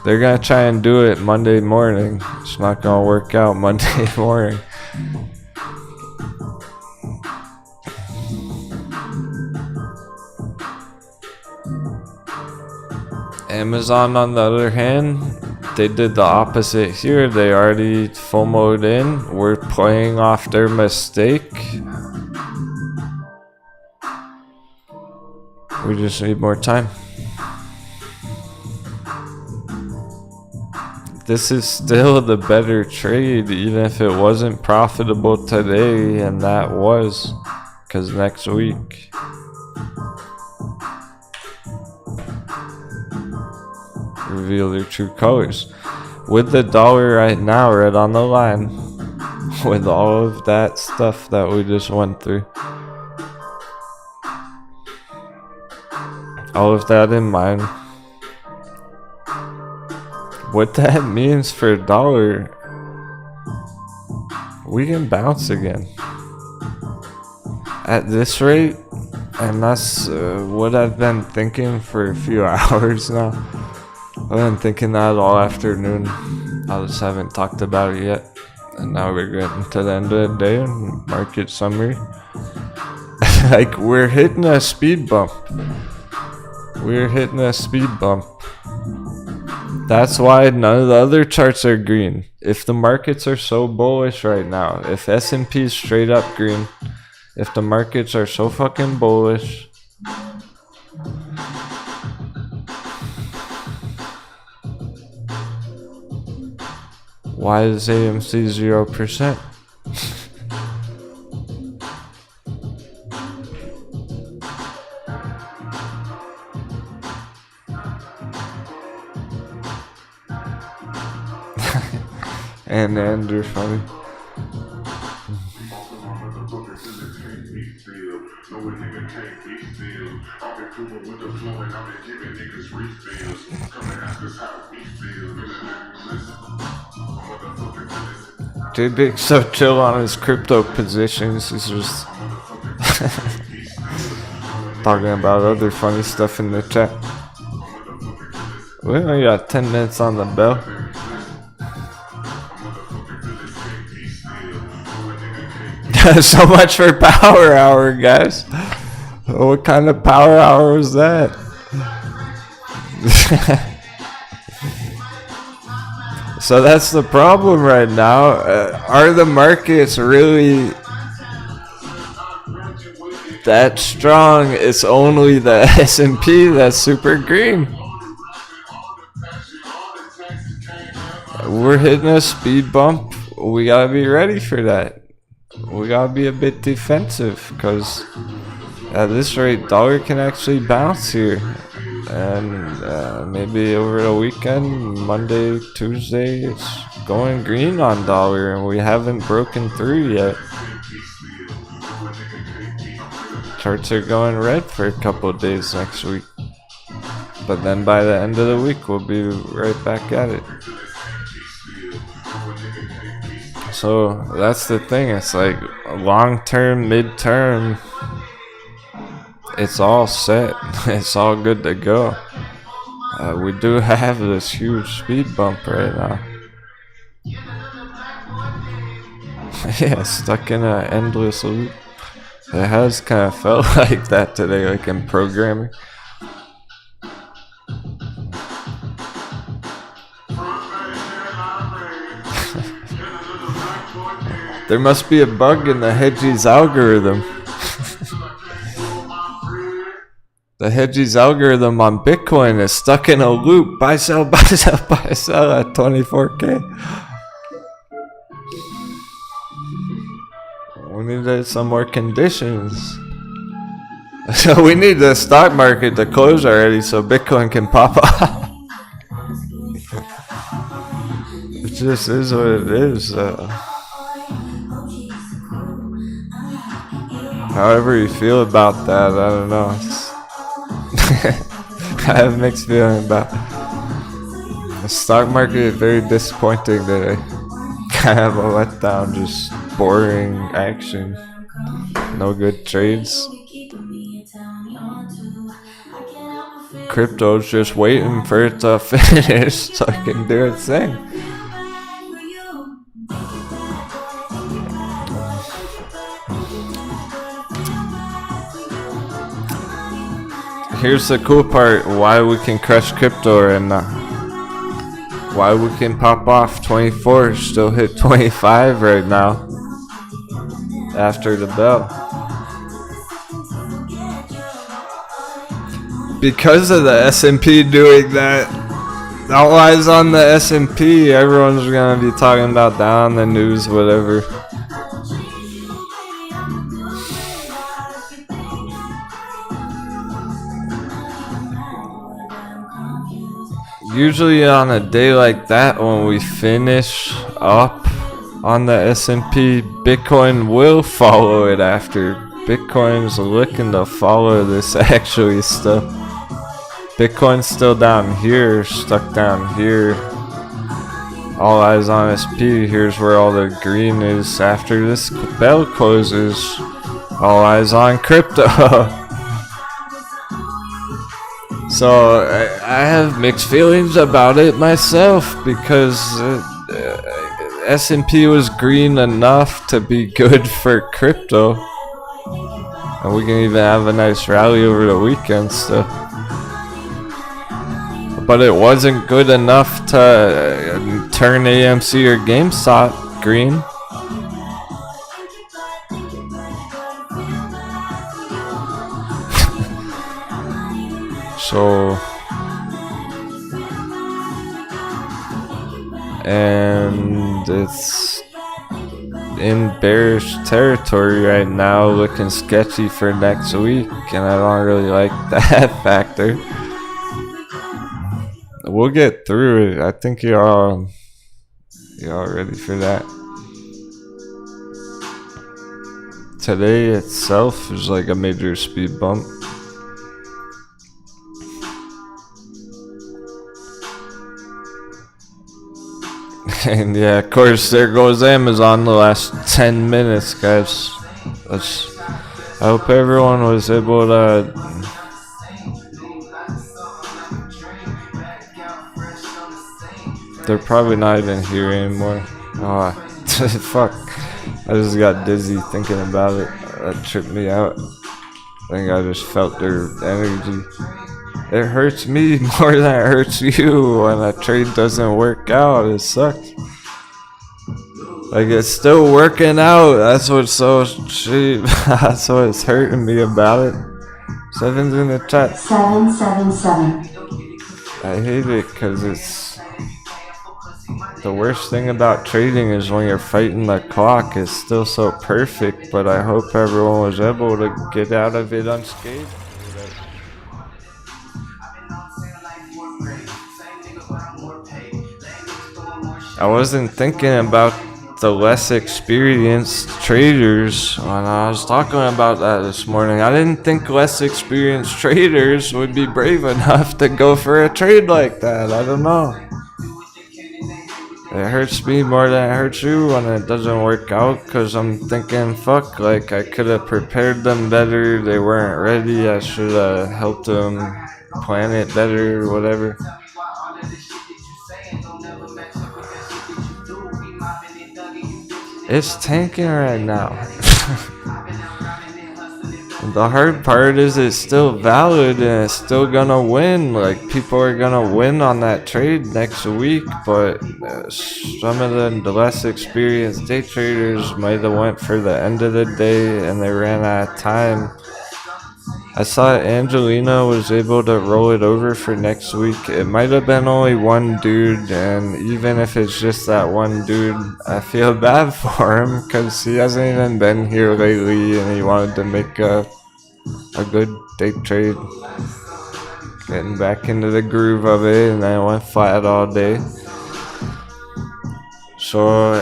They're gonna try and do it Monday morning. It's not gonna work out Monday morning. Amazon, on the other hand, they did the opposite here. They already FOMO'd in. We're playing off their mistake. We just need more time. This is still the better trade, even if it wasn't profitable today, and that was, because next week. Reveal their true colors. With the dollar right now right on the line, with all of that stuff that we just went through, all of that in mind, what that means for dollar, we can bounce again at this rate, and that's what I've been thinking for a few hours now. I've been thinking that all afternoon. I just haven't talked about it yet. And now we're getting to the end of the day and market summary. Like, we're hitting a speed bump. We're hitting a speed bump. That's why none of the other charts are green. If the markets are so bullish right now, if S&P is straight up green, if the markets are so fucking bullish, why is AMC 0%? And Andrew funny. JBig's so chill on his crypto positions. He's just talking about other funny stuff in the chat. We only got 10 minutes on the bell. So much for power hour, guys. What kind of power hour was that? So that's the problem right now. Are the markets really that strong? It's only the S&P that's super green. We're hitting a speed bump. We gotta be ready for that. We gotta be a bit defensive, because at this rate, dollar can actually bounce here. And maybe over the weekend, Monday, Tuesday, it's going green on dollar, and we haven't broken through yet. Charts are going red for a couple of days next week. But then by the end of the week, we'll be right back at it. So that's the thing, it's like long term, mid term, it's all set, it's all good to go. We do have this huge speed bump right now. Yeah, stuck in an endless loop. It has kind of felt like that today, like in programming. There must be a bug in the Hedges algorithm. The Hedges algorithm on Bitcoin is stuck in a loop. Buy, sell, buy, sell, buy, sell at 24K. We need some more conditions. So we need the stock market to close already so Bitcoin can pop off. It just is what it is. However you feel about that, I don't know. I have mixed feeling about the stock market. Is very disappointing today. Kind of a letdown, just boring action, no good trades. Crypto's just waiting for it to finish so it can do its thing. Here's the cool part, why we can crush crypto right now. Why we can pop off 24, still hit 25 right now after the bell. Because of the S&P doing that. All eyes on the S&P, everyone's gonna be talking about that on the news, whatever. Usually on a day like that, when we finish up on the S&P, Bitcoin will follow it after. Bitcoin's looking to follow this actually stuff. Bitcoin's still down here, stuck down here. All eyes on SP, here's where all the green is. After this bell closes, all eyes on crypto. So I have mixed feelings about it myself, because S&P was green enough to be good for crypto, and we can even have a nice rally over the weekend still. But it wasn't good enough to turn AMC or GameStop green. So, and it's in bearish territory right now, looking sketchy for next week, and I don't really like that factor. We'll get through it. I think you're all ready for that. Today itself is like a major speed bump. And yeah, of course, there goes Amazon the last 10 minutes, guys. I hope everyone was able to. They're probably not even here anymore. Oh, fuck. I just got dizzy thinking about it. That tripped me out. I think I just felt their energy. It hurts me more than it hurts you when a trade doesn't work out. It sucks. Like, it's still working out. That's what's so cheap. That's what's hurting me about it. Seven's in the chat. 777. I hate it because it's the worst thing about trading is when you're fighting the clock. It's still so perfect, but I hope everyone was able to get out of it unscathed. I wasn't thinking about the less experienced traders when I was talking about that this morning. I didn't think less experienced traders would be brave enough to go for a trade like that. I don't know. It hurts me more than it hurts you when it doesn't work out, because I'm thinking, fuck, like, I could have prepared them better. They weren't ready. I should have helped them plan it better or whatever. It's tanking right now. The hard part is it's still valid and it's still gonna win. Like, people are gonna win on that trade next week, but some of the less experienced day traders might have went for the end of the day and they ran out of time. I saw Angelina was able to roll it over for next week. It might have been only one dude, and even if it's just that one dude, I feel bad for him because he hasn't even been here lately and he wanted to make a good day trade. Getting back into the groove of it, and I went flat all day. So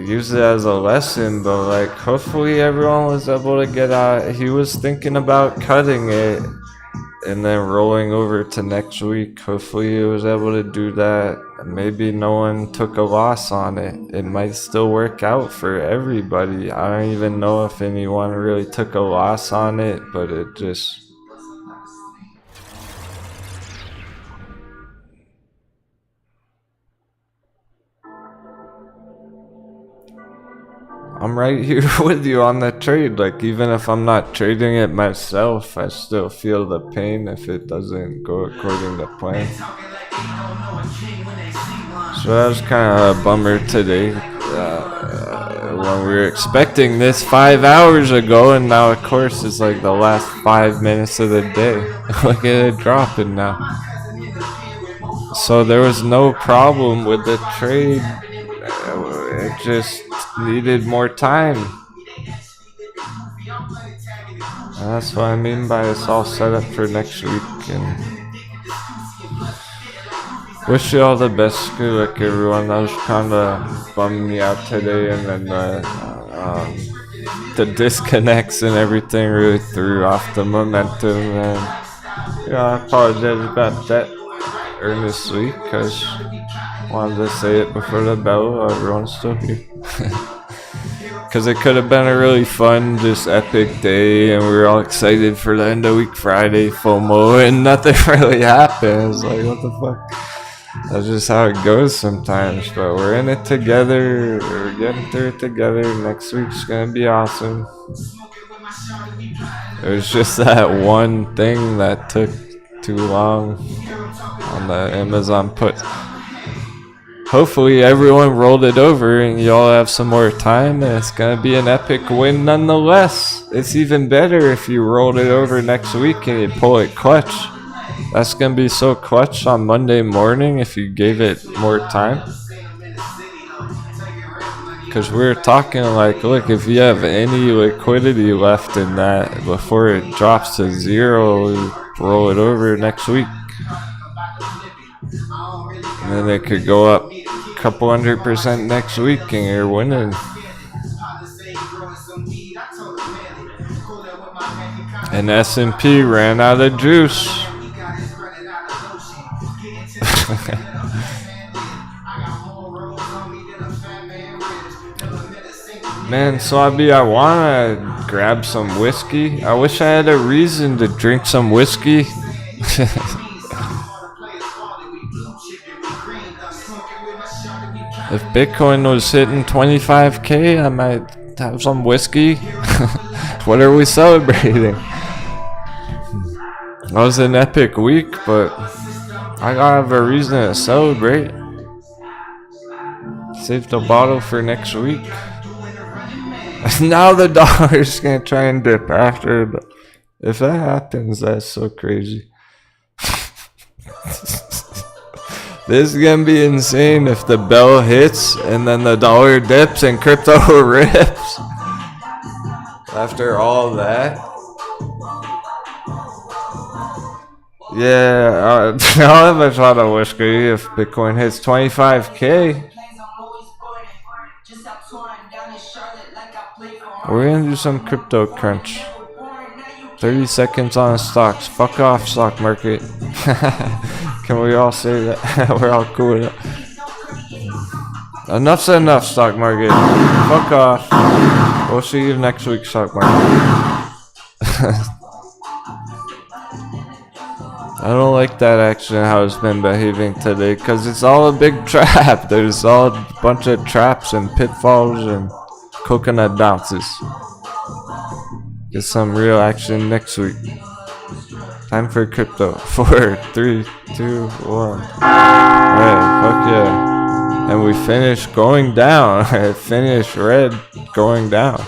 use it as a lesson, but like, hopefully everyone was able to get out. He was thinking about cutting it and then rolling over to next week. Hopefully he was able to do that. Maybe no one took a loss on it. It might still work out for everybody. I don't even know if anyone really took a loss on it, but it just... I'm right here with you on the trade. Like, even if I'm not trading it myself, I still feel the pain if it doesn't go according to plan. So that was kind of a bummer today. When we were expecting this 5 hours ago, and now of course it's like the last 5 minutes of the day. Look at it dropping now. So there was no problem with the trade. It just needed more time. And that's what I mean by it's all set up for next week. And wish you all the best. Good luck, everyone. That was kind of bummed me out today, and then the disconnects and everything really threw off the momentum. And I apologize about that earnestly, because I wanted to say it before the bell. Everyone's still here. Because it could have been a really fun, just epic day, and we were all excited for the end of week Friday FOMO, and nothing really happened. It's like, what the fuck? That's just how it goes sometimes, but we're in it together. We're getting through it together. Next week's gonna be awesome. It was just that one thing that took too long on the Amazon put. Hopefully everyone rolled it over and y'all have some more time, and it's gonna be an epic win nonetheless. It's even better if you rolled it over next week and you pull it clutch. That's gonna be so clutch on Monday morning if you gave it more time. Because we were talking like, look, if you have any liquidity left in that before it drops to zero, you roll it over next week. And then it could go up a couple 100% next week and you're winning. And S&P ran out of juice. Man, so I wanna grab some whiskey. I wish I had a reason to drink some whiskey. If Bitcoin was hitting 25k, I might have some whiskey. What are we celebrating? That was an epic week, but I gotta have a reason to celebrate. Save the bottle for next week. Now the dollar's gonna try and dip after, but if that happens, that's so crazy. This is gonna be insane if the bell hits and then the dollar dips and crypto rips. After all that. Yeah, I'll have a shot of whiskey if Bitcoin hits 25k. We're gonna do some crypto crunch. 30 seconds on stocks. Fuck off, stock market. Can we all say that? We're all cool with it. Enough's enough, stock market. Fuck off. We'll see you next week, stock market. I don't like that action, how it's been behaving today, because it's all a big trap. There's all a bunch of traps and pitfalls and coconut bounces. Get some real action next week. Time for crypto. 4, 3, 2, 1. Alright, fuck yeah. And we finish going down. Finish red going down.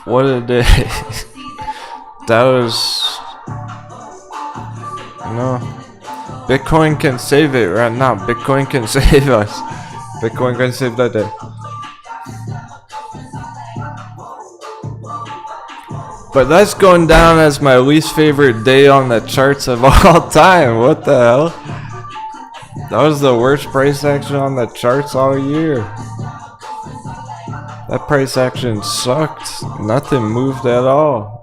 What a day. That was, you know, Bitcoin can save it right now. Bitcoin can save us. Bitcoin can save that day. But that's going down as my least favorite day on the charts of all time. What the hell? That was the worst price action on the charts all year. That price action sucked. Nothing moved at all.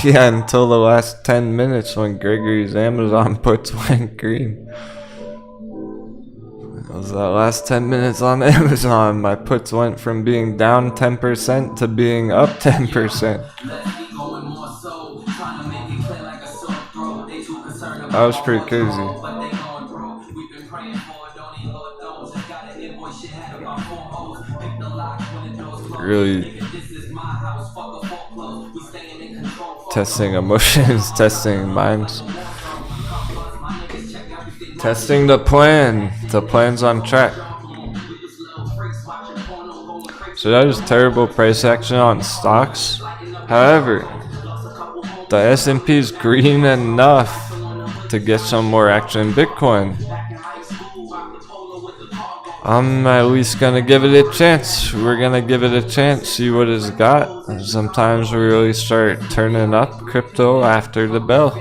Yeah, until the last 10 minutes when Gregory's Amazon puts went green. It was that last 10 minutes on Amazon. My puts went from being down 10% to being up 10%. That was pretty crazy. Really testing emotions, testing minds, testing the plan. The plan's on track. So that was terrible price action on stocks. However, the S&P is green enough to get some more action in Bitcoin. I'm at least gonna give it a chance. We're gonna give it a chance, see what it's got. Sometimes we really start turning up crypto after the bell.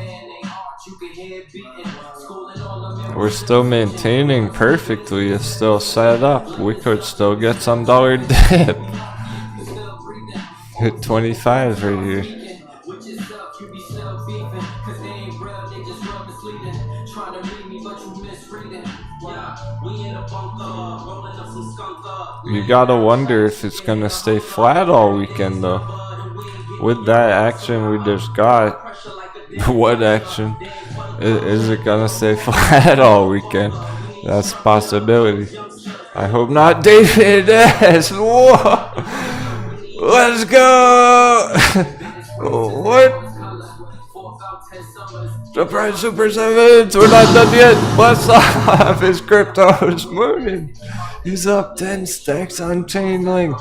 We're still maintaining perfectly. It's still set up. We could still get some dollar dip. Hit 25 right here. You gotta wonder if it's gonna stay flat all weekend though. With that action we just got, what action? Is it gonna stay flat all weekend? That's a possibility. I hope not. David S. Whoa! Let's go! What? Surprise Super 7s! We're not done yet! Bless off! His crypto is moving! He's up 10 stacks on CHAINLINK!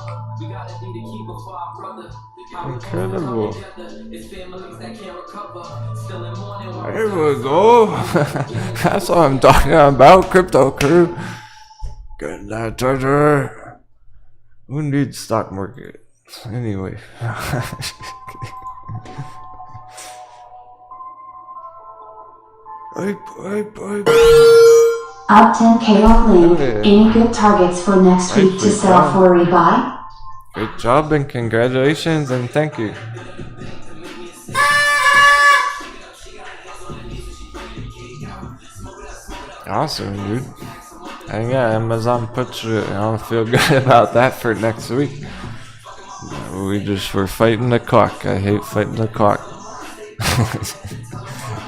Incredible! There we go! That's what I'm talking about, crypto crew! Get that treasure! Who needs stock market? Anyway. Up 10k on link. Any good targets for next week to sell for rebuy? Great job and congratulations and thank you. Awesome, dude. And yeah, Amazon puts you, I don't feel good about that for next week. We're fighting the clock. I hate fighting the clock.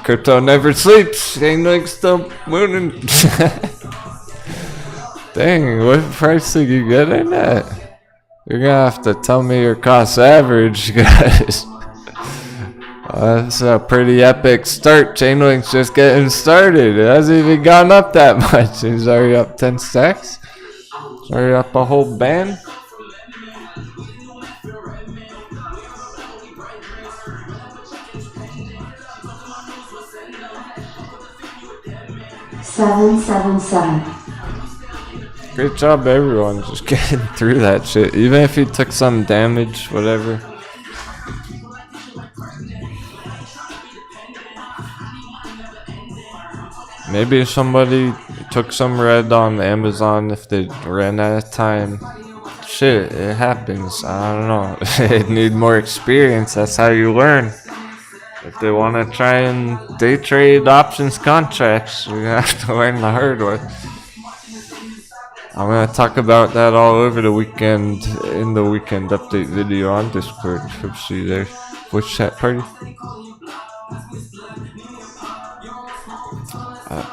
Crypto never sleeps. Chainlink's still mooning. Dang, what price did you get in that? You're gonna have to tell me your cost average, guys. That's a pretty epic start. Chainlink's just getting started. It hasn't even gone up that much. He's already up 10 stacks. He's already up a whole band. $777. Great job, everyone. Just getting through that shit. Even if you took some damage, whatever. Maybe somebody took some red on Amazon if they ran out of time. Shit, it happens. I don't know. They need more experience. That's how you learn. If they want to try and day trade options contracts, we have to learn the hard way. I'm going to talk about that all over the weekend in the weekend update video on Discord. Hope to see you there. Voice chat party.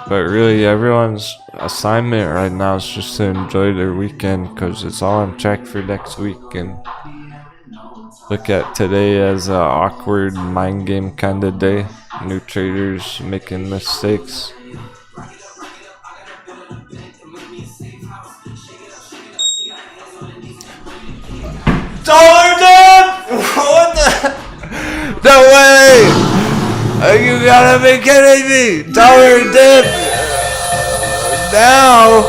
But really, everyone's assignment right now is just to enjoy their weekend because it's all on track for next week. And look at today as an awkward mind game kind of day. New traders making mistakes. What the? No way! You gotta be kidding me! Dollar dip! Now!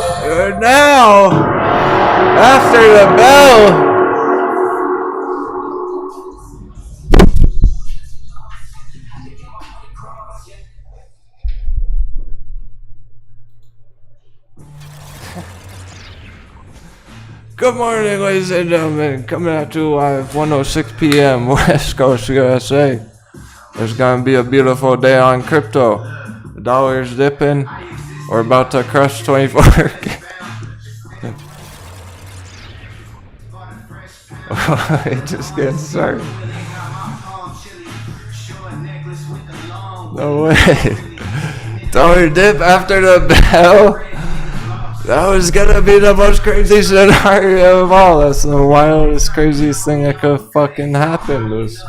After the bell! Good morning, ladies and gentlemen. Coming at you live 1:06 p.m. West Coast, USA. There's gonna be a beautiful day on crypto. The dollar's dipping. We're about to crush 24. It just gets started. No way. Dollar dip after the bell. That was gonna be the most crazy scenario of all. That's the wildest, craziest thing that could fucking happen. Was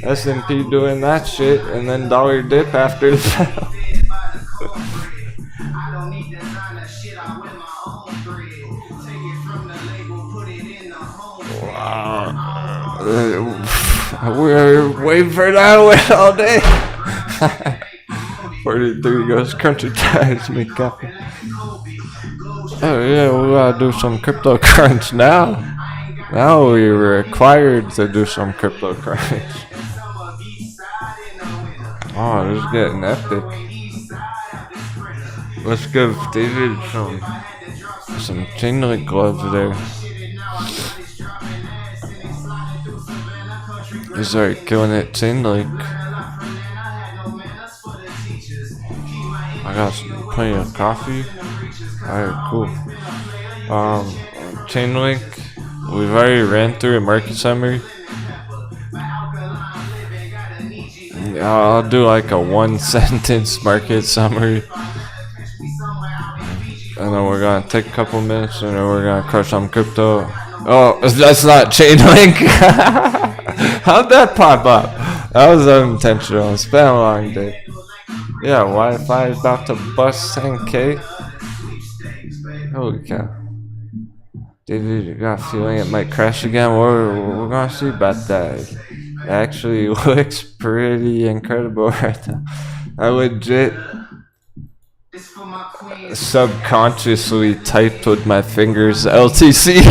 S&P doing that shit and then dollar dip after that. Wow. We're waiting for that one all day. 43 goes country ties me copy. Oh yeah, we gotta do some crypto crunch now. Now we're required to do some crypto crunch. Oh, this is getting epic. Let's give David some chainlink gloves there. He's already killing it, chainlink. I got plenty of coffee. Alright, cool. Chainlink, we've already ran through a market summary. I'll do like a 1-sentence market summary. And then we're gonna take a couple minutes and then we're gonna crush some crypto. Oh, that's not Chainlink. How'd that pop up? That was unintentional. It's been a long day. Yeah, Wi-Fi is about to bust 10K. Holy cow. David, you got a feeling it might crash again? We're gonna see about that. It actually looks pretty incredible right now. I legit subconsciously typed with my fingers LTC.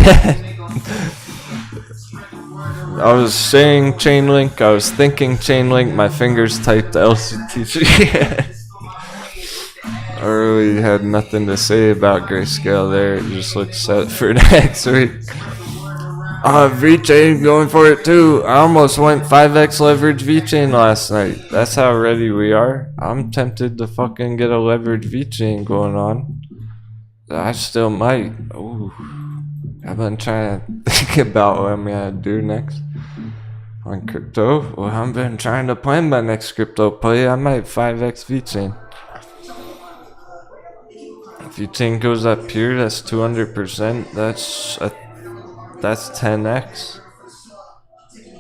I was saying Chainlink, I was thinking Chainlink, my fingers typed Elliottician. I really had nothing to say about Grayscale there. It just looks set for next week. VeChain going for it too. I almost went 5x leverage VeChain last night. That's how ready we are. I'm tempted to fucking get a leverage VeChain going on. I still might. Ooh. I've been trying to think about what I'm gonna do next on crypto. Well, I've been trying to plan my next crypto play. I might 5x VeChain. If VeChain goes up here, that's 200%. That's 10x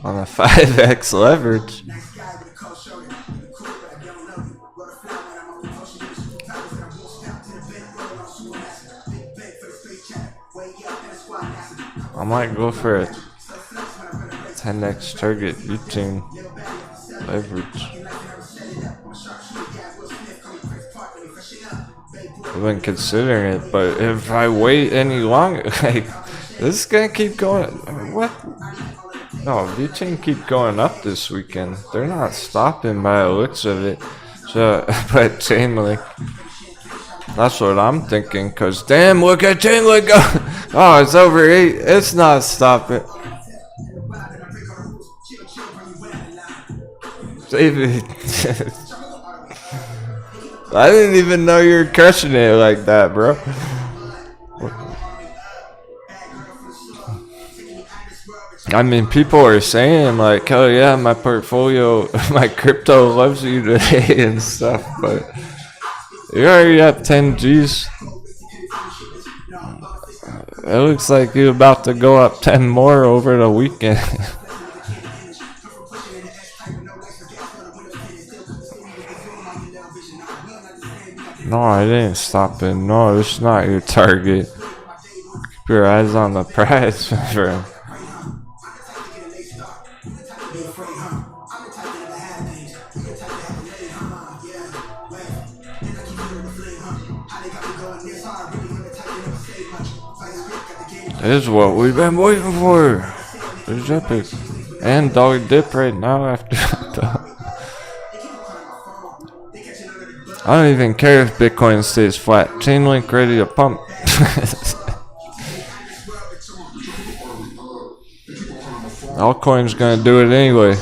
on a 5x leverage. I might go for a 10x target VeChain leverage. I've been considering it, but if I wait any longer, like, this is gonna keep going. What? No, VeChain keep going up this weekend. They're not stopping by the looks of it. So, but Chainlink. That's what I'm thinking, cause damn, look at Chainlink go. Oh, it's over 8. It's not stopping. David. I didn't even know you were crushing it like that, bro. I mean, people are saying like, oh yeah, my portfolio, my crypto loves you today and stuff, but you're already at 10 G's. It looks like you're about to go up 10 more over the weekend. No, I didn't stop it. No, it's not your target. Keep your eyes on the prize, my friend. This is what we've been waiting for. It's epic. And dog dip right now after that. I don't even care if Bitcoin stays flat. Chainlink ready to pump. Altcoins gonna do it anyway.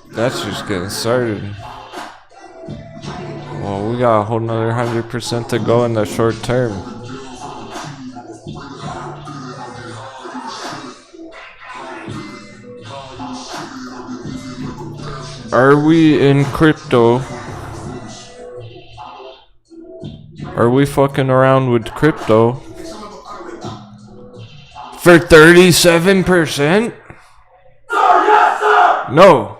That's just getting started. Well, we got a whole nother 100% to go in the short term. Are we in crypto? Are we fucking around with crypto? For 37%? No.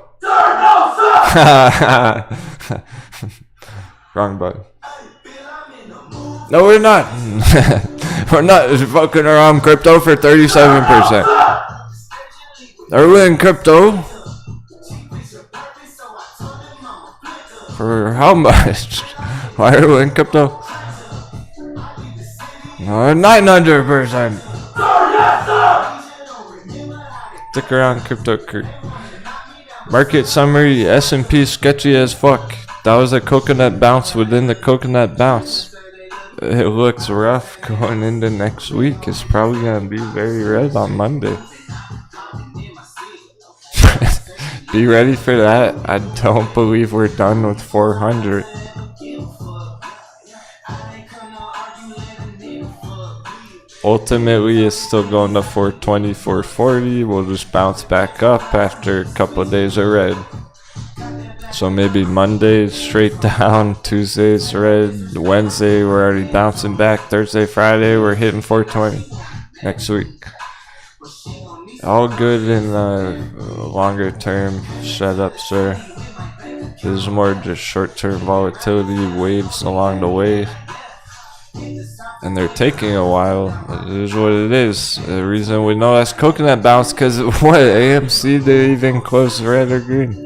Wrong button. No, we're not. We're not fucking around crypto for 37%. Are we in crypto? For how much? Why are we in crypto? 900%. Stick around crypto. Market summary, S&P sketchy as fuck. That was a coconut bounce within the coconut bounce. It looks rough going into next week. It's probably going to be very red on Monday. Be ready for that. I don't believe we're done with 400. Ultimately, it's still going to 420, 440. We'll just bounce back up after a couple of days of red. So maybe Monday straight down, Tuesday's red, Wednesday we're already bouncing back, Thursday, Friday we're hitting 420 next week. All good in the longer term. Shut up, sir. This is more just short-term volatility, waves along the way. And they're taking a while. It is what it is. The reason we know that's coconut bounce because what? AMC did even close red or green?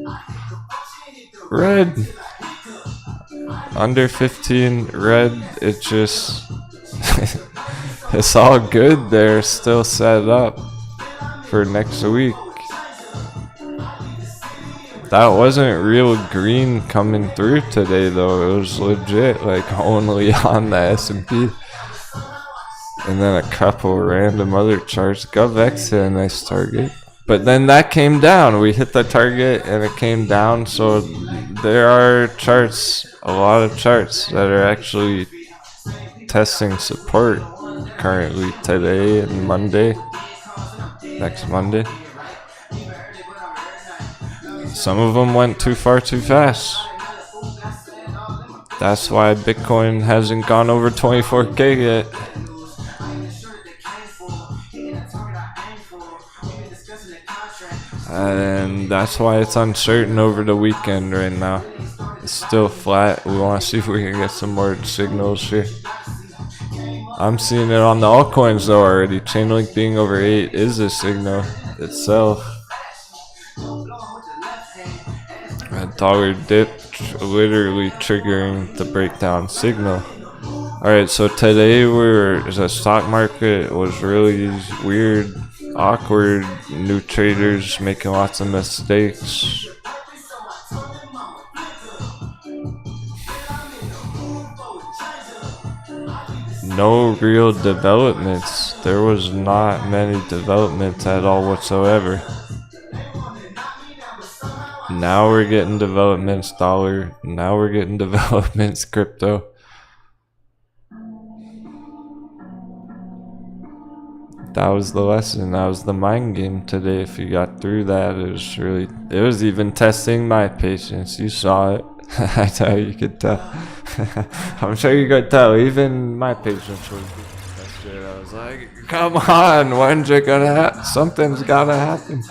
Red. under 15 red. It just it's all good. They're still set up for next week. That wasn't real green coming through today though. It was legit like only on the S&P. And then a couple random other charts. GovX hit a nice target. But then that came down. We hit the target and it came down. So there are charts, a lot of charts that are actually testing support currently today and Monday. Next Monday. Some of them went too far too fast. That's why Bitcoin hasn't gone over 24K yet. And that's why it's uncertain over the weekend right now. It's still flat. We want to see if we can get some more signals here. I'm seeing it on the altcoins though already. Chainlink being over 8 is a signal itself. A dollar dip literally triggering the breakdown signal. Alright, so today the stock market was really weird, awkward, new traders making lots of mistakes. No real developments. There was not many developments at all whatsoever. Now we're getting developments dollar. Now we're getting developments crypto. That was the lesson. That was the mind game today. If you got through that, it was even testing my patience. You saw it. I tell you could tell. I'm sure you could tell. Even my patience was tested. I was like, come on, when's it gonna happen? Something's gotta happen.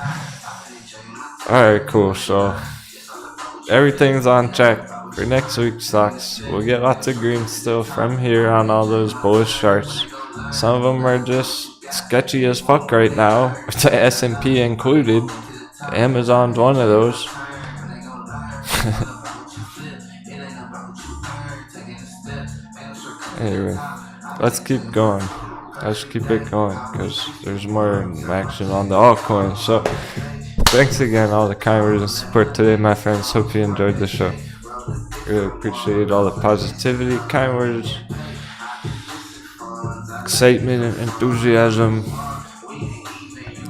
Alright, cool. So everything's on track for next week's stocks. We'll get lots of green still from here on all those bullish charts. Some of them are just sketchy as fuck right now, the S&P included. Amazon's one of those. Anyway, let's keep going. Let's keep it going because there's more action on the altcoins. So thanks again, all the kind words and support today, my friends. Hope you enjoyed the show. Really appreciate all the positivity, kind words, excitement, and enthusiasm.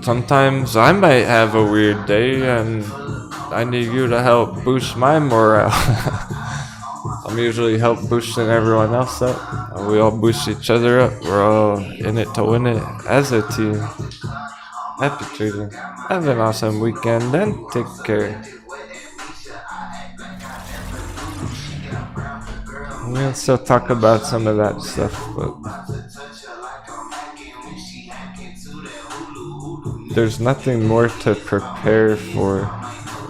Sometimes I might have a weird day and I need you to help boost my morale. I'm usually help boosting everyone else up. We all boost each other up. We're all in it to win it as a team. Happy trading. Have an awesome weekend and take care. We'll still talk about some of that stuff, but there's nothing more to prepare for.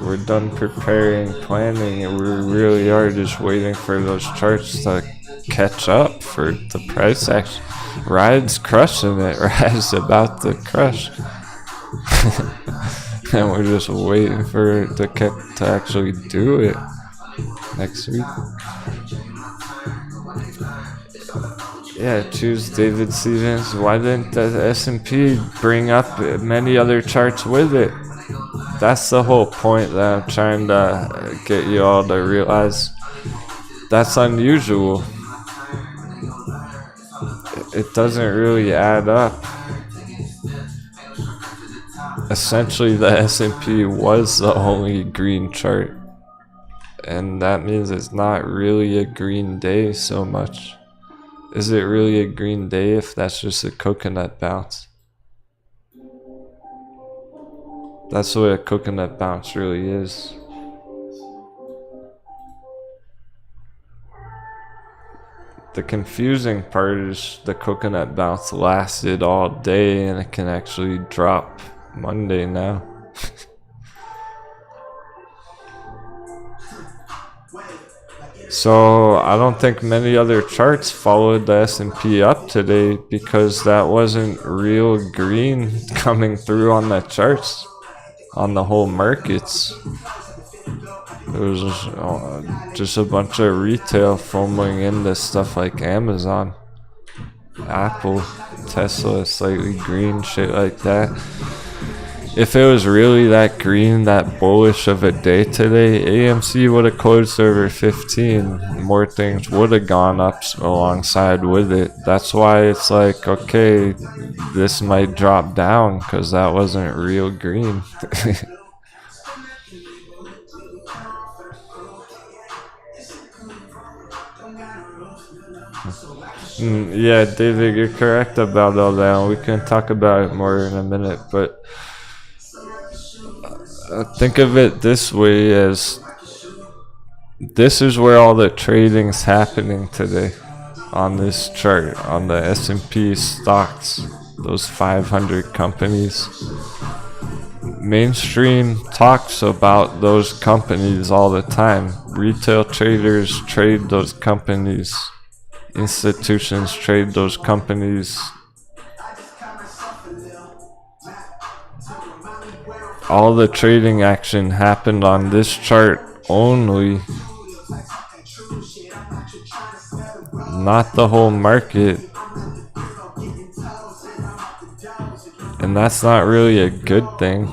We're done preparing, planning, and we really are just waiting for those charts to catch up for the price action. Ride's crushing it. Ride's about to crush. And we're just waiting for it to actually do it next week. Yeah, choose David Stevens. Why didn't the S&P bring up many other charts with it? That's the whole point that I'm trying to get you all to realize. That's unusual. It doesn't really add up. Essentially, the S&P was the only green chart. And that means it's not really a green day so much. Is it really a green day if that's just a coconut bounce? That's what a coconut bounce really is. The confusing part is the coconut bounce lasted all day and it can actually drop Monday now. So I don't think many other charts followed the S&P up today because that wasn't real green coming through on the charts, on the whole markets. It was just a bunch of retail FOMOing into stuff like Amazon, Apple, Tesla, slightly green, shit like that. If it was really that green, that bullish of a day today, AMC would have closed over 15. More things would have gone up alongside with it. That's why it's like, okay, this might drop down because that wasn't real green. Yeah, David, you're correct about all that. We can talk about it more in a minute, but think of it this way: as this is where all the trading's happening today on this chart, on the S&P stocks, those 500 companies. Mainstream talks about those companies all the time. Retail traders trade those companies. Institutions trade those companies. All the trading action happened on this chart only, not the whole market. And that's not really a good thing.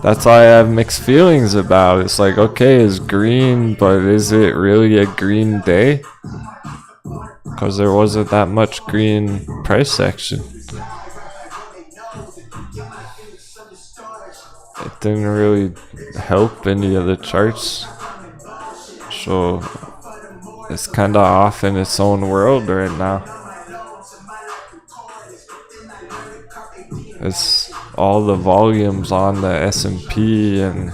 That's why I have mixed feelings about it. It's like, okay, it's green, but is it really a green day? Because there wasn't that much green price action. It didn't really help any of the charts. So it's kind of off in its own world right now. It's all the volumes on the S&P, and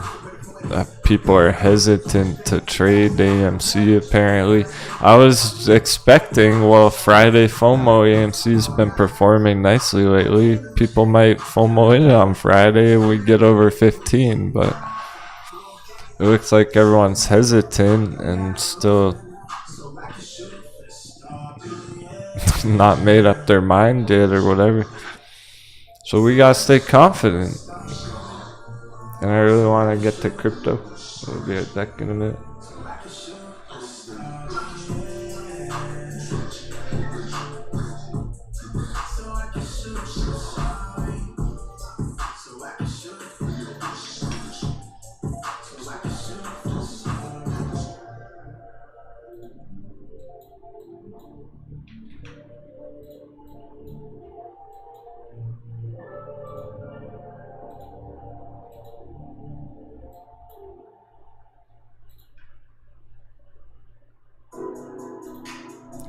people are hesitant to trade AMC apparently. I was expecting, well, Friday FOMO, AMC's been performing nicely lately. People might FOMO in on Friday and we get over 15, but it looks like everyone's hesitant and still not made up their mind yet or whatever. So we gotta stay confident. And I really want to get to crypto. We'll be back in a minute.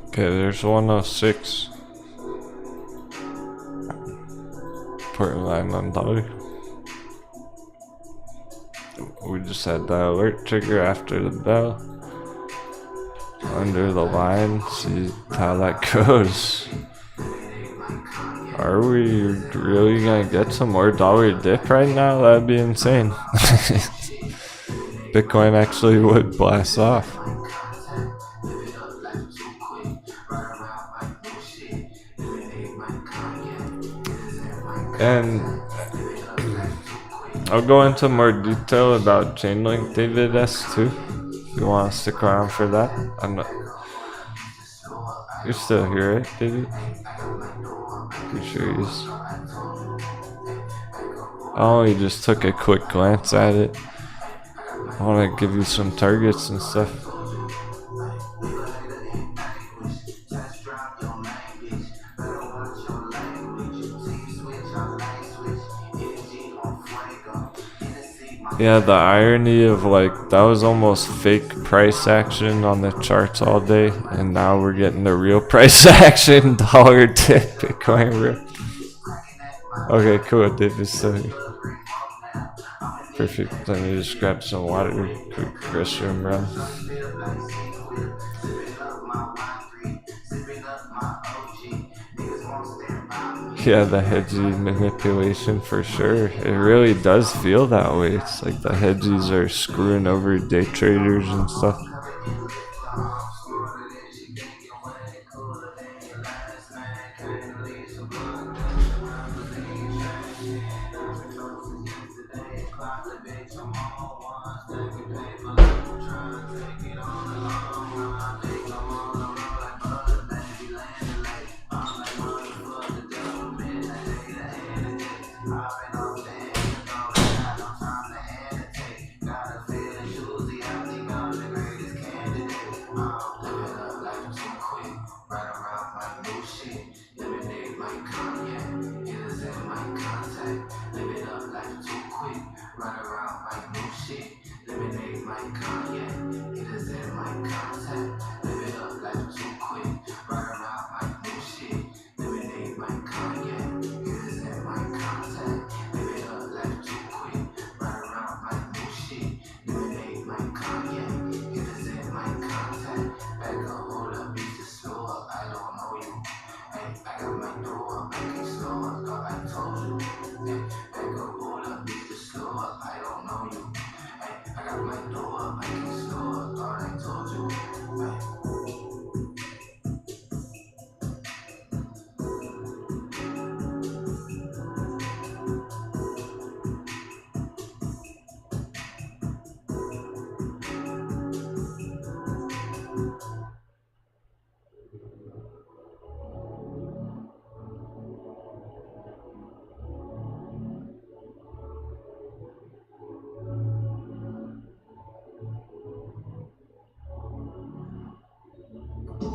Okay, there's 106. Portland on dollar. We just had the alert trigger after the bell. Under the line, see how that goes. Are we really gonna get some more dollar dip right now? That'd be insane. Bitcoin actually would blast off. And I'll go into more detail about Chainlink David S too, if you want to stick around for that. I'm not. You're still here, right, David? Pretty sure he is. I only just took a quick glance at it. I want to give you some targets and stuff. Yeah, the irony of like, that was almost fake price action on the charts all day, and now we're getting the real price action, dollar dip, Bitcoin real. Okay, cool, David's still here. Perfect, let me just grab some water, quick restroom run. Yeah, the hedgy manipulation for sure. It really does feel that way. It's like the hedgies are screwing over day traders and stuff.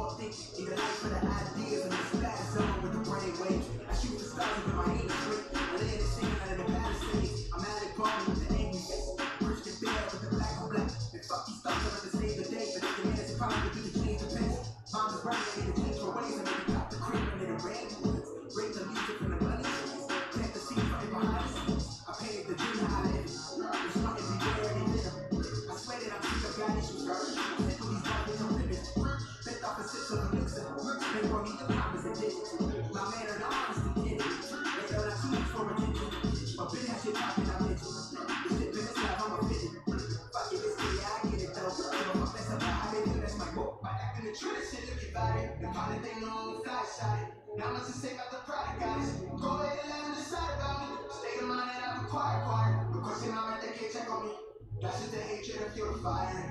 up thinking. Need a life for the ideas and the splash zone with the brain waves. I shoot for stars with my aim straight. I lay in the scene out of the Palisades. I'm at it party with the angry face. Christian Bale with the black on black. And fuck these thoughts about to save the day. But the minutes it probably would be the change of pace. Mom's right, I need to change for ways. I need to drop the cream into the redwoods. Break the music from the money trees. Plant the seed right behind the scenes. I painted the dream how I live. There's nothing everywhere in the I swear that I'm sick of God issues. Sick of these bodies on limits. Bent off a six of a mixer. They want me to promise a digit. My man are not honest and kidding. They know not too much for attention. But been that shit popping, I mentioned. This shit been slap, I'm a fitting. Fuck it, this kid, yeah, I get it though. So fuck that's about how they do, that's my quote. My act in the truth, this shit looking body. The pilot they know I'm fly shot. Not much to say about the product, guys. Go ahead and let them decide about me. State of mind that I've acquired, quiet. Of course, you know, they can't check on me. That's just the hatred and fuel fire.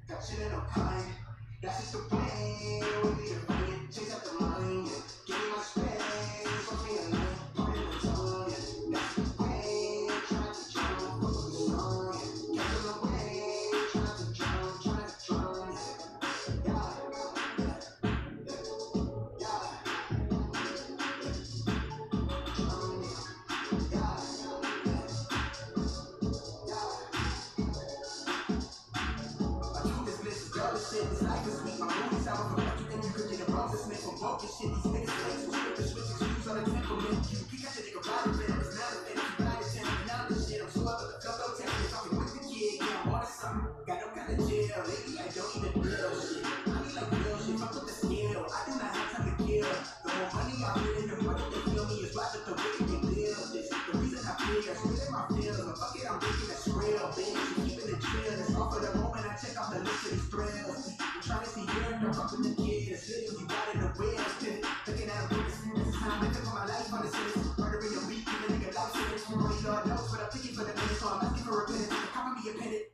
Got shit in no kind. That's just the pain. We need to bring it. Chase out the money. Give me my space. Watch me alone. Put in the tone. That's the way. Trying to drown. Fuck with the song. Get in the way. Trying to drown. Trying to drown. Yeah. This life is sweet, my mood is out of a you think you could get a bronze this from broken shit, these niggas flex, switch the switch, excuse on the temperament. You can catch a nigga right in bed, it's not a thing, you got it, and now this shit, I'm so up with the fellow temperament, talking with the kid, yeah, I'm on something, got no kind of jail, lately I don't even deal shit, I need like real shit, fuck with the skill, I do not have time to kill, the more money I put in, the more that they feel me, is right with the way they build this, the reason I feel, spilling my feels, but fuck it, I'm breaking a skrill, bitch, you keeping it chill, it's all for the moment I check off the list of these thrills. Trying to see here, don't fuck with the kids. Shit, you got it, the wheels, pivot. Looking at a witness. This is how I'm looking for my life on the sentence. Murdering your beat, giving a nigga life sentence. Only Lord knows, but I'm thinking for the minute, so I'm asking for repentance. The cop me a pendant.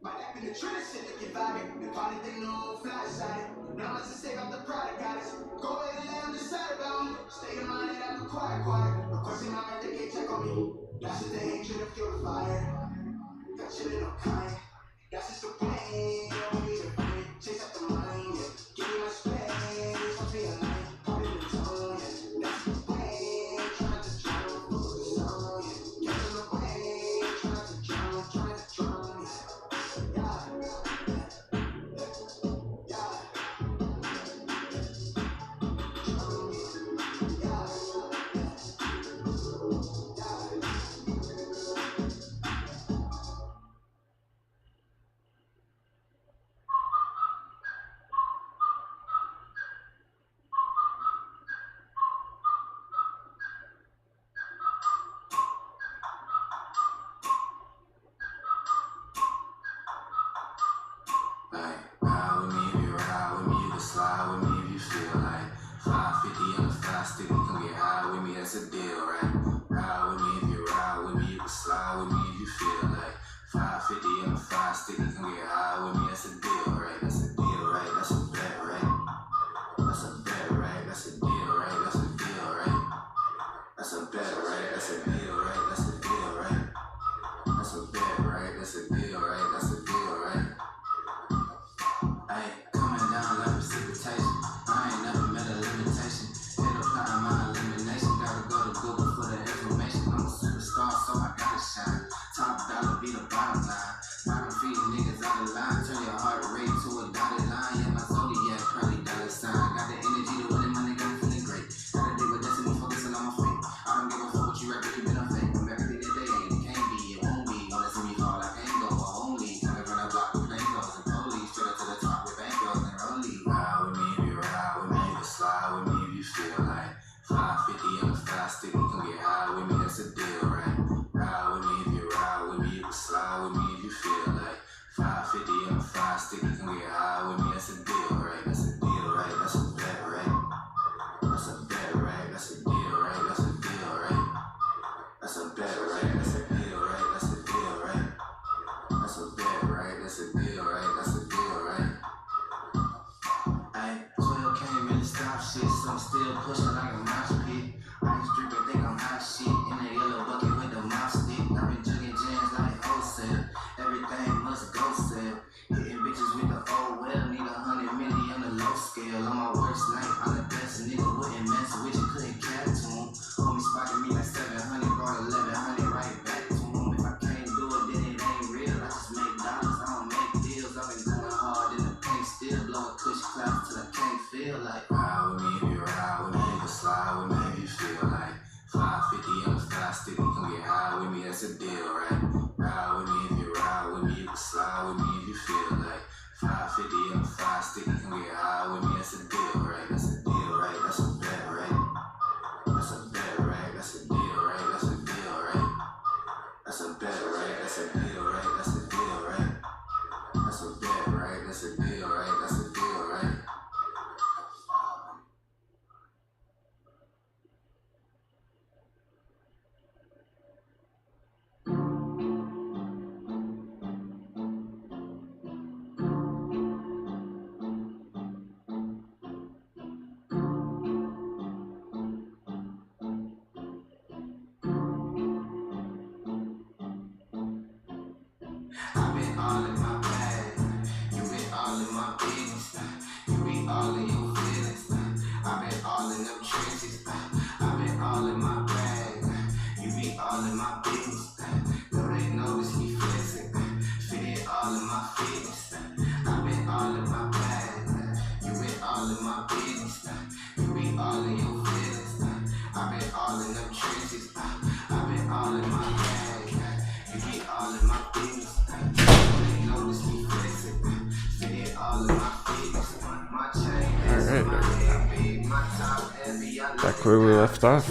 My act in the truth, shit looking violent. The body they know, fly side. Not much to say about the product, guys. Go ahead and let them decide about me. State of mind that I'm quiet. Of course, in my mind, they can't check on me. That's just the hatred and fuel fire. Got shit in no kind. That's just the pain. Chase up the money, yeah. Give me my space, watch me alone. Put in the tone, yeah. That's the way. Trying to drown, fuck with the song, yeah. Get in the way. Trying to drown, yeah. That's a deal, right? Ride with me if you ride with me. You can slide with me if you feel like 550 and a 5 stick. You can get high with me. That's a deal, right? That's a deal, right? That's a bet, right? That's a bet, right? That's a deal, right? That's a deal, right? That's a bet, right? That's a deal, right? That's a deal, right? That's a bet, right? That's a deal, right? That's a deal, right? Ay, coming down like precipitation. I ain't never met a limitation. Hit applying my elimination. Gotta go to Google for the information. I'm a superstar, so I gotta shine. Top dollar be the bottom line. Bottom feeding niggas out of line. Turn your heart rate to a dotted line. Yeah, my zodiac probably dollar sign. Got the energy to win it, money got me feeling great. Got a day with destiny, focusing on my fate. I don't give a fuck what you rap, you been on fake. I'm every day today, it can't be, it won't be. Wanna see me fall, I can't go. Only time to run a block with Bengals and police. Straight up to the top with Bengals and Rollie. Ride with me if you ride with me. You can slide with me if you feel like 550 and a 5 stick. You can get high with me, that's a deal, right? Ride with me if you ride with me. You can slide with me if you feel like 550 and a 5 stick. You can get high with me, that's a deal, right? That's a deal, right? That's a bet, right? That's a bet, right? That's a deal, right? That's a deal, right? That's a bet, right? That's a deal, right? That's a deal, right? That's a bet, right? That's a deal, right? That's a deal, right? Ay, 12 can't really stop shit, so I'm still pushing like a mouse pit. I just drink and think I'm hot shit in the yellow bucket with the mouse stick. I've been jugging jams like wholesale. Everything must go sell. Hitting bitches with the old well, need 100 million on the low fast till I can't feel like. Ride with me if you ride with me, you can slide with me if you feel like. 550 on the fly stick, you can get high with me, that's a deal, right? Ride with me if you ride with me, you can slide with me if you feel like. 550 on the fly stick, you can get high with me, that's a deal, right? That's a deal, right? That's a bet, right? That's a bet, right? That's a deal, right? That's a deal, right? That's a bet, right? That's a deal, right? That's a deal, right? That's a bet, right? That's a deal, right? That's a deal, right? I've been all in my bag, you been all in my business, you be all in your feelings. I've been all in them trenches, I've been all in my bag, you be all in my business. No, they notice me flexing, fit all in my fitness. I've been all in my bag, you been all in my business, you be all in your feelings. I've been all in them trenches, I've been all in my bag, you be all in my business. Alright, back where we left off.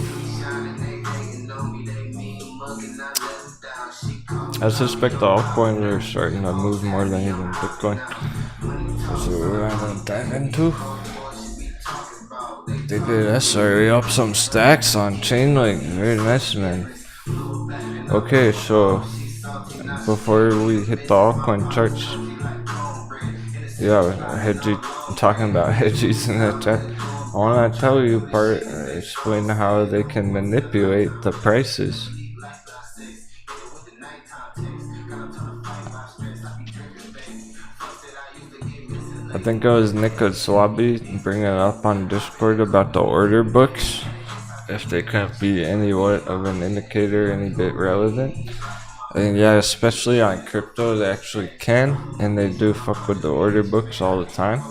I suspect the altcoins are starting to move more than even Bitcoin. So we're gonna dive into. They did SRE up some stacks on Chainlink. Very nice, man. Okay, so before we hit the altcoin charts, I'm talking about hedgies in the chat. I want to tell you explain how they can manipulate the prices. I think it was Nick Swabi bringing it up on Discord about the order books. If they can't be anywhat of an indicator, any bit relevant. And yeah, especially on crypto, they actually can, and they do fuck with the order books all the time.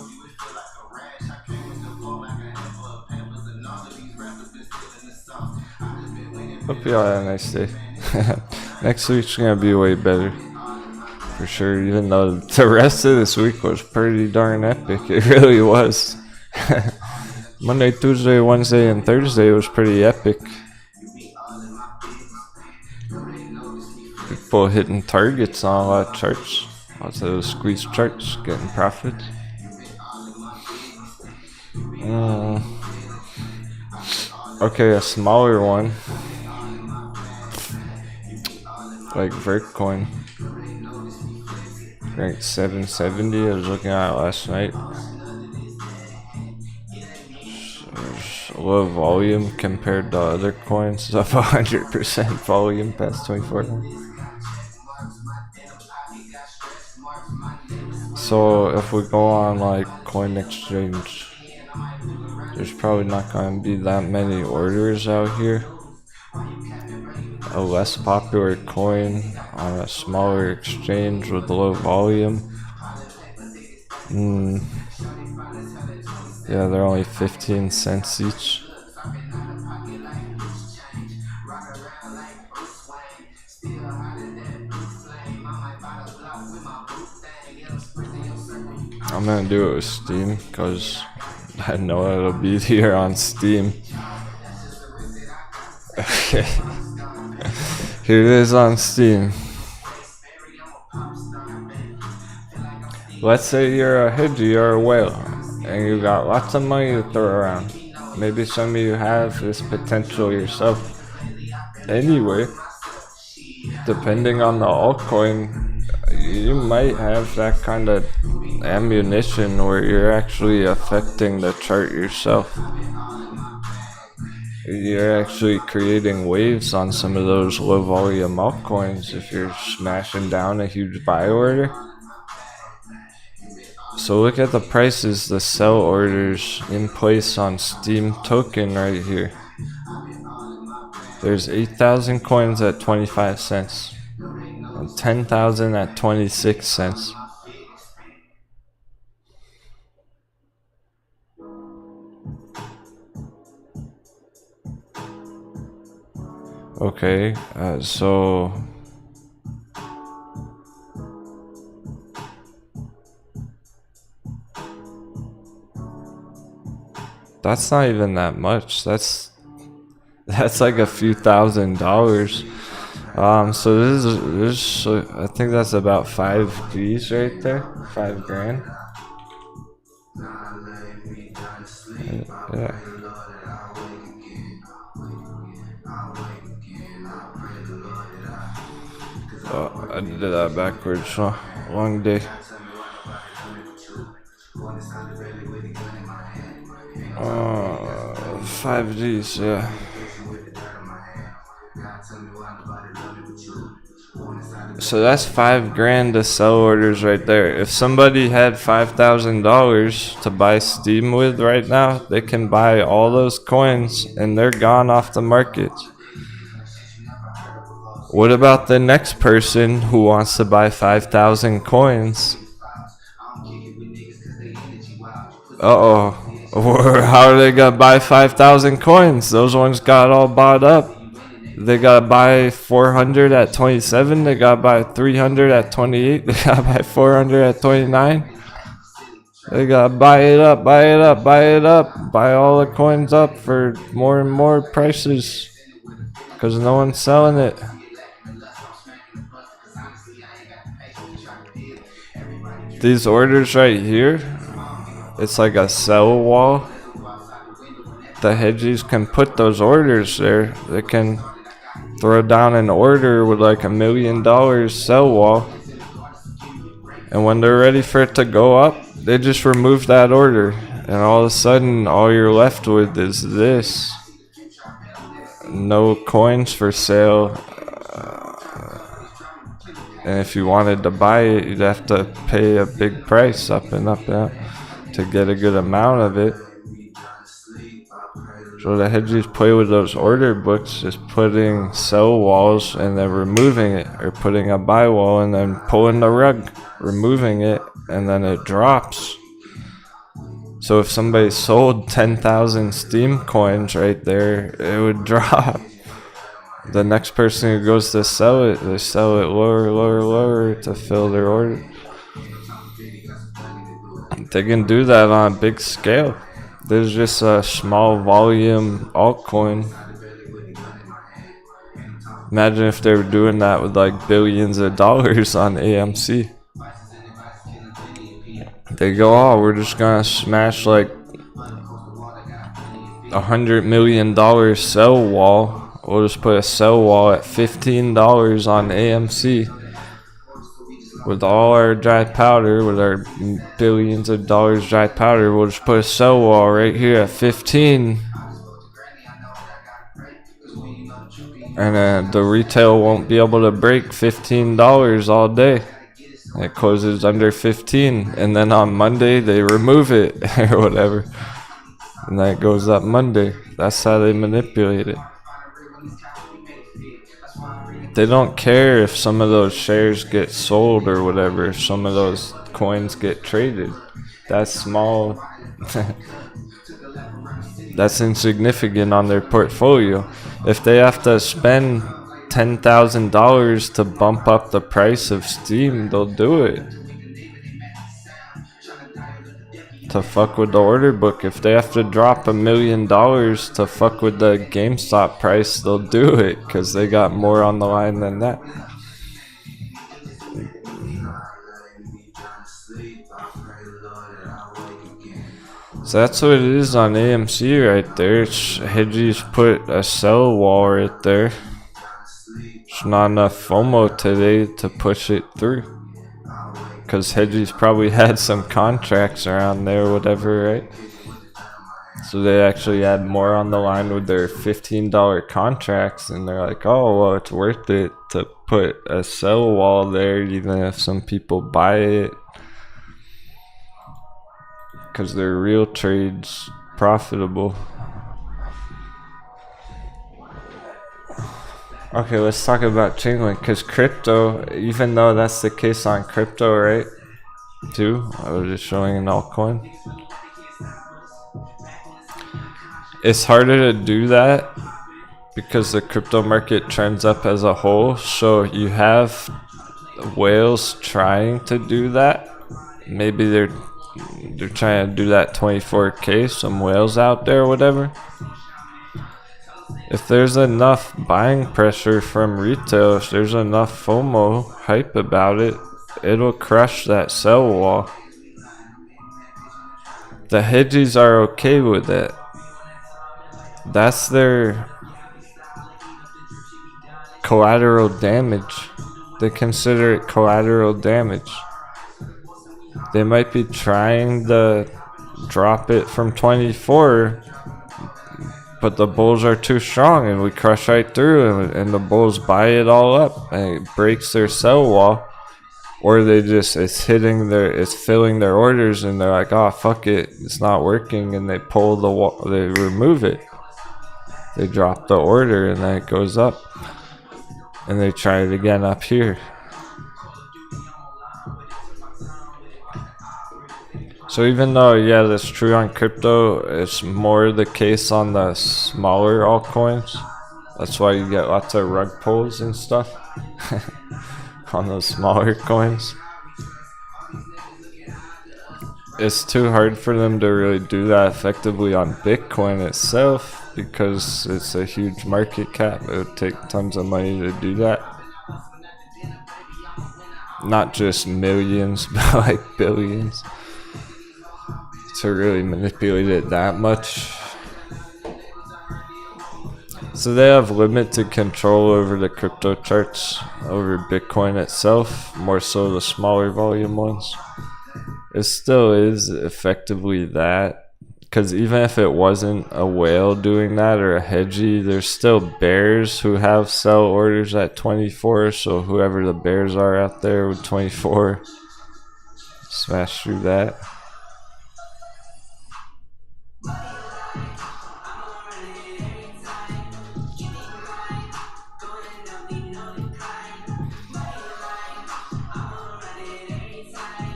Hope y'all had a nice day. Next week's gonna be way better. For sure, even though the rest of this week was pretty darn epic. It really was. Monday, Tuesday, Wednesday, and Thursday was pretty epic. People hitting targets on a lot of charts. Lots of those squeeze charts, getting profits. Okay, a smaller one, like Vertcoin, ranked 770. I was looking at it last night. There's a low volume compared to other coins. It's up 100% volume past 24 hours. So if we go on like coin exchange, there's probably not going to be that many orders out here. A less popular coin on a smaller exchange with low volume. Yeah, they're only 15 cents each. I'm gonna do it with Steam because I know it'll be here on Steam. Okay. Here it is on Steam. Let's say you're a hedgie or a whale and you got lots of money to throw around. Maybe some of you have this potential yourself. Anyway, depending on the altcoin, you might have that kind of ammunition where you're actually affecting the chart yourself. You're actually creating waves on some of those low volume altcoins if you're smashing down a huge buy order. So look at the prices, the sell orders in place on Steam token right here. There's 8,000 coins at 25 cents and 10,000 at 26 cents. Okay, so that's not even that much. That's like a few $1,000s. So this I think that's about 5 G's right there, 5 grand. Yeah. Oh, I did that backwards, huh? Long day. 5 G's, yeah. So that's 5 grand to sell orders right there. If somebody had $5,000 to buy Steam with right now, they can buy all those coins and they're gone off the market. What about the next person who wants to buy 5,000 coins? Uh-oh. How are they gonna buy 5,000 coins? Those ones got all bought up. They gotta buy 400 at 27. They gotta buy 300 at 28. They gotta buy 400 at 29. They gotta buy it up, buy it up, buy it up. Buy all the coins up for more and more prices. Because no one's selling it. These orders right here, it's like a sell wall. The hedgies can put those orders there. They can throw down an order with like $1 million sell wall, and when they're ready for it to go up, they just remove that order, and all of a sudden all you're left with is this. No coins for sale. And if you wanted to buy it, you'd have to pay a big price, up and up and up, to get a good amount of it. So the hedgies play with those order books, just putting sell walls and then removing it, or putting a buy wall and then pulling the rug, removing it, and then it drops. So if somebody sold 10,000 Steam coins right there, it would drop. The next person who goes to sell it, they sell it lower, lower, lower to fill their order. They can do that on a big scale. There's just a small volume altcoin. Imagine if they were doing that with like billions of dollars on AMC. They go, oh, we're just gonna smash like $100 million sell wall. We'll just put a sell wall at $15 on AMC. With all our dry powder, with our billions of dollars dry powder, we'll just put a sell wall right here at 15. And the retail won't be able to break $15 all day. It closes under 15. And then on Monday, they remove it or whatever. And that goes up Monday. That's how they manipulate it. They don't care if some of those shares get sold or whatever, if some of those coins get traded. That's small. That's insignificant on their portfolio. If they have to spend $10,000 to bump up the price of Steam, they'll do it. To fuck with the order book. If they have to drop $1 million to fuck with the GameStop price, they'll do it, because they got more on the line than that. So that's what it is on AMC right there. Hedgies put a sell wall right there. There's not enough FOMO today to push it through. Because hedgies probably had some contracts around there, whatever, right? So they actually had more on the line with their $15 contracts, and they're like, oh, well, it's worth it to put a sell wall there, even if some people buy it. Because their real trade's profitable. Okay, let's talk about CHAINLINK, because crypto, even though that's the case on crypto, right? Too, I was just showing an altcoin. It's harder to do that because the crypto market trends up as a whole. So you have whales trying to do that. Maybe they're trying to do that 24K, some whales out there or whatever. If there's enough buying pressure from retail, if there's enough FOMO hype about it, it'll crush that sell wall. The hedgies are okay with it. That's their collateral damage. They consider it collateral damage. They might be trying to drop it from 24, but the bulls are too strong and we crush right through, and the bulls buy it all up and it breaks their sell wall. Or they just, it's filling their orders and they're like, oh fuck it, it's not working, and they pull the wall, they remove it. They drop the order and then it goes up. And they try it again up here. So even though, yeah, that's true on crypto, it's more the case on the smaller altcoins. That's why you get lots of rug pulls and stuff on those smaller coins. It's too hard for them to really do that effectively on Bitcoin itself because it's a huge market cap. It would take tons of money to do that. Not just millions, but like billions. To really manipulate it that much. So they have limited control over the crypto charts, over Bitcoin itself, more so the smaller volume ones. It still is effectively that, because even if it wasn't a whale doing that or a hedgie, there's still bears who have sell orders at 24, so whoever the bears are out there with 24, smash through that.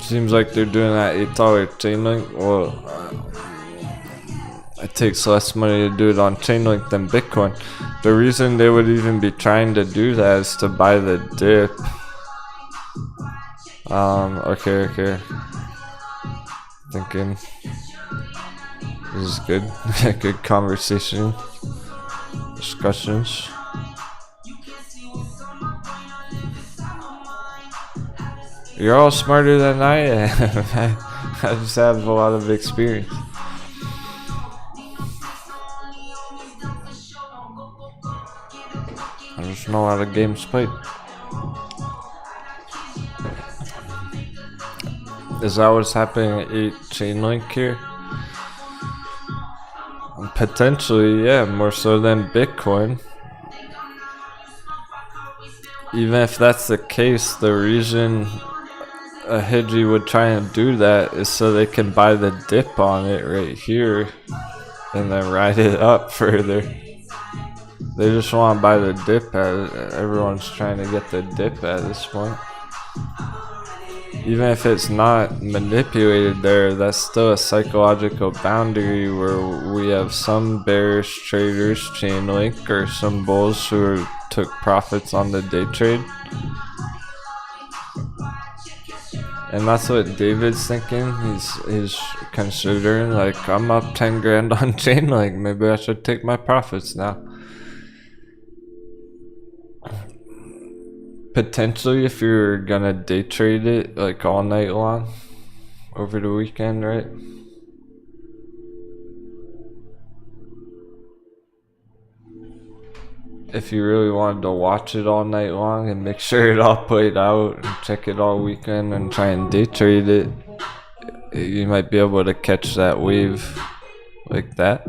Seems like they're doing that $8 CHAINLINK. Well, it takes less money to do it on CHAINLINK than Bitcoin. The reason they would even be trying to do that is to buy the dip. Okay. Thinking this is good. Good conversation, discussions. You're all smarter than I am. I just have a lot of experience. I just know how the game's played. Is that what's happening at ETH CHAINLINK here? Potentially, yeah, more so than Bitcoin. Even if that's the case, the reason a hedgie would try and do that is so they can buy the dip on it right here and then ride it up further. They just want to buy the dip at it. Everyone's trying to get the dip at this point. Even if it's not manipulated there, that's still a psychological boundary where we have some bearish traders, CHAINLINK, or some bulls who took profits on the day trade. And that's what David's thinking. He's considering, like, I'm up 10 grand on CHAINLINK. Maybe I should take my profits now. Potentially, if you're gonna day trade it like all night long over the weekend, right? If you really wanted to watch it all night long and make sure it all played out and check it all weekend and try and day trade it, you might be able to catch that wave like that.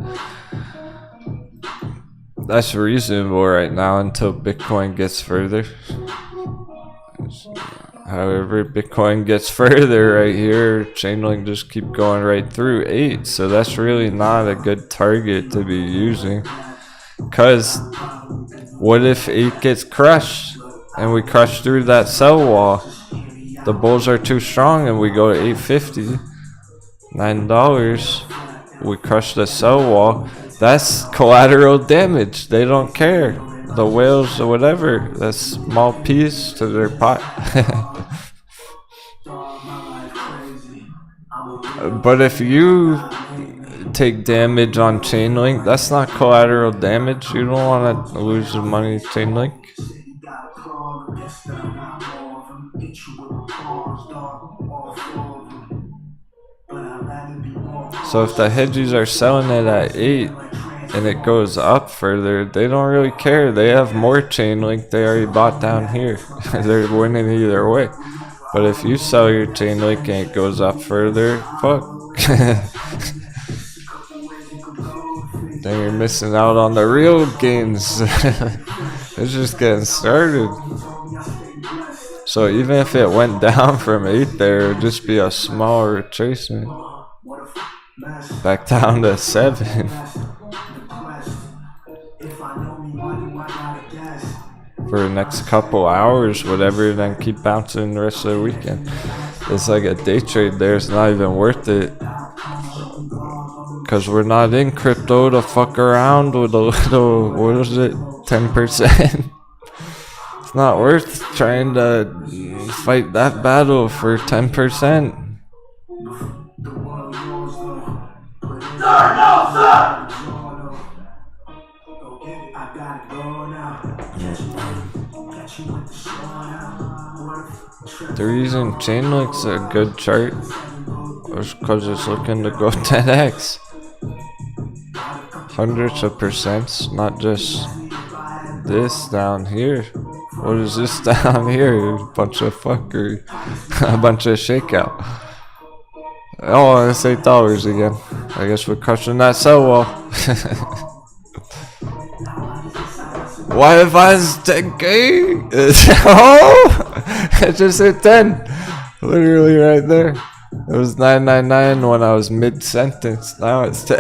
That's reasonable right now until Bitcoin gets further. However, Bitcoin gets further right here, CHAINLINK just keep going right through 8, so that's really not a good target to be using. Because what if 8 gets crushed and we crush through that sell wall? The bulls are too strong and we go to 850, $9. We crush the sell wall. That's collateral damage. They don't care. The whales or whatever. That's small piece to their pot. But if you take damage on Chainlink, that's not collateral damage. You don't want to lose the money to Chainlink. So if the hedges are selling it at 8 and it goes up further, they don't really care. They have more Chainlink they already bought down here. They're winning either way. But if you sell your Chainlink and it goes up further, fuck. Then you're missing out on the real gains. It's just getting started. So even if it went down from 8 there, it would just be a small retracement. Back down to 7. For the next couple hours, whatever, then keep bouncing the rest of the weekend. It's like a day trade there. It's not even worth it. Because we're not in crypto to fuck around with a little, what is it, 10%. It's not worth trying to fight that battle for 10%. The reason Chainlink's a good chart is because it's looking to go 10x. Hundreds of percents, not just this down here. What is this down here? A bunch of fuckery. A bunch of shakeout. Oh, it's $8 again. I guess we're crushing that sell wall. Why if I was 10k? Oh! It just hit 10. Literally right there. It was 999 when I was mid-sentence. Now it's 10.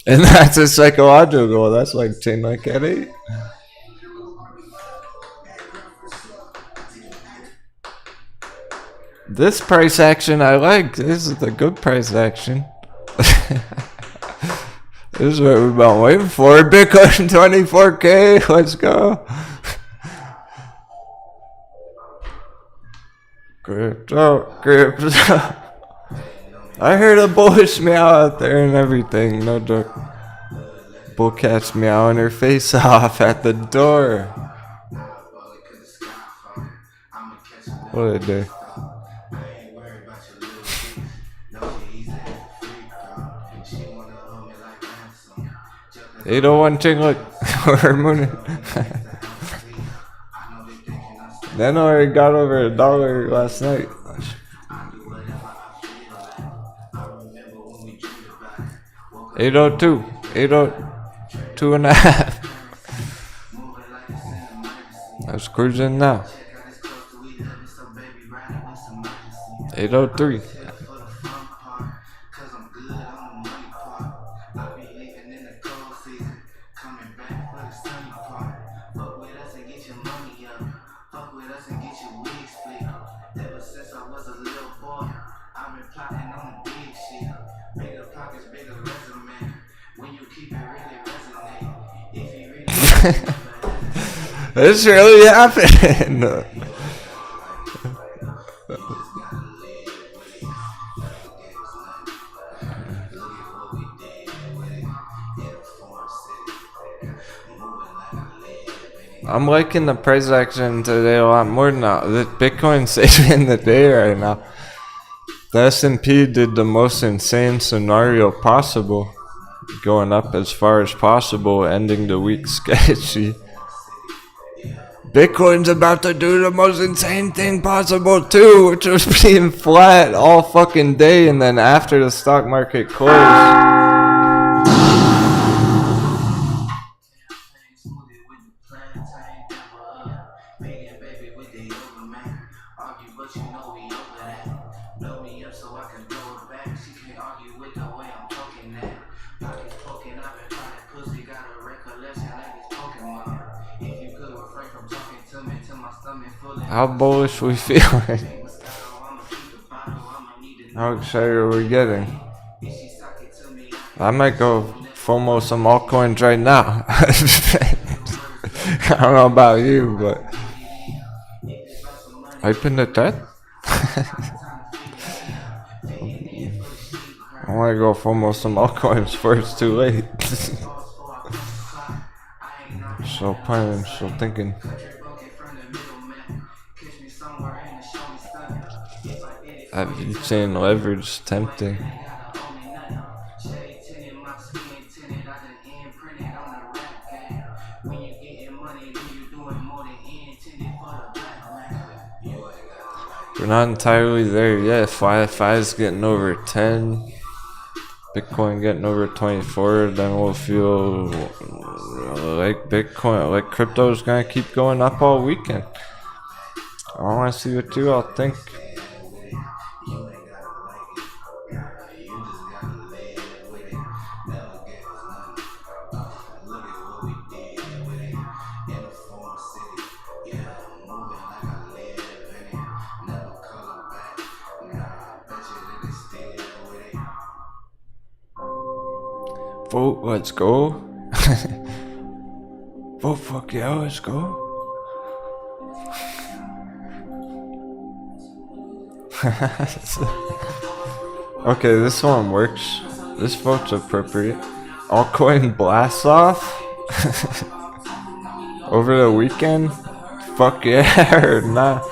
And that's a psychological goal. That's like Chainlink at 8. This price action I like. This is the good price action. This is what we've been waiting for. Bitcoin 24k. Let's go. Crypto. I heard a bullish meow out there and everything. No joke. Bullcat's meowing her face off at the door. What a day. 801 Chainlink. We're mooning. Then I already got over $1 last night. 802. 802 and a half. Let's cruising now. 803. This really happened. I'm liking the price action today a lot more now. The Bitcoin's saving the day right now. The S&P did the most insane scenario possible, going up as far as possible, ending the week sketchy. Bitcoin's about to do the most insane thing possible too, which was being flat all fucking day, and then after the stock market closed. How bullish we feeling? How excited are we getting? I might go FOMO some altcoins right now. I don't know about you, but hyping the death? I want to go FOMO some altcoins before it's too late. So planning, so thinking. That VeChain leverage tempting. We're not entirely there yet. If FI is getting over 10, Bitcoin getting over 24, then we'll feel like Bitcoin, like crypto is gonna keep going up all weekend. I want to see what you all think. Vote, let's go. Vote, fuck yeah, let's go. Okay, this one works. This vote's appropriate. Altcoin blast off over the weekend. Fuck yeah, or nah.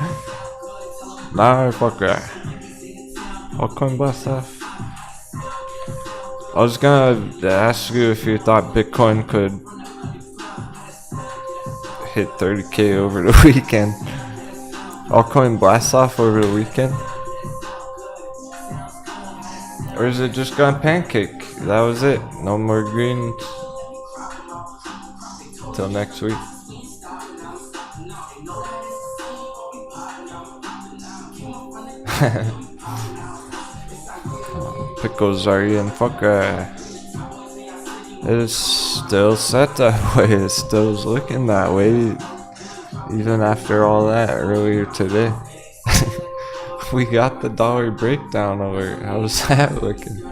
Nah, fuck yeah. Altcoin blast off. I was gonna ask you if you thought Bitcoin could hit 30K over the weekend. Altcoin blast off over the weekend? Or is it just gonna pancake? That was it. No more greens. Till next week. Pickles are in. Fuck it is still set that way. It still is looking that way. Even after all that earlier today. We got the dollar breakdown over. How's that looking?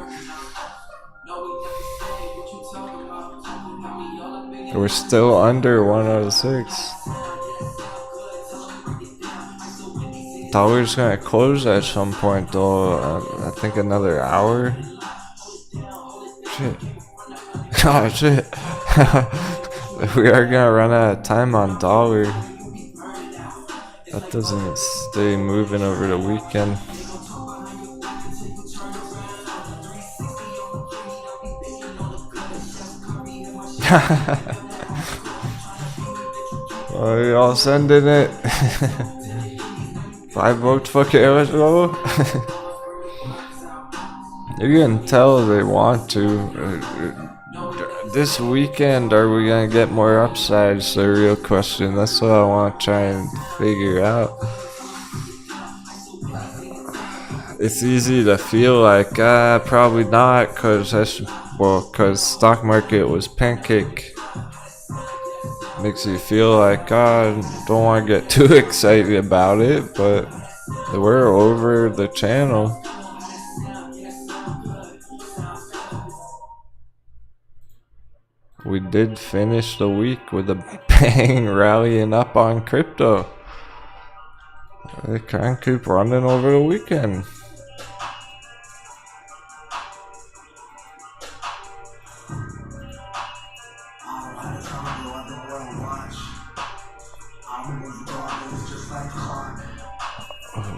We're still under 106. Dollar's gonna close at some point though. I think another hour. Shit. Oh shit. We are gonna run out of time on dollar. That doesn't stay moving over the weekend. Oh, y'all sending it? 5 votes, fuck it, let's go. You can tell they want to. This weekend, are we gonna get more upsides? The real question. That's what I want to try and figure out. It's easy to feel like, probably not, cause stock market was pancake. Makes you feel like, don't want to get too excited about it, but we're over the channel. We did finish the week with a bang, rallying up on crypto. They can't keep running over the weekend.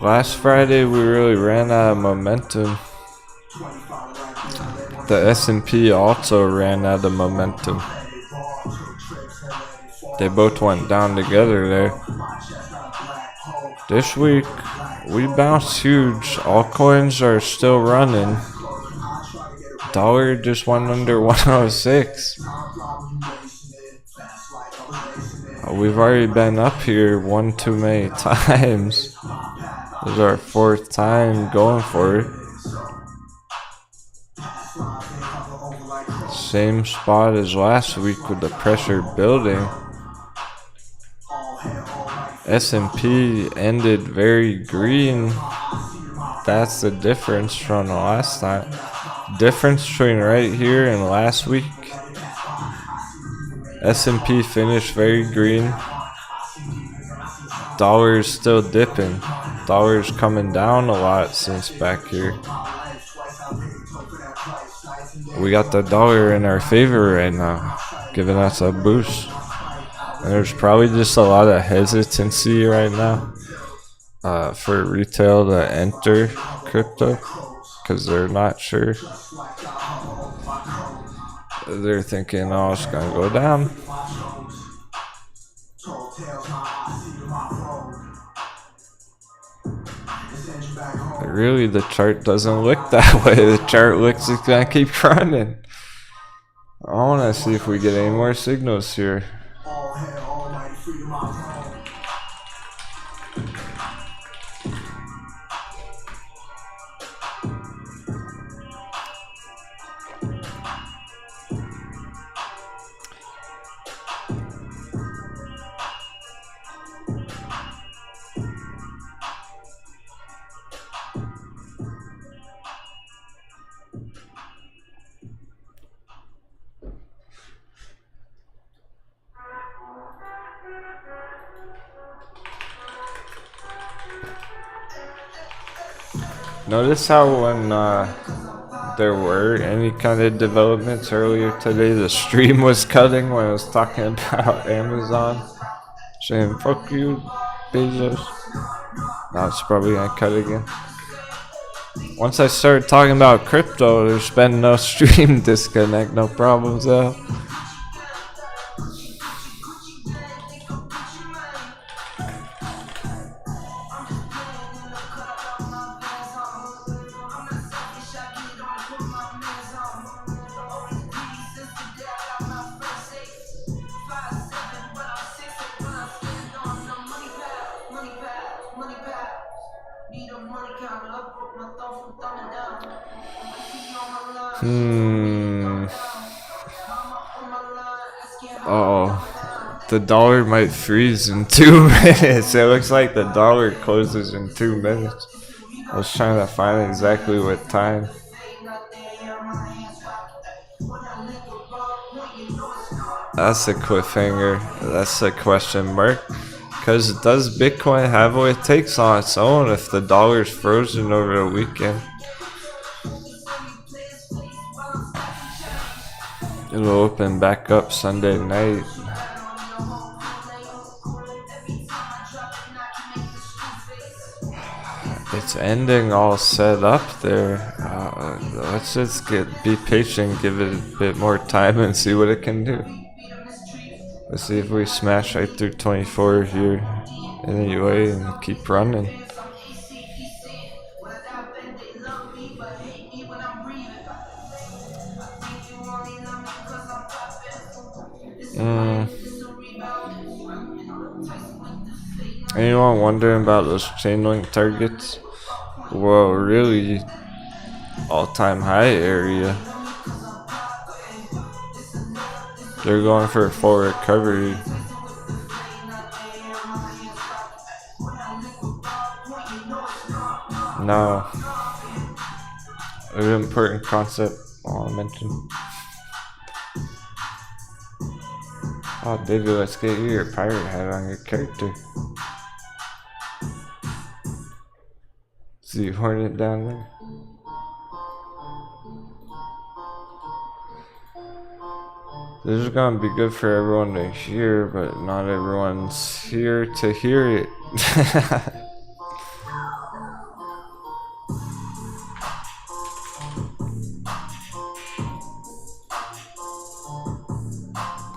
Last Friday we really ran out of momentum. The S&P also ran out of momentum. They both went down together there. This week we bounced huge. Altcoins are still running. Dollar just went under 106. We've already been up here one too many times. This is our 4th time going for it. Same spot as last week with the pressure building. S&P ended very green. That's the difference from the last time. Difference between right here and last week. S&P finished very green. Dollar's still dipping. Dollar's coming down a lot since back here. We got the dollar in our favor right now, giving us a boost. And there's probably just a lot of hesitancy right now for retail to enter crypto because they're not sure. They're thinking, oh, it's gonna go down. But really, the chart doesn't look that way. The chart looks it's gonna keep running. I wanna see if we get any more signals here. Notice how when there were any kind of developments earlier today, the stream was cutting when I was talking about Amazon, saying fuck you, Bezos. Now it's probably gonna cut again. Once I started talking about crypto, there's been no stream disconnect, no problems though. The dollar might freeze in 2 minutes. It looks like the dollar closes in 2 minutes. I was trying to find exactly what time. That's a cliffhanger. That's a question mark. Because does Bitcoin have what it takes on its own if the dollar's frozen over the weekend? It'll open back up Sunday night. It's ending all set up there. Let's just be patient, give it a bit more time and see what it can do. Let's see if we smash right through 24 here anyway and keep running. Anyone wondering about those CHAINLINK targets? Well, really, all-time high area. They're going for a full recovery. No. An important concept I want to mention. Oh, baby, let's get you your pirate hat on your character. See Hornet down there. This is gonna be good for everyone to hear, but not everyone's here to hear it.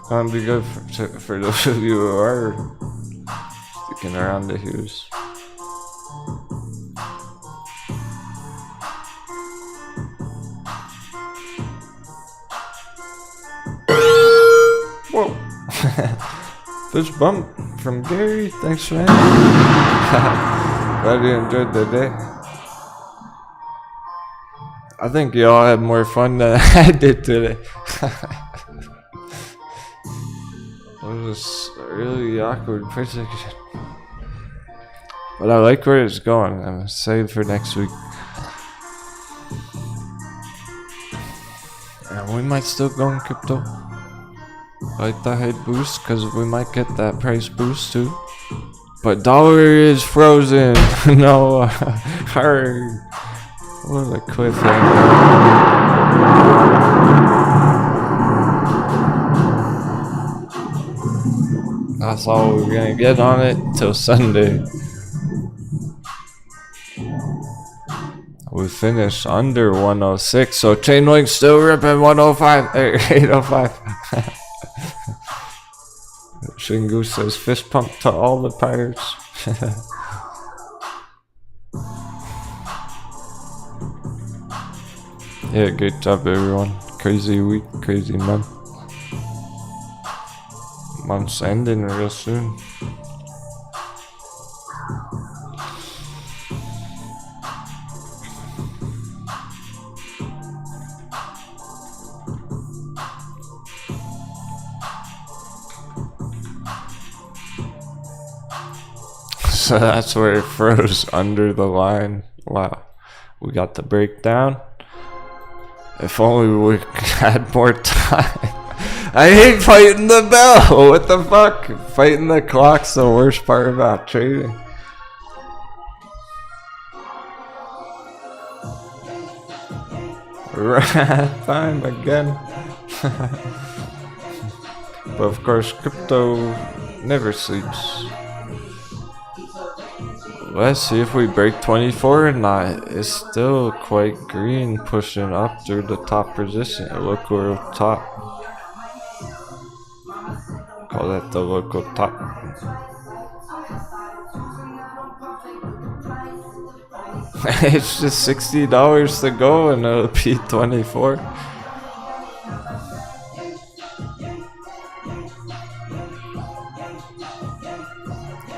Gonna be good for those of you who are sticking around to hear this. Whoa. Fist bump from Gary. Thanks, man. Glad you enjoyed the day. I think y'all had more fun than I did today. It was a really awkward prediction. But I like where it's going. I'm gonna save for next week. And we might still go in crypto. Like the head boost, because we might get that price boost too. But dollar is frozen. No, hard. What a cliffhanger. That's all we're gonna get on it till Sunday. We finished under 106, so Chainlink still ripping 105, 805. Shingu says fist pump to all the pirates. Yeah, great job everyone. Crazy week, crazy month. Month's ending real soon. So that's where it froze under the line. Wow. We got the breakdown. If only we had more time. I hate fighting the bell. What the fuck? Fighting the clock's the worst part about trading. Rat time again. But of course, crypto never sleeps. Let's see if we break 24 or not. It's still quite green, pushing up through the top position. Look, we're up top. Call that the local top. It's just $60 to go and it'll be 24.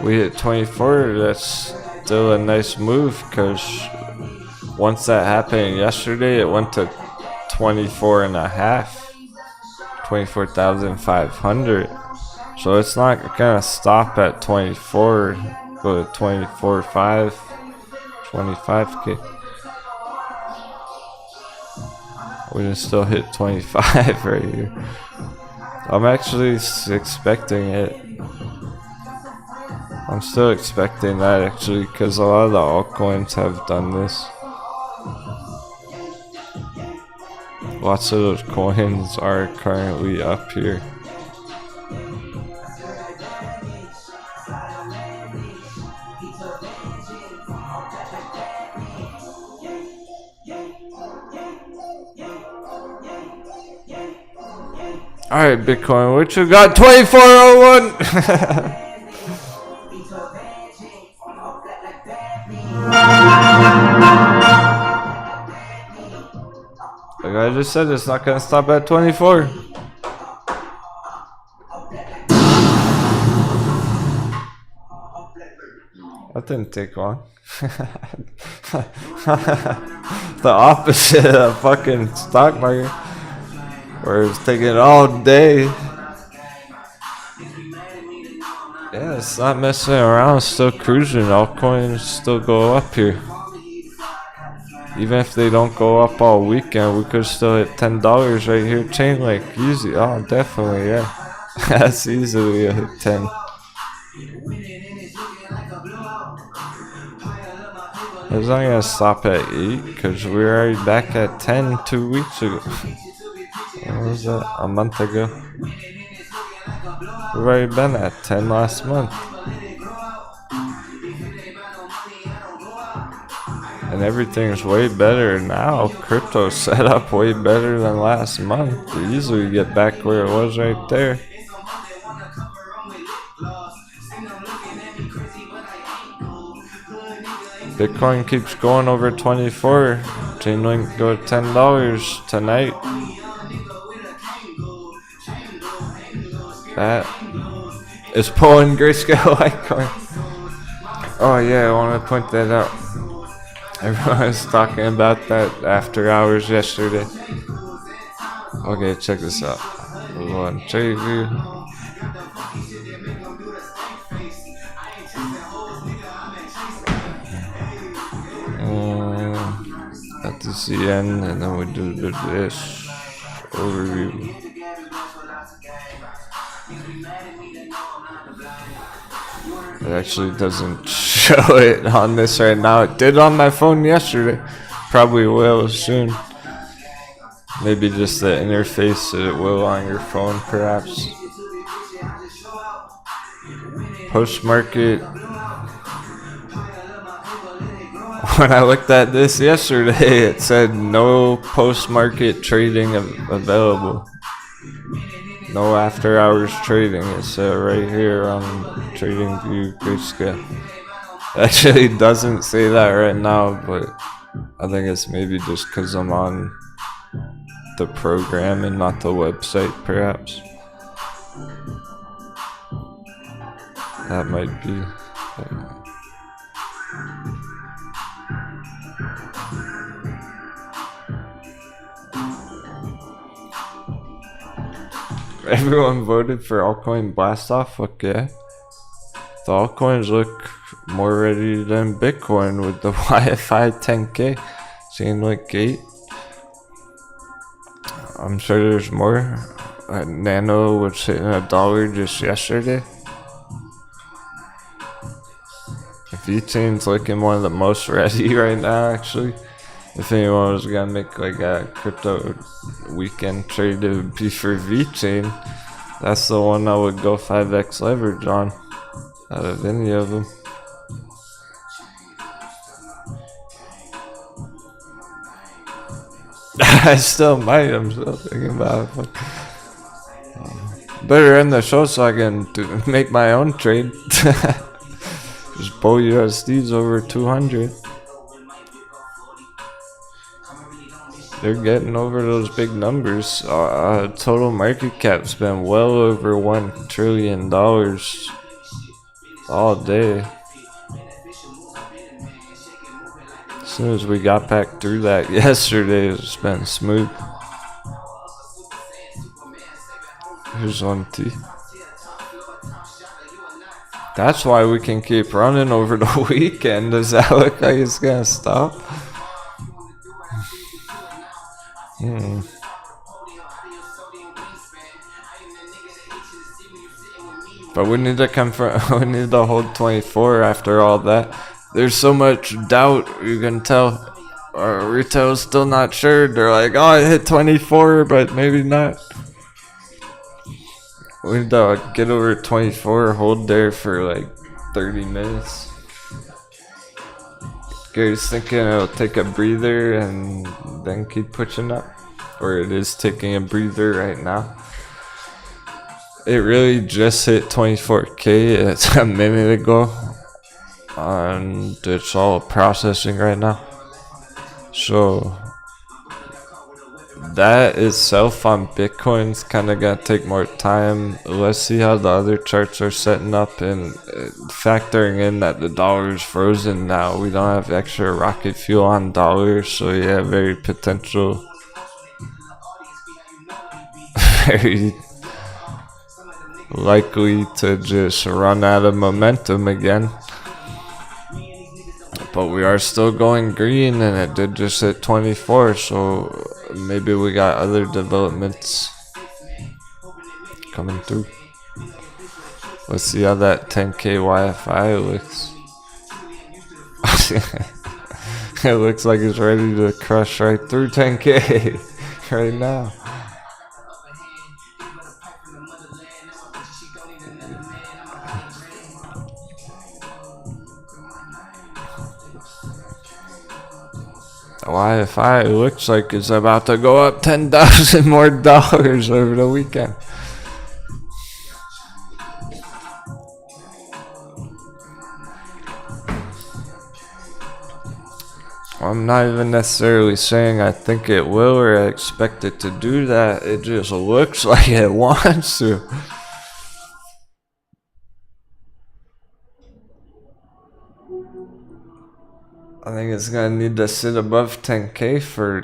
We hit 24, that's still a nice move, because once that happened yesterday, it went to 24 and a half, 24,500. So it's not gonna stop at 24, go to 24.5, 25k. We can still hit 25 right here. I'm actually expecting it. I'm still expecting that actually, because a lot of the altcoins have done this. Lots of those coins are currently up here. Alright, Bitcoin, what you got? 2401! Like I just said, it's not gonna stop at 24. That didn't take long. The opposite of fucking stock market, where it's taking all day. Yeah, it's not messing around, it's still cruising. Altcoins still go up here. Even if they don't go up all weekend, we could still hit $10 right here. Chainlink, easy. Oh, definitely, yeah. That's easily a hit 10. It's not gonna stop at 8, because we were already back at 10 2 weeks ago. What was that? A month ago. We've already been at 10 last month. And everything's way better now. Crypto's set up way better than last month. We easily get back where it was right there. Bitcoin keeps going over 24. Chainlink go to $10 tonight. That is pulling Grayscale Litecoin. Oh yeah, I want to point that out. Everyone was talking about that after hours yesterday. Okay, check this out. One trade view. BTCN, and then we do this overview. It actually doesn't show it on this right now. It did on my phone yesterday. Probably will soon. Maybe just the interface that it will on your phone, perhaps. Post market. When I looked at this yesterday, it said no post market trading available. No after hours trading. It said right here on Trading View Grayscale. Actually, it doesn't say that right now, but I think it's maybe just because I'm on the program and not the website, perhaps. That might be. Everyone voted for altcoin blastoff. Okay. The altcoins look more ready than Bitcoin with the YFI 10K. CHAINLINK 8. I'm sure there's more. Nano was hitting $1 just yesterday. VChain's looking one of the most ready right now, actually. If anyone was gonna make like a crypto weekend trade, it would be for VChain. That's the one I would go 5x leverage on out of any of them. I still might. I'm still thinking about it. Better end the show so I can make my own trade. Just pull USDs over 200. They're getting over those big numbers. Total market cap's been well over $1 trillion all day. As soon as we got back through that yesterday, it's been smooth. Here's 1T. That's why we can keep running over the weekend. Does that look like it's gonna stop? But we need to we need to hold 24 after all that. There's so much doubt, you can tell. Retail's still not sure. They're like, oh, I hit 24, but maybe not. We need to get over 24, hold there for like 30 minutes. Gary's thinking it'll take a breather and then keep pushing up. Or it is taking a breather right now. It really just hit 24K. It's a minute ago. And it's all processing right now. So that itself on Bitcoin's kind of gonna take more time. Let's see how the other charts are setting up, and factoring in that the dollar is frozen now. We don't have extra rocket fuel on dollars, so yeah, very potential. Very likely to just run out of momentum again. But we are still going green, and it did just hit 24, so maybe we got other developments coming through. Let's see how that 10K YFI looks. It looks like it's ready to crush right through 10K right now. YFI looks like it's about to go up $10,000 more over the weekend. I'm not even necessarily saying I think it will or I expect it to do that. It just looks like it wants to. I think it's gonna need to sit above 10K for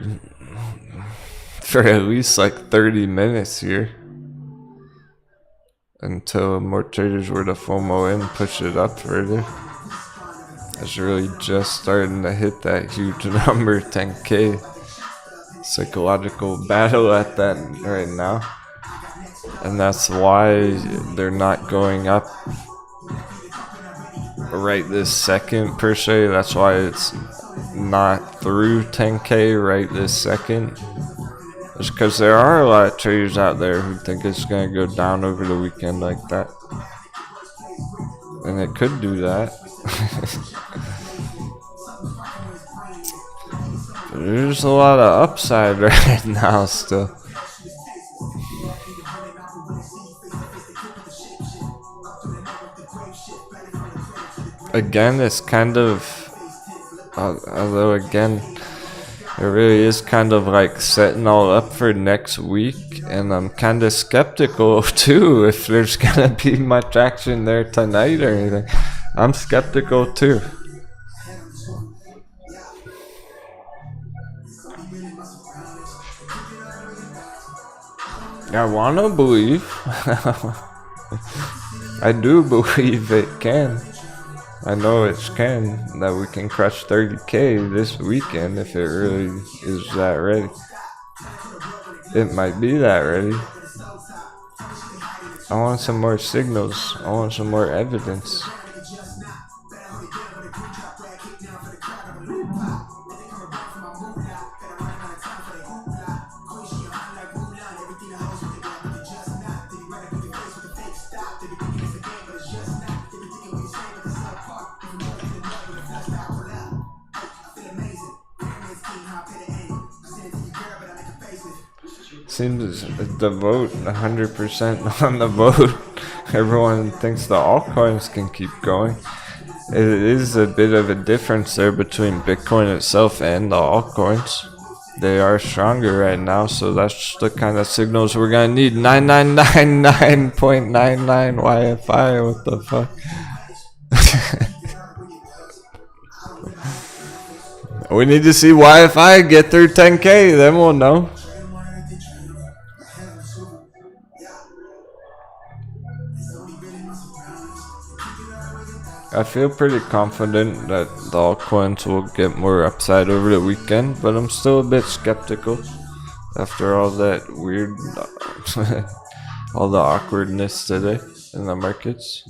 at least like 30 minutes here until more traders were to FOMO in, push it up further. It's really just starting to hit that huge number, 10K. psychological battle at that right now, and that's why they're not going up right this second per se. That's why it's not through 10K right this second. It's because there are a lot of traders out there who think it's going to go down over the weekend like that. And it could do that. But there's a lot of upside right now still. Again, it's kind of, although again, it really is kind of like setting all up for next week, and I'm kind of skeptical too if there's gonna be much action there tonight or anything. I'm skeptical too. I wanna believe. I do believe it can. I know it can, that we can crush 30K this weekend if it really is that ready. It might be that ready. I want some more signals. I want some more evidence. Seems the vote 100% on the vote. Everyone thinks the altcoins can keep going. It is a bit of a difference there between Bitcoin itself and the altcoins. They are stronger right now, so that's the kind of signals we're gonna need. 9999.99 YFI, what the fuck? We need to see YFI get through 10K, then we'll know. I feel pretty confident that the altcoins will get more upside over the weekend, but I'm still a bit skeptical after all that weird, all the awkwardness today in the markets.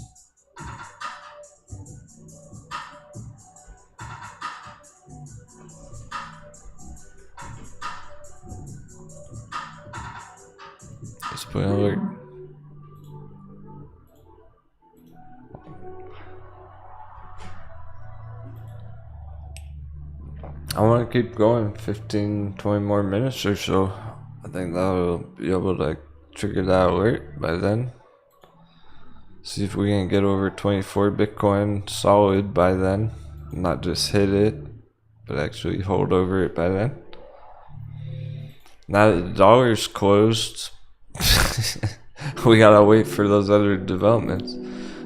Let's put an alert. I want to keep going 15-20 more minutes or so. I think that'll be able to trigger that alert by then. See if we can get over 24 Bitcoin solid by then. Not just hit it, but actually hold over it by then. Now that the dollar's closed, we gotta wait for those other developments.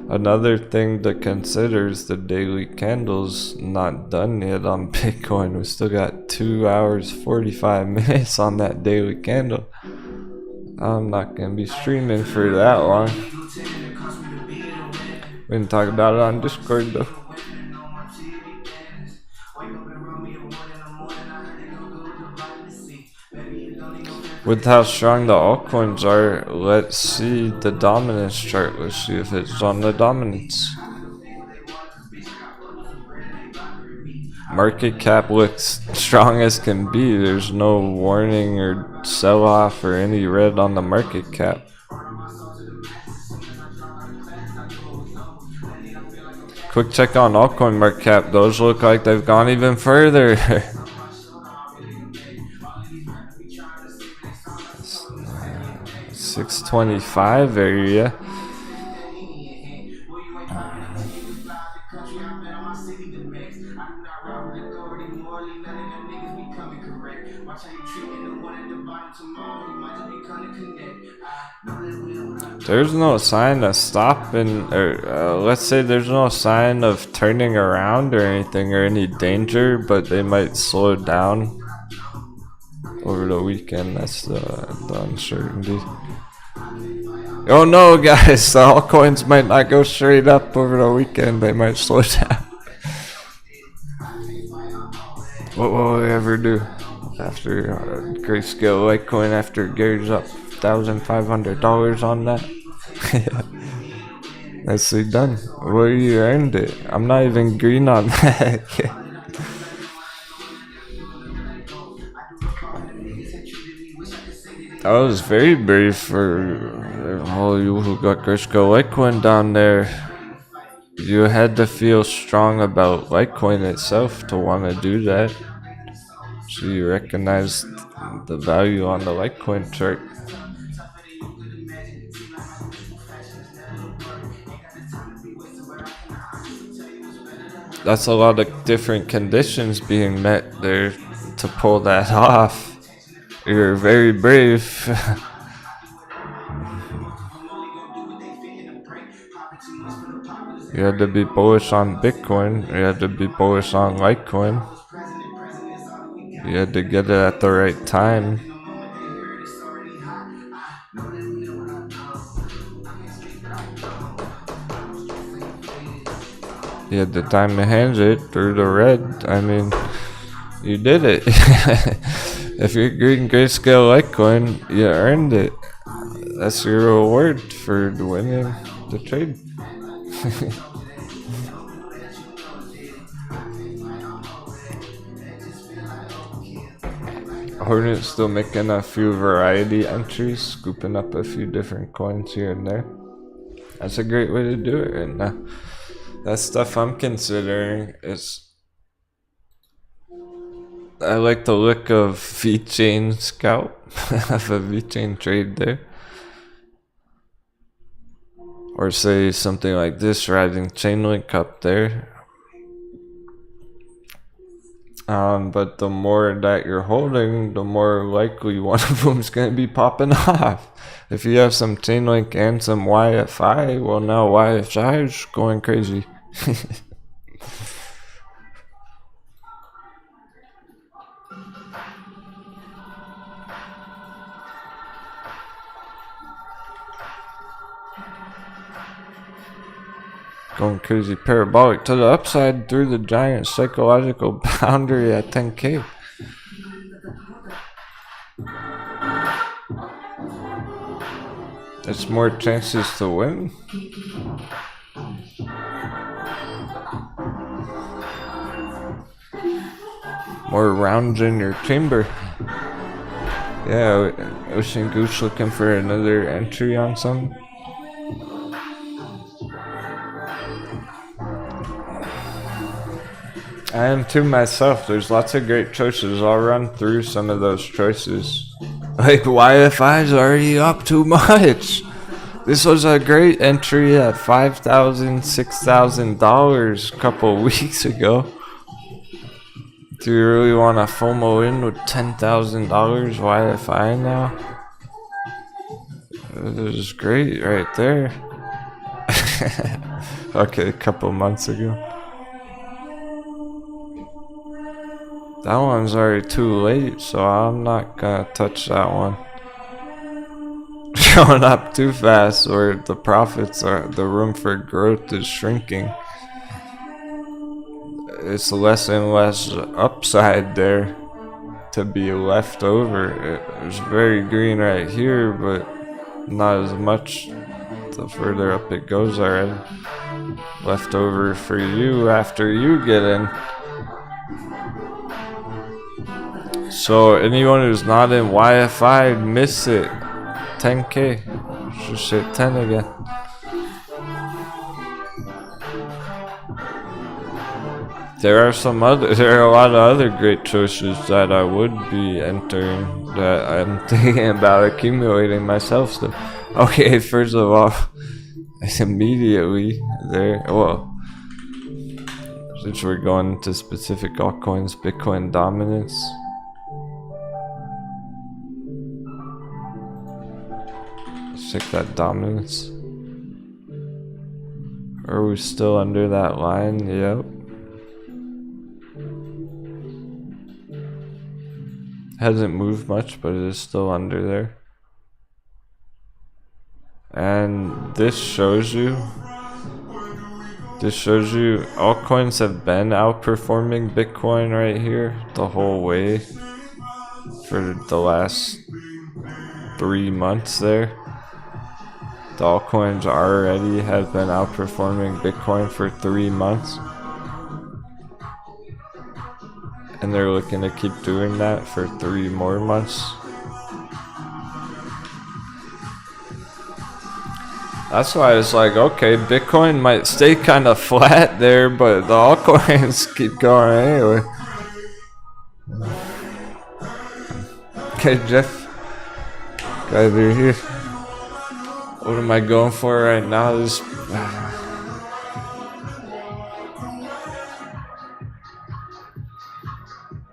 Another thing to consider is the daily candles not done yet on Bitcoin. We still got 2 hours 45 minutes on that daily candle. I'm not gonna be streaming for that long. We can talk about it on Discord though. With how strong the altcoins are, let's see the dominance chart. Let's see if it's on the dominance. Market cap looks strong as can be. There's no warning or sell off or any red on the market cap. Quick check on altcoin market cap. Those look like they've gone even further. 625 area. There's no sign of stopping, or let's say there's no sign of turning around or anything or any danger, but they might slow down over the weekend. That's the uncertainty. Oh no, guys, the altcoins might not go straight up over the weekend. They might slow down. What will we ever do? after Grayscale Litecoin after Gary's up $1,500 on that. Nicely done. Well, you earned it. I'm not even green on that. That was very brave for all you who got Grayscale Litecoin down there. You had to feel strong about Litecoin itself to want to do that. So you recognized the value on the Litecoin chart. That's a lot of different conditions being met there to pull that off. You're very brave. You had to be bullish on Bitcoin. You had to be bullish on Litecoin. You had to get it at the right time. You had the time to hand it through the red. I mean, you did it. If you're green Grayscale Litecoin, you earned it. That's your reward for winning the trade. Hornet's still making a few variety entries, scooping up a few different coins here and there. That's a great way to do it right now. That stuff I'm considering is... I like the look of VeChain Scout. I have a VeChain trade there. Or say something like this, riding Chainlink up there. But the more that you're holding, the more likely one of them is going to be popping off. If you have some Chainlink and some YFI, well now YFI is going crazy. Going crazy parabolic to the upside through the giant psychological boundary at 10K. It's more chances to win. More rounds in your chamber. Yeah, Ocean Goose looking for another entry on some. I am too myself. There's lots of great choices. I'll run through some of those choices. Like YFI's already up too much. This was a great entry at $5,000, $6,000 a couple weeks ago. Do you really want to FOMO in with $10,000 YFI now? This is great right there. Okay, a couple months ago. That one's already too late, so I'm not gonna touch that one. Going up too fast, or the profits are, the room for growth is shrinking. It's less and less upside there to be left over. It's very green right here, but not as much the further up it goes already. Left over for you after you get in. So anyone who's not in YFI, miss it. 10K. Just hit 10 again. There are a lot of other great choices that I would be entering that I'm thinking about accumulating myself still. Okay, first of all, immediately there, well, since we're going into specific altcoins, Bitcoin dominance. Let's check that dominance. Are we still under that line? Yep. Hasn't moved much, but it is still under there. And this shows you altcoins have been outperforming Bitcoin right here the whole way. for the last 3 months there. The altcoins already have been outperforming Bitcoin for 3 months. And they're looking to keep doing that for 3 more months. That's why it's like, okay, Bitcoin might stay kind of flat there, but the altcoins keep going anyway. Okay, Jeff. Guys, are here. What am I going for right now? This.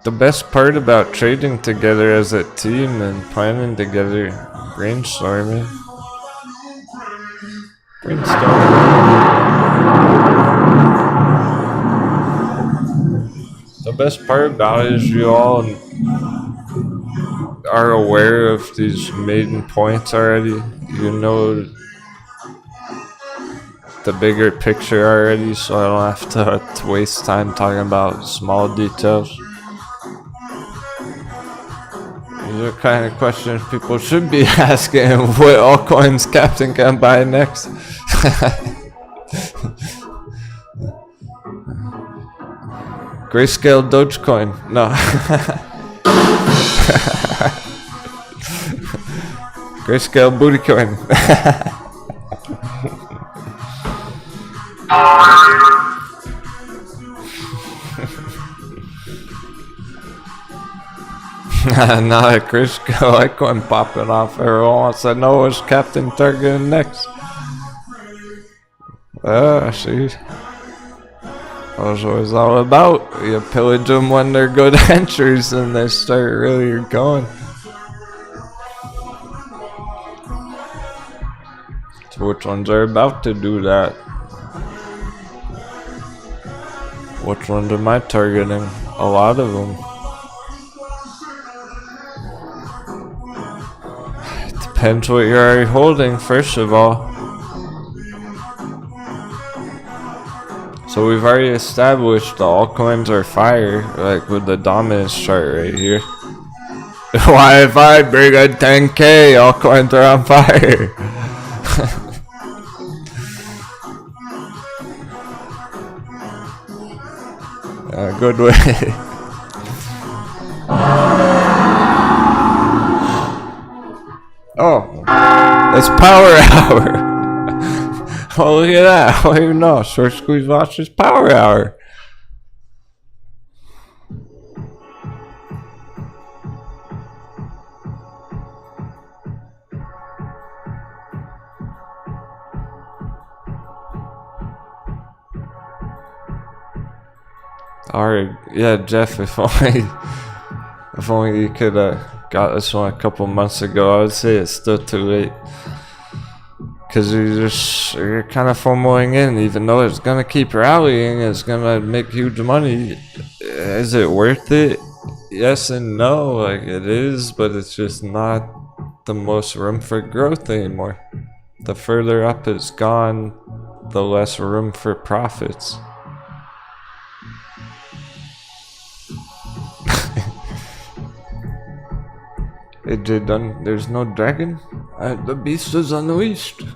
The best part about trading together as a team and planning together, brainstorming. The best part about it is you all are aware of these maiden points already. You know the bigger picture already, so I don't have to waste time talking about small details. These are kind of questions people should be asking. What altcoins Captain can buy next? Grayscale Dogecoin. No. Grayscale Bootycoin. Now that Grayscale Litecoin popping off, everyone wants to know what's Captain targeting next. See. That's what it's all about. You pillage them when they're good entries and they start really going. So which ones are about to do that? Which ones am I targeting? A lot of them. It depends what you're already holding, first of all. So we've already established the altcoins are fire, like with the dominance chart right here. Why if I bring a 10k, altcoins are on fire. Good way. Oh, it's power hour. Oh, look at that. I don't even know. Short Squeeze watches power hour. Alright, yeah, Jeff, if only you could got this one a couple months ago, I would say it's still too late. Cause you're kind of FOMOing in, even though it's gonna keep rallying, it's gonna make huge money. Is it worth it? Yes and no, like it is, but it's just not the most room for growth anymore. The further up it's gone, the less room for profits. AJ done, there's no dragon? The beast is unleashed. What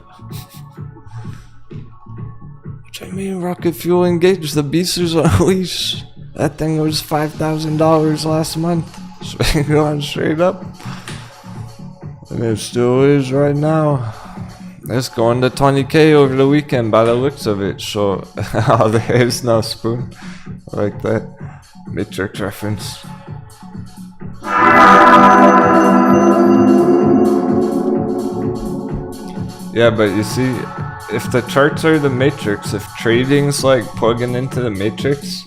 do you mean, rocket fuel engaged? The beast is unleashed. That thing was $5,000 last month. Going straight up. And it still is right now. It's going to 20k over the weekend by the looks of it. So, oh, there is no spoon. I like that. Matrix reference. Yeah, but you see, if the charts are the matrix, if trading's like plugging into the matrix,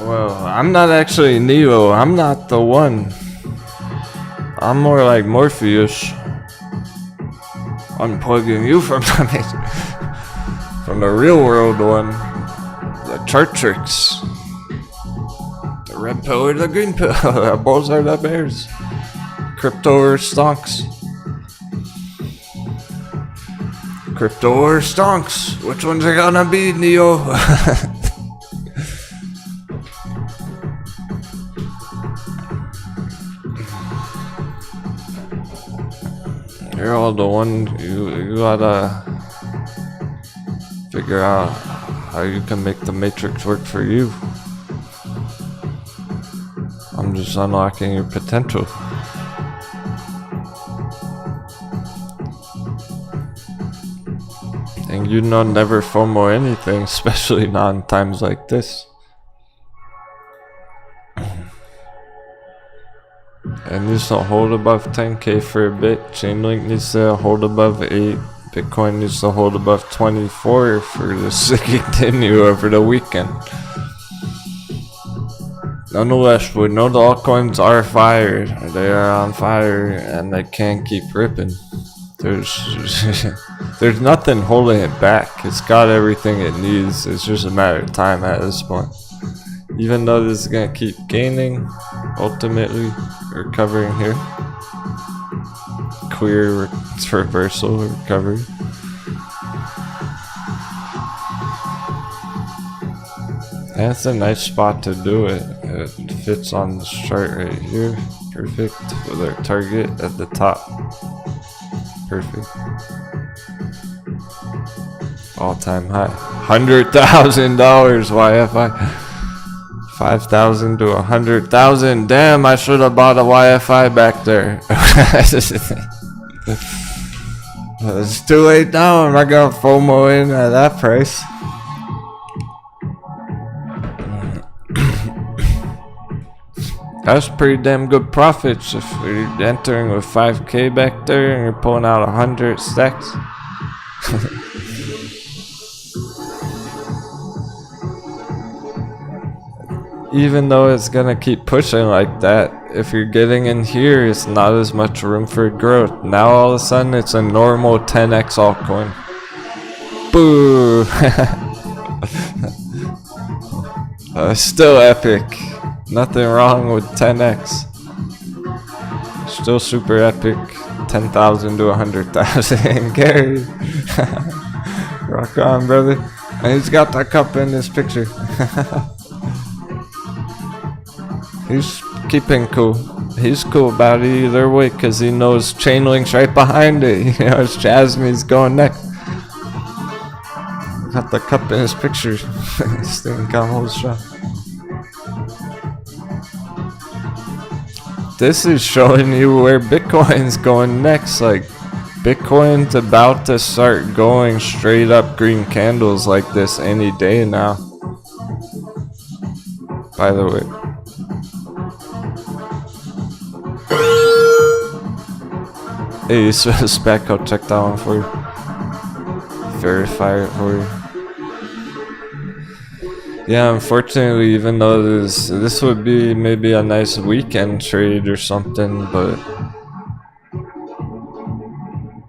well, I'm not actually Neo, I'm not the one. I'm more like Morpheus. Unplugging you from the matrix, from the real world one, the chart tricks. The red pill or the green pill? The bulls are the bears. Crypto or stonks? Crypto or stonks? Which one's it gonna be, Neo? know, the one you gotta figure out how you can make the matrix work for you. I'm just unlocking your potential. And you know, never FOMO anything, especially not in times like this. It needs to hold above 10k for a bit. Chainlink needs to hold above 8. Bitcoin needs to hold above 24 for this to continue over the weekend. Nonetheless, we know the altcoins are fired. They are on fire and they can't keep ripping. There's nothing holding it back. It's got everything it needs. It's just a matter of time at this point. Even though this is gonna keep gaining, ultimately recovering here. Clear reversal recovery. That's a nice spot to do it. It fits on this chart right here. Perfect with our target at the top. Perfect. All-time high. $100,000 YFI. 5,000 to 100,000. Damn, I should have bought a YFI back there. It's too late now. I'm not gonna FOMO in at that price. That's pretty damn good profits if you're entering with 5k back there and you're pulling out 100 stacks. Even though it's gonna keep pushing like that, if you're getting in here, it's not as much room for growth. Now all of a sudden it's a normal 10x altcoin. Boo! Still epic. Nothing wrong with 10x. Still super epic. 10,000 to 100,000. Gary. Rock on, brother. And he's got that cup in this picture. He's keeping cool. He's cool about it either way because he knows Chainlink's right behind it. You know, it's Jasmine's going next. Got the cup in his picture. This thing got hold shot. This is showing you where Bitcoin's going next. Like, Bitcoin's about to start going straight up green candles like this any day now. By the way. Hey, you saw the spec, I'll check that one for you. Verify it for you. Yeah, unfortunately, even though this would be maybe a nice weekend trade or something, but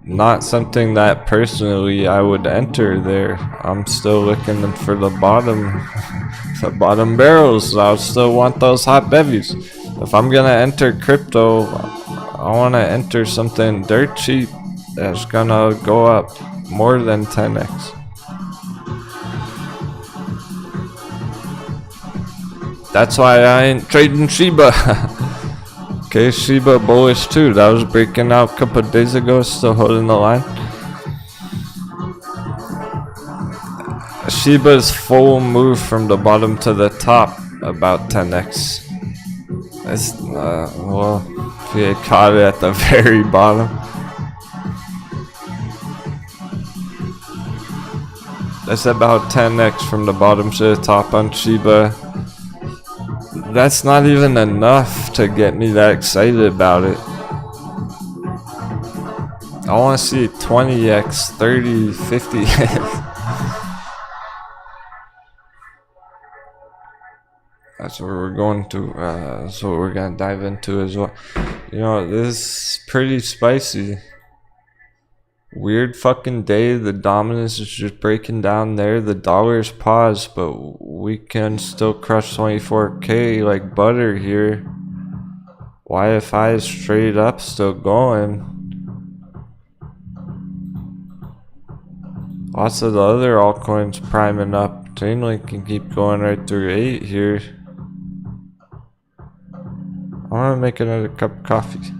not something that personally I would enter there. I'm still looking for the bottom barrels. I still want those hot bevies. If I'm gonna enter crypto, I want to enter something dirt cheap that's gonna go up more than 10x. That's why I ain't trading SHIBA. Okay, SHIBA bullish too. That was breaking out a couple of days ago, still holding the line. SHIBA's full move from the bottom to the top, about 10x. It's, well, if you caught it at the very bottom. That's about 10x from the bottom to the top on SHIBA. That's not even enough to get me that excited about it. I want to see 20x, 30, 50. That's what we're going to, that's what we're going to dive into as well. You know, this is pretty spicy. Weird fucking day. The dominance is just breaking down there. The dollar's paused, but we can still crush 24k like butter here. YFI is straight up, still going. Lots of the other altcoins priming up. Chainlink can keep going right through 8 here. I want to make another cup of coffee.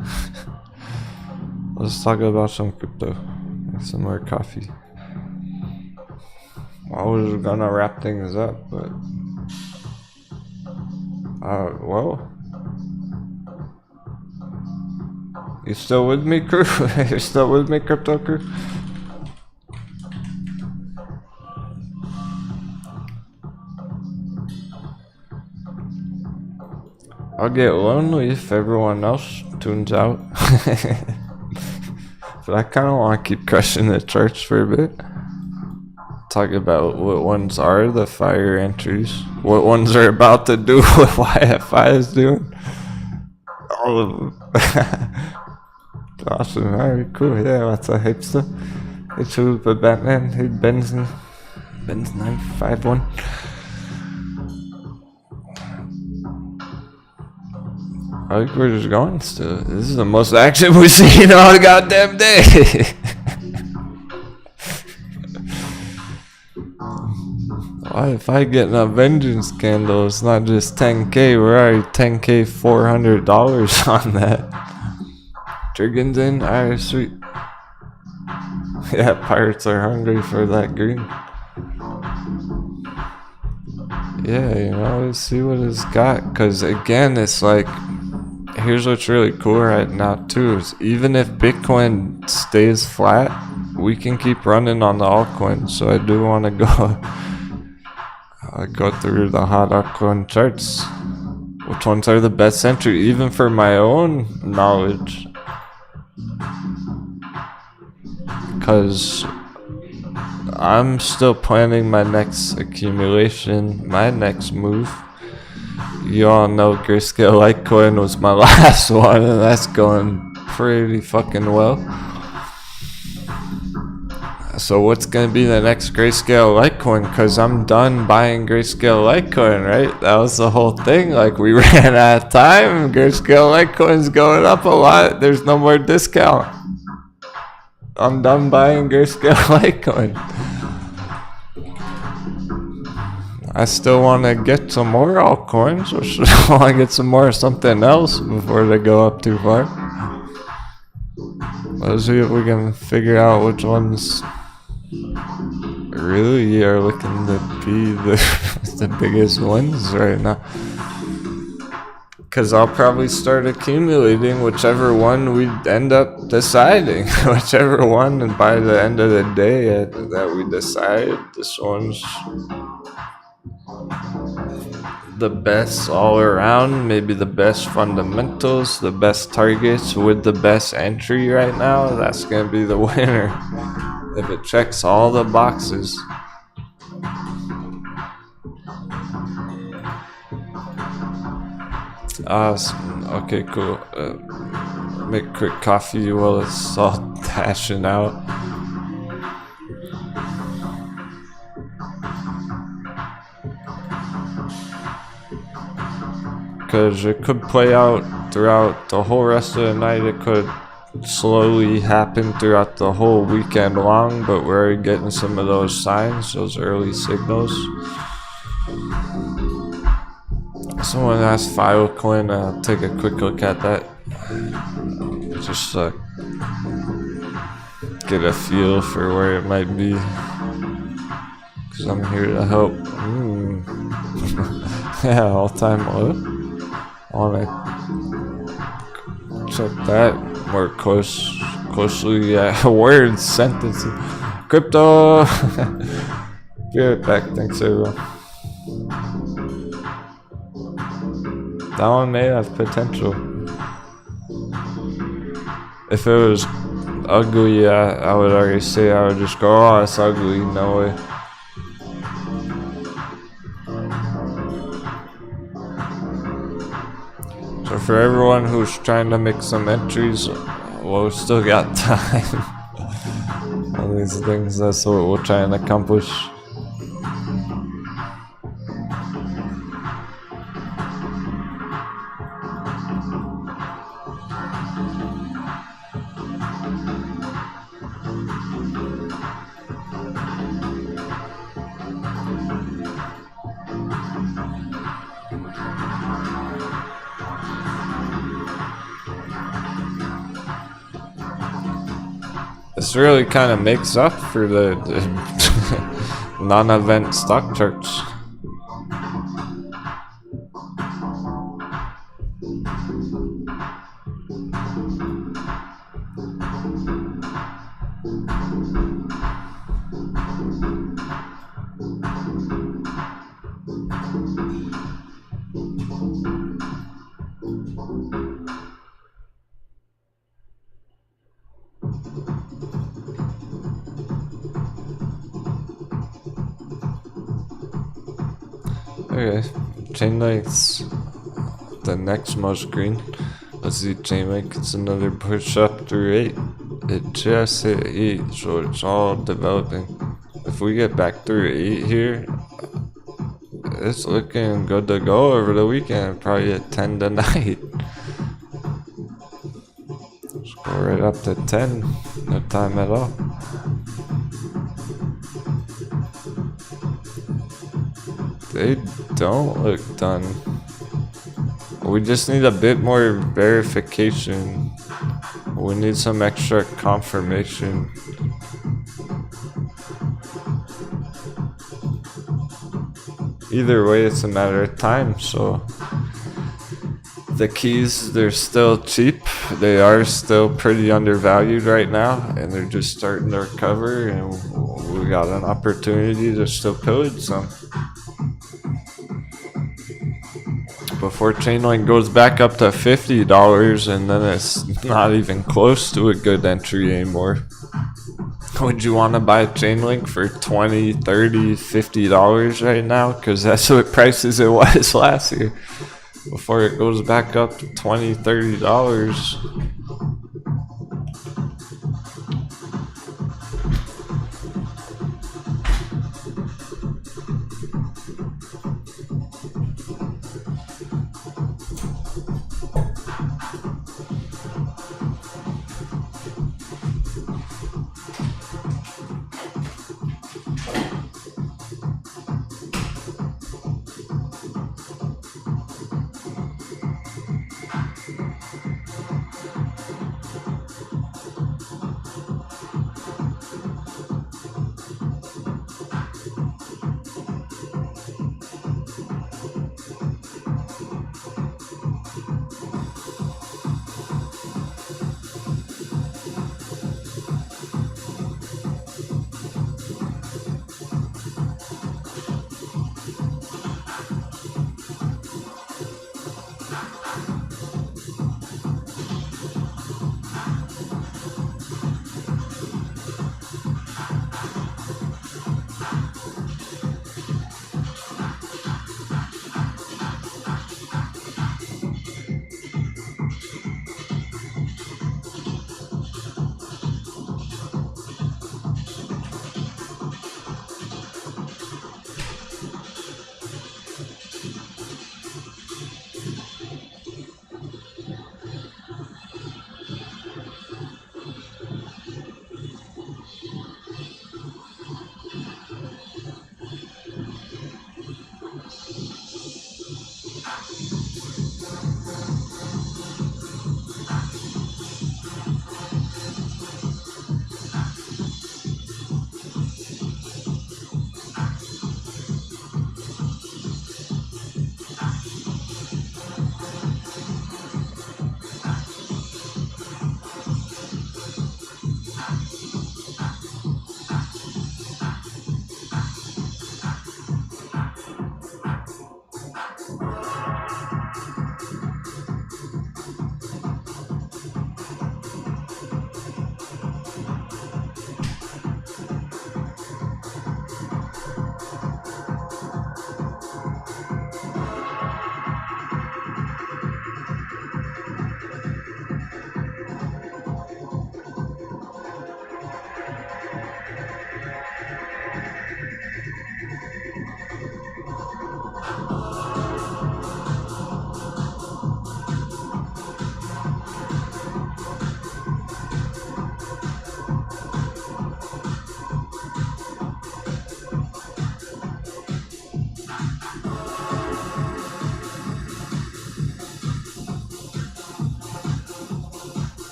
let's talk about some crypto and some more coffee. I was gonna wrap things up, but well, you still with me, crew? You still with me, crypto crew? I'll get lonely if everyone else tunes out. But I kind of want to keep crushing the charts for a bit. Talk about what ones are the fire entries, what ones are about to do what YFI is doing. All of them. Awesome, alright, cool, yeah, what's up, hipster? Hey, Chupa Batman, hey, Benz 951. I think we're just going still. This is the most action we've seen all the goddamn day. Why if I get an vengeance candle, it's not just 10k, we're already 10k $400 on that. Triggins in? Alright, sweet. Yeah, pirates are hungry for that green. Yeah, you know, let's see what it's got. Cause again, it's like, here's what's really cool right now too, is even if Bitcoin stays flat, we can keep running on the altcoins. So I do want to go through the hot altcoin charts. Which ones are the best entry, even for my own knowledge. Because I'm still planning my next accumulation, my next move. You all know Grayscale Litecoin was my last one, and that's going pretty fucking well. So what's gonna be the next Grayscale Litecoin? Cause I'm done buying Grayscale Litecoin, right? That was the whole thing. Like, we ran out of time. Grayscale Litecoin's going up a lot. There's no more discount. I'm done buying Grayscale Litecoin. I still want to get some more altcoins, or should I want to get some more of something else before they go up too far? Let's see if we can figure out which ones really are looking to be the biggest ones right now. Because I'll probably start accumulating whichever one we end up deciding. Whichever one, and by the end of the day that we decide, this one's the best all around, maybe the best fundamentals, the best targets with the best entry right now, that's gonna be the winner if it checks all the boxes. Okay, cool. Make quick coffee while it's all dashing out. Because it could play out throughout the whole rest of the night. It could slowly happen throughout the whole weekend long, but we're already getting some of those signs, those early signals. Someone asked Filecoin, I'll take a quick look at that. Just get a feel for where it might be. Because I'm here to help. Yeah, all-time low. I want to check that more closely. Yeah, words, sentences. Crypto! Be right back. Thanks, everyone. That one may have potential. If it was ugly, I would already say, I would just go, oh, it's ugly, no way. So for everyone who's trying to make some entries, well, we still got time. All these things, that's what we're trying to accomplish. this really kind of makes up for the non-event stock charts. Okay, Chainlink's the next most green. Let's see Chainlink. It's another push up through 8. It just hit 8, so it's all developing. If we get back through 8 here, it's looking good to go over the weekend. Probably at 10 tonight. Let's go right up to 10. No time at all. They don't look done. We just need a bit more verification. We need some extra confirmation. Either way, it's a matter of time, so the keys, they're still cheap. They are still pretty undervalued right now, and they're just starting to recover, and we got an opportunity to still pillage some. Before Chainlink goes back up to $50, and then it's not even close to a good entry anymore. Would you want to buy Chainlink for $20, $30, $50 right now? Because that's what prices it was last year. Before it goes back up to $20, $30.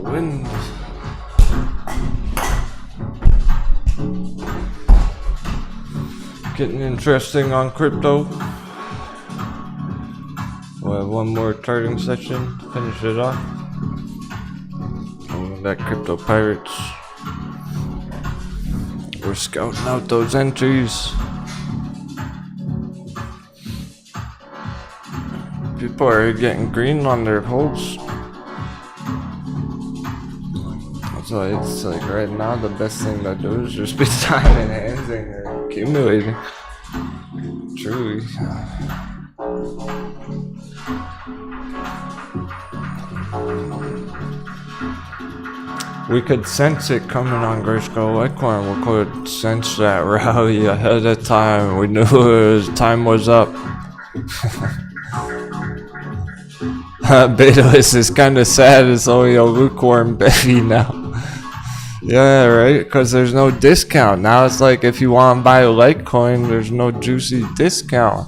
wind. Getting interesting on crypto. We'll have one more charting session to finish it off. And that crypto pirates. We're scouting out those entries. People are getting green on their holds. So it's like right now the best thing to do is just be time enhancing or accumulating. Truly. We could sense it coming on Grayscale Litecoin. We could sense that rally ahead of time. We knew time was up. Betalist is kind of sad. It's only a lukewarm baby now. Yeah, right? Because there's no discount. Now it's like if you want to buy a Litecoin, there's no juicy discount.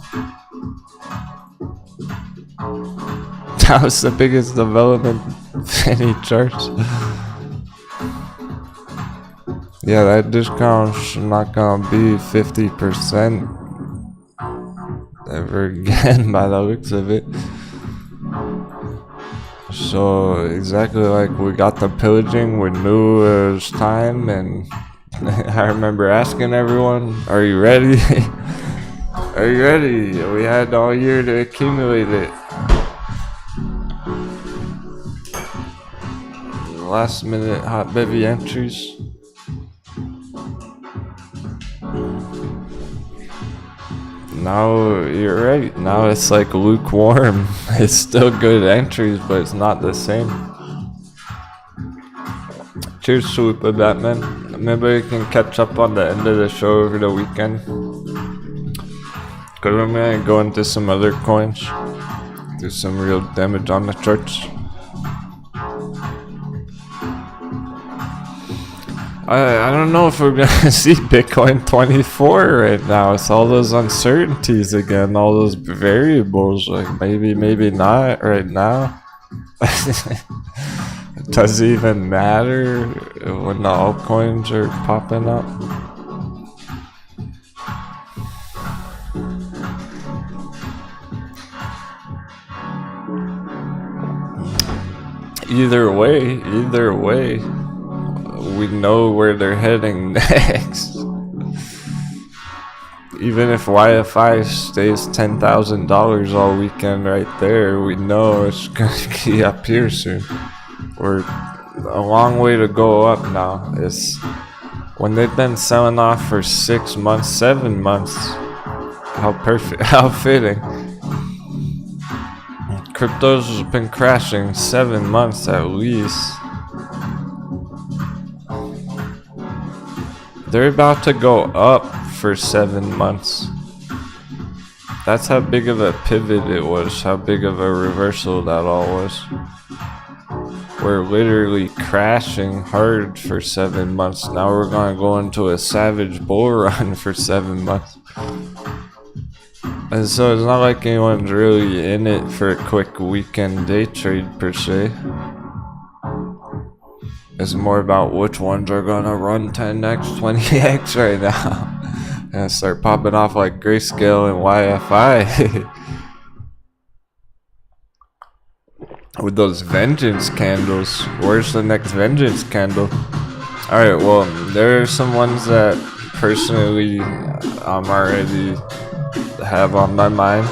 That was the biggest development in any charts. Yeah, that discount's not gonna be 50% ever again by the looks of it. So exactly like we got the pillaging, we knew it was time, and I remember asking everyone, "Are you ready? Are you ready?" We had all year to accumulate it. Last minute hot bevy entries. Now you're right. Now it's like lukewarm. It's still good entries, but it's not the same. Cheers, Super Batman. Maybe we can catch up on the end of the show over the weekend. Cause I'm gonna go into some other coins, do some real damage on the charts. I don't know if we're gonna see Bitcoin 24 right now. It's all those uncertainties again, all those variables. Like maybe not right now. Does it even matter when the altcoins are popping up? Either way. We know where they're heading next. Even if YFI stays $10,000 all weekend right there, we know it's gonna be up here soon. We're a long way to go up now. It's when they've been selling off for 6 months, 7 months. How perfect, how fitting. Crypto's has been crashing 7 months at least. They're about to go up for 7 months. That's how big of a pivot it was, how big of a reversal that all was. We're literally crashing hard for 7 months. Now we're gonna go into a savage bull run for 7 months. And so it's not like anyone's really in it for a quick weekend day trade per se. It's more about which ones are gonna run 10x, 20x right now. And start popping off like Grayscale and YFI. With those vengeance candles. Where's the next vengeance candle? Alright, well, there are some ones that personally I'm already have on my mind.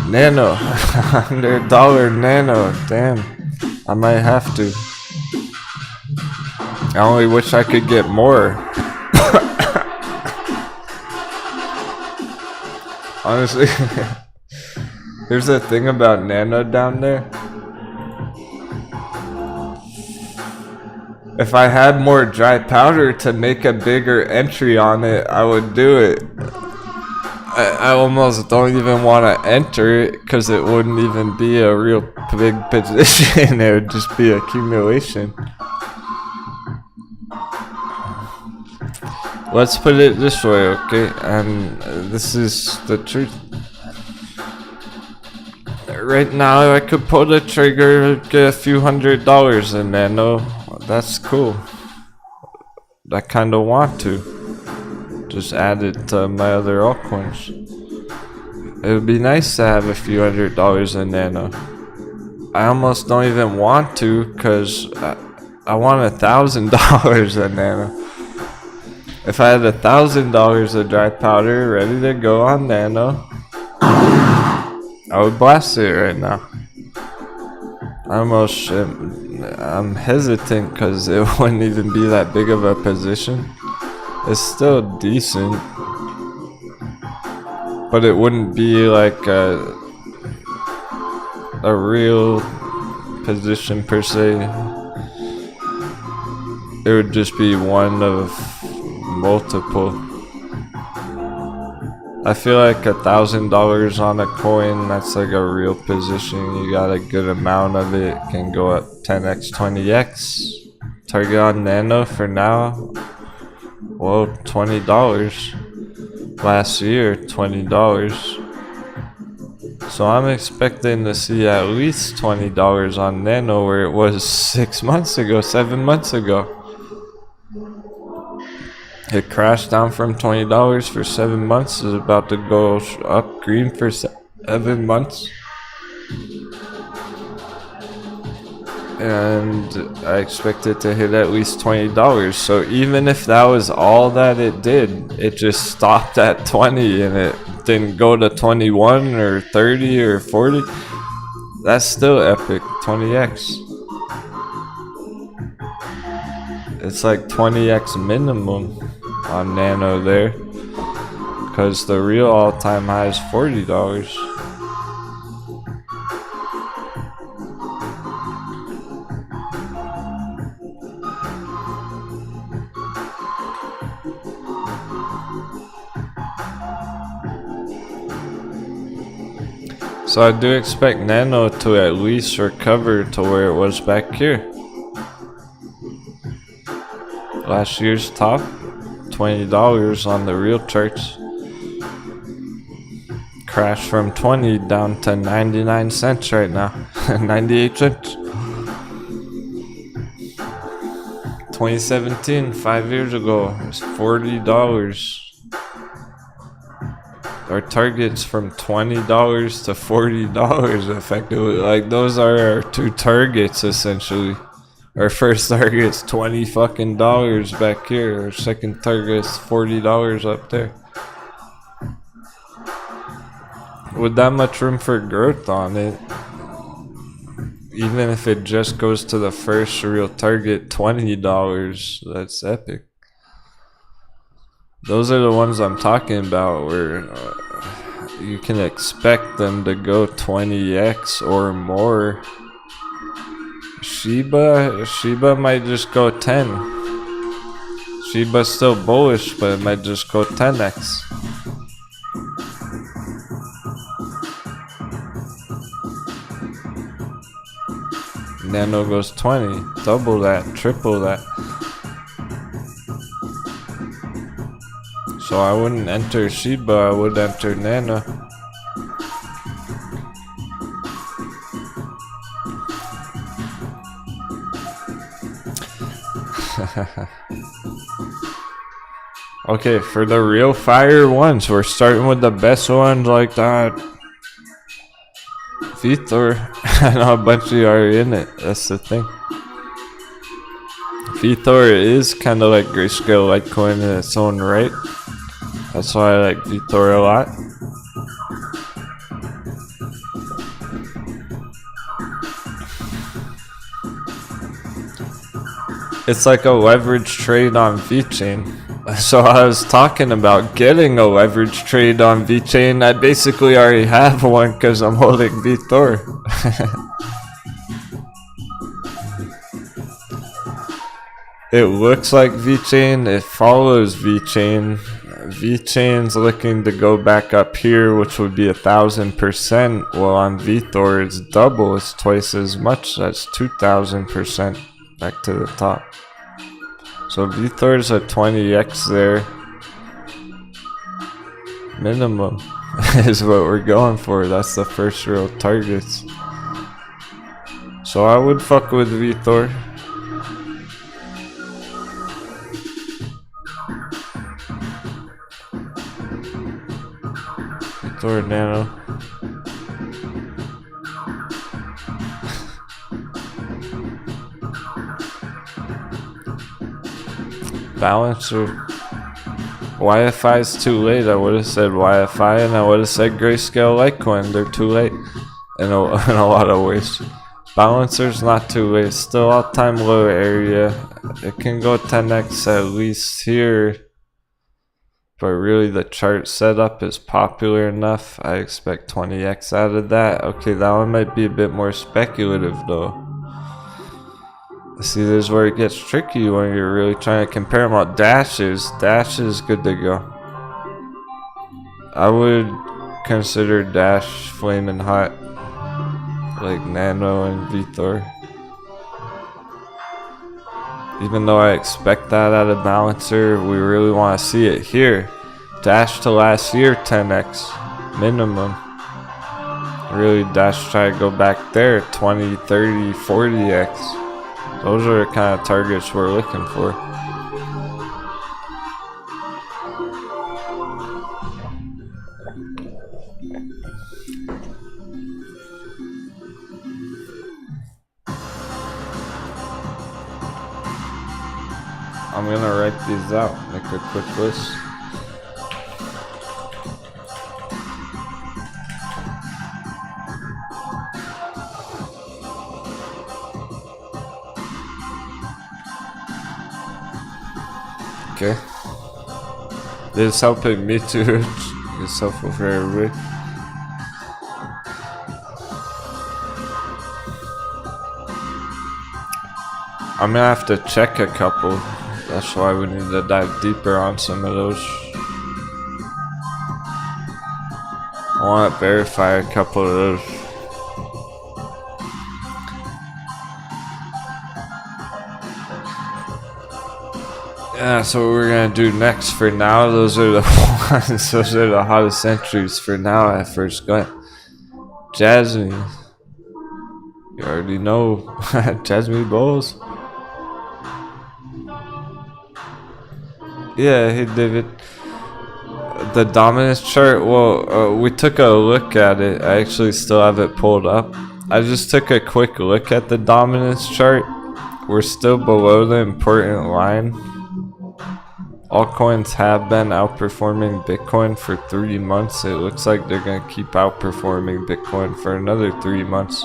Nano. $100 nano. Damn. I might have to. I only wish I could get more. Honestly, here's the thing about Nano down there. If I had more dry powder to make a bigger entry on it, I would do it. I almost don't even want to enter it because it wouldn't even be a real big position. It would just be accumulation. Let's put it this way, okay? And this is the truth. right now I could pull the trigger, get a few $100 in Nano. That's cool. I kinda want to. Just add it to my other altcoins. It would be nice to have a few $100 in Nano. I almost don't even want to, cause I want $1,000 in Nano. If I had $1,000 of dry powder ready to go on Nano, I would blast it right now. I'm hesitant because it wouldn't even be that big of a position. It's still decent, but it wouldn't be like a real position per se. It would just be one of multiple. I feel like $1,000 on a coin, that's like a real position. You got a good amount of it, can go up 10x, 20x. Target on Nano for now, well, $20. Last year, $20. So I'm expecting to see at least $20 on Nano where it was 6 months ago, 7 months ago. It crashed down from $20 for 7 months. Is about to go up green for 7 months. And I expect it to hit at least $20. So even if that was all that it did, it just stopped at 20 and it didn't go to 21 or 30 or 40. That's still epic. 20x. It's like 20x minimum on Nano there, because the real all-time high is $40. So I do expect Nano to at least recover to where it was back here. Last year's top, $20 on the real charts. Crashed from 20 down to 99 cents right now. 98 cents. 2017, 5 years ago, it was $40. Our targets from $20 to $40 effectively. Like, those are our two targets essentially. Our first target's $20 fucking back here. Our second target's $40 up there. With that much room for growth on it, even if it just goes to the first real target, $20, that's epic. Those are the ones I'm talking about where you can expect them to go 20x or more. SHIBA might just go 10. SHIBA's still bullish, but it might just go 10x. Nano goes 20, double that, triple that. So I wouldn't enter SHIBA, I would enter Nano. Okay, for the real fire ones, we're starting with the best ones like that. Vethor, I know a bunch of you are in it, that's the thing. Vethor is kind of like Grayscale Litecoin in its own right. That's why I like Vethor a lot. It's like a leverage trade on VeChain. So I was talking about getting a leverage trade on VeChain. I basically already have one because I'm holding Vethor. It looks like VeChain, it follows VeChain. VeChain's looking to go back up here, which would be 1,000%. Well, on Vethor, it's double, it's twice as much, that's 2,000% back to the top. So Vethor's a 20x there. Minimum. is what we're going for. That's the first real targets. So I would fuck with Vitor. Vitor Nano. Balancer. YFI is too late. I would have said YFI and I would have said Grayscale Litecoin. They're too late in a lot of ways. Balancer's not too late. Still all-time low area. It can go 10x at least here. But really the chart setup is popular enough. I expect 20x out of that. Okay, that one might be a bit more speculative though. See, this is where it gets tricky when you're really trying to compare them out. Dash is good to go. I would consider Dash flaming hot, like Nano and Vitor. Even though I expect that out of Balancer, we really want to see it here. Dash to last year 10x minimum. Really, Dash try to go back there 20, 30, 40x. Those are the kind of targets we're looking for. I'm gonna write these out, make a quick list. Okay. This is helping me too. It's helpful for everybody. I'm gonna have to check a couple. That's why we need to dive deeper on some of those. I want to verify a couple of those. Yeah, so what we're gonna do next for now, those are the ones, those are the hottest entries for now at first glance. Jasmine. You already know. Jasmine Bowles. Yeah, he did it. The dominance chart, well, we took a look at it. I actually still have it pulled up. I just took a quick look at the dominance chart. We're still below the important line. Altcoins have been outperforming Bitcoin for 3 months. It looks like they're going to keep outperforming Bitcoin for another 3 months.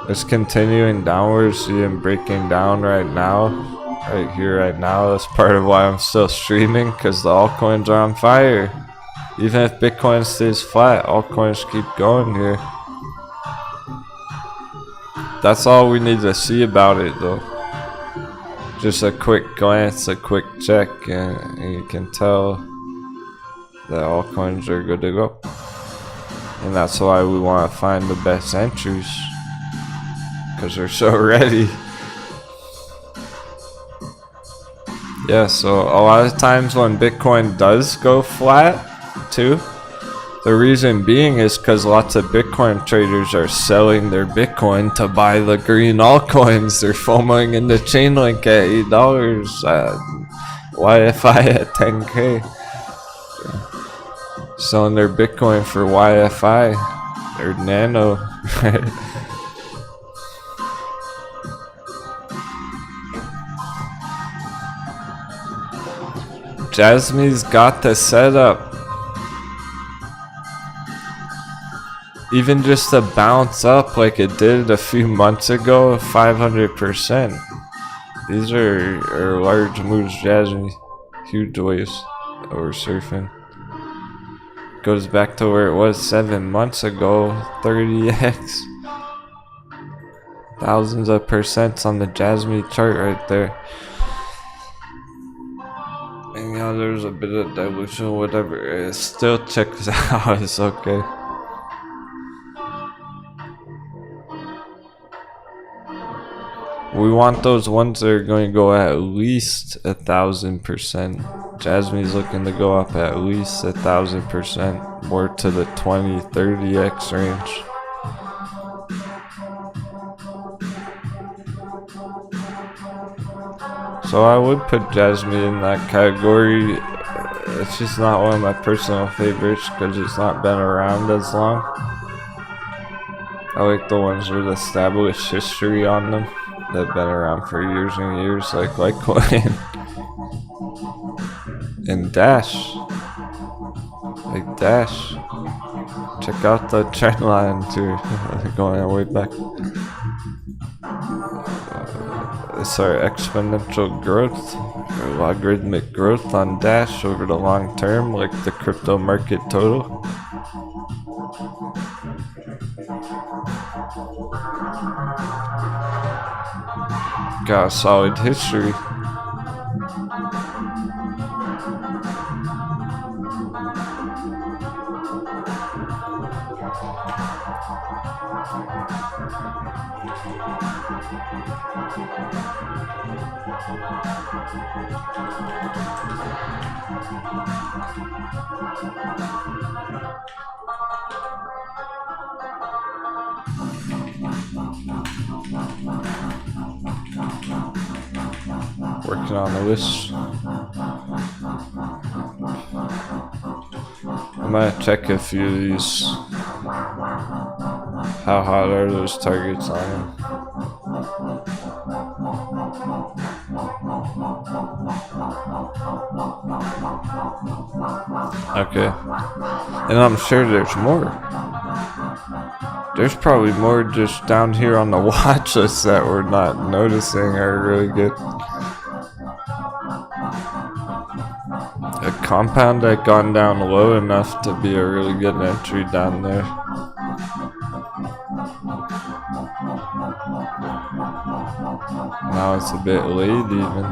It's continuing downwards. See him breaking down right now. Right here, right now. That's part of why I'm still streaming, because the altcoins are on fire. Even if Bitcoin stays flat, altcoins keep going here. That's all we need to see about it though. Just a quick glance, a quick check, and you can tell that altcoins are good to go. And that's why we want to find the best entries, because they're so ready. Yeah, so a lot of times when Bitcoin does go flat too, the reason being is because lots of Bitcoin traders are selling their Bitcoin to buy the green altcoins. They're FOMOing into CHAINLINK at $8, YFI at 10K. Selling their Bitcoin for YFI or Nano. Jasmine's got the setup. Even just to bounce up like it did a few months ago, 500%. These are large moves, Jasmine. Huge waves that we're surfing. Goes back to where it was 7 months ago, 30x. Thousands of percents on the Jasmine chart right there. And yeah, there's a bit of dilution, whatever. It still checks out, it's okay. We want those ones that are going to go at least 1,000%. Jasmine's looking to go up at least 1,000%, more to the 20-30x range. So I would put Jasmine in that category. It's just not one of my personal favorites because it's not been around as long. I like the ones with established history on them that have been around for years and years, like Litecoin and Dash. Like Dash. Check out the trend line too, going way back. It's our exponential growth, or logarithmic growth on Dash over the long term, like the crypto market total. Got a solid history. Working on the list. I might check a few of these. How hot are those targets on them? Okay. And I'm sure there's more. There's probably more just down here on the watch list that we're not noticing are really good. A compound had gone down low enough to be a really good entry down there. Now it's a bit late even.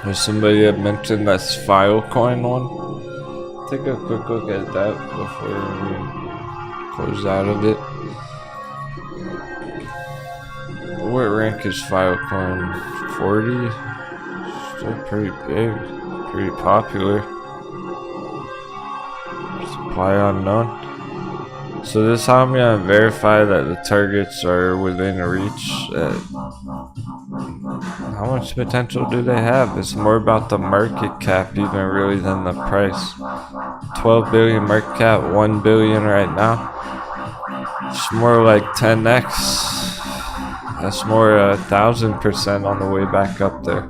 There's somebody that mentioned that Filecoin one. Take a quick look at that before we close out of it. What rank is Filecoin? 40? Still pretty big, pretty popular. Supply unknown. So this is how I'm gonna verify that the targets are within reach. How much potential do they have? It's more about the market cap even really than the price. 12 billion market cap, 1 billion right now. It's more like 10x. That's more 1,000% on the way back up there.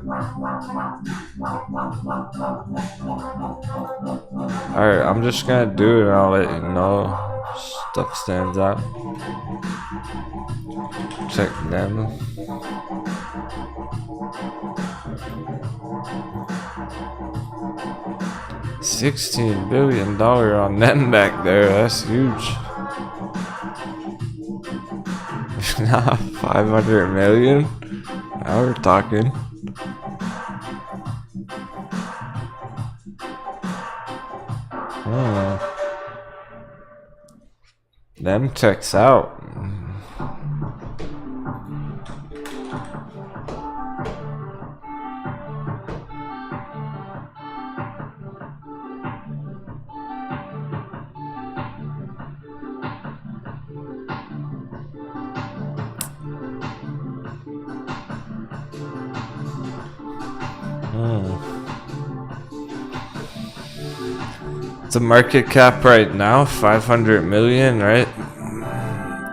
Alright, I'm just gonna do it and I'll let you know. Stuff stands out. Check them. $16 billion on them back there. That's huge. Nah, 500 million. Now we're talking. Them checks out. It's a market cap right now, 500 million, right?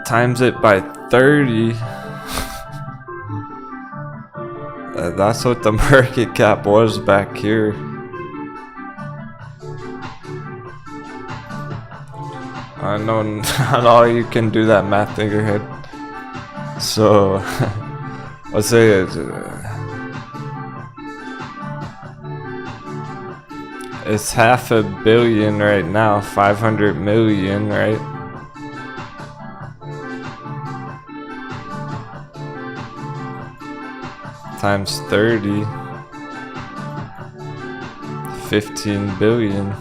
Times it by 30. That's what the market cap was back here. I know not all you can do that math in your head. So, let's say it's $500 million right now, 500 million, right? times 30. 15 billion.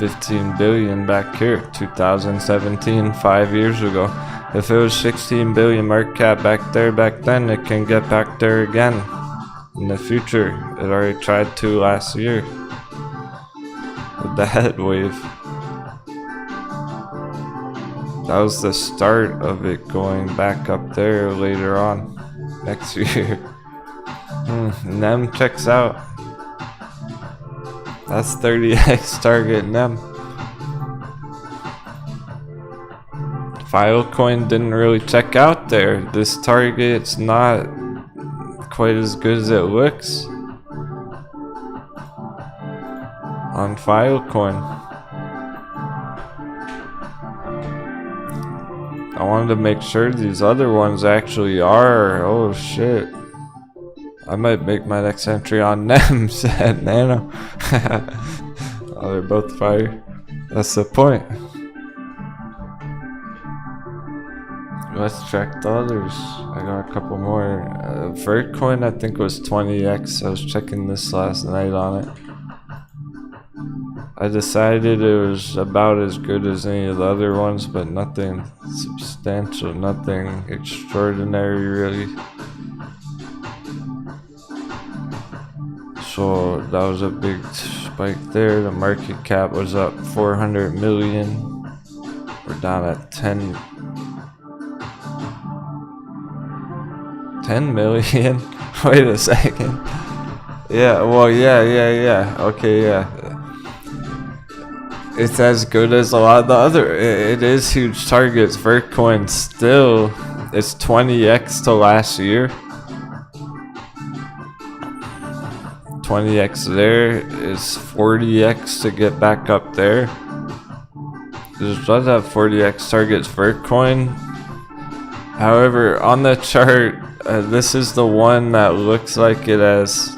15 billion back here, 2017, 5 years ago. If it was 16 billion market cap back there back then, it can get back there again in the future. It already tried to last year with the head wave. That was the start of it going back up there later on next year. NEM checks out. That's 30x target NEM. Filecoin didn't really check out there. This target's not quite as good as it looks on Filecoin. I wanted to make sure these other ones actually are. Oh shit. I might make my next entry on NEMS at Nano. Oh, they're both fire. That's the point. Let's check the others. I got a couple more. Vertcoin I think was 20x. I was checking this last night on it. I decided it was about as good as any of the other ones, but nothing substantial, nothing extraordinary really. So that was a big spike there. The market cap was up 400 million. We're down at 10 million. Wait a second. Yeah, well, yeah. Okay, yeah. It's as good as a lot of the other. It is huge targets. Vertcoin still, it's 20x to last year. 20x there is 40x to get back up there. There's does have 40x targets Vertcoin. However, on the chart, this is the one that looks like it has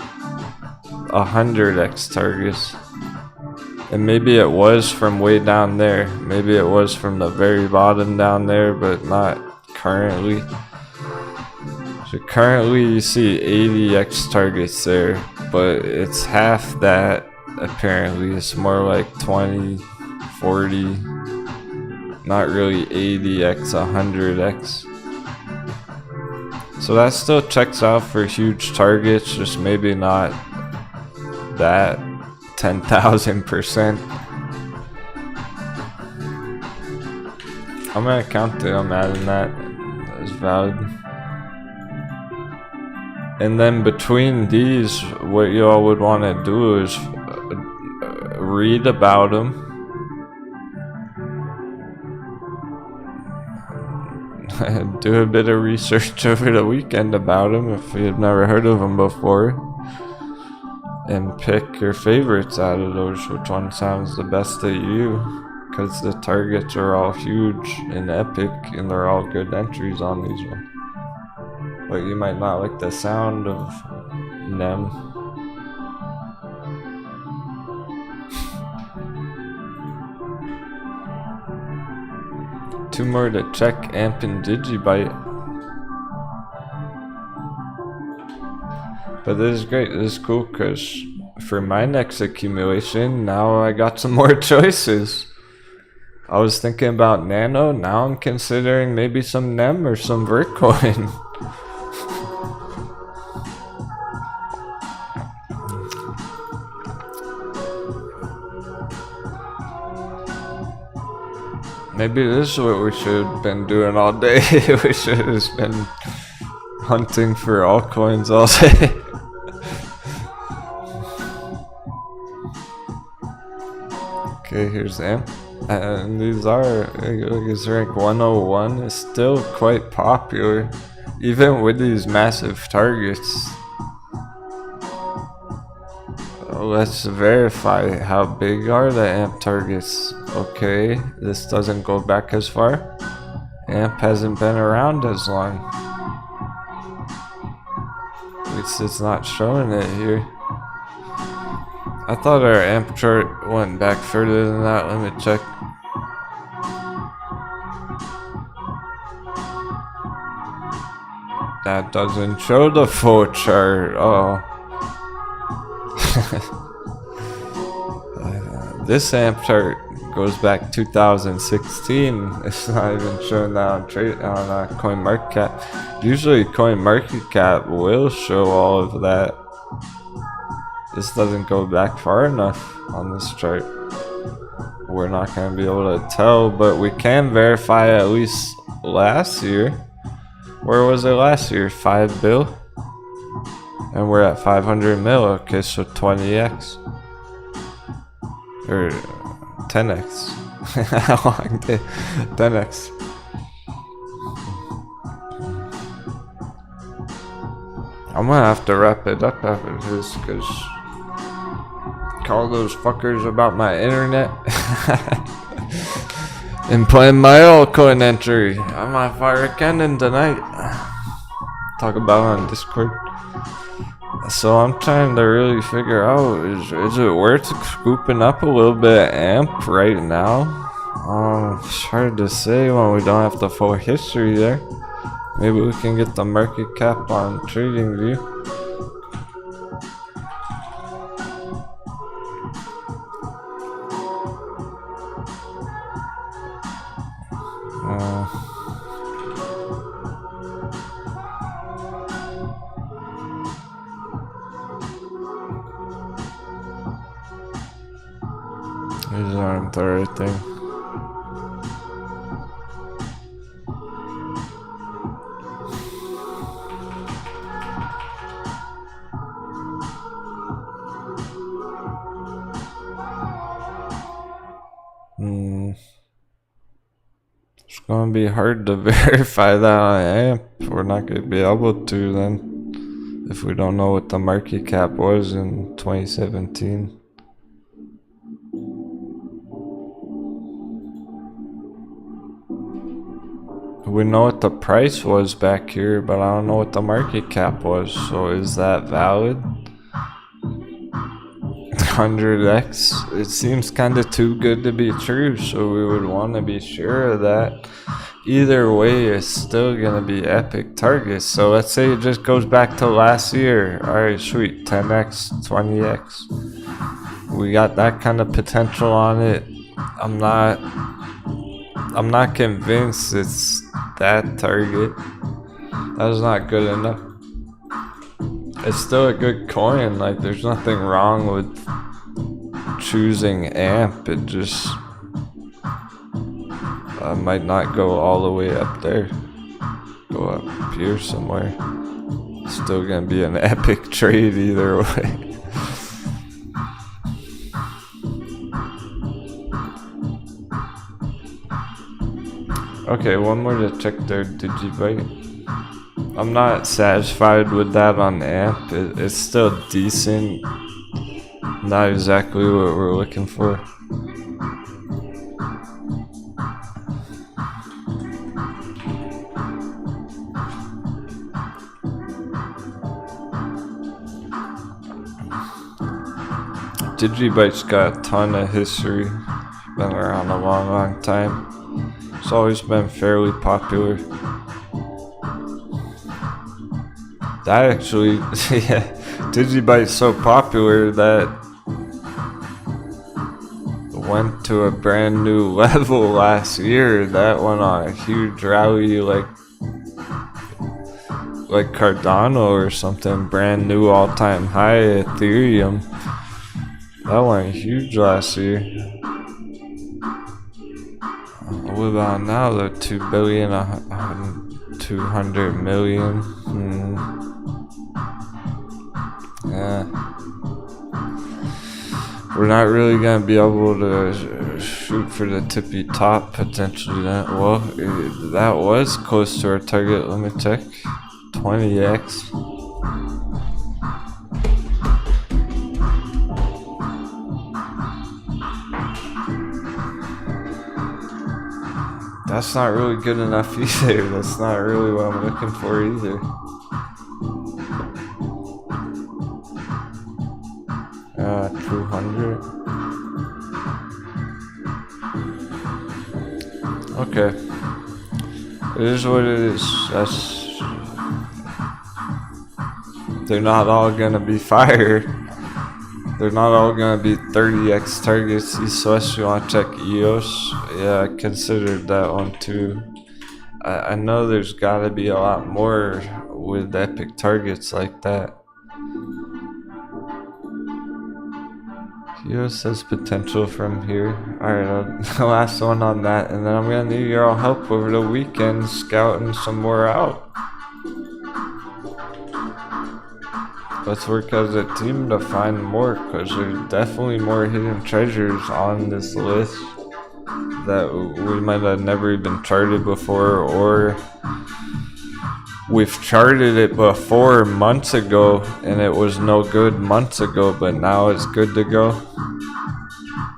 100x targets. And maybe it was from way down there. Maybe it was from the very bottom down there, but not currently. So currently you see 80x targets there, but it's half that apparently. It's more like 20, 40, not really 80x, 100x. So that still checks out for huge targets, just maybe not that 10,000%. I'm gonna count it, I'm adding that as valid. And then between these, what y'all would want to do is read about them. Do a bit of research over the weekend about them if you've never heard of them before. And pick your favorites out of those, which one sounds the best to you. Because the targets are all huge and epic and they're all good entries on these ones. But you might not like the sound of NEM. Two more to check, AMP and Digibyte. But this is great, this is cool because for my next accumulation, now I got some more choices. I was thinking about Nano, now I'm considering maybe some NEM or some Vertcoin. Maybe this is what we should have been doing all day. We should have just been hunting for altcoins all day. Okay, here's AMP. And these are, it's rank 101. It's still quite popular, even with these massive targets. Let's verify how big are the AMP targets. Okay, this doesn't go back as far. AMP hasn't been around as long. At least it's not showing it here. I thought our AMP chart went back further than that. Let me check. That doesn't show the full chart. Oh. This AMP chart goes back 2016. It's not even showing that on CoinMarketCap. Usually CoinMarketCap will show all of that. This doesn't go back far enough on this chart. We're not going to be able to tell, but we can verify at least last year. Where was it last year? 5 bill? And we're at 500 mil. Okay, so 20x. Or 10x. How long did 10x? I'm gonna have to wrap it up after this, because call those fuckers about my internet and playing my altcoin entry. I'm on fire cannon tonight. Talk about it on Discord. So I'm trying to really figure out, is it worth scooping up a little bit of AMP right now? It's hard to say when we don't have the full history there. Maybe we can get the market cap on TradingView. These aren't the right thing. It's gonna be hard to verify that on AMP. We're not gonna be able to then, if we don't know what the market cap was in 2017. We know what the price was back here, but I don't know what the market cap was. So is that valid? 100x? It seems kind of too good to be true, so we would want to be sure of that. Either way, it's still gonna be epic targets. So let's say it just goes back to last year. Alright, sweet, 10x, 20x. We got that kind of potential on it. I'm not convinced it's that target. That's not good enough. It's still a good coin. Like, there's nothing wrong with choosing AMP. It just might not go all the way up there. Go up here somewhere. Still gonna be an epic trade either way. Okay, one more to check their DigiByte. I'm not satisfied with that on AMP. It's still decent. Not exactly what we're looking for. DigiByte's got a ton of history. Been around a long time. It's always been fairly popular. That actually, yeah, DigiByte's so popular that went to a brand new level last year. That went on a huge rally, like Cardano or something. Brand new all-time high Ethereum. That went huge last year. What about now? The 2 billion, 200 million. Yeah. We're not really gonna be able to shoot for the tippy top potentially. Well, that was close to our target. Let me check. 20x. That's not really good enough either. That's not really what I'm looking for either. 200. Okay. It is what it is. They're not all gonna be fire. They're not all gonna be 30x targets. Especially want to check EOS. Yeah, I considered that one too. I know there's gotta be a lot more with epic targets like that. EOS has potential from here. Alright, the last one on that, and then I'm gonna need your all help over the weekend scouting some more out. Let's work as a team to find more, because there's definitely more hidden treasures on this list that we might have never even charted before, or we've charted it before months ago and it was no good months ago, but now it's good to go.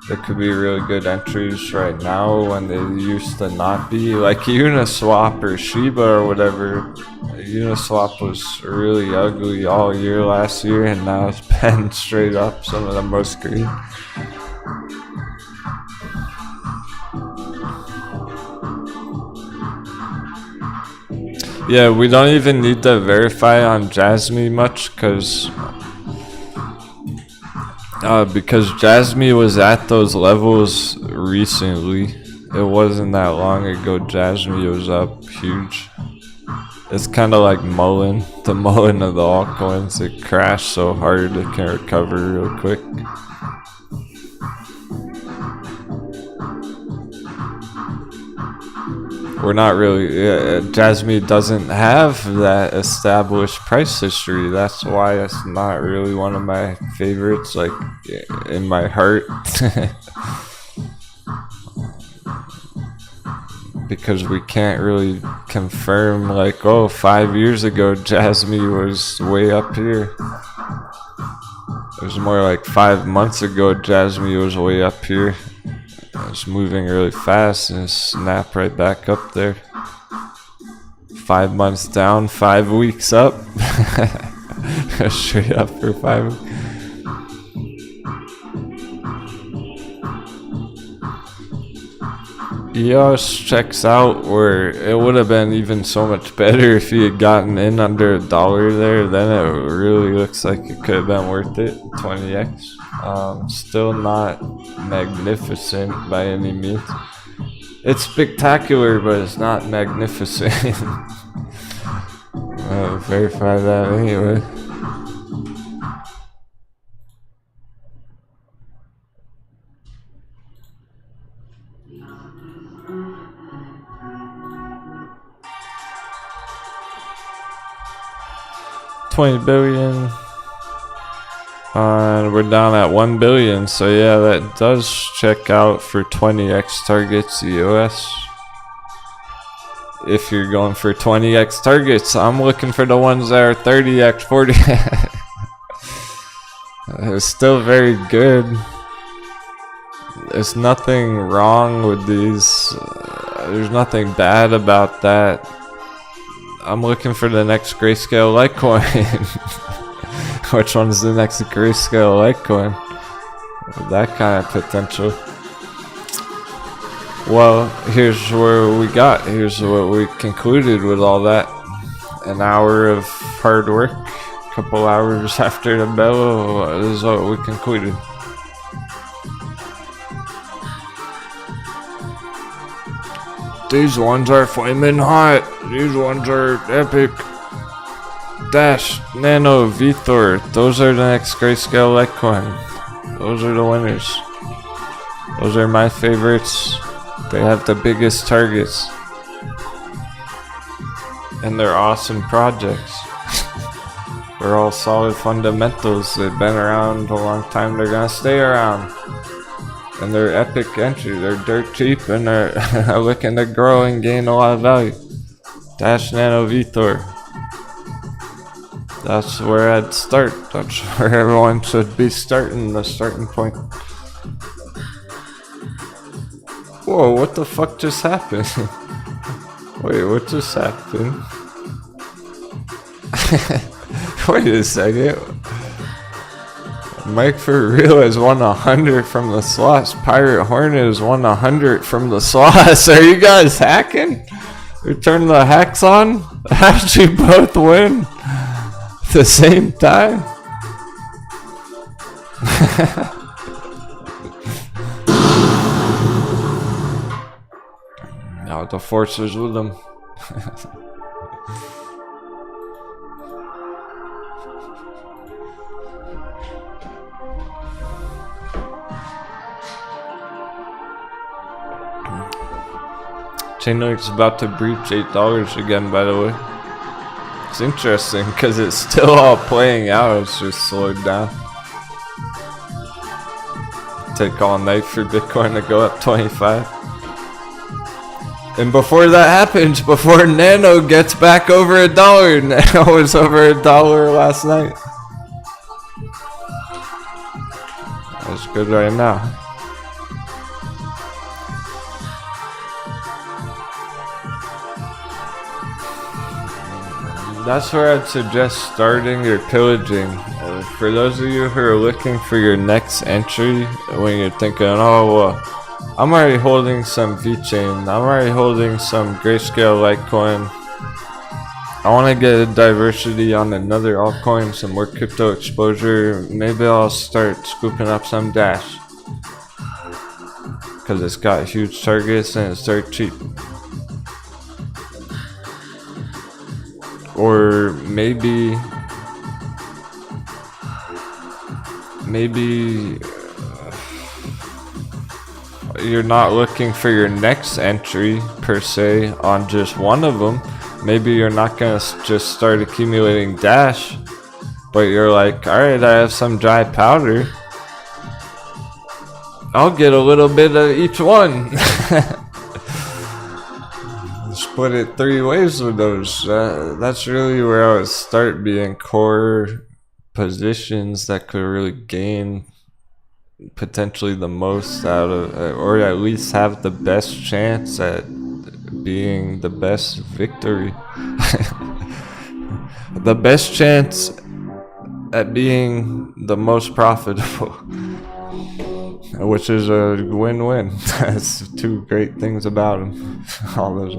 There could be really good entries right now when they used to not be, like Uniswap or SHIBA or whatever. Uniswap was really ugly all year last year, and now it's been straight up some of the most green. Yeah, we don't even need to verify on Jasmine much, because Jasmine was at those levels recently. It wasn't that long ago. Jasmine was up huge. It's kind of like Mullen, the Mullen of the altcoins. It crashed so hard it can recover real quick. We're not really, Jasmine doesn't have that established price history. That's why it's not really one of my favorites, like, in my heart. Because we can't really confirm, like, oh, 5 years ago Jasmine was way up here. It was more like 5 months ago Jasmine was way up here. It's moving really fast and snap right back up there. 5 months down, 5 weeks up. Straight up for 5 weeks. EOS checks out where it would have been even so much better if he had gotten in under $1 there. Then it really looks like it could have been worth it. 20x. Still not magnificent by any means. It's spectacular, but it's not magnificent. I'll verify that anyway. $20 billion, and we're down at 1 billion. So yeah, that does check out for 20x targets EOS. If you're going for 20x targets, I'm looking for the ones that are 30x, 40x. It's still very good. There's nothing wrong with these. There's nothing bad about that. I'm looking for the next grayscale Litecoin. Which one's the next grayscale Litecoin? That kind of potential. Well, here's where we got. Here's what we concluded with all that. An hour of hard work. A couple hours after the bell. This is what we concluded. These ones are flaming hot. These ones are epic. Dash, Nano, Vthor. Those are the next grayscale Litecoin. Those are the winners. Those are my favorites. They have the biggest targets. And they're awesome projects. They're all solid fundamentals. They've been around a long time. They're gonna stay around. And they're epic entry. They're dirt cheap and they're looking to grow and gain a lot of value. Dash, Nano, Vthor. That's where I'd start. That's where everyone should be starting, the starting point. Whoa, what the fuck just happened? Wait, what just happened? Wait a second. Mike for real has won 100 from the slots. Pirate Hornet has won 100 from the slots. Are you guys hacking? You turn the hacks on? How'd you both win? the same time. Now the force is with them. Chainlink's about to breach $8 again, by the way. It's interesting because it's still all playing out. It's just slowed down. Take all night for Bitcoin to go up 25. And before that happens, before Nano gets back over $1, Nano was over $1 last night. That's good right now. That's where I'd suggest starting or pillaging. For those of you who are looking for your next entry, when you're thinking, oh well, I'm already holding some VeChain, I'm already holding some Grayscale Litecoin, I want to get a diversity on another altcoin, some more crypto exposure, maybe I'll start scooping up some Dash. Because it's got huge targets and it's dirt cheap. Or maybe you're not looking for your next entry per se on just one of them. Maybe you're not gonna just start accumulating Dash, but you're like, alright, I have some dry powder, I'll get a little bit of each one. Split it 3 ways with those. That's really where I would start, being core positions that could really gain potentially the most out of, or at least have the best chance at being the best victory. The best chance at being the most profitable. Which is a win-win. That's 2 great things about him. All those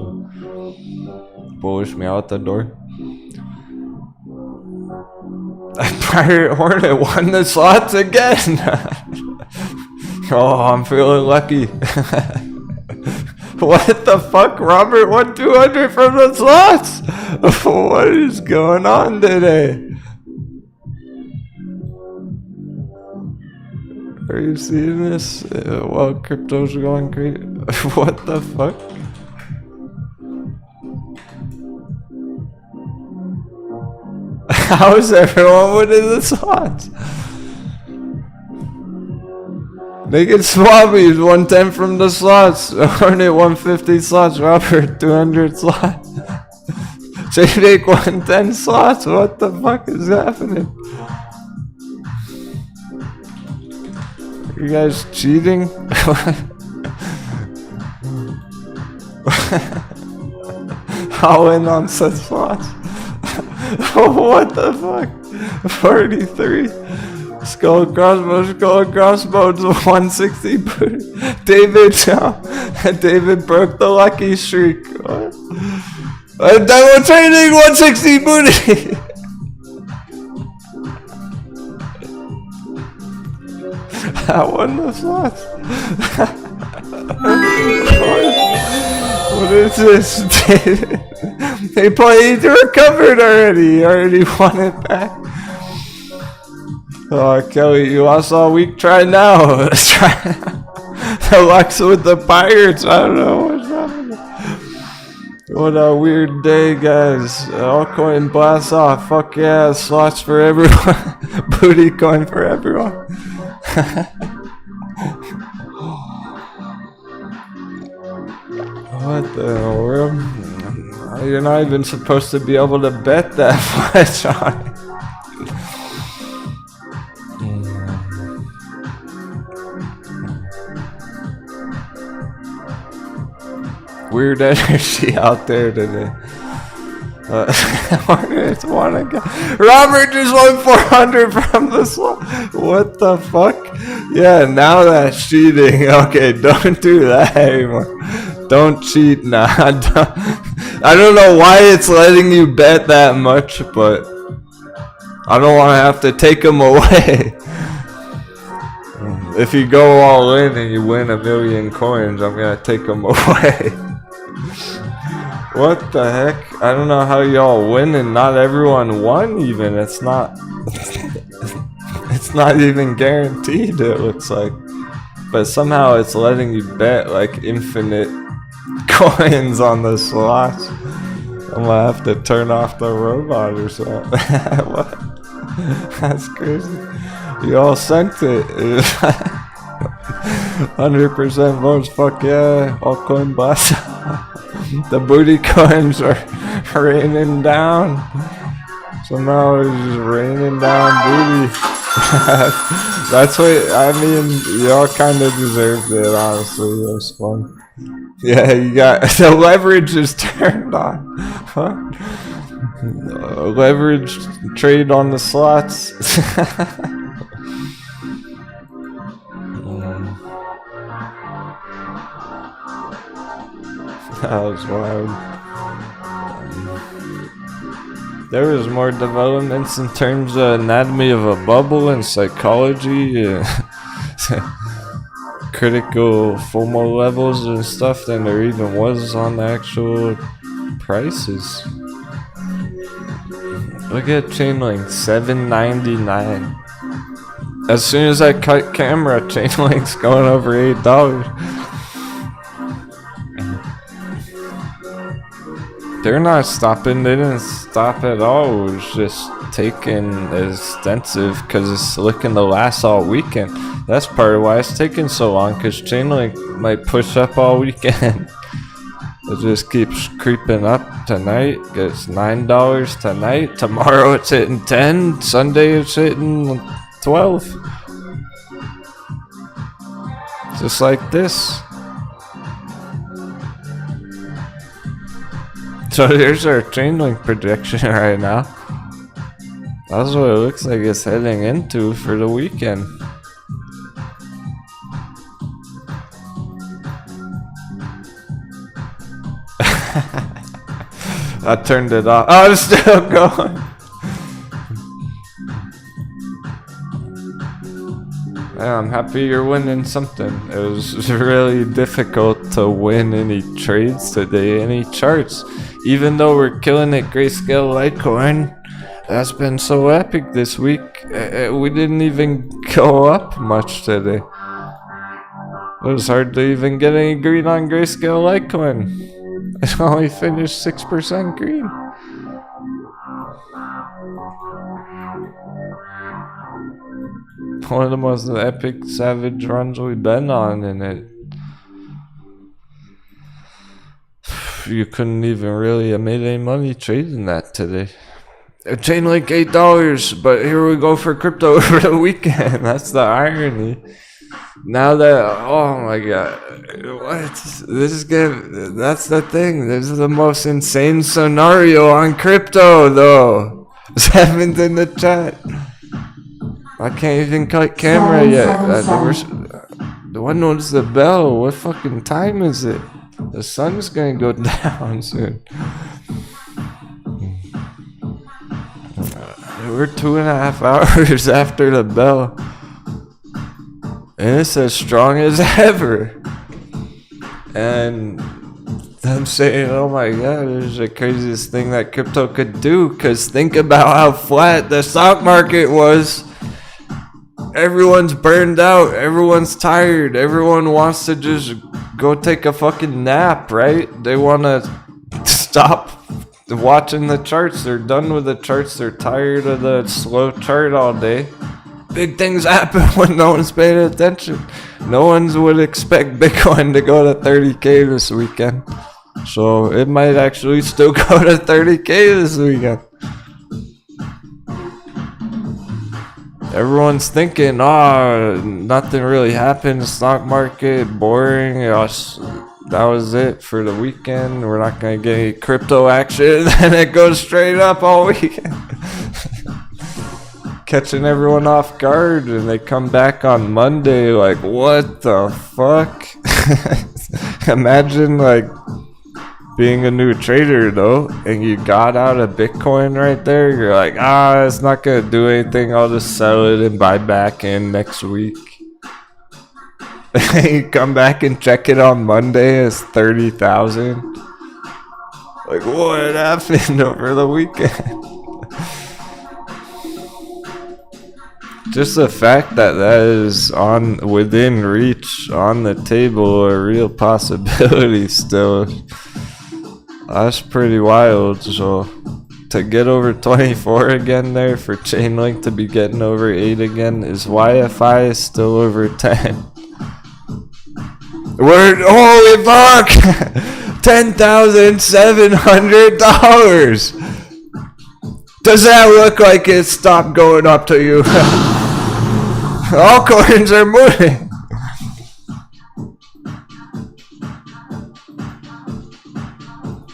bullish me out the door. Pirate Hornet won the slots again. Oh, I'm feeling lucky. What the fuck? Robert won 200 from the slots. What is going on today? Are you seeing this? Well, crypto's going great. What the fuck? How is everyone winning the slots? Naked Swabbies 110 from the slots. Hornet 150 slots. Robert 200 slots. J-Make 110 slots. What the fuck is happening? You guys cheating? I'll win on such slots. What the fuck? 43. Skull and crossbones 160 booty. David broke the lucky streak. What? Denwo trading 160 booty. I won the slots. What is this? They played, recovered already. He already won it back. Oh, Kelly, you lost all week. Try now. The Lux with the Pirates. I don't know what's happening. What a weird day, guys. Altcoin blast off. Fuck yeah. Slots for everyone. Booty coin for everyone. What the world? You're not even supposed to be able to bet that much on it. Weird energy out there today. It's one again. Robert just won 400 from the slot. What the fuck? Yeah, now that's cheating. Okay, don't do that anymore. Don't cheat now. I don't know why it's letting you bet that much, but I don't want to have to take them away. If you go all in and you win 1,000,000 coins, I'm gonna take them away. What the heck? I don't know how y'all win and not everyone won even. It's not it's not even guaranteed, it looks like. But somehow it's letting you bet like infinite coins on the slots. I'm gonna have to turn off the robot or something. What? That's crazy. You all sent it. 100% votes. Fuck yeah. Altcoin blast. The booty coins are raining down. Somehow it's just raining down booty. That's what I mean. Y'all kind of deserved it, honestly. It was fun. Yeah, you got the leverage is turned on. Huh? Leverage trade on the slots. That was wild. There was more developments in terms of anatomy of a bubble and psychology, critical FOMO levels and stuff than there even was on the actual prices. Look at Chainlink, $7.99. As soon as I cut camera, Chainlink's going over $8. They're not stopping. They didn't stop at all. It was just taking extensive because it's looking to last all weekend. That's part of why it's taking so long, because Chainlink might push up all weekend. It just keeps creeping up. Tonight gets $9 tonight. Tomorrow it's hitting 10. Sunday it's hitting 12. Just like this. So here's our Chainlink prediction right now. That's what it looks like it's heading into for the weekend. I turned it off. Oh, it's still going. Yeah, I'm happy you're winning something. It was really difficult to win any trades today, any charts. Even though we're killing it, Grayscale Litecoin, that's been so epic this week. We didn't even go up much today. It was hard to even get any green on Grayscale Litecoin. It only finished 6% green. One of the most epic savage runs we've been on, and it you couldn't even really have made any money trading that today. Chainlink $8, but here we go for crypto over the weekend. That's the irony. Now that, oh my god, what? This is good. That's the thing. This is the most insane scenario on crypto, though. 7th in the chat. I can't even cut camera yet. When was the bell? What fucking time is it? The sun's gonna go down soon. We're 2.5 hours after the bell. And it's as strong as ever. And I'm saying, oh my god, this is the craziest thing that crypto could do. Because think about how flat the stock market was. Everyone's burned out. Everyone's tired. Everyone wants to just go take a fucking nap, right? They want to stop watching the charts. They're done with the charts. They're tired of the slow chart all day. Big things happen when no one's paying attention. No one would expect Bitcoin to go to 30K this weekend. So it might actually still go to 30K this weekend. Everyone's thinking, oh, nothing really happened. Stock market, boring. That was it for the weekend. We're not going to get any crypto action. And it goes straight up all weekend. Catching everyone off guard. And they come back on Monday like, what the fuck? Imagine like being a new trader though, and you got out of Bitcoin right there, you're like, it's not gonna do anything, I'll just sell it and buy back in next week. You come back and check it on Monday, it's 30,000. Like, what happened over the weekend? Just the fact that that is within reach, on the table, a real possibility still. That's pretty wild. So to get over 24 again there, for Chainlink to be getting over 8 again, is YFI still over 10. Holy fuck! $10,700. Does that look like it stopped going up to you? Altcoins are moving.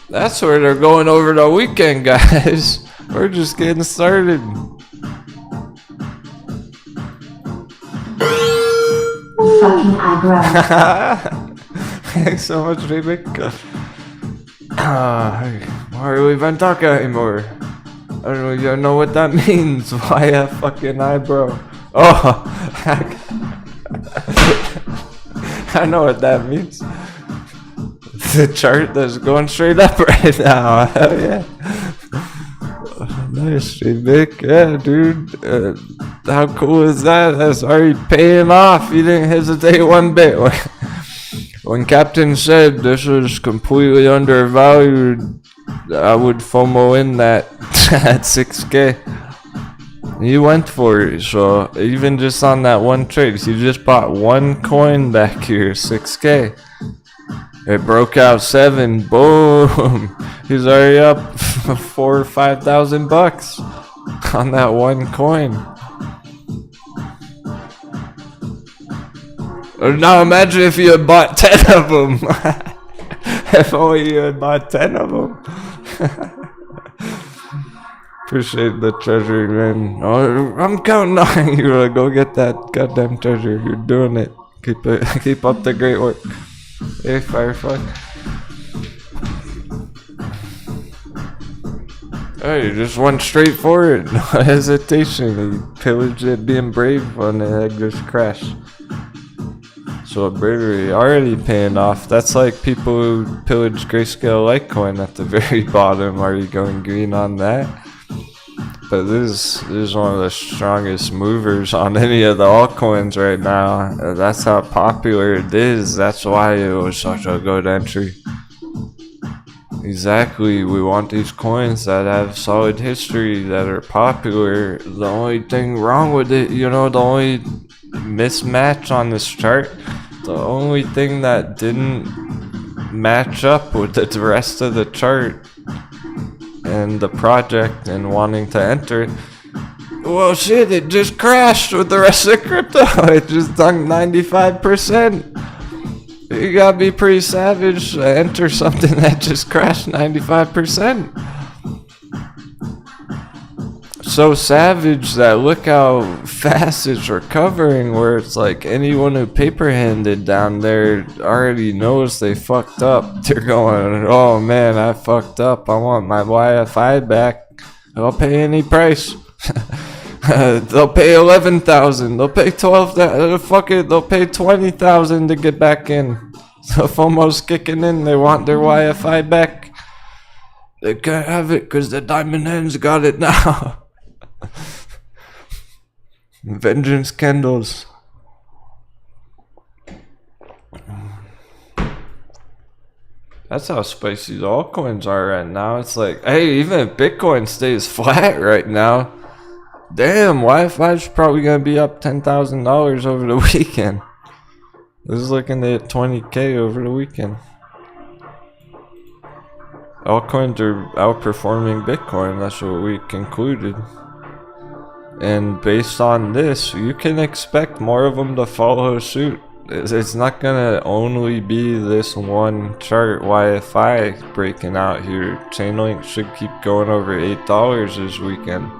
That's where they're going over the weekend, guys. We're just getting started. Fucking eyebrow. Thanks so much, Rebecca. Why are we even talking anymore? I don't even know what that means. Why a fucking eyebrow? Oh, I know what that means. The chart that's going straight up right now. Hell yeah. Nice, Vic. Yeah, dude. How cool is that? That's already paying off. You didn't hesitate one bit. When Captain said this was completely undervalued, I would FOMO in that at 6K. You went for it, so even just on that one trade, you just bought one coin back here, 6K. It broke out 7, boom. He's already up 4,000 or 5,000 bucks on that one coin. Now imagine if you had bought 10 of them. If only you had bought 10 of them. Appreciate the treasure, man. Oh, I'm counting on you to go get that goddamn treasure. You're doing it. Keep up the great work. Hey, Firefly. Hey, you just went straight for it. No hesitation. You pillaged it being brave when the egg just crashed. So bravery already paying off. That's like people who pillage Grayscale Litecoin at the very bottom already going green on that. But this is one of the strongest movers on any of the altcoins right now. That's how popular it is. That's why it was such a good entry. Exactly, we want these coins that have solid history, that are popular. The only thing wrong with it, the only mismatch on this chart, the only thing that didn't match up with the rest of the chart and the project and wanting to enter, well shit, it just crashed with the rest of crypto. It just dunked 95%. You gotta be pretty savage to enter something that just crashed 95%. So savage that look how fast it's recovering, where it's like anyone who paper-handed down there already knows they fucked up. They're going, oh man, I fucked up. I want my YFI back. I'll pay any price. They'll pay 11,000. They'll pay 12,000. Fuck it. They'll pay 20,000 to get back in. So FOMO's kicking in. They want their YFI back. They can't have it because the Diamond Hands got it now. Vengeance candles. That's how spicy the altcoins are right now. It's like, hey, even if Bitcoin stays flat right now, damn, Wi-Fi's probably gonna be up $10,000 over the weekend. This is looking at 20K over the weekend. Altcoins are outperforming Bitcoin. That's what we concluded. And based on this, you can expect more of them to follow suit. It's not gonna only be this one chart YFI breaking out here. Chainlink should keep going over $8 this weekend.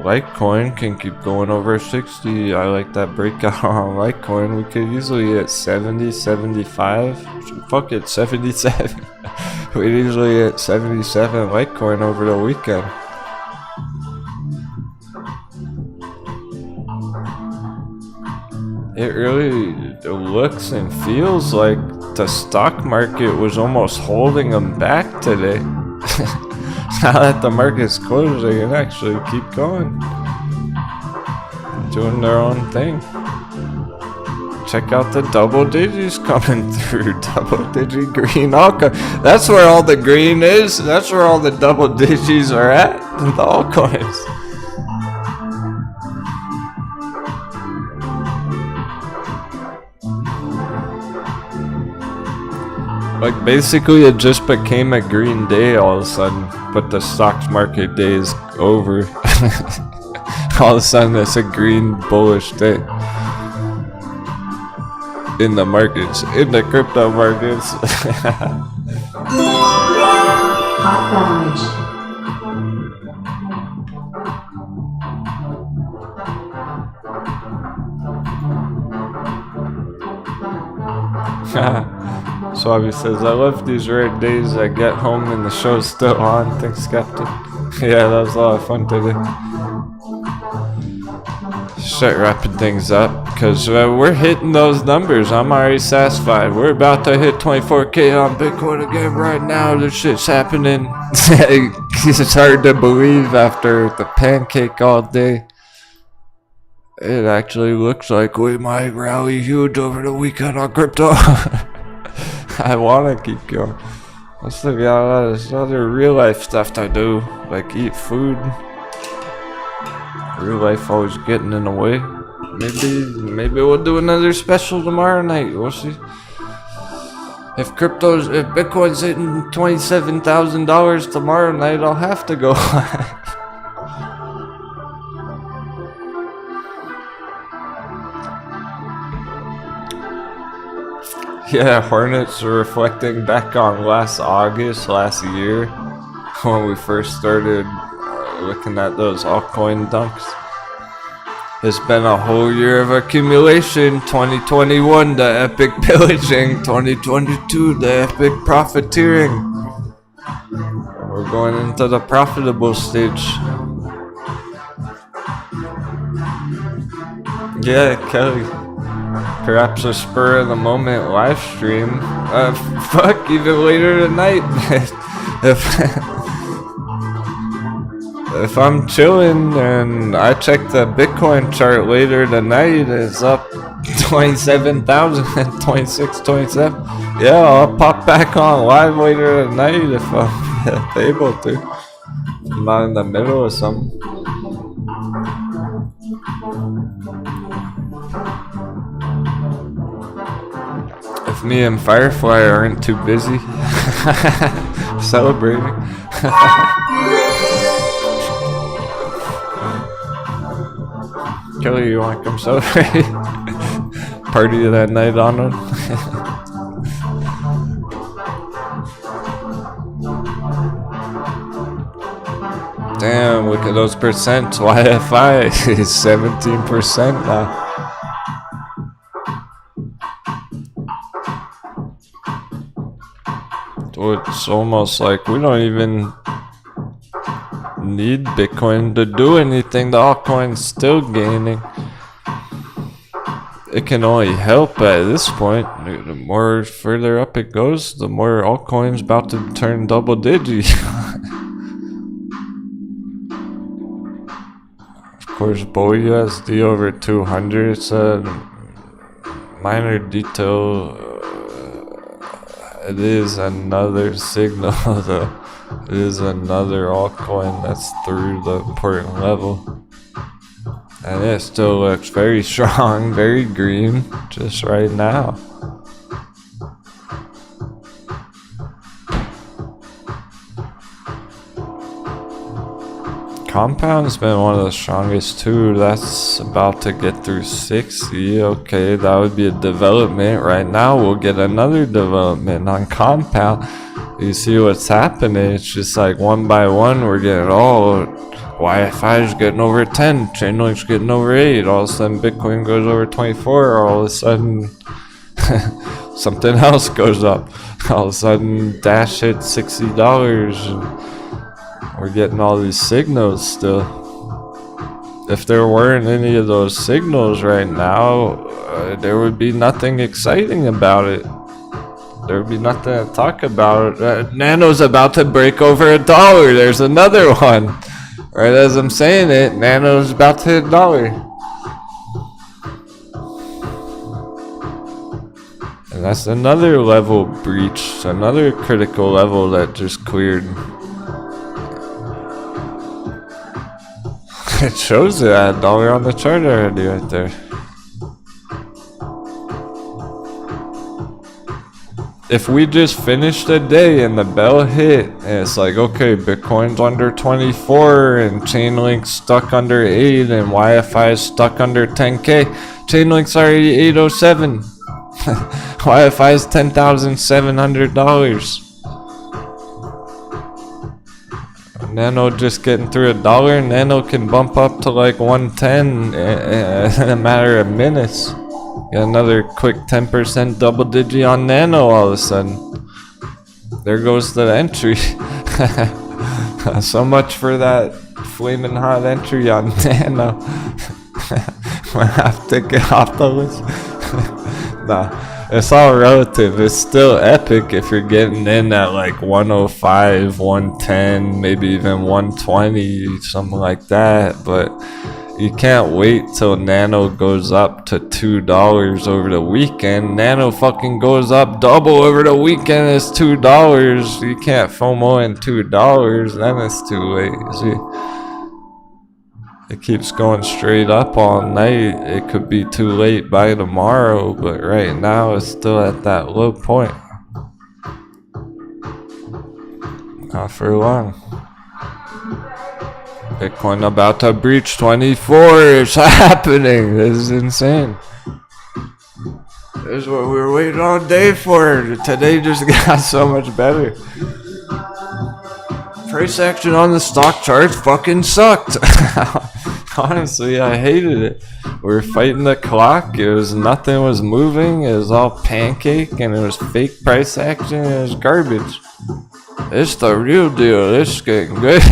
Litecoin can keep going over 60. I like that breakout on Litecoin. We could easily hit 70, 75. Fuck it, 77. We'd easily hit 77 Litecoin over the weekend. It really looks and feels like the stock market was almost holding them back today. Now that the market's closed, they can actually keep going, doing their own thing. Check out the double digits coming through. Double digit green altcoin. That's where all the green is. That's where all the double digits are at. The altcoins. Like, basically it just became a green day all of a sudden, but the stock market day is over. All of a sudden it's a green bullish day. In the markets, in the crypto markets. Hot beverage. Swabby says, I love these rare days. I get home and the show's still on. Thanks, Captain. Yeah, that was a lot of fun today. Start wrapping things up because we're hitting those numbers. I'm already satisfied. We're about to hit 24K on Bitcoin again right now. This shit's happening. It's hard to believe after the pancake all day. It actually looks like we might rally huge over the weekend on crypto. I want to keep going. I still got a lot of other real life stuff to do, like eat food. Real life always getting in the way. Maybe we'll do another special tomorrow night. We'll see. If Bitcoin's hitting $27,000 tomorrow night, I'll have to go live. Yeah, Hornets are reflecting back on last year, when we first started looking at those altcoin dunks. It's been a whole year of accumulation. 2021, the epic pillaging. 2022, the epic profiteering. We're going into the profitable stage. Yeah, Kelly. Perhaps a spur of the moment live stream. Fuck, even later tonight. If I'm chilling and I check the Bitcoin chart later tonight, it's up 27,000, 26, 27. Yeah, I'll pop back on live later tonight if I'm able to. I'm not in the middle of something. If me and Firefly aren't too busy celebrating. Kelly, you want to come celebrate? Party that night on it. Damn, look at those percents. YFI is 17% now. It's almost like we don't even need Bitcoin to do anything. The altcoin's still gaining. It can only help at this point. The more further up it goes, the more altcoins about to turn double digit. Of course, BUSD over 200. It's a minor detail. It is another signal though. It is another altcoin that's through the important level. And it still looks very strong, very green, just right now. Compound's been one of the strongest too. That's about to get through 60. Okay, that would be a development. Right now we'll get another development on Compound. You see what's happening? It's just like one by one we're getting YFI is getting over 10, Chainlink's getting over 8, all of a sudden Bitcoin goes over 24, all of a sudden something else goes up, all of a sudden Dash hits $60, and we're getting all these signals still. If there weren't any of those signals right now, there would be nothing exciting about it. There would be nothing to talk about. Nano's about to break over $1. There's another one. Right as I'm saying it, Nano's about to hit $1. And that's another level breach, another critical level that just cleared. It shows it at $1 on the chart already right there. If we just finished the day and the bell hit and it's like, okay, Bitcoin's under 24 and Chainlink's stuck under 8 and YFI is stuck under 10K, Chainlink's already 807. YFI is $10,700. Nano just getting through $1. Nano can bump up to like 110 in a matter of minutes. Got another quick 10% double digit on Nano all of a sudden. There goes the entry. So much for that flaming hot entry on Nano. I have to get off the list. Nah, it's all relative. It's still epic if you're getting in at like 105, 110, maybe even 120, something like that. But you can't wait till Nano goes up to $2 over the weekend. Nano fucking goes up double over the weekend. It's $2. You can't FOMO in $2. Then it's too late. See, it keeps going straight up all night. It could be too late by tomorrow, but right now it's still at that low point. Not for long. Bitcoin about to breach 24. It's happening. This is insane. This is what we were waiting all day for. Today just got so much better. Price action on the stock charts fucking sucked. Honestly, I hated it. We were fighting the clock. It was nothing was moving. It was all pancake and it was fake price action and it was garbage. It's the real deal. This is getting good.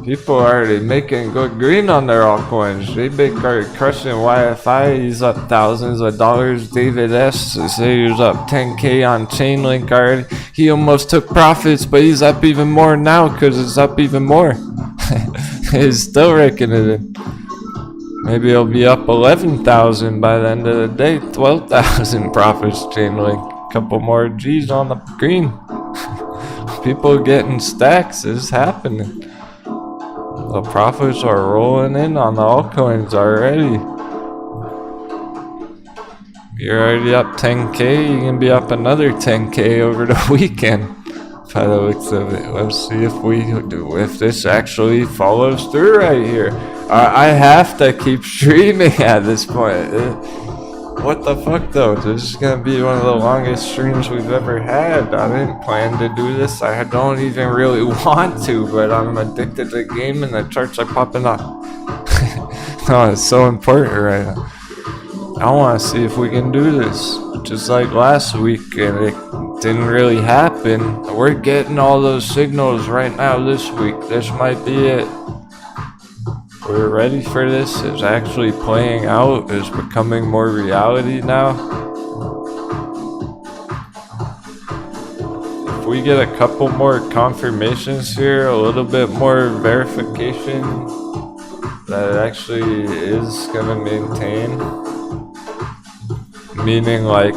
People are already making good green on their altcoins. Shibba are crushing YFI. He's up thousands of dollars. David S. say he was up 10K on Chainlink already. He almost took profits, but he's up even more now because it's up even more. He's still raking it in. Maybe he'll be up 11,000 by the end of the day. 12,000 profits Chainlink. Couple more G's on the green. People getting stacks. It's happening. The profits are rolling in on the altcoins already. You're already up 10K, you can be up another 10K over the weekend. By the looks of it, let's see if this actually follows through right here. I have to keep streaming at this point. What the fuck though? This is gonna be one of the longest streams we've ever had. I didn't plan to do this. I don't even really want to, but I'm addicted to the game and the charts are popping up. No, it's so important right now. I want to see if we can do this. Just like last week and it didn't really happen. We're getting all those signals right now this week. This might be it. We're ready for this. It's actually playing out. It's becoming more reality now. If we get a couple more confirmations here, a little bit more verification that it actually is gonna maintain. Meaning like,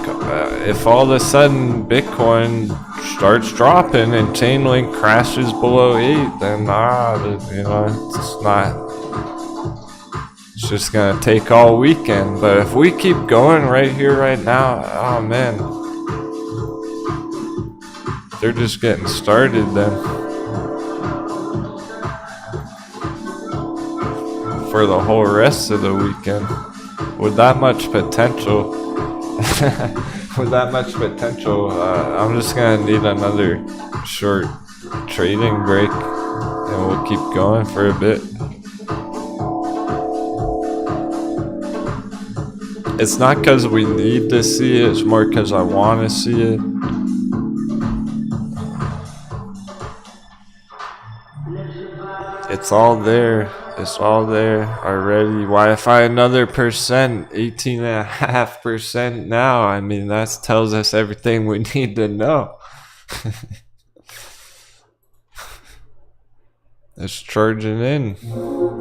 if all of a sudden Bitcoin starts dropping and Chainlink crashes below 8, then it's not. It's just gonna take all weekend, but if we keep going right here, right now, oh man, they're just getting started then. For the whole rest of the weekend, with that much potential, I'm just gonna need another short trading break, and we'll keep going for a bit. It's not because we need to see it, it's more because I want to see it. It's all there. It's all there already. Wi-Fi another percent, 18.5% now. I mean, that tells us everything we need to know. It's charging in.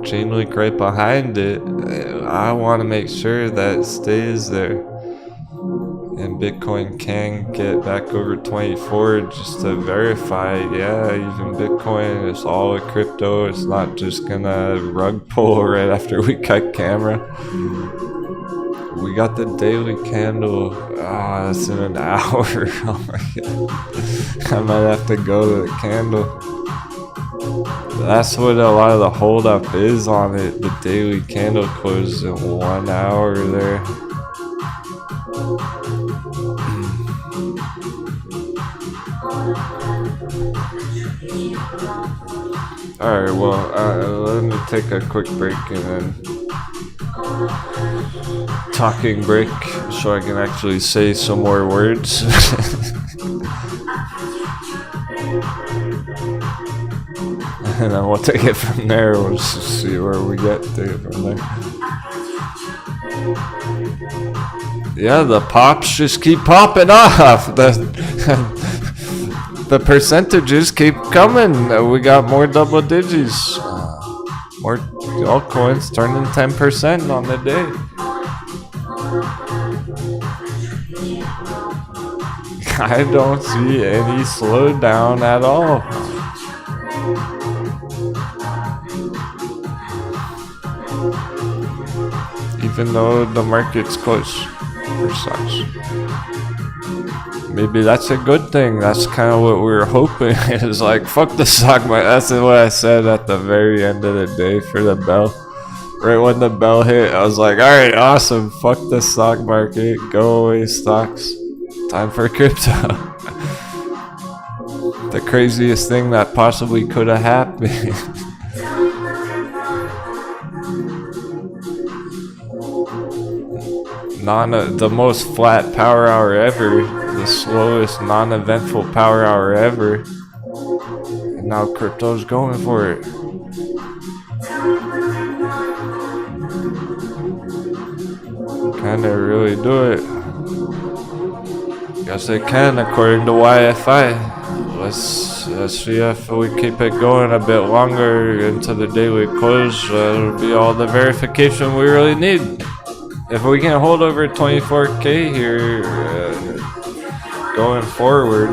Chainlink right behind it. I want to make sure that it stays there. And Bitcoin can get back over 24 just to verify. Yeah, even Bitcoin is all a crypto. It's not just gonna rug pull right after we cut camera. We got the daily candle. Ah, it's in an hour. Oh my god. I might have to go to the candle. That's what a lot of the hold up is on it. The daily candle closes in 1 hour there. Alright, well, let me take a quick break and then talking break so I can actually say some more words. And then we'll take it from there. We'll just see where we get. Take it from there. Yeah, the pops just keep popping off. The percentages keep coming. We got more double digits. More altcoins turning 10% on the day. I don't see any slowdown at all. Even though the market's close for stocks. Maybe that's a good thing. That's kind of what we were hoping. It's like, fuck the stock market. That's what I said at the very end of the day for the bell. Right when the bell hit, I was like, alright, awesome. Fuck the stock market. Go away, stocks. Time for crypto. The craziest thing that possibly could have happened. The most flat power hour ever, the slowest non-eventful power hour ever, and now crypto's going for it. Can they really do it? Guess they can, according to Wi-Fi. Let's see if we keep it going a bit longer into the daily close. It'll be all the verification we really need. If we can hold over 24K here, going forward,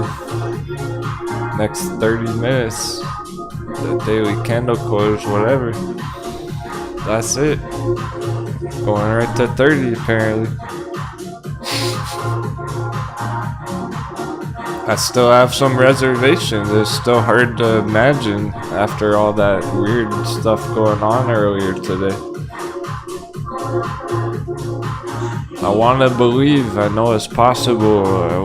next 30 minutes, the daily candle close, whatever, that's it. Going right to 30 apparently. I still have some reservations. It's still hard to imagine after all that weird stuff going on earlier today. I want to believe. I know it's possible. I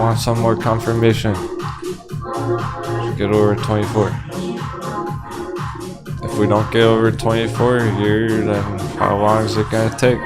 want some more confirmation. Let's get over 24. If we don't get over 24 here, then how long is it going to take?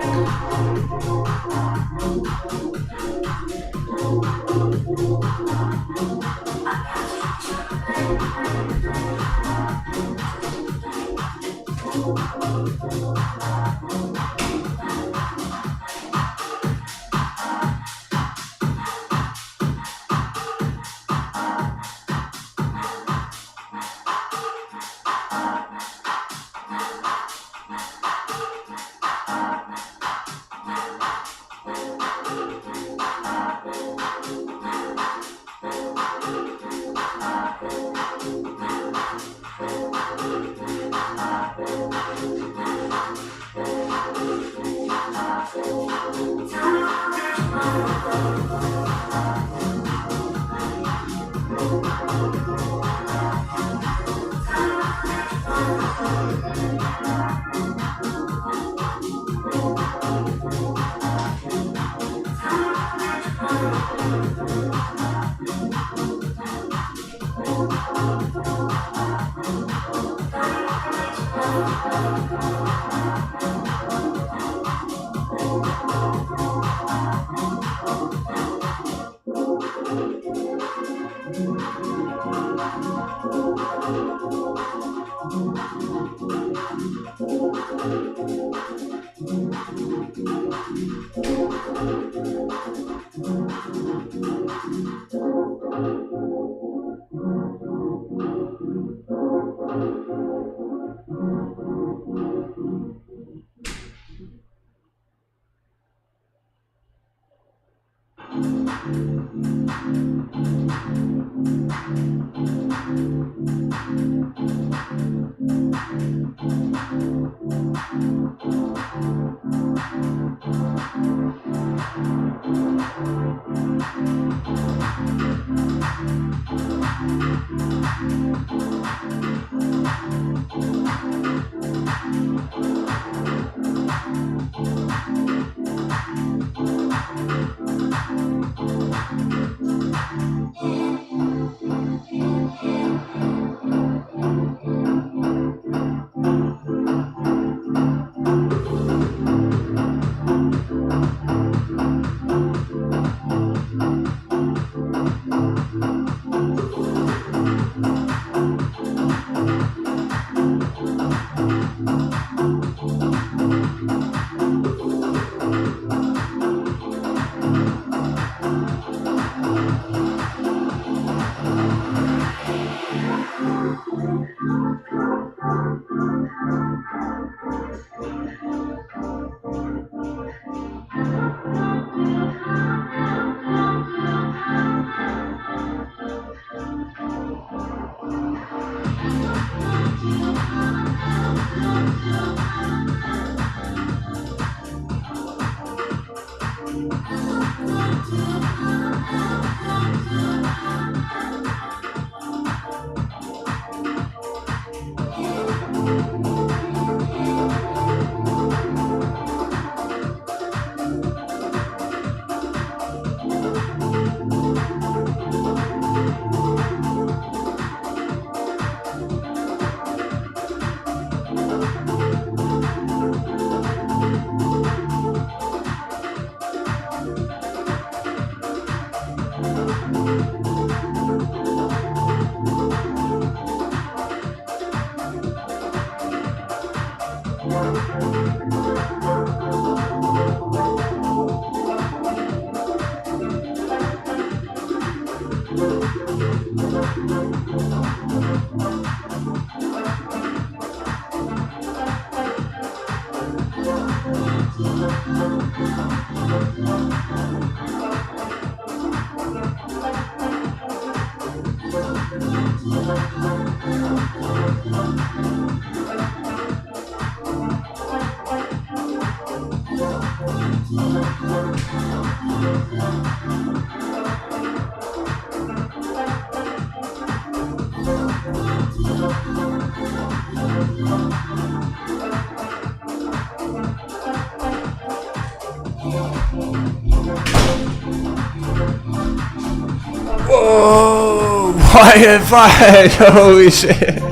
Whoa! Wi-Fi! Holy shit!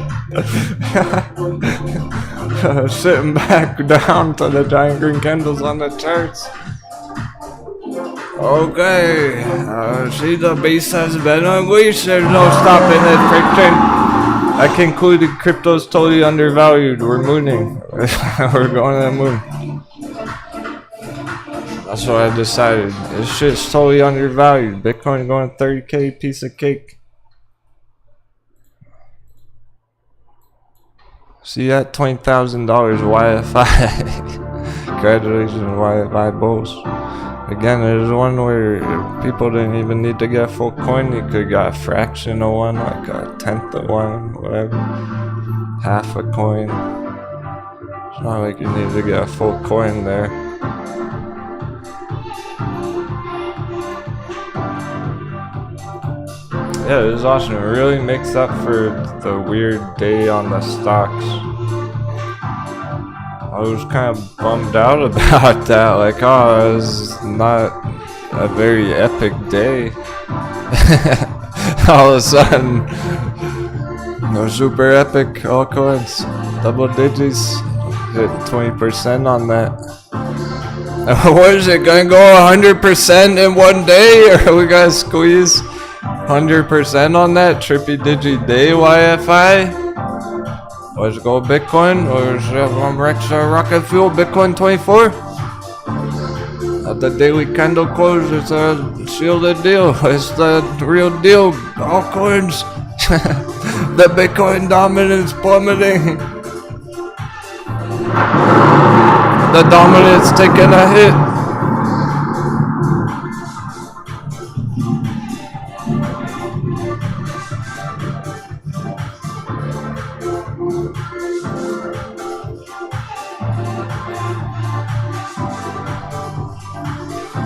Sitting back down to the giant green candles on the charts. Okay, see, the base has been unleashed. There's no stopping it, friction. I concluded crypto's totally undervalued. We're mooning. We're going to the moon. That's what I decided. This shit's totally undervalued. Bitcoin going 30K, piece of cake. See that $20,000 YFI. Congratulations, YFI bulls. Again, there's one where people didn't even need to get a full coin. You could got a fraction of one, like a tenth of one, whatever. Half a coin. It's not like you need to get a full coin there. Yeah, this is awesome. It really makes up for the weird day on the stocks. I was kind of bummed out about that. Like, oh, it was not a very epic day. All of a sudden, no super epic altcoins. Double digits. Hit 20% on that. What is it? Gonna go 100% in one day? Or we gotta squeeze 100% on that trippy digi day YFI? Let's go Bitcoin, or is Rex Rocket Fuel Bitcoin 24? the daily candle close. It's a shielded deal. It's the real deal. Altcoins. The Bitcoin dominance plummeting. The dominance taking a hit.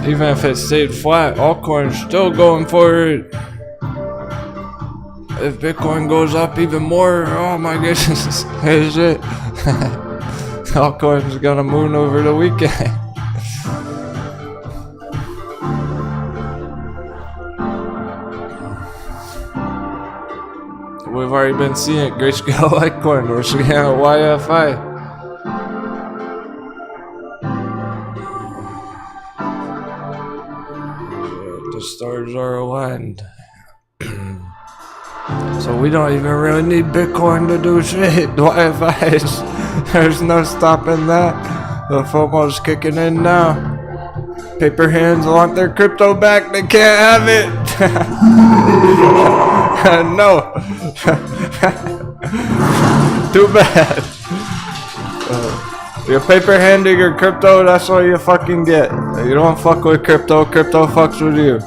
Even if it stayed flat, altcoins still going for it. If Bitcoin goes up even more, oh my goodness, is it? Altcoins gonna moon over the weekend. We've already been seeing it. Grayscale Litecoin, we're seeing a YFI. The stars are aligned. So we don't even really need Bitcoin to do shit. YFIs, there's no stopping that. The FOMO's kicking in now. Paper hands want their crypto back, they can't have it. No. Too bad. You're paper handing your crypto, that's all you fucking get. You don't fuck with crypto, crypto fucks with you.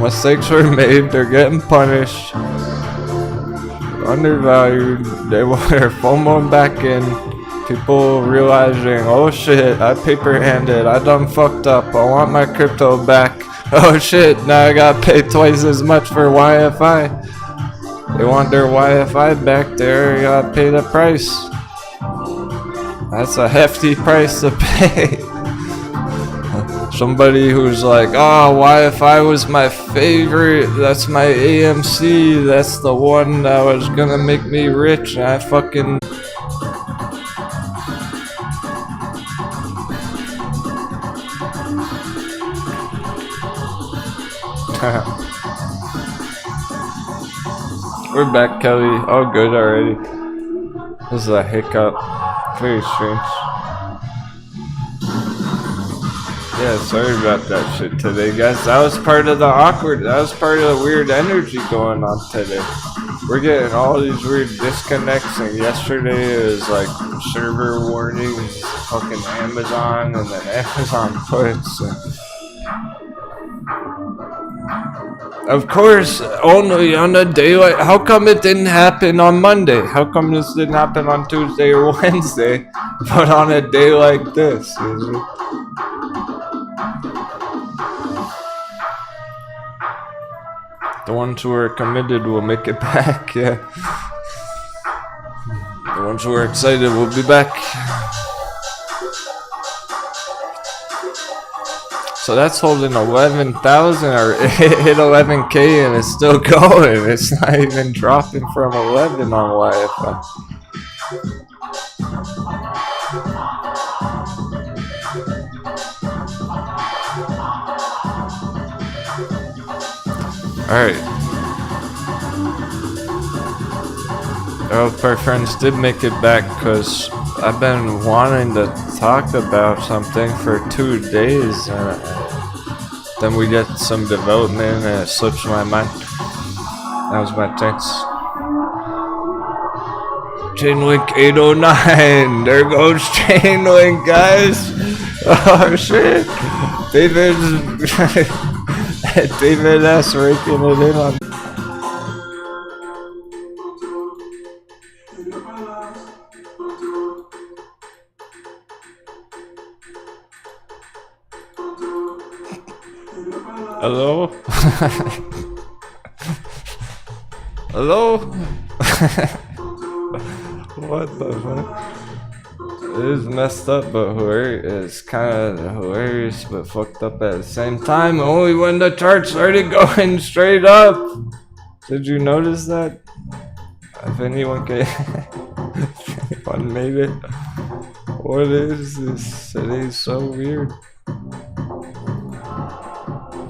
Mistakes were made, they're getting punished. Undervalued, they're FOMOing back in. People realizing, oh shit, I paper handed, I done fucked up, I want my crypto back. Oh shit, now I gotta pay twice as much for YFI. They want their YFI back there, you gotta pay the price. That's a hefty price to pay. Somebody who's like, oh, YFI was my favorite, that's my AMC, that's the one that was gonna make me rich, and I fucking... We're back, Kelly. Oh, good already. This is a hiccup. Very strange. Yeah, sorry about that shit today, guys. That was part of the that was part of the weird energy going on today. We're getting all these weird disconnects, and yesterday it was like server warnings, fucking Amazon, and then Amazon puts, and of course, only on a day like, how come it didn't happen on Monday? How come this didn't happen on Tuesday or Wednesday, but on a day like this? Is it? The ones who are committed will make it back, yeah. The ones who are excited will be back. So that's holding 11,000, or it hit 11K and it's still going. It's not even dropping from 11 on YFI. Alright. I hope our friends did make it back, because I've been wanting to talk about something for 2 days. Then we get some development and it slips my mind. That was my text. Chainlink 809. There goes Chainlink, guys. Oh shit. David S. raking it in on. Hello? Hello? What the fuck? It is messed up, but hilarious. It's kind of hilarious, but fucked up at the same time. Only when the chart started going straight up. Did you notice that? If anyone can, if anyone made it. What is this? Today's so weird.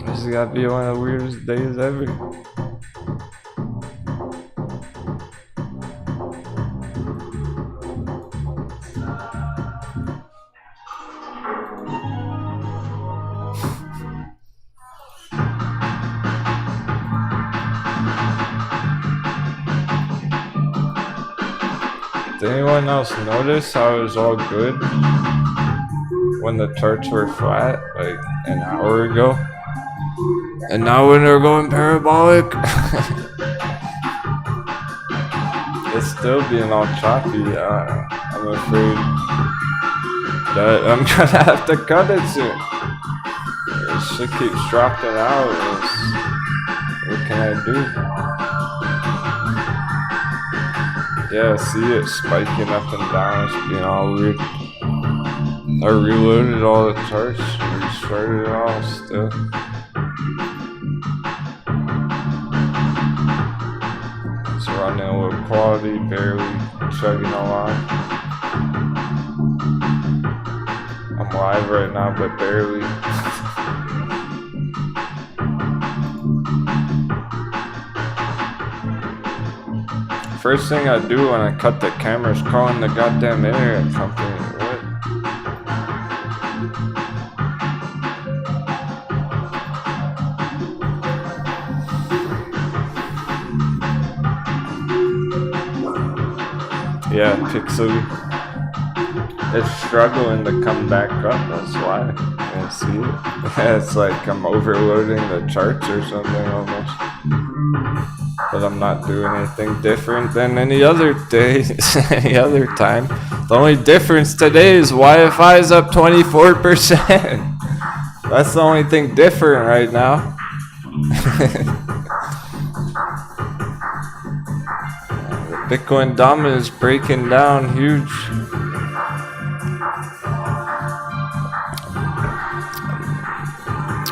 This has got to be one of the weirdest days ever. Did anyone else notice how it was all good when the charts were flat, like an hour ago? And now when they're going parabolic, it's still being all choppy. I'm afraid that I'm gonna have to cut it soon. This shit keeps dropping out. What can I do? Yeah, see it spiking up and down. It's being all weird. I reloaded all the charts, restarted it all still. It's running a little quality, barely chugging along. I'm live right now, but barely. First thing I do when I cut the camera is calling the goddamn internet company. What? Yeah, Pixel. It's struggling to come back up, that's why. I can't see it. It's like I'm overloading the charts or something almost. But I'm not doing anything different than any other day, any other time. The only difference today is Wi-Fi is up 24%. That's the only thing different right now. The Bitcoin dominance is breaking down huge.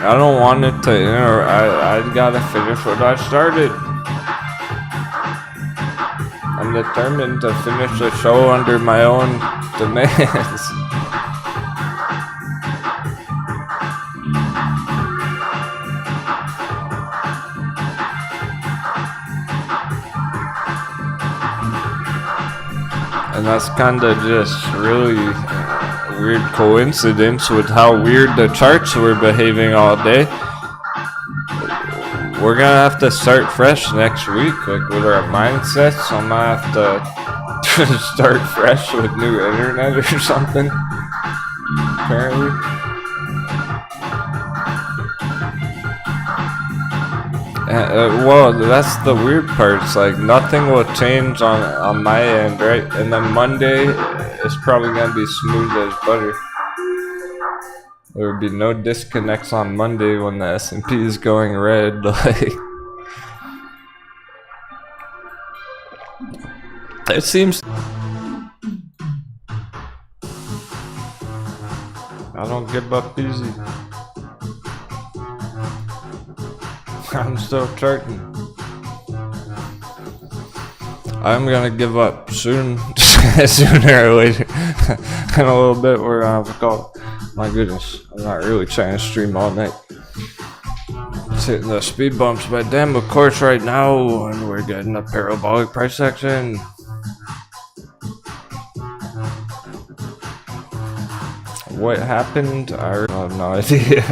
I don't want it to, I gotta finish what I started. I'm determined to finish the show under my own demands. And that's kinda just really weird coincidence with how weird the charts were behaving all day. We're gonna have to start fresh next week, like with our mindsets. I'm gonna have to start fresh with new internet or something, apparently. Well, that's the weird part. It's like nothing will change on my end, right? And then Monday is probably gonna be smooth as butter. There would be no disconnects on Monday when the S&P is going red. Like, it seems. I don't give up easy. I'm still charting. I'm gonna give up soon, sooner or later. In a little bit, we're gonna have a call. My goodness, I'm not really trying to stream all night. It's hitting the speed bumps, but damn, of course, right now, and we're getting a parabolic price action. What happened? I have no idea.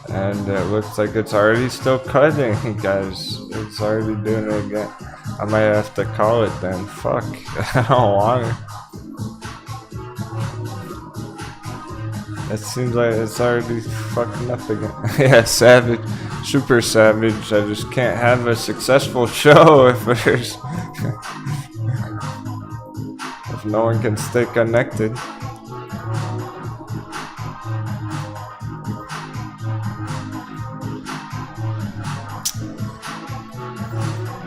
And it looks like it's already still cutting, guys. It's already doing it again. I might have to call it then. Fuck. I don't want it. It seems like it's already fucking up again. Yeah, savage. Super savage. I just can't have a successful show if there's... if no one can stay connected.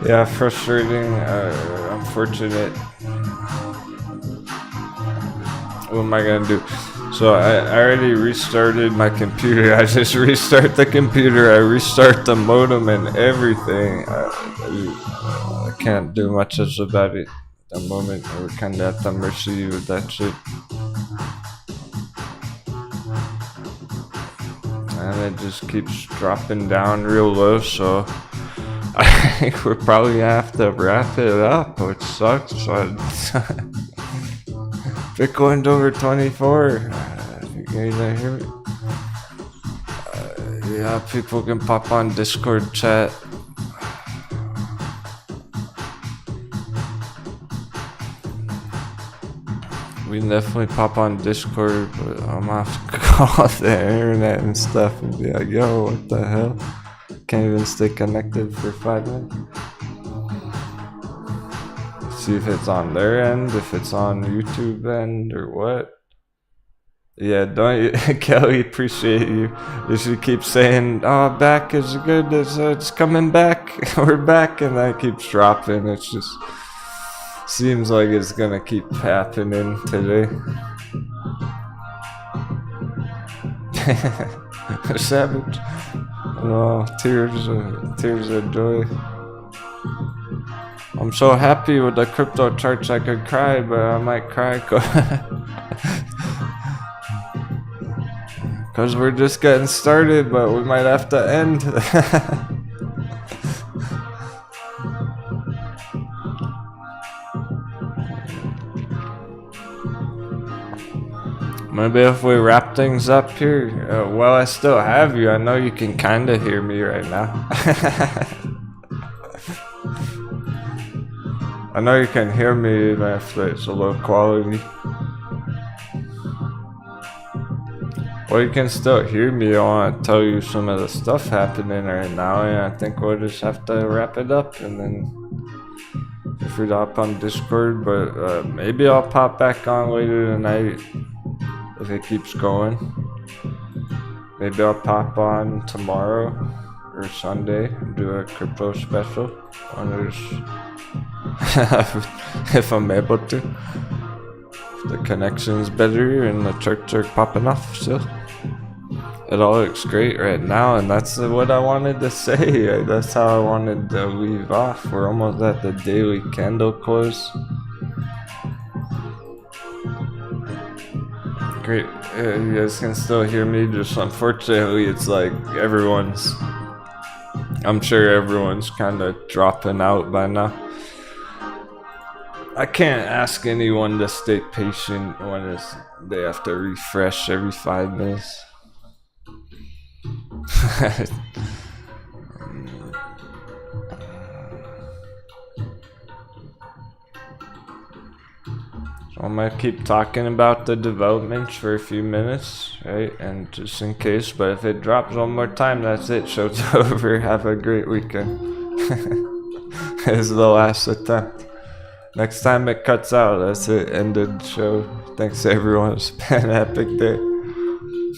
Yeah, frustrating, unfortunate. What am I gonna do? So I already restarted my computer. I just restart the computer, I restart the modem and everything. I can't do much else about it at the moment. We're kinda at the mercy with that shit. And it just keeps dropping down real low, so I think we're probably gonna have to wrap it up, which sucks, but Bitcoin's over 24. You guys hear me? Yeah, people can pop on Discord chat We can definitely pop on Discord, but I'm gonna have to call the internet and stuff and be like, yo, what the hell? Can't even stay connected for 5 minutes. See if it's on their end, if it's on YouTube end, or what. Yeah, don't you, Kelly, appreciate you. You should keep saying, oh, back is good, it's coming back, we're back, and that keeps dropping. It's just seems like it's gonna keep happening today. Savage. Oh, tears of joy. I'm so happy with the crypto charts I could cry, but I might cry because we're just getting started, but we might have to end. Maybe if we wrap things up here, well, I still have you. I know you can kind of hear me right now. I know you can hear me even if it's a low quality. Well, you can still hear me. I want to tell you some of the stuff happening right now, and I think we'll just have to wrap it up and then feel free to hop on Discord, but maybe I'll pop back on later tonight if it keeps going. Maybe I'll pop on tomorrow or Sunday and do a crypto special on this. If I'm able to. If the connection's better and the charts are popping off still. It all looks great right now, and that's what I wanted to say. That's how I wanted to leave off. We're almost at the daily candle close. Great. You guys can still hear me, just unfortunately it's like I'm sure everyone's kind of dropping out by now. I can't ask anyone to stay patient when they have to refresh every 5 minutes. I'm gonna keep talking about the developments for a few minutes, right? And just in case, but if it drops one more time, that's it. Show's over. Have a great weekend. This is the last attempt. Next time it cuts out, that's it. Ended show. Thanks everyone. It's been an epic day.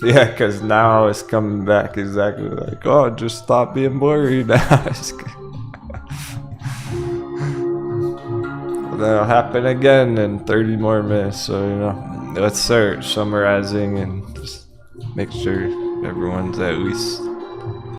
Yeah, because now it's coming back exactly like, oh, just stop being blurry now. That'll happen again in 30 more minutes, so you know, let's start summarizing and just make sure everyone's at least